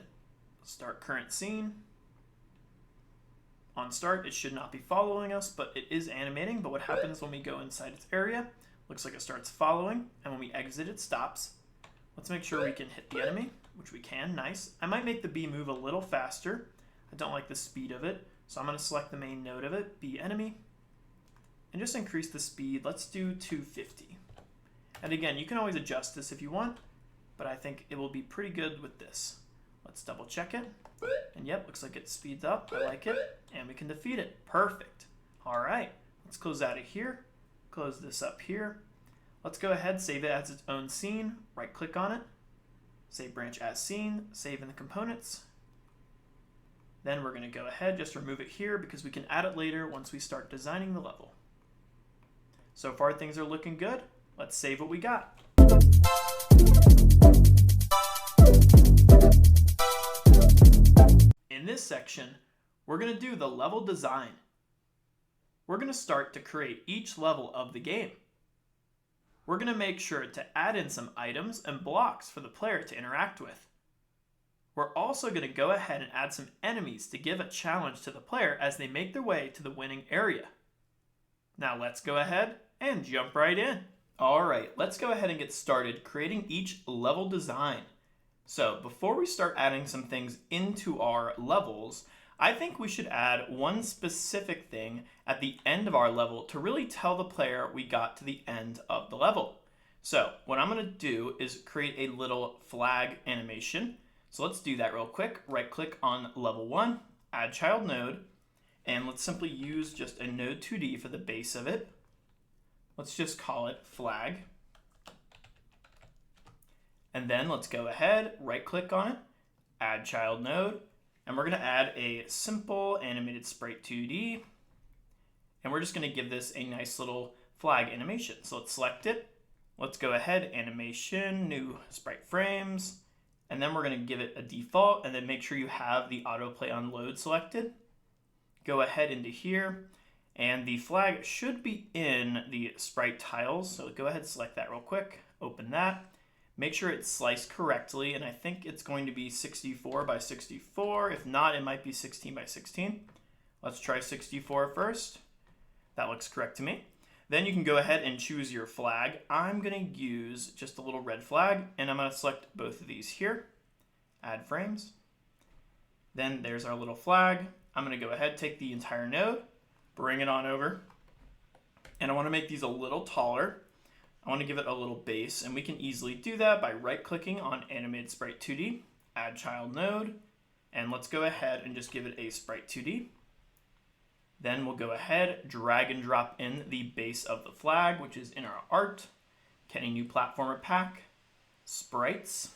start current scene. On start, it should not be following us, but it is animating. But what happens when we go inside its area? Looks like it starts following, and when we exit, it stops. Let's make sure we can hit the enemy, which we can, nice. I might make the bee move a little faster. I don't like the speed of it, so I'm gonna select the main node of it, bee enemy, and just increase the speed. Let's do 250. And again, you can always adjust this if you want, but I think it will be pretty good with this. Let's double check it. And yep, looks like it speeds up. I like it. And we can defeat it. Perfect. All right, let's close out of here. Close this up here. Let's go ahead, save it as its own scene. Right click on it. Save branch as scene. Save in the components. Then we're going to go ahead, just remove it here because we can add it later once we start designing the level. So far, things are looking good. Let's save what we got. In this section, we're going to do the level design. We're going to start to create each level of the game. We're going to make sure to add in some items and blocks for the player to interact with. We're also going to go ahead and add some enemies to give a challenge to the player as they make their way to the winning area. Now let's go ahead and jump right in. All right, let's go ahead and get started creating each level design. So before we start adding some things into our levels, I think we should add one specific thing at the end of our level to really tell the player we got to the end of the level. So what I'm going to do is create a little flag animation. So let's do that real quick. Right click on level 1, add child node, and let's simply use just a node 2D for the base of it. Let's just call it flag. And then let's go ahead, right click on it, add child node, and we're going to add a simple animated sprite 2D, and we're just going to give this a nice little flag animation. So let's select it. Let's go ahead, animation, new sprite frames, and then we're going to give it a default, and then make sure you have the autoplay on load selected. Go ahead into here, and the flag should be in the sprite tiles. So go ahead, select that real quick, open that. Make sure it's sliced correctly, and I think it's going to be 64 by 64. If not, it might be 16 by 16. Let's try 64 first. That looks correct to me. Then you can go ahead and choose your flag. I'm going to use just a little red flag, and I'm going to select both of these here. Add frames. Then there's our little flag. I'm going to go ahead, take the entire node, bring it on over, and I want to make these a little taller. I want to give it a little base, and we can easily do that by right-clicking on Animated Sprite 2D, add child node, and let's go ahead and just give it a Sprite 2D. Then we'll go ahead, drag and drop in the base of the flag, which is in our art, get a new platformer pack, sprites,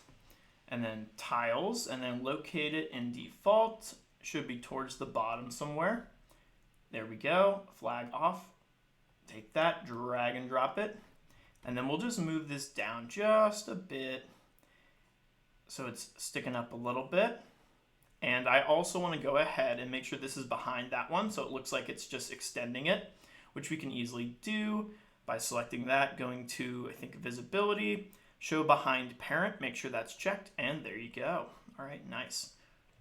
and then tiles, and then locate it in default. Should be towards the bottom somewhere. There we go, flag off. Take that, drag and drop it. And then we'll just move this down just a bit so it's sticking up a little bit. And I also want to go ahead and make sure this is behind that one so it looks like it's just extending it, which we can easily do by selecting that, going to, I think, visibility, show behind parent, make sure that's checked, and there you go. All right, nice.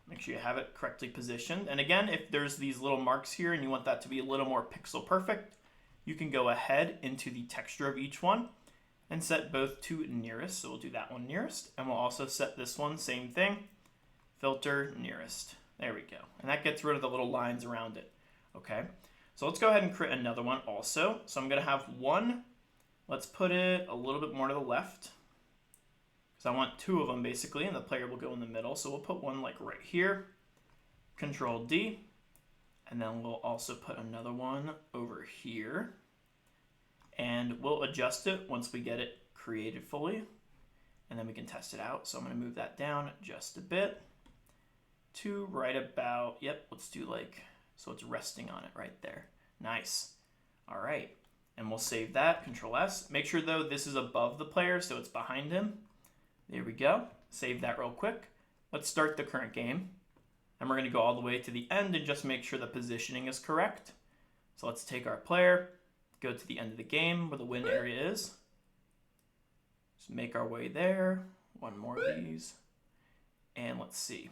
Make sure you have it correctly positioned. And again, if there's these little marks here and you want that to be a little more pixel perfect, you can go ahead into the texture of each one and set both to nearest. So we'll do that one nearest, and we'll also set this one, same thing, filter nearest. There we go. And that gets rid of the little lines around it. Okay, so let's go ahead and create another one also. So I'm gonna have one, let's put it a little bit more to the left, because I want two of them basically, and the player will go in the middle. So we'll put one like right here, Control D, and then we'll also put another one over here. And we'll adjust it once we get it created fully, and then we can test it out. So I'm gonna move that down just a bit to right about, yep, let's do like, so it's resting on it right there. Nice. All right, and we'll save that, Control S. Make sure though this is above the player so it's behind him. There we go. Save that real quick. Let's start the current game. And we're gonna go all the way to the end and just make sure the positioning is correct. So let's take our player, go to the end of the game where the win area is. Just make our way there. One more of these. And let's see.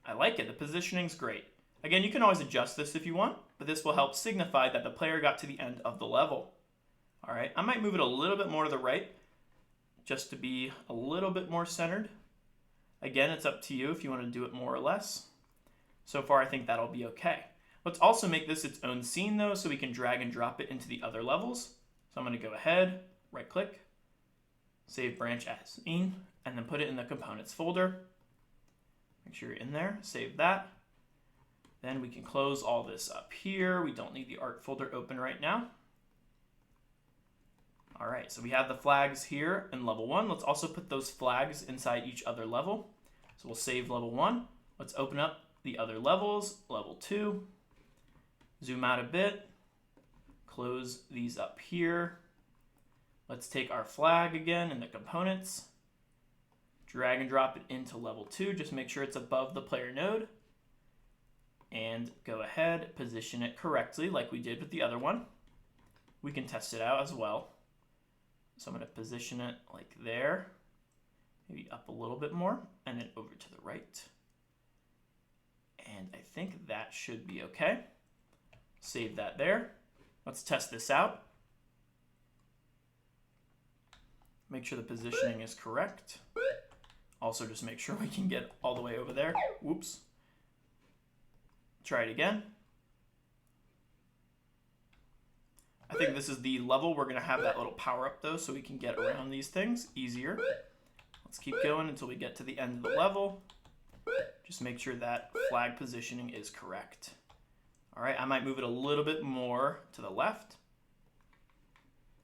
I like it. The positioning's great. Again, you can always adjust this if you want, but this will help signify that the player got to the end of the level. All right, I might move it a little bit more to the right just to be a little bit more centered. Again, it's up to you if you want to do it more or less. So far, I think that'll be okay. Let's also make this its own scene though, so we can drag and drop it into the other levels. So I'm going to go ahead, right click, save branch as scene, and then put it in the components folder. Make sure you're in there, save that. Then we can close all this up here. We don't need the art folder open right now. All right, so we have the flags here in level 1. Let's also put those flags inside each other level. So we'll save level 1. Let's open up the other levels, level 2. Zoom out a bit, close these up here. Let's take our flag again in the components, drag and drop it into level 2. Just make sure it's above the player node. And go ahead, position it correctly like we did with the other one. We can test it out as well. So I'm going to position it like there, maybe up a little bit more, and then over to the right. And I think that should be okay. Save that there. Let's test this out. Make sure the positioning is correct. Also, just make sure we can get all the way over there. Whoops. Try it again. I think this is the level we're going to have that little power up though, so we can get around these things easier. Let's keep going until we get to the end of the level. Just make sure that flag positioning is correct. All right, I might move it a little bit more to the left.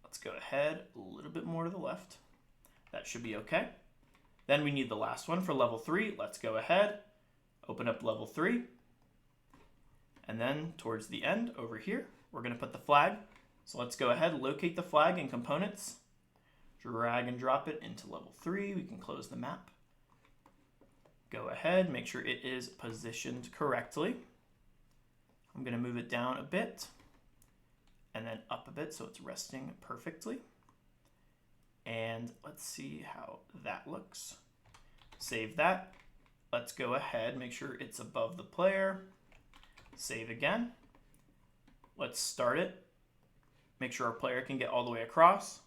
Let's go ahead a little bit more to the left. That should be okay. Then we need the last one for level 3. Let's go ahead, open up level 3. And then towards the end over here, we're going to put the flag. So let's go ahead, locate the flag in components, drag and drop it into level 3. We can close the map. Go ahead, make sure it is positioned correctly. I'm going to move it down a bit and then up a bit so it's resting perfectly. And let's see how that looks. Save that. Let's go ahead, make sure it's above the player. Save again. Let's start it. Make sure our player can get all the way across.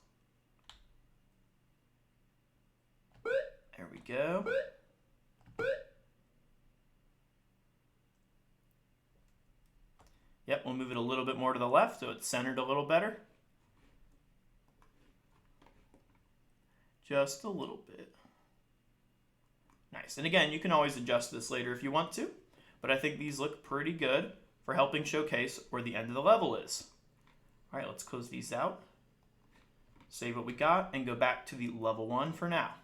There we go. Yep, we'll move it a little bit more to the left so it's centered a little better. Just a little bit. Nice. And again, you can always adjust this later if you want to, but I think these look pretty good for helping showcase where the end of the level is. All right, let's close these out. Save what we got and go back to the level 1 for now.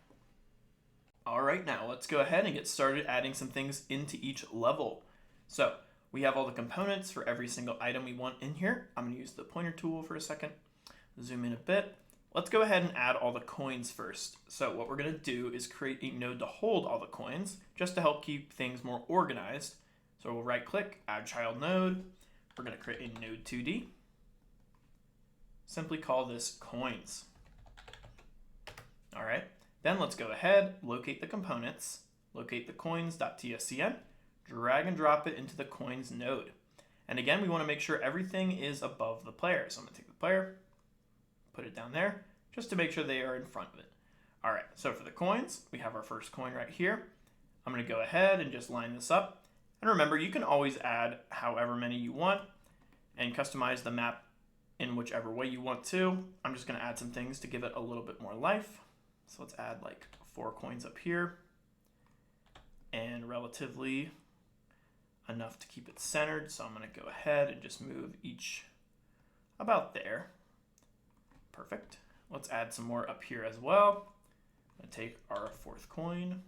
All right, now let's go ahead and get started adding some things into each level. So we have all the components for every single item we want in here. I'm going to use the pointer tool for a second, zoom in a bit. Let's go ahead and add all the coins first. So what we're going to do is create a node to hold all the coins, just to help keep things more organized. So we'll right click, add child node. We're going to create a node 2D. Simply call this coins. All right, then let's go ahead, locate the components, locate the coins.tscn, drag and drop it into the coins node. And again, we want to make sure everything is above the player. So I'm going to take the player, put it down there, just to make sure they are in front of it. All right, so for the coins, we have our first coin right here. I'm going to go ahead and just line this up. And remember, you can always add however many you want and customize the map in whichever way you want to. I'm just going to add some things to give it a little bit more life. So let's add like 4 coins up here and relatively enough to keep it centered. So I'm going to go ahead and just move each about there. Perfect. Let's add some more up here as well. I'm going to take our 4th coin.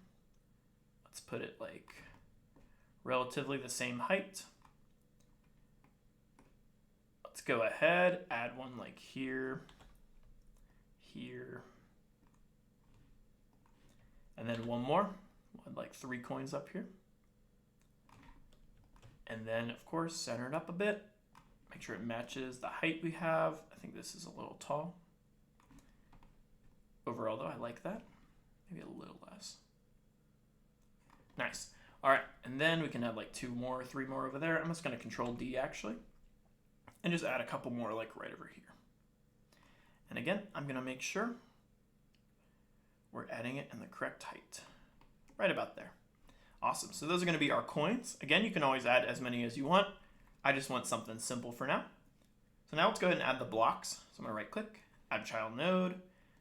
Let's put it like relatively the same height. Let's go ahead, add one like here, here, and then one more. We'll add like 3 coins up here. And then, of course, center it up a bit. Make sure it matches the height we have. I think this is a little tall. Overall, though, I like that. Maybe a little less. Nice. All right, and then we can add like 2 more, 3 more over there. I'm just going to Control D, actually, and just add a couple more like right over here. And again, I'm going to make sure we're adding it in the correct height. Right about there. Awesome. So those are going to be our coins. Again, you can always add as many as you want. I just want something simple for now. So now let's go ahead and add the blocks. So I'm going to right click, add child node,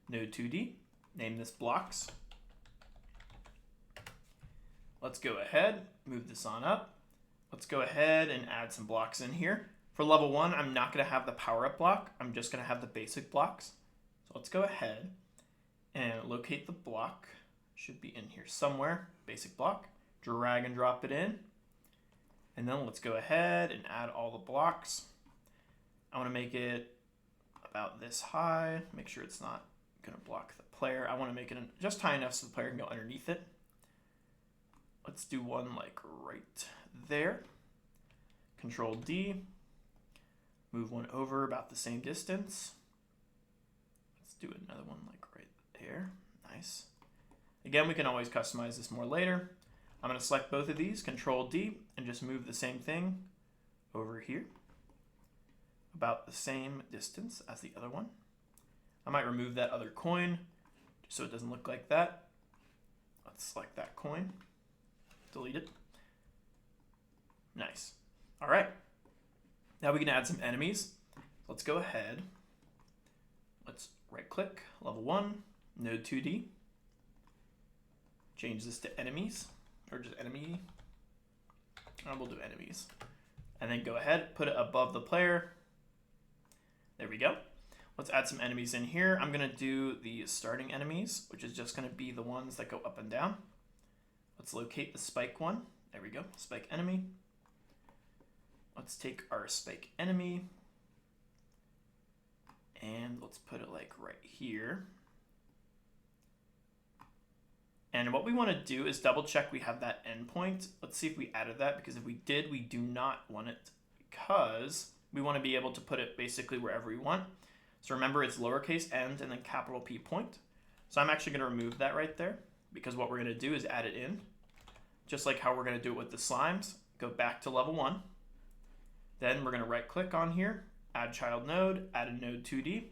node 2D, name this blocks. Let's go ahead, move this on up. Let's go ahead and add some blocks in here. For level 1, I'm not going to have the power up block. I'm just going to have the basic blocks. So let's go ahead and locate the block. Should be in here somewhere, basic block. Drag and drop it in. And then let's go ahead and add all the blocks. I want to make it about this high. Make sure it's not going to block the player. I want to make it just high enough so the player can go underneath it. Let's do one like right there. Control D. Move one over about the same distance. Let's do another one like right there. Nice. Again, we can always customize this more later. I'm going to select both of these, Control D, and just move the same thing over here. About the same distance as the other one. I might remove that other coin just so it doesn't look like that. Let's select that coin. Delete it. Nice. All right. Now we can add some enemies. Let's go ahead. Let's right click, level 1, node 2D. Change this to enemies, or just enemy. We'll do enemies. And then go ahead, put it above the player. There we go. Let's add some enemies in here. I'm going to do the starting enemies, which is just going to be the ones that go up and down. Let's locate the spike one. There we go, spike enemy. Let's take our spike enemy and let's put it like right here. And what we want to do is double check we have that endpoint. Let's see if we added that, because if we did, we do not want it, because we want to be able to put it basically wherever we want. So remember, it's lowercase end and then capital P point. So I'm actually going to remove that right there, because what we're going to do is add it in, just like how we're going to do it with the slimes. Go back to level 1. Then we're going to right click on here, add child node, add a node 2D.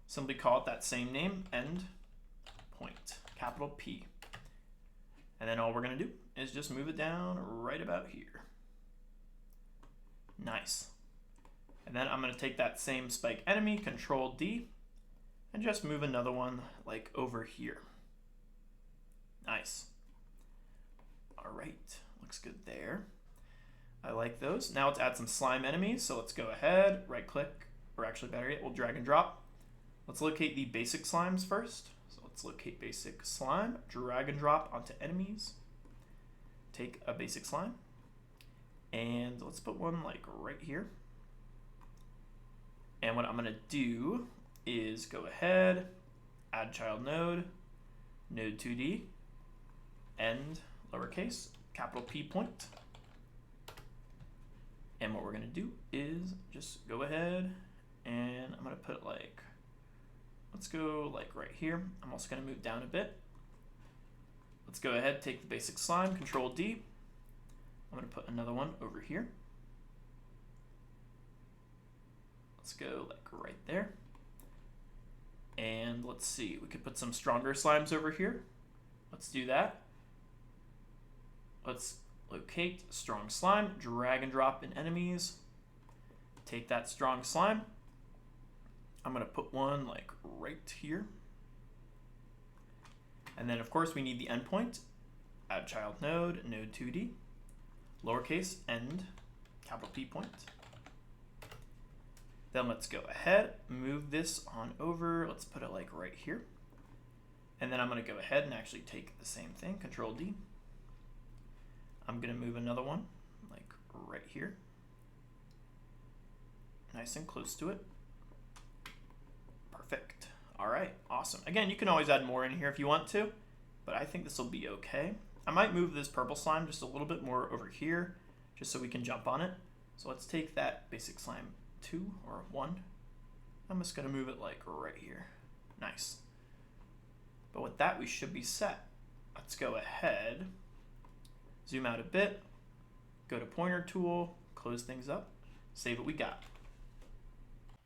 Simply call it that same name, end point, capital P. And then all we're going to do is just move it down right about here. Nice. And then I'm going to take that same spike enemy, Control D, and just move another one like over here. Nice. All right, looks good there. I like those. Now let's add some slime enemies. So let's go ahead, right click, or actually better yet, we'll drag and drop. Let's locate the basic slimes first. So let's locate basic slime, drag and drop onto enemies. Take a basic slime And let's put one like right here. And what I'm going to do is go ahead, add child node, node 2D, end lowercase, capital P point. And what we're going to do is just go ahead and I'm going to put like, let's go like right here. I'm also going to move down a bit. Let's go ahead, take the basic slime, Control D. I'm going to put another one over here. Let's go like right there. And let's see, we could put some stronger slimes over here. Let's do that. Let's locate strong slime, drag and drop in enemies. Take that strong slime. I'm going to put one like right here. And then of course we need the endpoint. Add child node, node 2D, lowercase end, capital P point. Then let's go ahead, move this on over. Let's put it like right here. And then I'm going to go ahead and actually take the same thing, Control D. I'm going to move another one like right here. Nice and close to it. Perfect. All right, awesome. Again, you can always add more in here if you want to, but I think this will be okay. I might move this purple slime just a little bit more over here, just so we can jump on it. So let's take that basic slime 2 or 1. I'm just gonna move it like right here. Nice. But with that, we should be set. Let's go ahead, zoom out a bit, go to pointer tool, close things up, save what we got.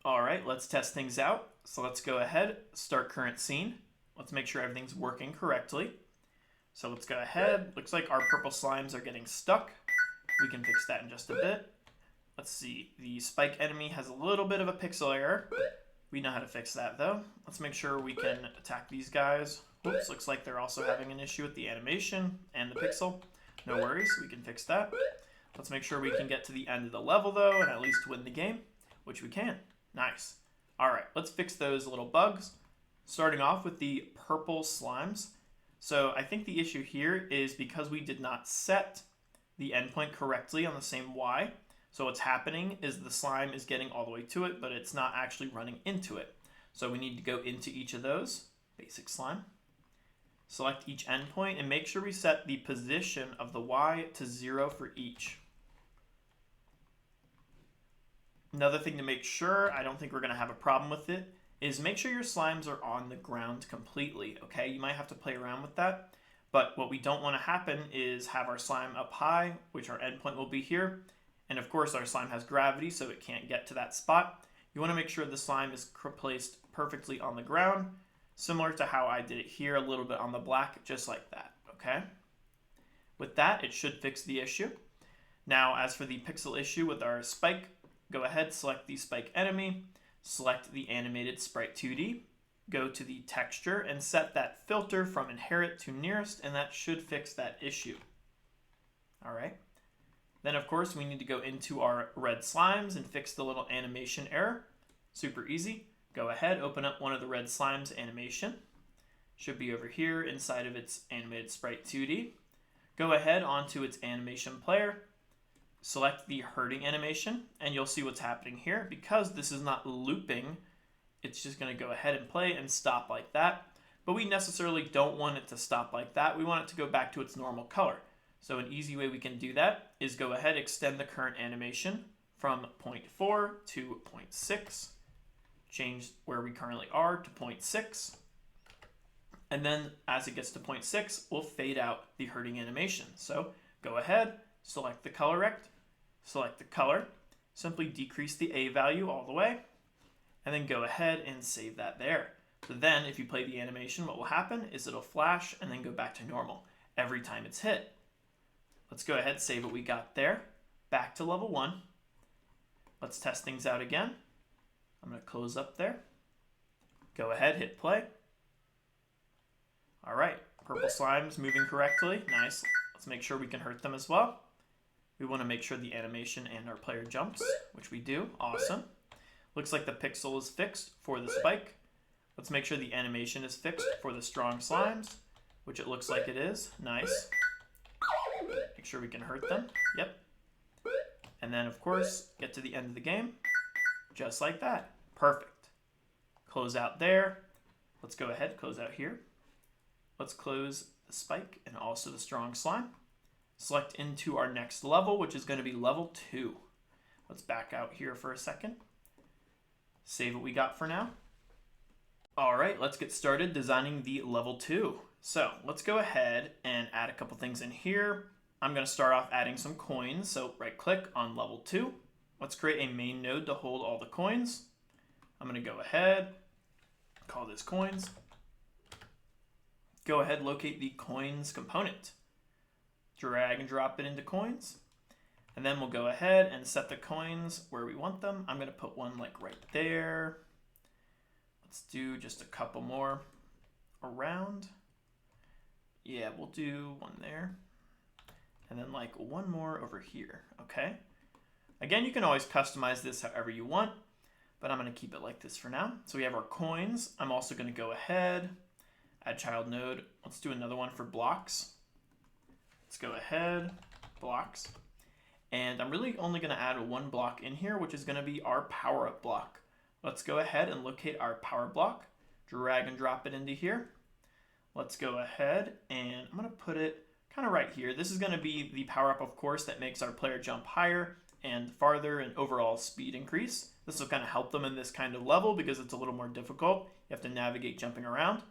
All right, let's test things out. So let's go ahead, start current scene. Let's make sure everything's working correctly. So let's go ahead. Looks like our purple slimes are getting stuck. We can fix that in just a bit. Let's see, the spike enemy has a little bit of a pixel error. We know how to fix that though. Let's make sure we can attack these guys. Oops, looks like they're also having an issue with the animation and the pixel. No worries, we can fix that. Let's make sure we can get to the end of the level though and at least win the game, which we can. Nice. All right, let's fix those little bugs. Starting off with the purple slimes. So I think the issue here is because we did not set the endpoint correctly on the same Y. So what's happening is the slime is getting all the way to it, but it's not actually running into it. So we need to go into each of those, basic slime, select each endpoint, and make sure we set the position of the Y to 0 for each. Another thing to make sure, I don't think we're going to have a problem with it, is make sure your slimes are on the ground completely, okay? You might have to play around with that, but what we don't want to happen is have our slime up high, which our endpoint will be here, and of course our slime has gravity, so it can't get to that spot. You want to make sure the slime is placed perfectly on the ground, similar to how I did it here, a little bit on the black, just like that, okay? With that, it should fix the issue. Now, as for the pixel issue with our spike, go ahead, select the spike enemy, select the animated sprite 2D, go to the texture and set that filter from inherit to nearest, and that should fix that issue. All right. Then of course we need to go into our red slimes and fix the little animation error. Super easy. Go ahead, open up one of the red slimes animation. Should be over here inside of its animated sprite 2D. Go ahead onto its animation player. Select the herding animation and you'll see what's happening here. Because this is not looping, it's just going to go ahead and play and stop like that. But we necessarily don't want it to stop like that. We want it to go back to its normal color. So an easy way we can do that is go ahead, extend the current animation from 0.4 to 0.6. Change where we currently are to 0.6. And then as it gets to 0.6, we'll fade out the herding animation. So go ahead, select the color rect, select the color, simply decrease the A value all the way, and then go ahead and save that there. So then if you play the animation, what will happen is it'll flash and then go back to normal every time it's hit. Let's go ahead, save what we got there, back to level 1. Let's test things out again. I'm going to close up there. Go ahead, hit play. All right, purple slime's moving correctly. Nice. Let's make sure we can hurt them as well. We want to make sure the animation and our player jumps, which we do. Awesome. Looks like the pixel is fixed for the spike. Let's make sure the animation is fixed for the strong slimes, which it looks like it is. Nice. Make sure we can hurt them. Yep. And then, of course, get to the end of the game, just like that. Perfect. Close out there. Let's go ahead, close out here. Let's close the spike and also the strong slime. Select into our next level, which is going to be level 2. Let's back out here for a second. Save what we got for now. All right, let's get started designing the level 2. So let's go ahead and add a couple things in here. I'm going to start off adding some coins. So right click on level 2. Let's create a main node to hold all the coins. I'm going to go ahead, call this coins. Go ahead, locate the coins component. Drag and drop it into coins. And then we'll go ahead and set the coins where we want them. I'm going to put one like right there. Let's do just a couple more around. Yeah, we'll do one there. And then like one more over here, okay? Again, you can always customize this however you want, but I'm going to keep it like this for now. So we have our coins. I'm also going to go ahead, add child node. Let's do another one for blocks. Let's go ahead, blocks. And I'm really only going to add one block in here, which is going to be our power-up block. Let's go ahead and locate our power block, drag and drop it into here. Let's go ahead and I'm going to put it kind of right here. This is going to be the power-up, of course, that makes our player jump higher and farther and overall speed increase. This will kind of help them in this kind of level because it's a little more difficult. You have to navigate jumping around.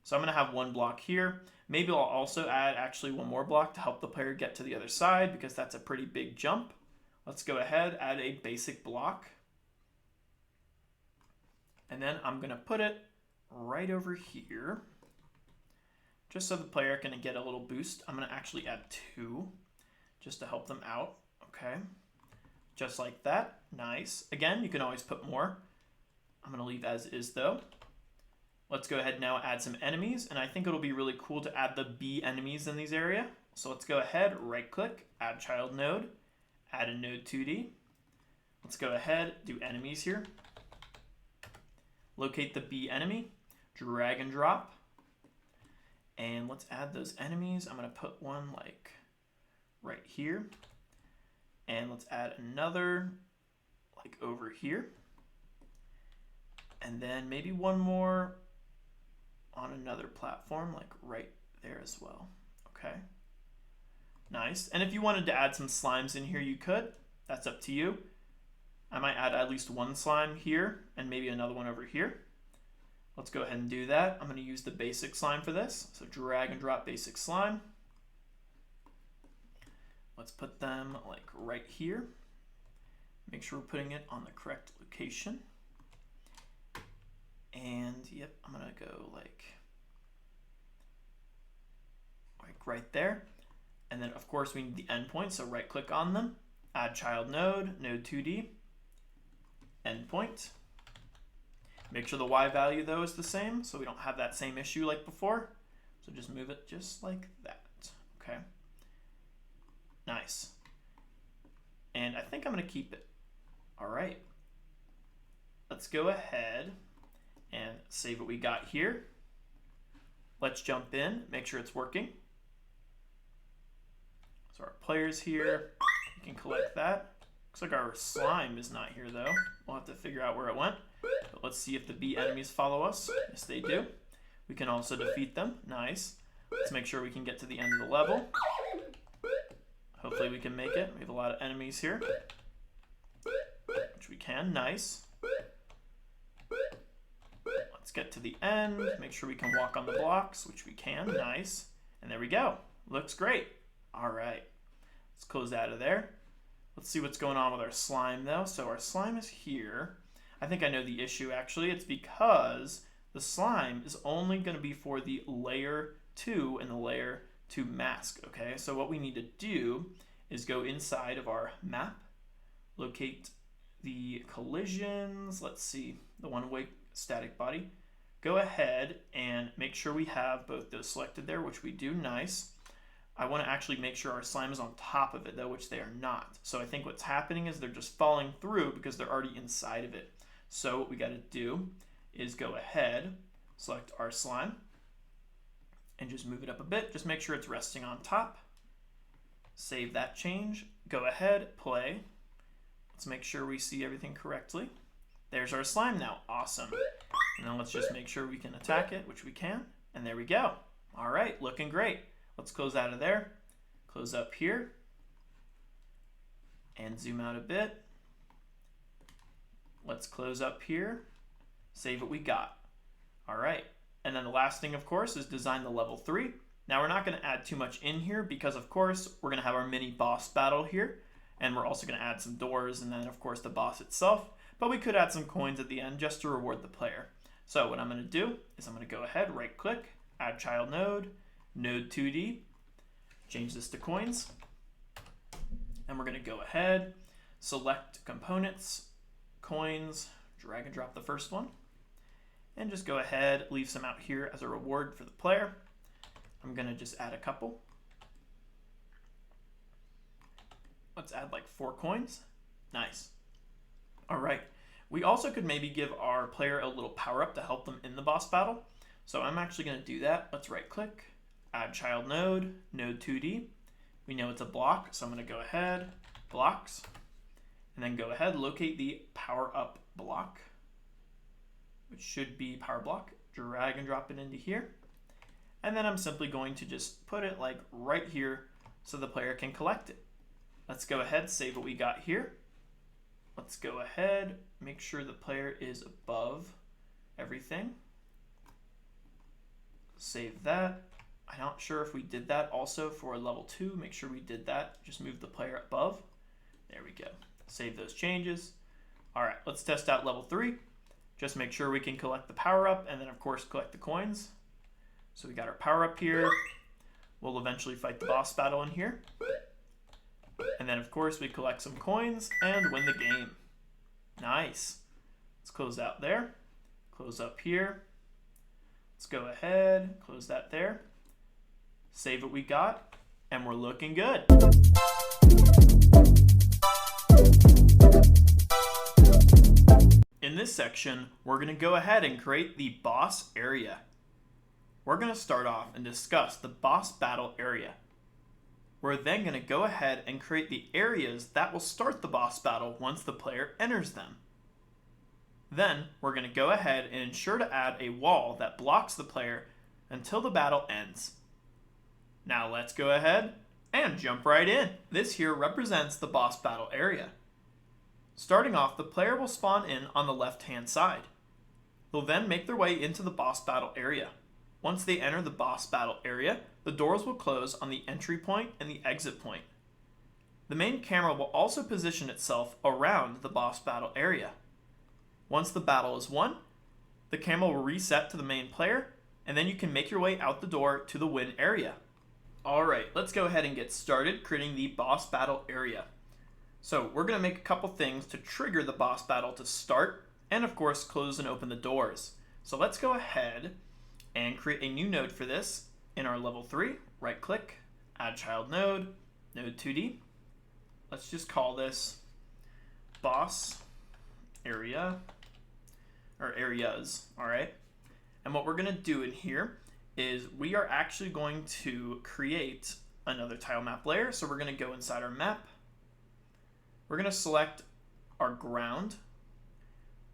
So I'm going to have one block here. Maybe I'll also add actually one more block to help the player get to the other side because that's a pretty big jump. Let's go ahead, add a basic block. And then I'm going to put it right over here just so the player can get a little boost. I'm going to actually add 2 just to help them out. Okay, just like that. Nice. Again, you can always put more. I'm going to leave as is though. Let's go ahead now add some enemies, and I think it'll be really cool to add the bee enemies in these area. So let's go ahead, right click, add child node, add a node 2D. Let's go ahead, do enemies here. Locate the bee enemy, drag and drop, and let's add those enemies. I'm going to put one like right here, and let's add another like over here, and then maybe one more on another platform like right there as well. Okay, nice. And if you wanted to add some slimes in here, you could. That's up to you. I might add at least one slime here and maybe another one over here. Let's go ahead and do that. I'm going to use the basic slime for this. So drag and drop basic slime. Let's put them like right here. Make sure we're putting it on the correct location. And yep, I'm going to go like right there. And then of course we need the endpoint. So right click on them, add child node, node 2D, endpoint. Make sure the Y value though is the same so we don't have that same issue like before. So just move it just like that. Okay. Nice. And I think I'm going to keep it. All right. Let's go ahead and save what we got here. Let's jump in, make sure it's working. So our player's here. We can collect that. Looks like our slime is not here though. We'll have to figure out where it went. But let's see if the bee enemies follow us. Yes, they do. We can also defeat them. Nice. Let's make sure we can get to the end of the level. Hopefully we can make it. We have a lot of enemies here, which we can. Nice. Let's get to the end. Make sure we can walk on the blocks, which we can. Nice. And there we go. Looks great. All right. Let's close out of there. Let's see what's going on with our slime though. So our slime is here. I think I know the issue actually. It's because the slime is only going to be for the layer 2 and the layer 2 mask. Okay, so what we need to do is go inside of our map, locate the collisions. Let's see, the one-way static body. Go ahead and make sure we have both those selected there, which we do. Nice. I want to actually make sure our slime is on top of it though, which they are not. So I think what's happening is they're just falling through because they're already inside of it. So what we got to do is go ahead, select our slime, and just move it up a bit. Just make sure it's resting on top. Save that change. Go ahead, play. Let's make sure we see everything correctly. There's our slime now. Awesome. And then let's just make sure we can attack it, which we can. And there we go. All right, looking great. Let's close out of there. Close up here. And zoom out a bit. Let's close up here. Save what we got. All right. And then the last thing, of course, is design the level 3. Now we're not going to add too much in here because, of course, we're going to have our mini boss battle here. And we're also going to add some doors and then, of course, the boss itself. But we could add some coins at the end just to reward the player. So what I'm going to do is I'm going to go ahead, right click, add child node, node 2D, change this to coins. And we're going to go ahead, select components, coins, drag and drop the first one. And just go ahead, leave some out here as a reward for the player. I'm going to just add a couple. Let's add like 4 coins. Nice. All right. We also could maybe give our player a little power up to help them in the boss battle. So I'm actually going to do that. Let's right click, add child node, node 2D. We know it's a block, so I'm going to go ahead, blocks, and then go ahead, locate the power up block, which should be power block. Drag and drop it into here. And then I'm simply going to just put it like right here so the player can collect it. Let's go ahead, save what we got here. Let's go ahead, make sure the player is above everything. Save that. I'm not sure if we did that also for level 2. Make sure we did that. Just move the player above. There we go. Save those changes. All right, let's test out level 3. Just make sure we can collect the power up and then of course collect the coins. So we got our power up here. We'll eventually fight the boss battle in here. And then of course we collect some coins and win the game. Nice. Let's close out there. Close up here. Let's go ahead, close that there. Save what we got, and we're looking good. In this section, we're going to go ahead and create the boss area. We're going to start off and discuss the boss battle area. We're then going to go ahead and create the areas that will start the boss battle once the player enters them. Then, we're going to go ahead and ensure to add a wall that blocks the player until the battle ends. Now let's go ahead and jump right in. This here represents the boss battle area. Starting off, the player will spawn in on the left-hand side. They'll then make their way into the boss battle area. Once they enter the boss battle area, the doors will close on the entry point and the exit point. The main camera will also position itself around the boss battle area. Once the battle is won, the camera will reset to the main player, and then you can make your way out the door to the win area. Alright, let's go ahead and get started creating the boss battle area. So we're going to make a couple things to trigger the boss battle to start, and of course close and open the doors. So let's go ahead and create a new node for this in our level 3. Right click, add child node, node 2D. Let's just call this boss area, or areas, all right? And what we're going to do in here is we are actually going to create another tile map layer. So we're going to go inside our map. We're going to select our ground,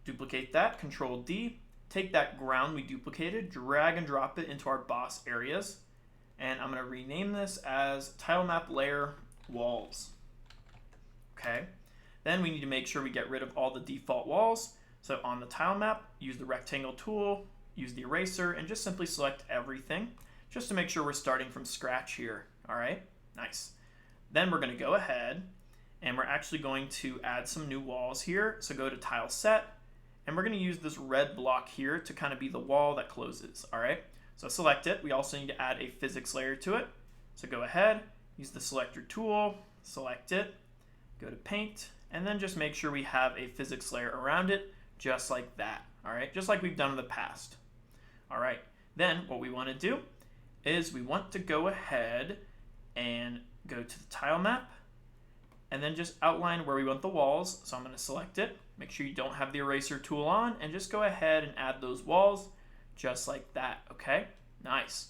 duplicate that, Control D, take that ground we duplicated, drag and drop it into our boss areas, and I'm going to rename this as tile map layer walls. Okay. Then we need to make sure we get rid of all the default walls. So on the tile map, use the rectangle tool, use the eraser, and just simply select everything just to make sure we're starting from scratch here. All right, nice. Then we're going to go ahead and we're actually going to add some new walls here. So go to tile set, and we're going to use this red block here to kind of be the wall that closes. All right, so select it. We also need to add a physics layer to it. So go ahead, use the selector tool, select it, go to paint, and then just make sure we have a physics layer around it, just like that. All right, just like we've done in the past. All right, then what we want to do is we want to go ahead and go to the tile map and then just outline where we want the walls. So I'm going to select it. Make sure you don't have the eraser tool on, and just go ahead and add those walls just like that. Okay, nice.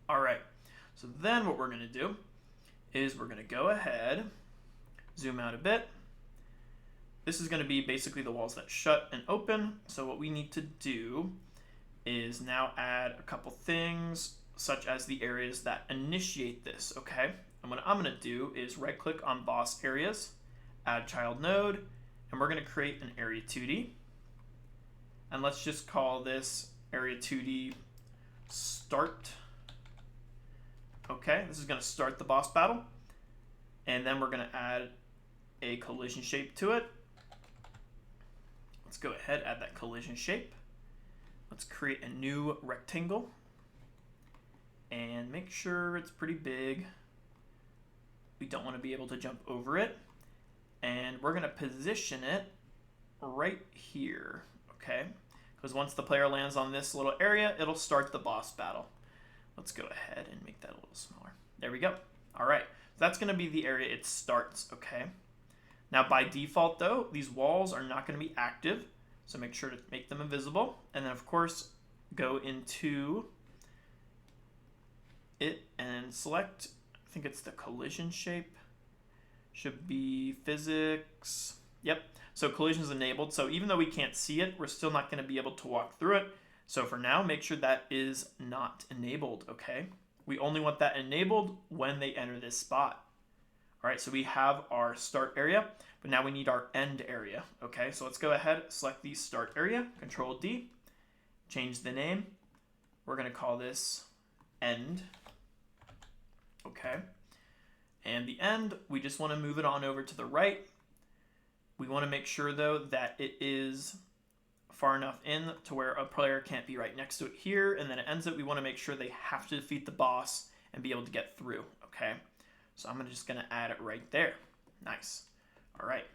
All right, so then what we're going to do is we're going to go ahead, zoom out a bit. This is going to be basically the walls that shut and open. So what we need to do is now add a couple things, such as the areas that initiate this, okay? And what I'm going to do is right click on boss areas, add child node, and we're going to create an area 2D. And let's just call this area 2D start. Okay, this is going to start the boss battle. And then we're going to add a collision shape to it. Let's go ahead, add that collision shape. Let's create a new rectangle and make sure it's pretty big. We don't want to be able to jump over it. And we're going to position it right here, okay? Because once the player lands on this little area, it'll start the boss battle. Let's go ahead and make that a little smaller. There we go. All right, so that's going to be the area it starts, okay? Now by default though, these walls are not going to be active, so make sure to make them invisible. And then of course, go into it and select, I think it's the collision shape, should be physics. Yep, so collision is enabled. So even though we can't see it, we're still not going to be able to walk through it. So for now, make sure that is not enabled, okay? We only want that enabled when they enter this spot. All right, so we have our start area, but now we need our end area, okay? So let's go ahead, select the start area, Control D, change the name. We're gonna call this end, okay? And the end, we just wanna move it on over to the right. We wanna make sure though that it is far enough in to where a player can't be right next to it here, and then it ends it, we wanna make sure they have to defeat the boss and be able to get through, okay? So I'm just gonna add it right there. Nice. All right.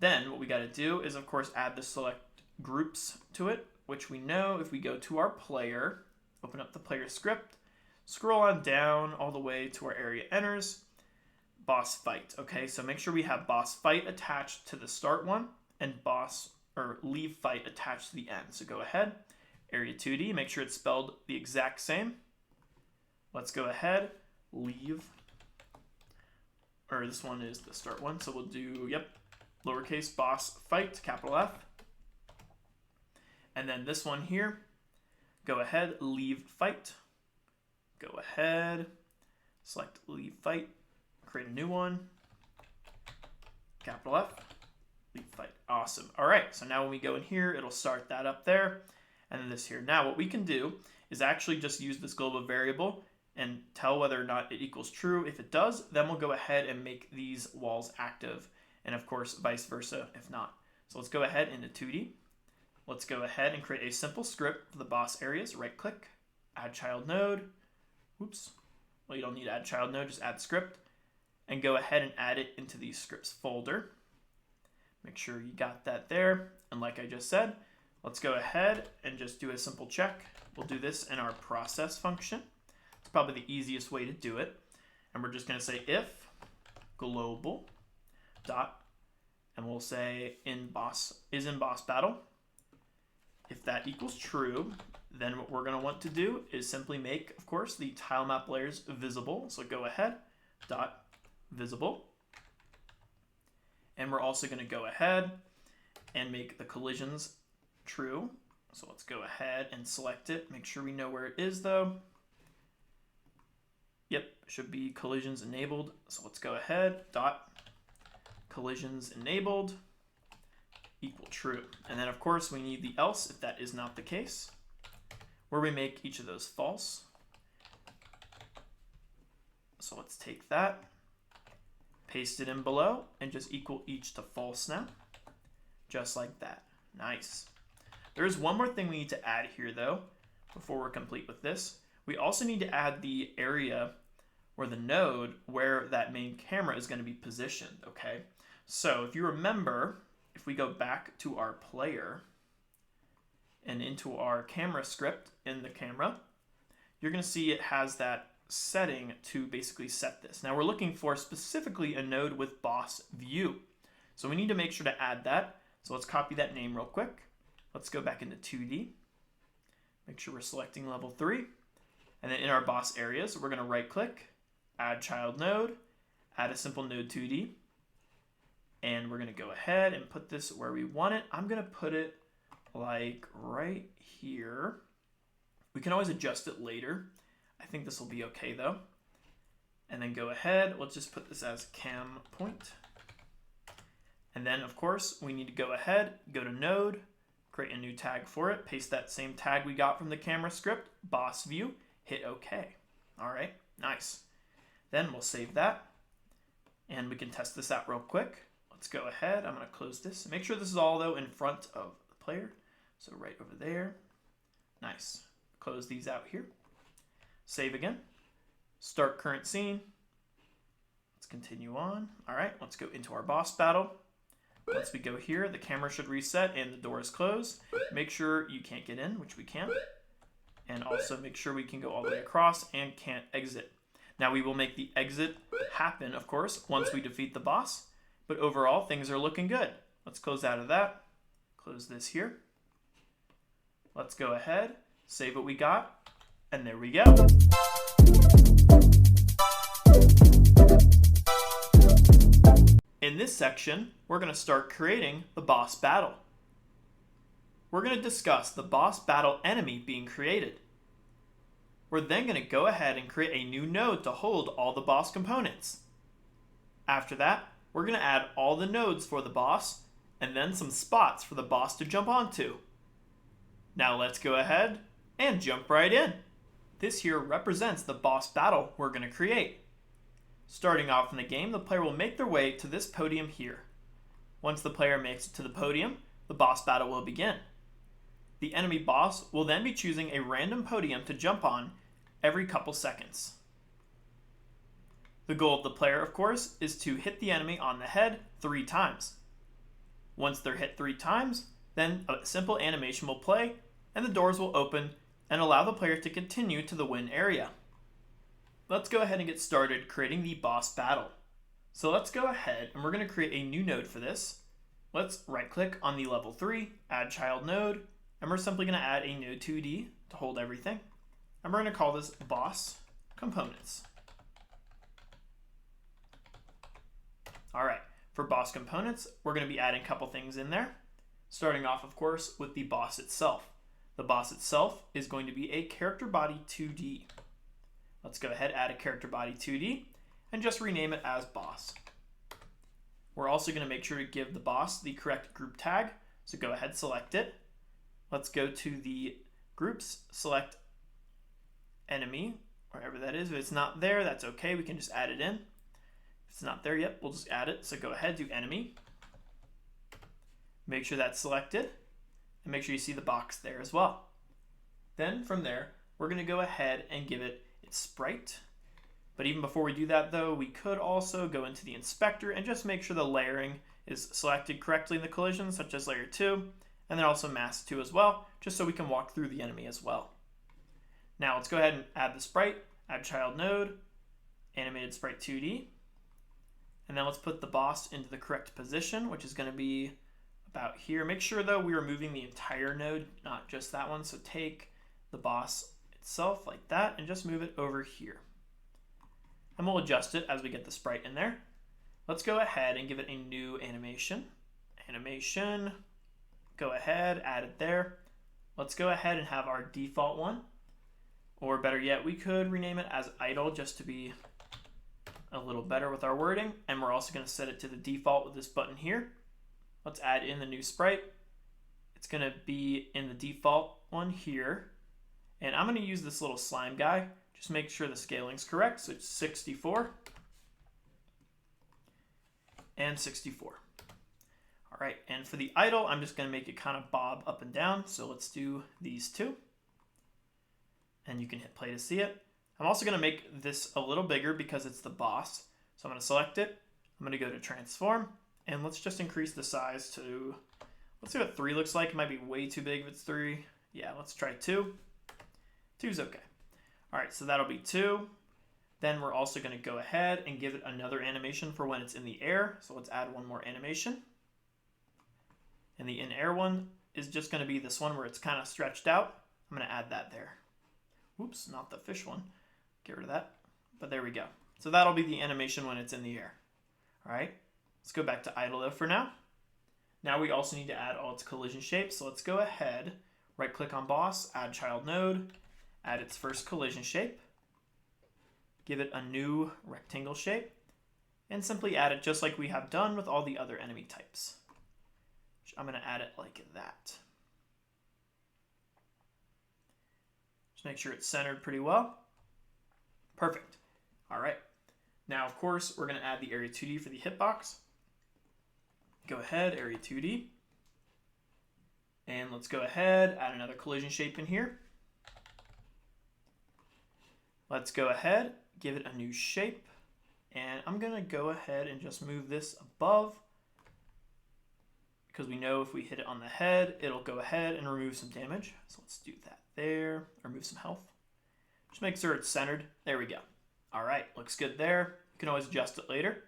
Then what we gotta do is of course add the select groups to it, which we know if we go to our player, open up the player script, scroll on down all the way to our area enters, boss fight. Okay, so make sure we have boss fight attached to the start one and boss or leave fight attached to the end. So go ahead, area 2D, make sure it's spelled the exact same. Let's go ahead, leave, or this one is the start one. So we'll do, yep, lowercase boss fight, capital F. And then this one here, go ahead, leave fight. Go ahead, select leave fight, create a new one, capital F, leave fight. Awesome. All right, so now when we go in here, it'll start that up there, and then this here. Now what we can do is actually just use this global variable and tell whether or not it equals true. If it does, then we'll go ahead and make these walls active, and of course vice versa if not. So let's go ahead into 2D. Let's go ahead and create a simple script for the boss areas. Right click, add child node. Oops. Well, you don't need to add child node, just add script. And go ahead and add it into the scripts folder. Make sure you got that there. And like I just said, let's go ahead and just do a simple check. We'll do this in our process function. It's probably the easiest way to do it. And we're just going to say if global dot, and we'll say in boss battle. If that equals true, then what we're going to want to do is simply make, of course, the tile map layers visible. So go ahead, dot visible. And we're also going to go ahead and make the collisions true. So let's go ahead and select it. Make sure we know where it is though. Yep, should be collisions enabled. So let's go ahead, dot collisions enabled equal true. And then of course we need the else if that is not the case, where we make each of those false. So let's take that, paste it in below, and just equal each to false now, just like that. Nice. There's one more thing we need to add here though, before we're complete with this. We also need to add the area or the node where that main camera is going to be positioned, okay? So if you remember, if we go back to our player and into our camera script in the camera, you're going to see it has that setting to basically set this. Now we're looking for specifically a node with boss view. So we need to make sure to add that. So let's copy that name real quick. Let's go back into 2D. Make sure we're selecting level 3. And then in our boss areas, we're going to right click, add child node, add a simple node 2D. And we're going to go ahead and put this where we want it. I'm going to put it like right here. We can always adjust it later. I think this will be okay though. And then go ahead, let's just put this as cam point. And then of course we need to go ahead, go to node, create a new tag for it, paste that same tag we got from the camera script, boss view, hit OK. All right, nice. Then we'll save that and we can test this out real quick. Let's go ahead, I'm gonna close this. Make sure this is all though in front of the player. So right over there, nice. Close these out here. Save again, start current scene. Let's continue on. All right, let's go into our boss battle. Once we go here, the camera should reset and the door is closed. Make sure you can't get in, which we can. And also make sure we can go all the way across and can't exit. Now we will make the exit happen, of course, once we defeat the boss. But overall, things are looking good. Let's close out of that. Close this here. Let's go ahead, save what we got, and there we go. In this section, we're going to start creating the boss battle. We're going to discuss the boss battle enemy being created. We're then going to go ahead and create a new node to hold all the boss components. After that, we're going to add all the nodes for the boss, and then some spots for the boss to jump onto. Now let's go ahead and jump right in. This here represents the boss battle we're going to create. Starting off in the game, the player will make their way to this podium here. Once the player makes it to the podium, the boss battle will begin. The enemy boss will then be choosing a random podium to jump on every couple seconds. The goal of the player, of course, is to hit the enemy on the head 3 times. Once they're hit 3 times, then a simple animation will play and the doors will open and allow the player to continue to the win area. Let's go ahead and get started creating the boss battle. So let's go ahead and we're going to create a new node for this. Let's right click on the level 3, add child node, and we're simply going to add a node 2D to hold everything. And we're going to call this boss components. All right, for boss components, we're going to be adding a couple things in there. Starting off, of course, with the boss itself. The boss itself is going to be a character body 2D. Let's go ahead, add a character body 2D, and just rename it as boss. We're also going to make sure to give the boss the correct group tag, so go ahead, select it. Let's go to the groups, select enemy, wherever that is. If it's not there, that's okay, we can just add it in. If it's not there yet, we'll just add it. So go ahead, do enemy. Make sure that's selected, and make sure you see the box there as well. Then from there, we're going to go ahead and give it its sprite. But even before we do that though, we could also go into the inspector and just make sure the layering is selected correctly in the collision, such as layer 2, and then also mask 2 as well, just so we can walk through the enemy as well. Now let's go ahead and add the sprite, add child node, animated sprite 2D, and then let's put the boss into the correct position, which is going to be about here. Make sure though we are moving the entire node, not just that one. So take the boss itself like that and just move it over here. And we'll adjust it as we get the sprite in there. Let's go ahead and give it a new animation. Animation, go ahead, add it there. Let's go ahead and have our default one. Or better yet, we could rename it as idle just to be a little better with our wording. And we're also going to set it to the default with this button here. Let's add in the new sprite. It's going to be in the default one here. And I'm going to use this little slime guy. Just make sure the scaling's correct. So it's 64 and 64. All right, and for the idle, I'm just going to make it kind of bob up and down. So let's do these two. And you can hit play to see it. I'm also going to make this a little bigger because it's the boss. So I'm going to select it. I'm going to go to transform. And let's just increase the size to, let's see what 3 looks like. It might be way too big if it's 3. Yeah, let's try 2. 2's okay. All right, so that'll be 2. Then we're also going to go ahead and give it another animation for when it's in the air. So let's add one more animation. And the in-air one is just going to be this one where it's kind of stretched out. I'm going to add that there. Oops, not the fish one. Get rid of that. But there we go. So that'll be the animation when it's in the air. All right, let's go back to idle though for now. Now we also need to add all its collision shapes. So let's go ahead, right click on boss, add child node, add its first collision shape, give it a new rectangle shape, and simply add it just like we have done with all the other enemy types. I'm going to add it like that. Just make sure it's centered pretty well. Perfect. All right. Now, of course, we're going to add the area 2D for the hitbox. Go ahead, area 2D. And let's go ahead, add another collision shape in here. Let's go ahead, give it a new shape. And I'm going to go ahead and just move this above, because we know if we hit it on the head, it'll go ahead and remove some damage. So let's do that there, remove some health. Just make sure it's centered. There we go. All right, looks good there. You can always adjust it later.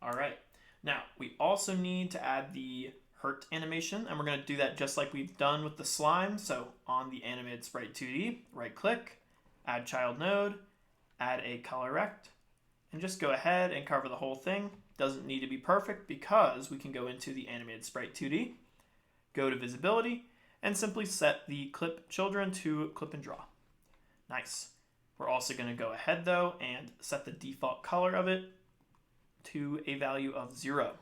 All right, now we also need to add the hurt animation, and we're going to do that just like we've done with the slime. So on the animated sprite 2D, right click, add child node, add a color rect, and just go ahead and cover the whole thing. Doesn't need to be perfect because we can go into the animated sprite 2D, go to visibility, and simply set the clip children to clip and draw. Nice. We're also going to go ahead though and set the default color of it to a value of 0.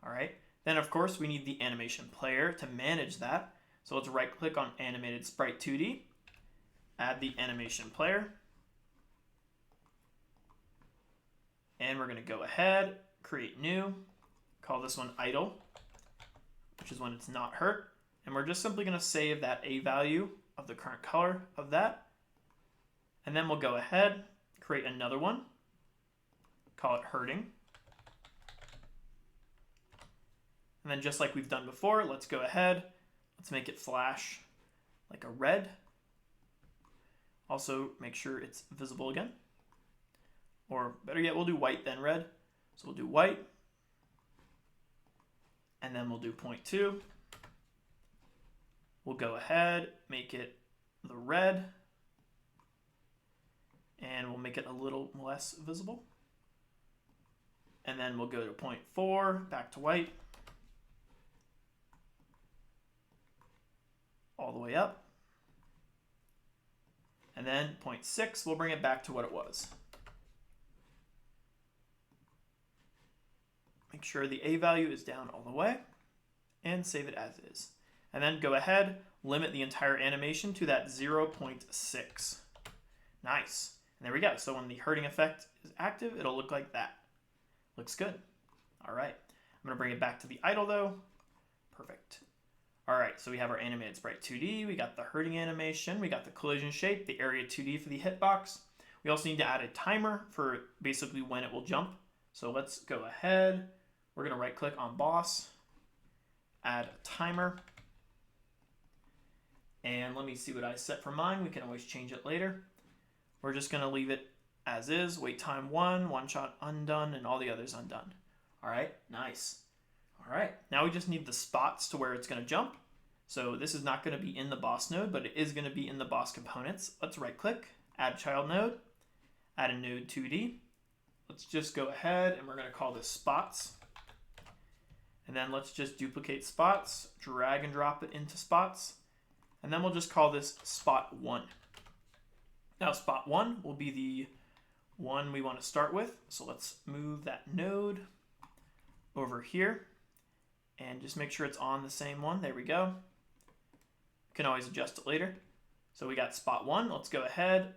All right. Then of course we need the animation player to manage that. So let's right click on animated sprite 2D, add the animation player, and we're going to go ahead, create new, call this one idle, which is when it's not hurt. And we're just simply going to save that A value of the current color of that. And then we'll go ahead, create another one, call it hurting. And then just like we've done before, let's go ahead, let's make it flash like a red. Also make sure it's visible again. Or better yet, we'll do white then red. So we'll do white, and then we'll do 0.2. We'll go ahead, make it the red, and we'll make it a little less visible. And then we'll go to 0.4, back to white, all the way up. And then 0.6, we'll bring it back to what it was. Make sure the A value is down all the way and save it as is. And then go ahead, limit the entire animation to that 0.6. Nice. And there we go. So when the hurting effect is active, it'll look like that. Looks good. All right. I'm going to bring it back to the idle though. Perfect. All right. So we have our animated sprite 2D. We got the hurting animation. We got the collision shape, the area 2D for the hitbox. We also need to add a timer for basically when it will jump. So let's go ahead. We're going to right click on boss, add a timer. And let me see what I set for mine. We can always change it later. We're just going to leave it as is. Wait time 1, one shot undone, and all the others undone. All right, nice. All right, now we just need the spots to where it's going to jump. So this is not going to be in the boss node, but it is going to be in the boss components. Let's right click, add child node, add a node 2D. Let's just go ahead and we're going to call this spots. And then let's just duplicate spots, drag and drop it into spots. And then we'll just call this spot 1. Now spot 1 will be the one we want to start with. So let's move that node over here and just make sure it's on the same one. There we go. You can always adjust it later. So we got spot 1. Let's go ahead.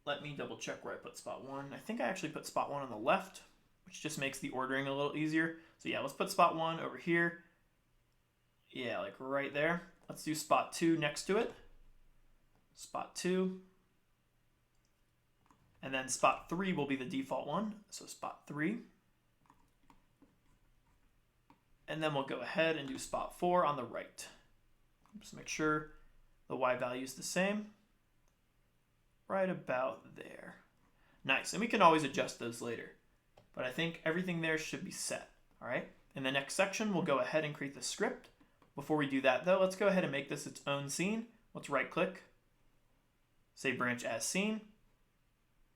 Let me double check where I put spot 1. I think I actually put spot 1 on the left, which just makes the ordering a little easier. So yeah, let's put spot 1 over here. Yeah, like right there. Let's do spot 2 next to it. Spot 2. And then spot 3 will be the default one. So spot 3. And then we'll go ahead and do spot 4 on the right. Just make sure the Y value is the same. Right about there. Nice, and we can always adjust those later. But I think everything there should be set, all right? In the next section, we'll go ahead and create the script. Before we do that though, let's go ahead and make this its own scene. Let's right click, say branch as scene,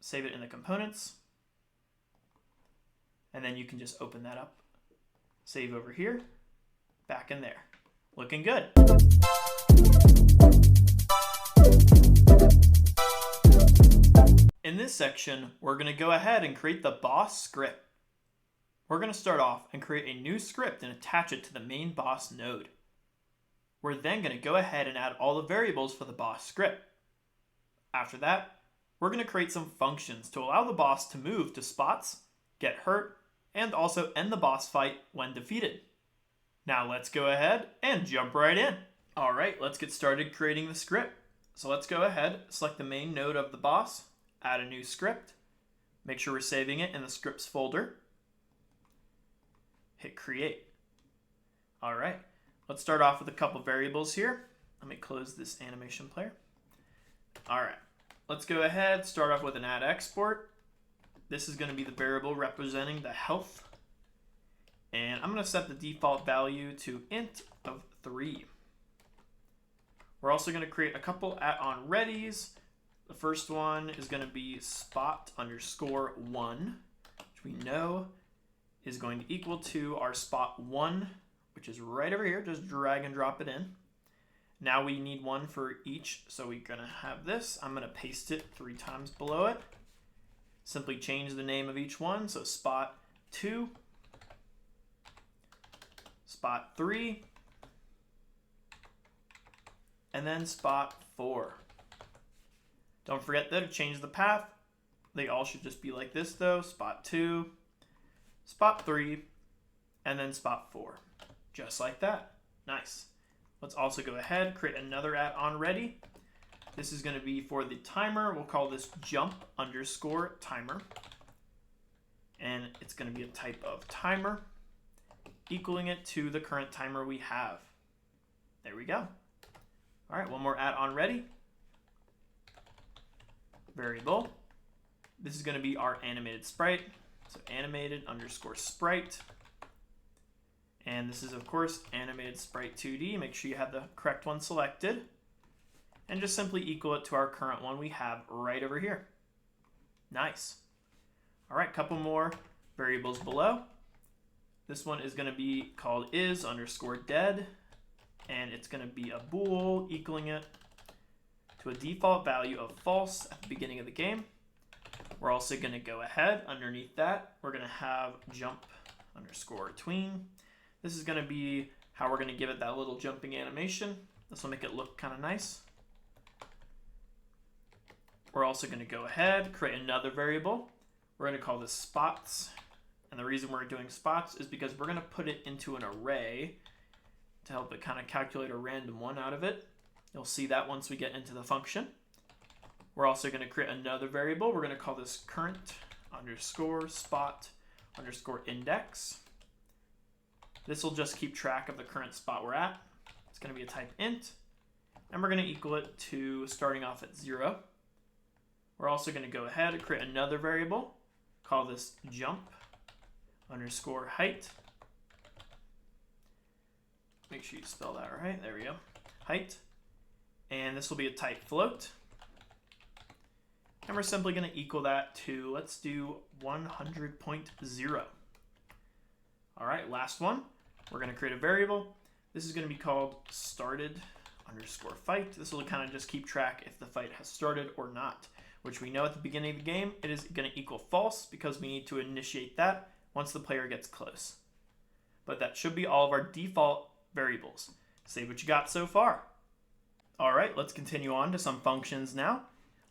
save it in the components. And then you can just open that up. Save over here, back in there. Looking good. In this section, we're going to go ahead and create the boss script. We're going to start off and create a new script and attach it to the main boss node. We're then going to go ahead and add all the variables for the boss script. After that, we're going to create some functions to allow the boss to move to spots, get hurt, and also end the boss fight when defeated. Now let's go ahead and jump right in. All right, let's get started creating the script. So let's go ahead, select the main node of the boss, add a new script, make sure we're saving it in the scripts folder, hit create. All right, let's start off with a couple variables here. Let me close this animation player. All right, let's go ahead, start off with an add export. This is going to be the variable representing the health. And I'm going to set the default value to int of 3. We're also going to create a couple add-on readies. The first one is going to be spot_1, which we know is going to equal to our spot1, which is right over here. Just drag and drop it in. Now we need one for each, so we're going to have this. I'm going to paste it 3 times below it. Simply change the name of each one. So spot2, spot3, and then spot4. Don't forget though to change the path. They all should just be like this though. Spot2, spot3, and then spot4. Just like that. Nice. Let's also go ahead, create another add-on ready. This is going to be for the timer. We'll call this jump_timer. And it's going to be a type of timer, equaling it to the current timer we have. There we go. All right, one more add-on ready. Variable. This is going to be our animated sprite. So animated_sprite. And this is, of course, animated sprite 2D. Make sure you have the correct one selected. And just simply equal it to our current one we have right over here. Nice. All right, couple more variables below. This one is going to be called is_dead, and it's going to be a bool equaling it to a default value of false at the beginning of the game. We're also going to go ahead underneath that. We're going to have jump_tween. This is going to be how we're going to give it that little jumping animation. This will make it look kind of nice. We're also going to go ahead, create another variable. We're going to call this spots. And the reason we're doing spots is because we're going to put it into an array to help it kind of calculate a random one out of it. You'll see that once we get into the function. We're also going to create another variable. We're going to call this current_spot_index. This will just keep track of the current spot we're at. It's going to be a type int. And we're going to equal it to starting off at 0. We're also going to go ahead and create another variable. Call this jump_height. Make sure you spell that right. There we go. Height. And this will be a type float. And we're simply going to equal that to, let's do 100.0. All right, last one. We're going to create a variable. This is going to be called started_fight. This will kind of just keep track if the fight has started or not, which we know at the beginning of the game, it is going to equal false because we need to initiate that once the player gets close. But that should be all of our default variables. Save what you got so far. All right, let's continue on to some functions now.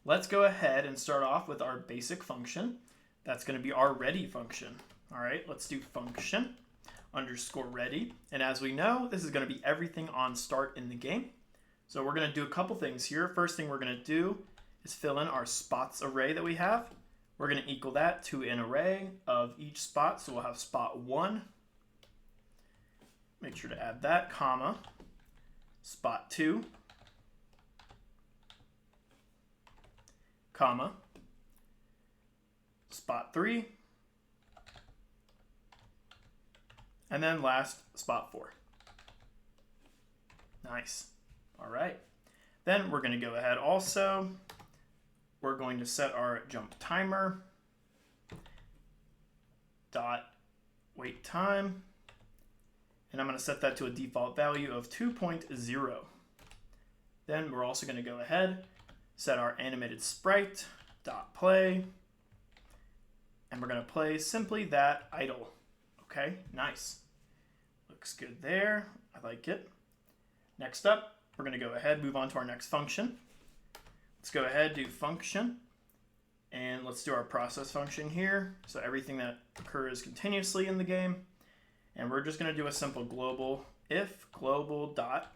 Let's go ahead and start off with our basic function. That's going to be our ready function. All right, let's do function_ready. And as we know, this is going to be everything on start in the game. So we're going to do a couple things here. First thing we're going to do is fill in our spots array that we have. We're going to equal that to an array of each spot. So we'll have spot1. Make sure to add that, comma, spot2, comma, spot3, and then last, spot4. Nice. All right. Then we're going to go ahead also we're going to set our jump timer dot wait time, and I'm going to set that to a default value of 2.0. Then we're also going to go ahead, set our animated sprite dot play, and we're going to play simply that idle. Okay, nice. Looks good there. I like it. Next up, we're going to go ahead, move on to our next function. Let's go ahead, do function, and let's do our process function here. So everything that occurs continuously in the game. And we're just going to do a simple global if global dot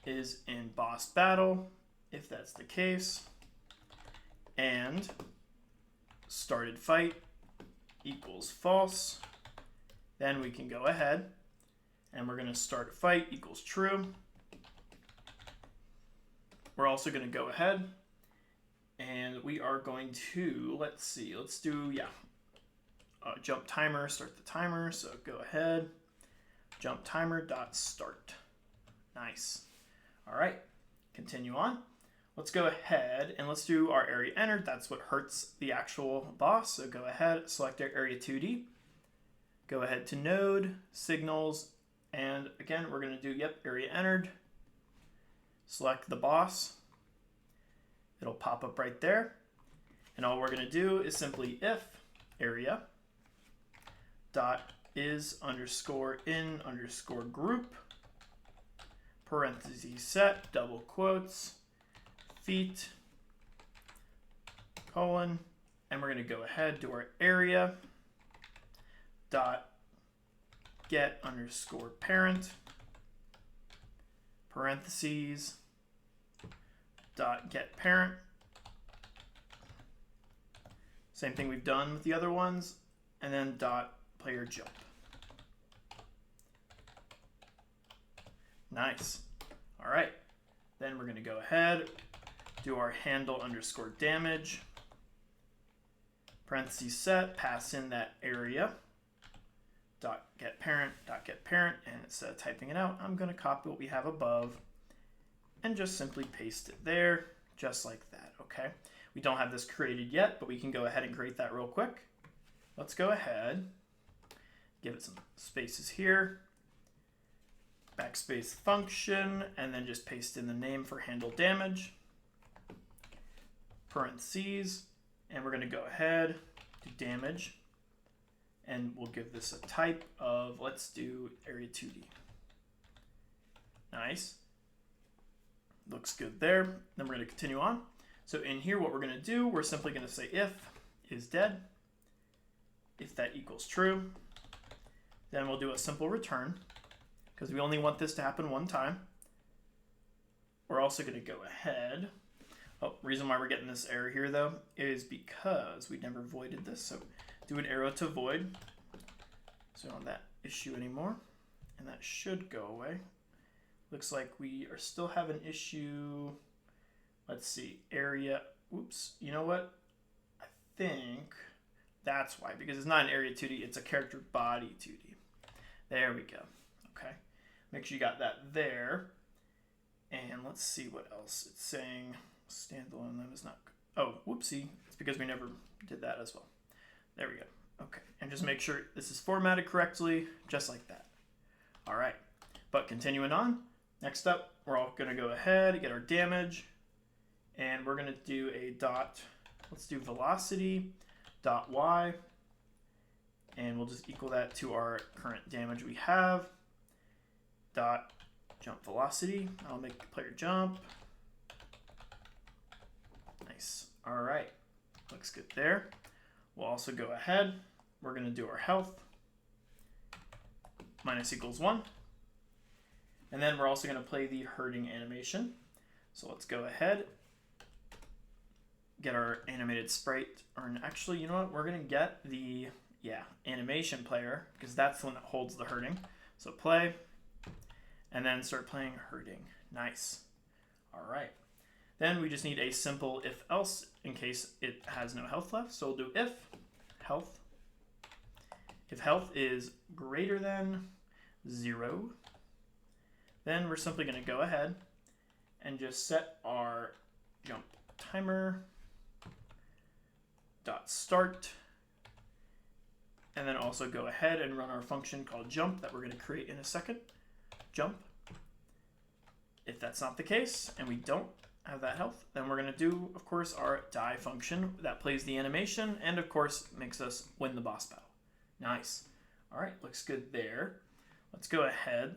is in boss battle, if that's the case, and started fight equals false. Then we can go ahead and we're going to start fight equals true. We're also going to go ahead and we are going to, let's do jump timer, start the timer. So go ahead, jump timer dot start. Nice. All right, continue on. Let's go ahead and let's do our area entered. That's what hurts the actual boss. So go ahead, select our area 2D. Go ahead to node, signals, and again, we're going to do, area entered. Select the boss. It'll pop up right there. And all we're going to do is simply if area dot is underscore in underscore group, parentheses set, double quotes, feet, colon, and we're going to go ahead to our area dot get underscore parent, parentheses, dot get parent. Same thing we've done with the other ones, and then dot player jump. Nice. All right. Then we're going to go ahead, do our handle underscore damage, parentheses set, pass in that area, dot get parent, and instead of typing it out, I'm going to copy what we have above and just simply paste it there, just like that, okay? We don't have this created yet, but we can go ahead and create that real quick. Let's go ahead, give it some spaces here, backspace function, and then just paste in the name for handle damage, parentheses, and we're going to go ahead, do damage, and we'll give this a type of, let's do area 2D. Nice. Looks good there. Then we're going to continue on. So in here, what we're going to do, we're simply going to say if is dead, if that equals true. Then we'll do a simple return because we only want this to happen one time. We're also going to go ahead. Oh, reason why we're getting this error here though is because we never voided this. So do an arrow to void. So on that issue anymore, and that should go away. Looks like we are still have an issue. Let's see, area, oops, you know what? I think that's why, because it's not an area 2D, it's a character body 2D. There we go, okay. Make sure you got that there. And let's see what else. It's saying standalone, that is not, oh, whoopsie. It's because we never did that as well. There we go, okay. And just make sure this is formatted correctly, just like that. All right, but continuing on. Next up, we're all gonna go ahead, get our damage, and we're gonna do a dot, let's do velocity dot y, and we'll just equal that to our current damage we have, dot jump velocity. I'll make the player jump. Nice, all right, looks good there. We'll also go ahead, we're gonna do our health, minus equals 1. And then we're also going to play the hurting animation. So let's go ahead, get our animated sprite, or actually, you know what? We're going to get the, animation player, because that's the one that holds the hurting. So play, and then start playing hurting. Nice. All right. Then we just need a simple if else in case it has no health left. So we'll do if health is greater than 0. Then we're simply going to go ahead and just set our jump timer dot start, and then also go ahead and run our function called jump that we're going to create in a second. Jump. If that's not the case and we don't have that health, then we're going to do, of course, our die function that plays the animation and, of course, makes us win the boss battle. Nice. All right, looks good there. Let's go ahead.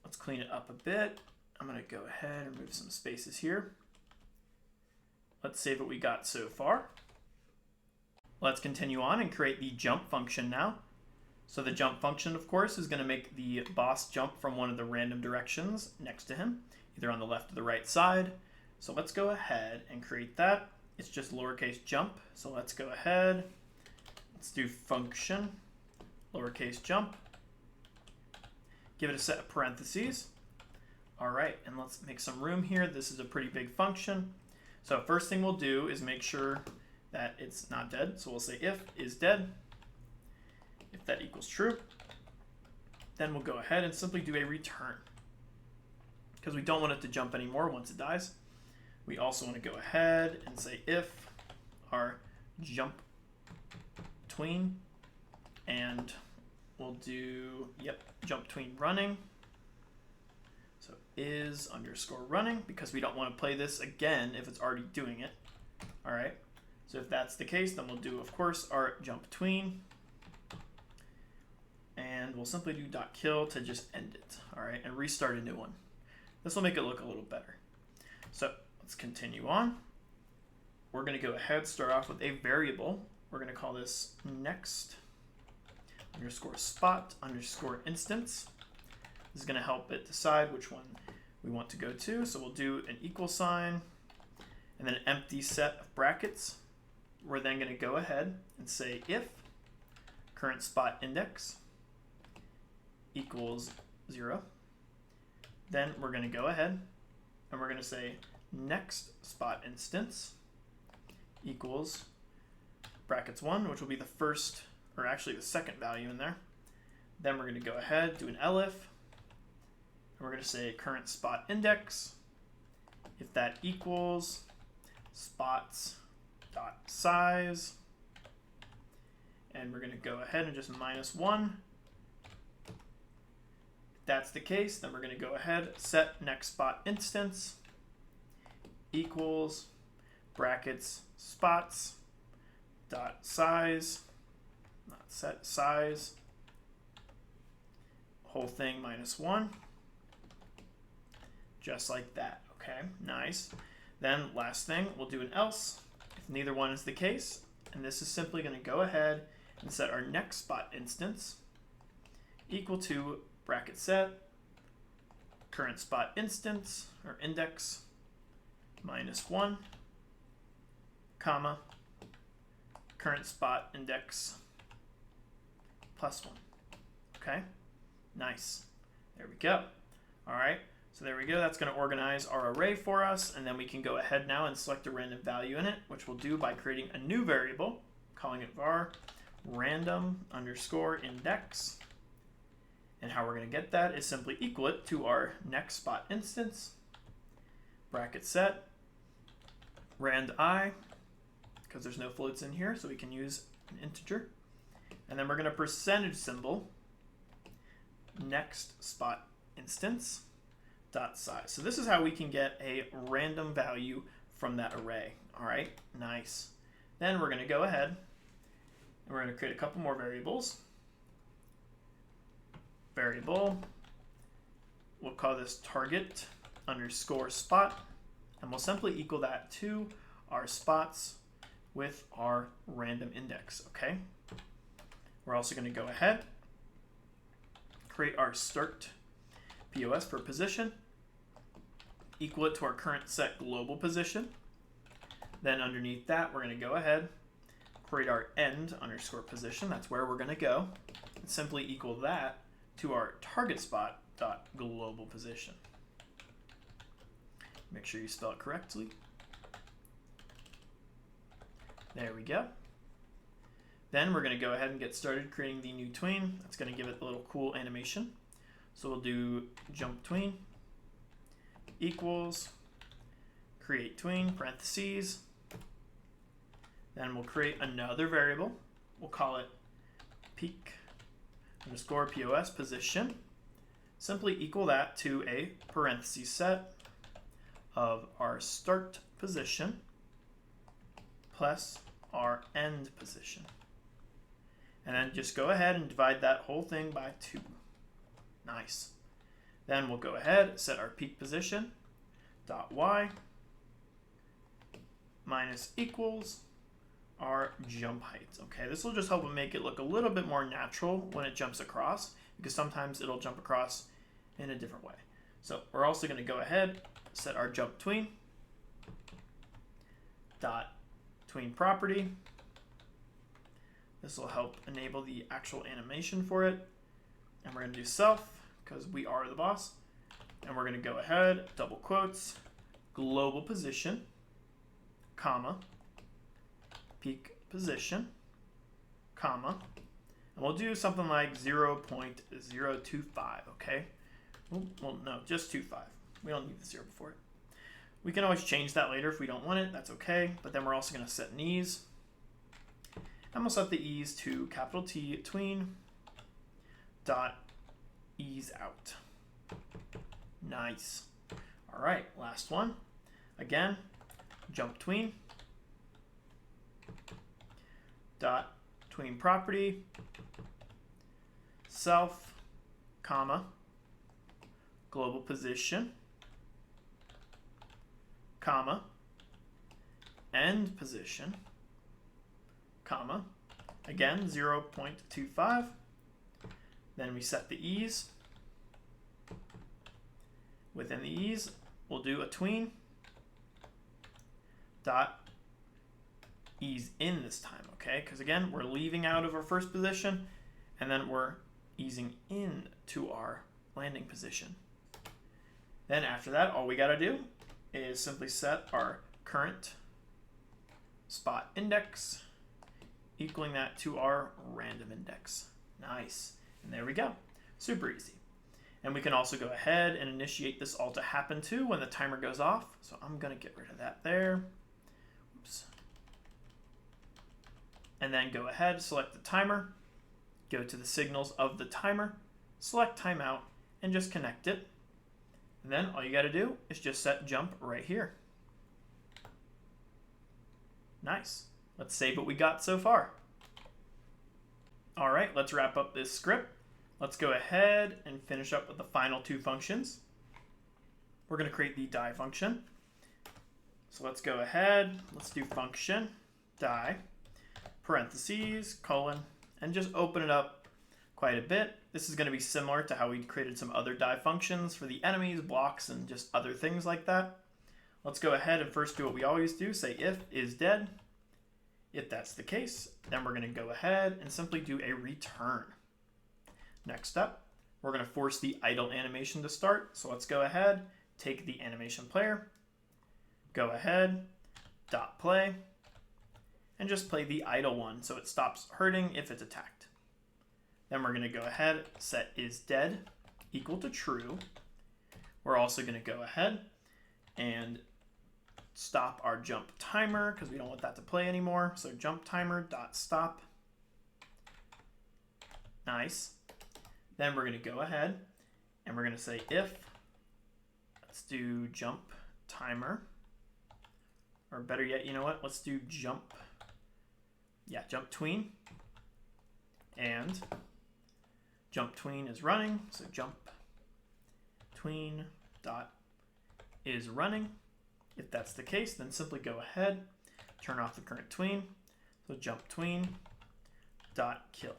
Let's clean it up a bit. I'm going to go ahead and remove some spaces here. Let's save what we got so far. Let's continue on and create the jump function now. So the jump function, of course, is going to make the boss jump from one of the random directions next to him, either on the left or the right side. So let's go ahead and create that. It's just lowercase jump. So let's go ahead. Let's do function, lowercase jump. Give it a set of parentheses. All right, and let's make some room here. This is a pretty big function. So first thing we'll do is make sure that it's not dead. So we'll say if is dead. If that equals true, then we'll go ahead and simply do a return because we don't want it to jump anymore once it dies. We also want to go ahead and say if our jump tween, and we'll do, jump tween running. So is underscore running because we don't want to play this again if it's already doing it. All right. So if that's the case, then we'll do, of course, our jump tween. And we'll simply do dot kill to just end it. All right, and restart a new one. This will make it look a little better. So let's continue on. We're going to go ahead, start off with a variable. We're going to call this next underscore spot underscore instance. This is going to help it decide which one we want to go to. So we'll do an equal sign and then an empty set of brackets. We're then going to go ahead and say if current spot index equals 0. Then we're going to go ahead and we're going to say next spot instance equals brackets 1, which will be the first, or actually the second value in there. Then we're going to go ahead, do an elif, and we're going to say current spot index. If that equals spots dot size, and we're going to go ahead and just -1. If that's the case, then we're going to go ahead, set next spot instance equals brackets spots dot size, not set, size, whole thing -1, just like that. Okay, nice. Then last thing, we'll do an else if neither one is the case, and this is simply going to go ahead and set our next spot instance equal to bracket set current spot instance or index -1, comma current spot index +1. Okay, nice. There we go. All right, so there we go. That's going to organize our array for us, and then we can go ahead now and select a random value in it, which we'll do by creating a new variable, calling it var random underscore index. And how we're going to get that is simply equal it to our next spot instance, bracket set rand I, because there's no floats in here, so we can use an integer. And then we're going to percentage symbol next spot instance dot size. So this is how we can get a random value from that array. All right, nice. Then we're going to go ahead and we're going to create a couple more variables. Variable, we'll call this target underscore spot, and we'll simply equal that to our spots with our random index. Okay, we're also going to go ahead, create our start POS for position, equal it to our current set global position. Then underneath that, we're going to go ahead, create our end underscore position. That's where we're going to go, and simply equal that to our target spot dot global position. Make sure you spell it correctly. There we go. Then we're going to go ahead and get started creating the new tween. That's going to give it a little cool animation. So we'll do jump tween equals create tween parentheses. Then we'll create another variable. We'll call it peak underscore POS position. Simply equal that to a parentheses set of our start position plus our end position. And then just go ahead and divide that whole thing by 2. Nice. Then we'll go ahead, set our peak position dot y minus equals our jump height. Okay, this will just help it make it look a little bit more natural when it jumps across, because sometimes it'll jump across in a different way. So we're also going to go ahead, set our jump tween dot tween property. This will help enable the actual animation for it. And we're going to do self, because we are the boss. And we're going to go ahead, double quotes, global position, comma, peak position, comma, and we'll do something like 0.025, okay? Well, no, just 25. We don't need the 0 before it. We can always change that later if we don't want it, that's okay. But then we're also going to set an ease. And we'll set the ease to capital T tween dot ease out. Nice. All right, last one. Again, jump tween dot tween property self, comma, global position, comma, end position, comma, again 0.25. Then we set the ease. Within the ease, we'll do a tween dot ease in this time, okay? Because again, we're leaving out of our first position, and then we're easing in to our landing position. Then after that, all we got to do is simply set our current spot index, equaling that to our random index. Nice. And there we go. Super easy. And we can also go ahead and initiate this all to happen too when the timer goes off. So I'm going to get rid of that there. Oops. And then go ahead, select the timer, go to the signals of the timer, select timeout, and just connect it. And then all you got to do is just set jump right here. Nice. Let's save what we got so far. All right, let's wrap up this script. Let's go ahead and finish up with the final 2 functions. We're going to create the die function. So let's go ahead, let's do function die, parentheses, colon, and just open it up quite a bit. This is going to be similar to how we created some other die functions for the enemies, blocks, and just other things like that. Let's go ahead and first do what we always do, say if is dead. If that's the case, then we're going to go ahead and simply do a return. Next up, we're going to force the idle animation to start. So let's go ahead, take the animation player, go ahead, dot play, and just play the idle one so it stops hurting if it's attacked. Then we're going to go ahead, set is dead equal to true. We're also going to go ahead and stop our jump timer because we don't want that to play anymore. So jump timer dot stop. Nice. Then we're going to go ahead and we're going to say if, let's do jump timer, or better yet, you know what? Let's do jump tween, and jump tween is running. So jump tween dot is running. If that's the case, then simply go ahead, turn off the current tween. So jump tween dot kill.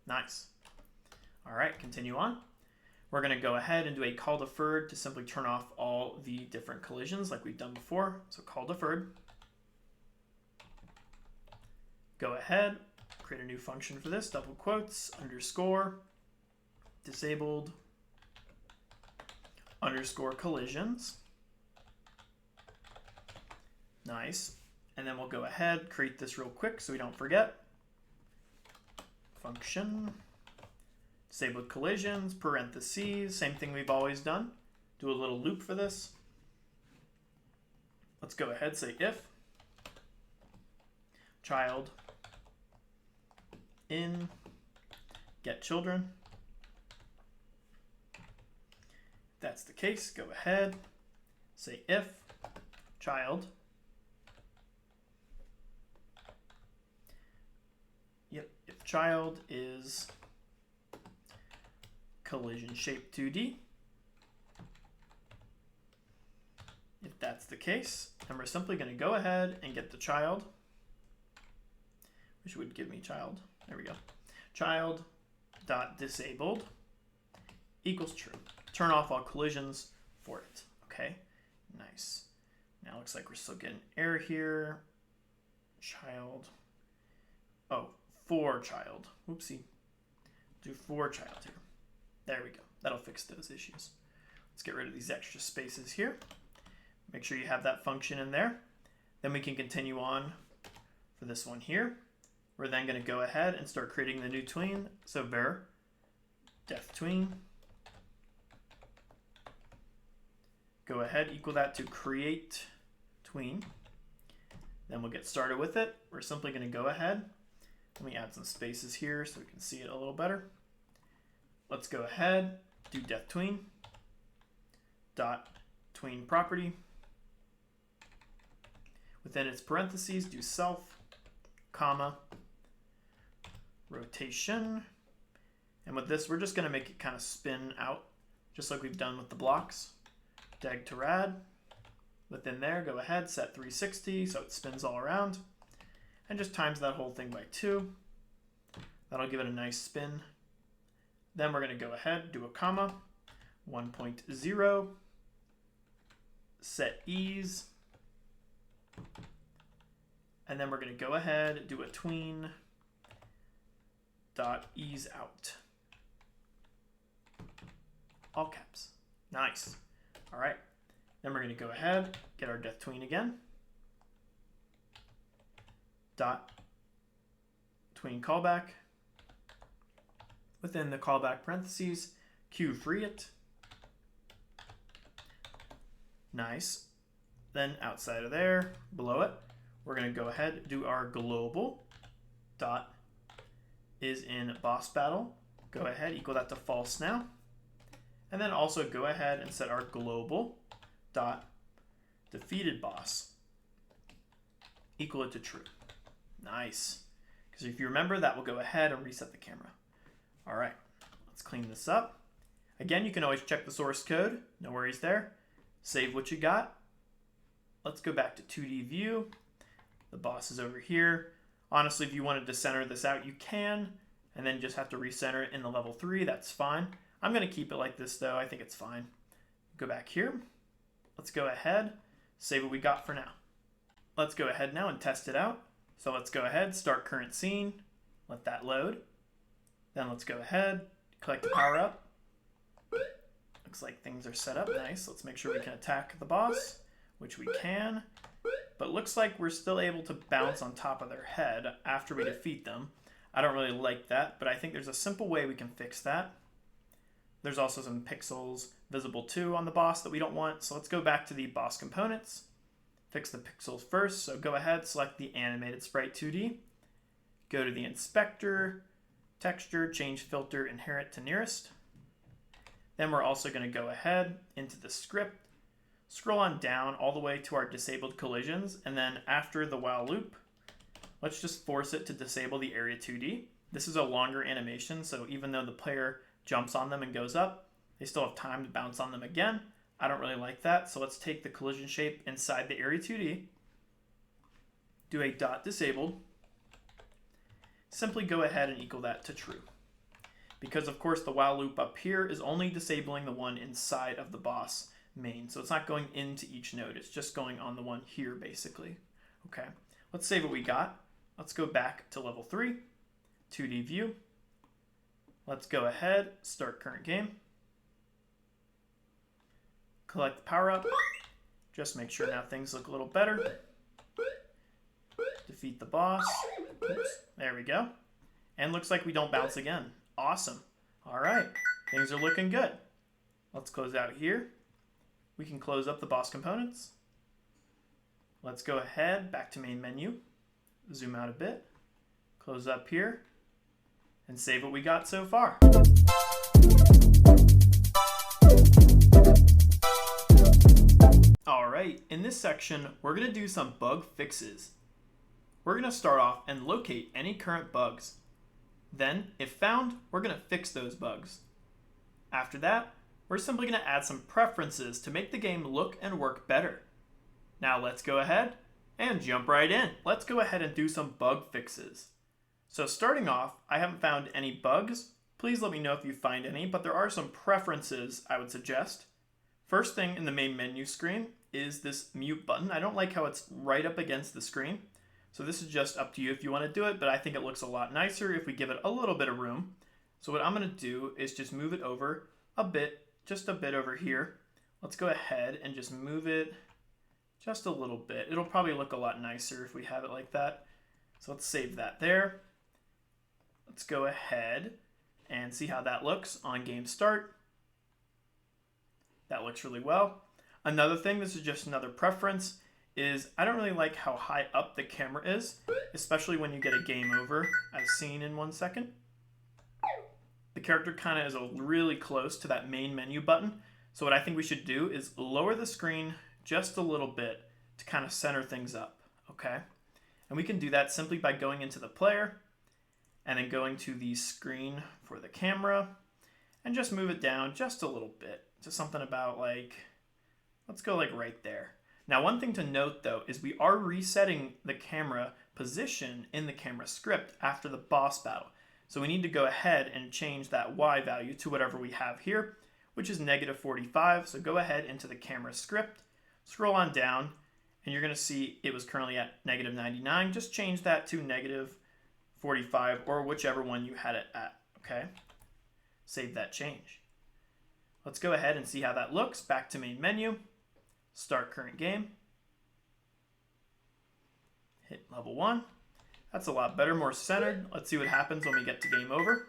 Nice. All right, continue on. We're going to go ahead and do a call deferred to simply turn off all the different collisions like we've done before. So call deferred. Go ahead, create a new function for this, double quotes, underscore, disabled, underscore collisions. Nice. And then we'll go ahead, create this real quick so we don't forget. Function, disabled collisions, parentheses, same thing we've always done. Do a little loop for this. Let's go ahead, say if, child in get children. If that's the case, go ahead, say if child, if child is collision shape 2D. If that's the case, then we're simply going to go ahead and get the child, which would give me child. There we go. Child dot disabled equals true. Turn off all collisions for it. Okay, nice. Now looks like we're still getting error here. Child. Oh, for child. Whoopsie. Do for child here. There we go. That'll fix those issues. Let's get rid of these extra spaces here. Make sure you have that function in there. Then we can continue on for this one here. We're then going to go ahead and start creating the new tween. So var def tween. Go ahead, equal that to create tween. Then we'll get started with it. We're simply going to go ahead. Let me add some spaces here so we can see it a little better. Let's go ahead, do def tween dot tween property. Within its parentheses, do self, comma, rotation. And with this, we're just going to make it kind of spin out, just like we've done with the blocks. Deg to rad. Within there, go ahead, set 360 so it spins all around. And just times that whole thing by 2. That'll give it a nice spin. Then we're going to go ahead, do a comma, 1.0, set ease. And then we're going to go ahead, do a tween dot ease out. All caps. Nice. All right. Then we're going to go ahead, get our def tween again. Dot tween callback. Within the callback parentheses, Q free it. Nice. Then outside of there, below it, we're going to go ahead and do our global dot is in boss battle. Go ahead, equal that to false now. And then also go ahead and set our global dot defeated boss. Equal it to true. Nice. Because if you remember, that will go ahead and reset the camera. All right, let's clean this up. Again, you can always check the source code. No worries there. Save what you got. Let's go back to 2D view. The boss is over here. Honestly, if you wanted to center this out, you can, and then just have to recenter it in the level 3. That's fine. I'm going to keep it like this, though. I think it's fine. Go back here. Let's go ahead, save what we got for now. Let's go ahead now and test it out. So let's go ahead, start current scene. Let that load. Then let's go ahead, collect the power up. Looks like things are set up nice. Let's make sure we can attack the boss, which we can. But looks like we're still able to bounce on top of their head after we defeat them. I don't really like that, but I think there's a simple way we can fix that. There's also some pixels visible too on the boss that we don't want. So let's go back to the boss components. Fix the pixels first. So go ahead, select the animated sprite 2D. Go to the inspector, texture, change filter, inherit to nearest. Then we're also going to go ahead into the script, scroll on down all the way to our disabled collisions, and then after the while loop, let's just force it to disable the area 2D. This is a longer animation, so even though the player jumps on them and goes up, they still have time to bounce on them again. I don't really like that, so let's take the collision shape inside the area 2D, do a dot disabled, simply go ahead and equal that to true. Because of course the while loop up here is only disabling the one inside of the boss main. So it's not going into each node, it's just going on the one here basically. Okay, let's save what we got. Let's go back to level 3, 2D view. Let's go ahead, start current game. Collect the power up. Just make sure now things look a little better. Defeat the boss. Oops, there we go. And looks like we don't bounce again. Awesome. All right, things are looking good. Let's close out here. We can close up the boss components. Let's go ahead, back to main menu. zoom out a bit, close up here, and save what we got so far. Alright, in this section, we're going to do some bug fixes. We're going to start off and locate any current bugs. Then, if found, we're going to fix those bugs. After that, we're simply going to add some preferences to make the game look and work better. Now let's go ahead and jump right in. Let's go ahead and do some bug fixes. So starting off, I haven't found any bugs. Please let me know if you find any, but there are some preferences I would suggest. First thing in the main menu screen is this mute button. I don't like how it's right up against the screen. So this is just up to you if you want to do it, but I think it looks a lot nicer if we give it a little bit of room. So what I'm going to do is just move it over a bit, just a bit over here. Let's go ahead and just move it just a little bit. It'll probably look a lot nicer if we have it like that. So let's save that there. Let's go ahead and see how that looks on game start. That looks really well. Another thing, this is just another preference, is I don't really like how high up the camera is, especially when you get a game over, as seen in 1 second. The character kind of is really close to that main menu button. So what I think we should do is lower the screen just a little bit to kind of center things up, okay? And we can do that simply by going into the player and then going to the screen for the camera and just move it down just a little bit to something about like, let's go like right there. Now, one thing to note though is we are resetting the camera position in the camera script after the boss battle. So we need to go ahead and change that Y value to whatever we have here, which is -45. So go ahead into the camera script, scroll on down, and you're going to see it was currently at -99. Just change that to -45 or whichever one you had it at, okay? Save that change. Let's go ahead and see how that looks. Back to main menu, start current game, hit level 1. That's a lot better, more centered. Let's see what happens when we get to game over.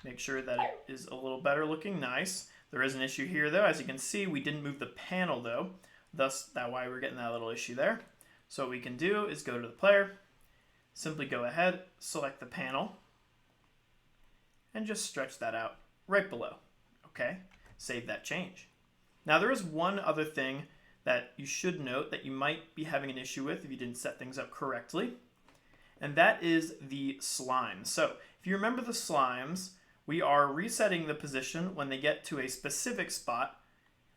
Make sure that it is a little better looking, nice. There is an issue here though. As you can see, we didn't move the panel though. Thus, that's why we're getting that little issue there. So what we can do is go to the player, simply go ahead, select the panel, and just stretch that out right below. Okay, save that change. Now there is one other thing that you should note that you might be having an issue with if you didn't set things up correctly, and that is the slimes. So if you remember the slimes, we are resetting the position when they get to a specific spot.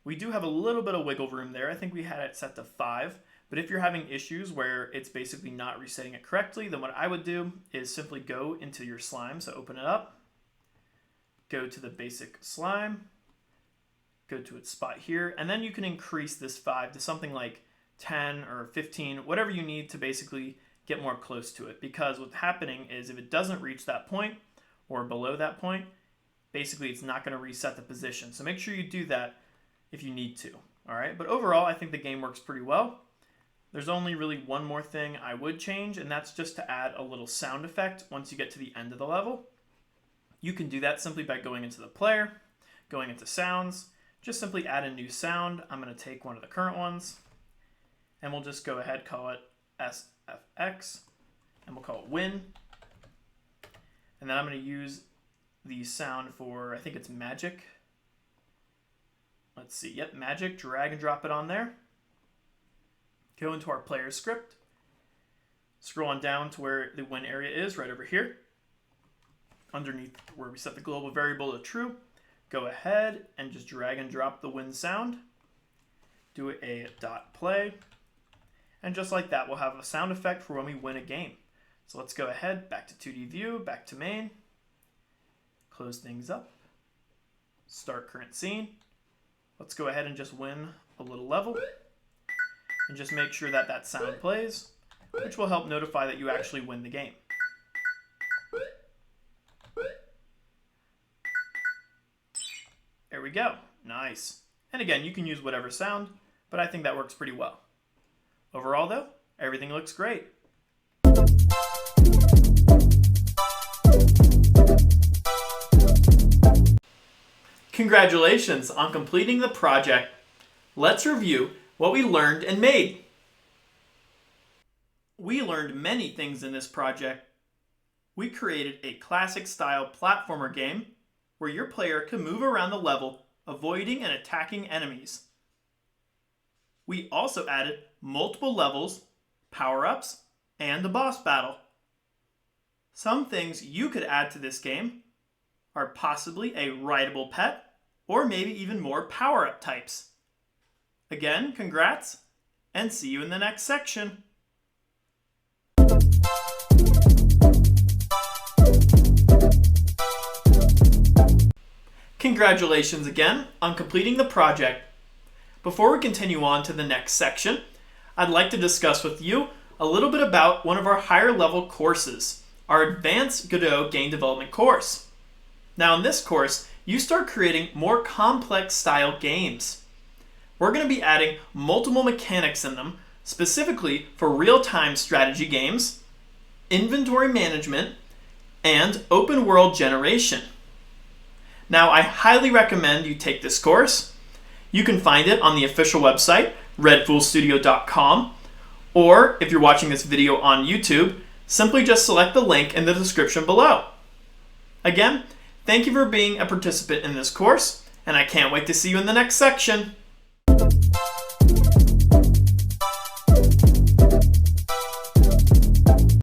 We do have a little bit of wiggle room there. I think we had it set to 5, but if you're having issues where it's basically not resetting it correctly, then what I would do is simply go into your slime. So open it up, go to the basic slime, go to its spot here, and then you can increase this 5 to something like 10 or 15, whatever you need to basically get more close to it. Because what's happening is if it doesn't reach that point or below that point, basically it's not going to reset the position. So make sure you do that if you need to. All right, but overall, I think the game works pretty well. There's only really one more thing I would change, and that's just to add a little sound effect once you get to the end of the level. You can do that simply by going into the player, going into sounds, just simply add a new sound. I'm going to take one of the current ones, and we'll just go ahead, call it SFX, and we'll call it win. And then I'm going to use the sound for, I think it's magic. Let's see, yep, magic, drag and drop it on there. Go into our player script, scroll on down to where the win area is, right over here. Underneath where we set the global variable to true, go ahead and just drag and drop the win sound. Do a dot play. And just like that, we'll have a sound effect for when we win a game. So let's go ahead, back to 2D view, back to main. Close things up. Start current scene. Let's go ahead and just win a little level. And just make sure that that sound plays, which will help notify that you actually win the game. There we go. Nice. And again, you can use whatever sound, but I think that works pretty well. Overall though, everything looks great. Congratulations on completing the project. Let's review what we learned and made. We learned many things in this project. We created a classic-style platformer game where your player can move around the level, avoiding and attacking enemies. We also added multiple levels, power-ups, and a boss battle. Some things you could add to this game are possibly a rideable pet, or maybe even more power-up types. Again, congrats, and see you in the next section. Congratulations again on completing the project. Before we continue on to the next section, I'd like to discuss with you a little bit about one of our higher level courses, our Advanced Godot Game Development course. Now in this course, you start creating more complex style games. We're going to be adding multiple mechanics in them, specifically for real-time strategy games, inventory management, and open world generation. Now, I highly recommend you take this course. You can find it on the official website, redfoolstudio.com, or if you're watching this video on YouTube, simply just select the link in the description below. Again, thank you for being a participant in this course, and I can't wait to see you in the next section.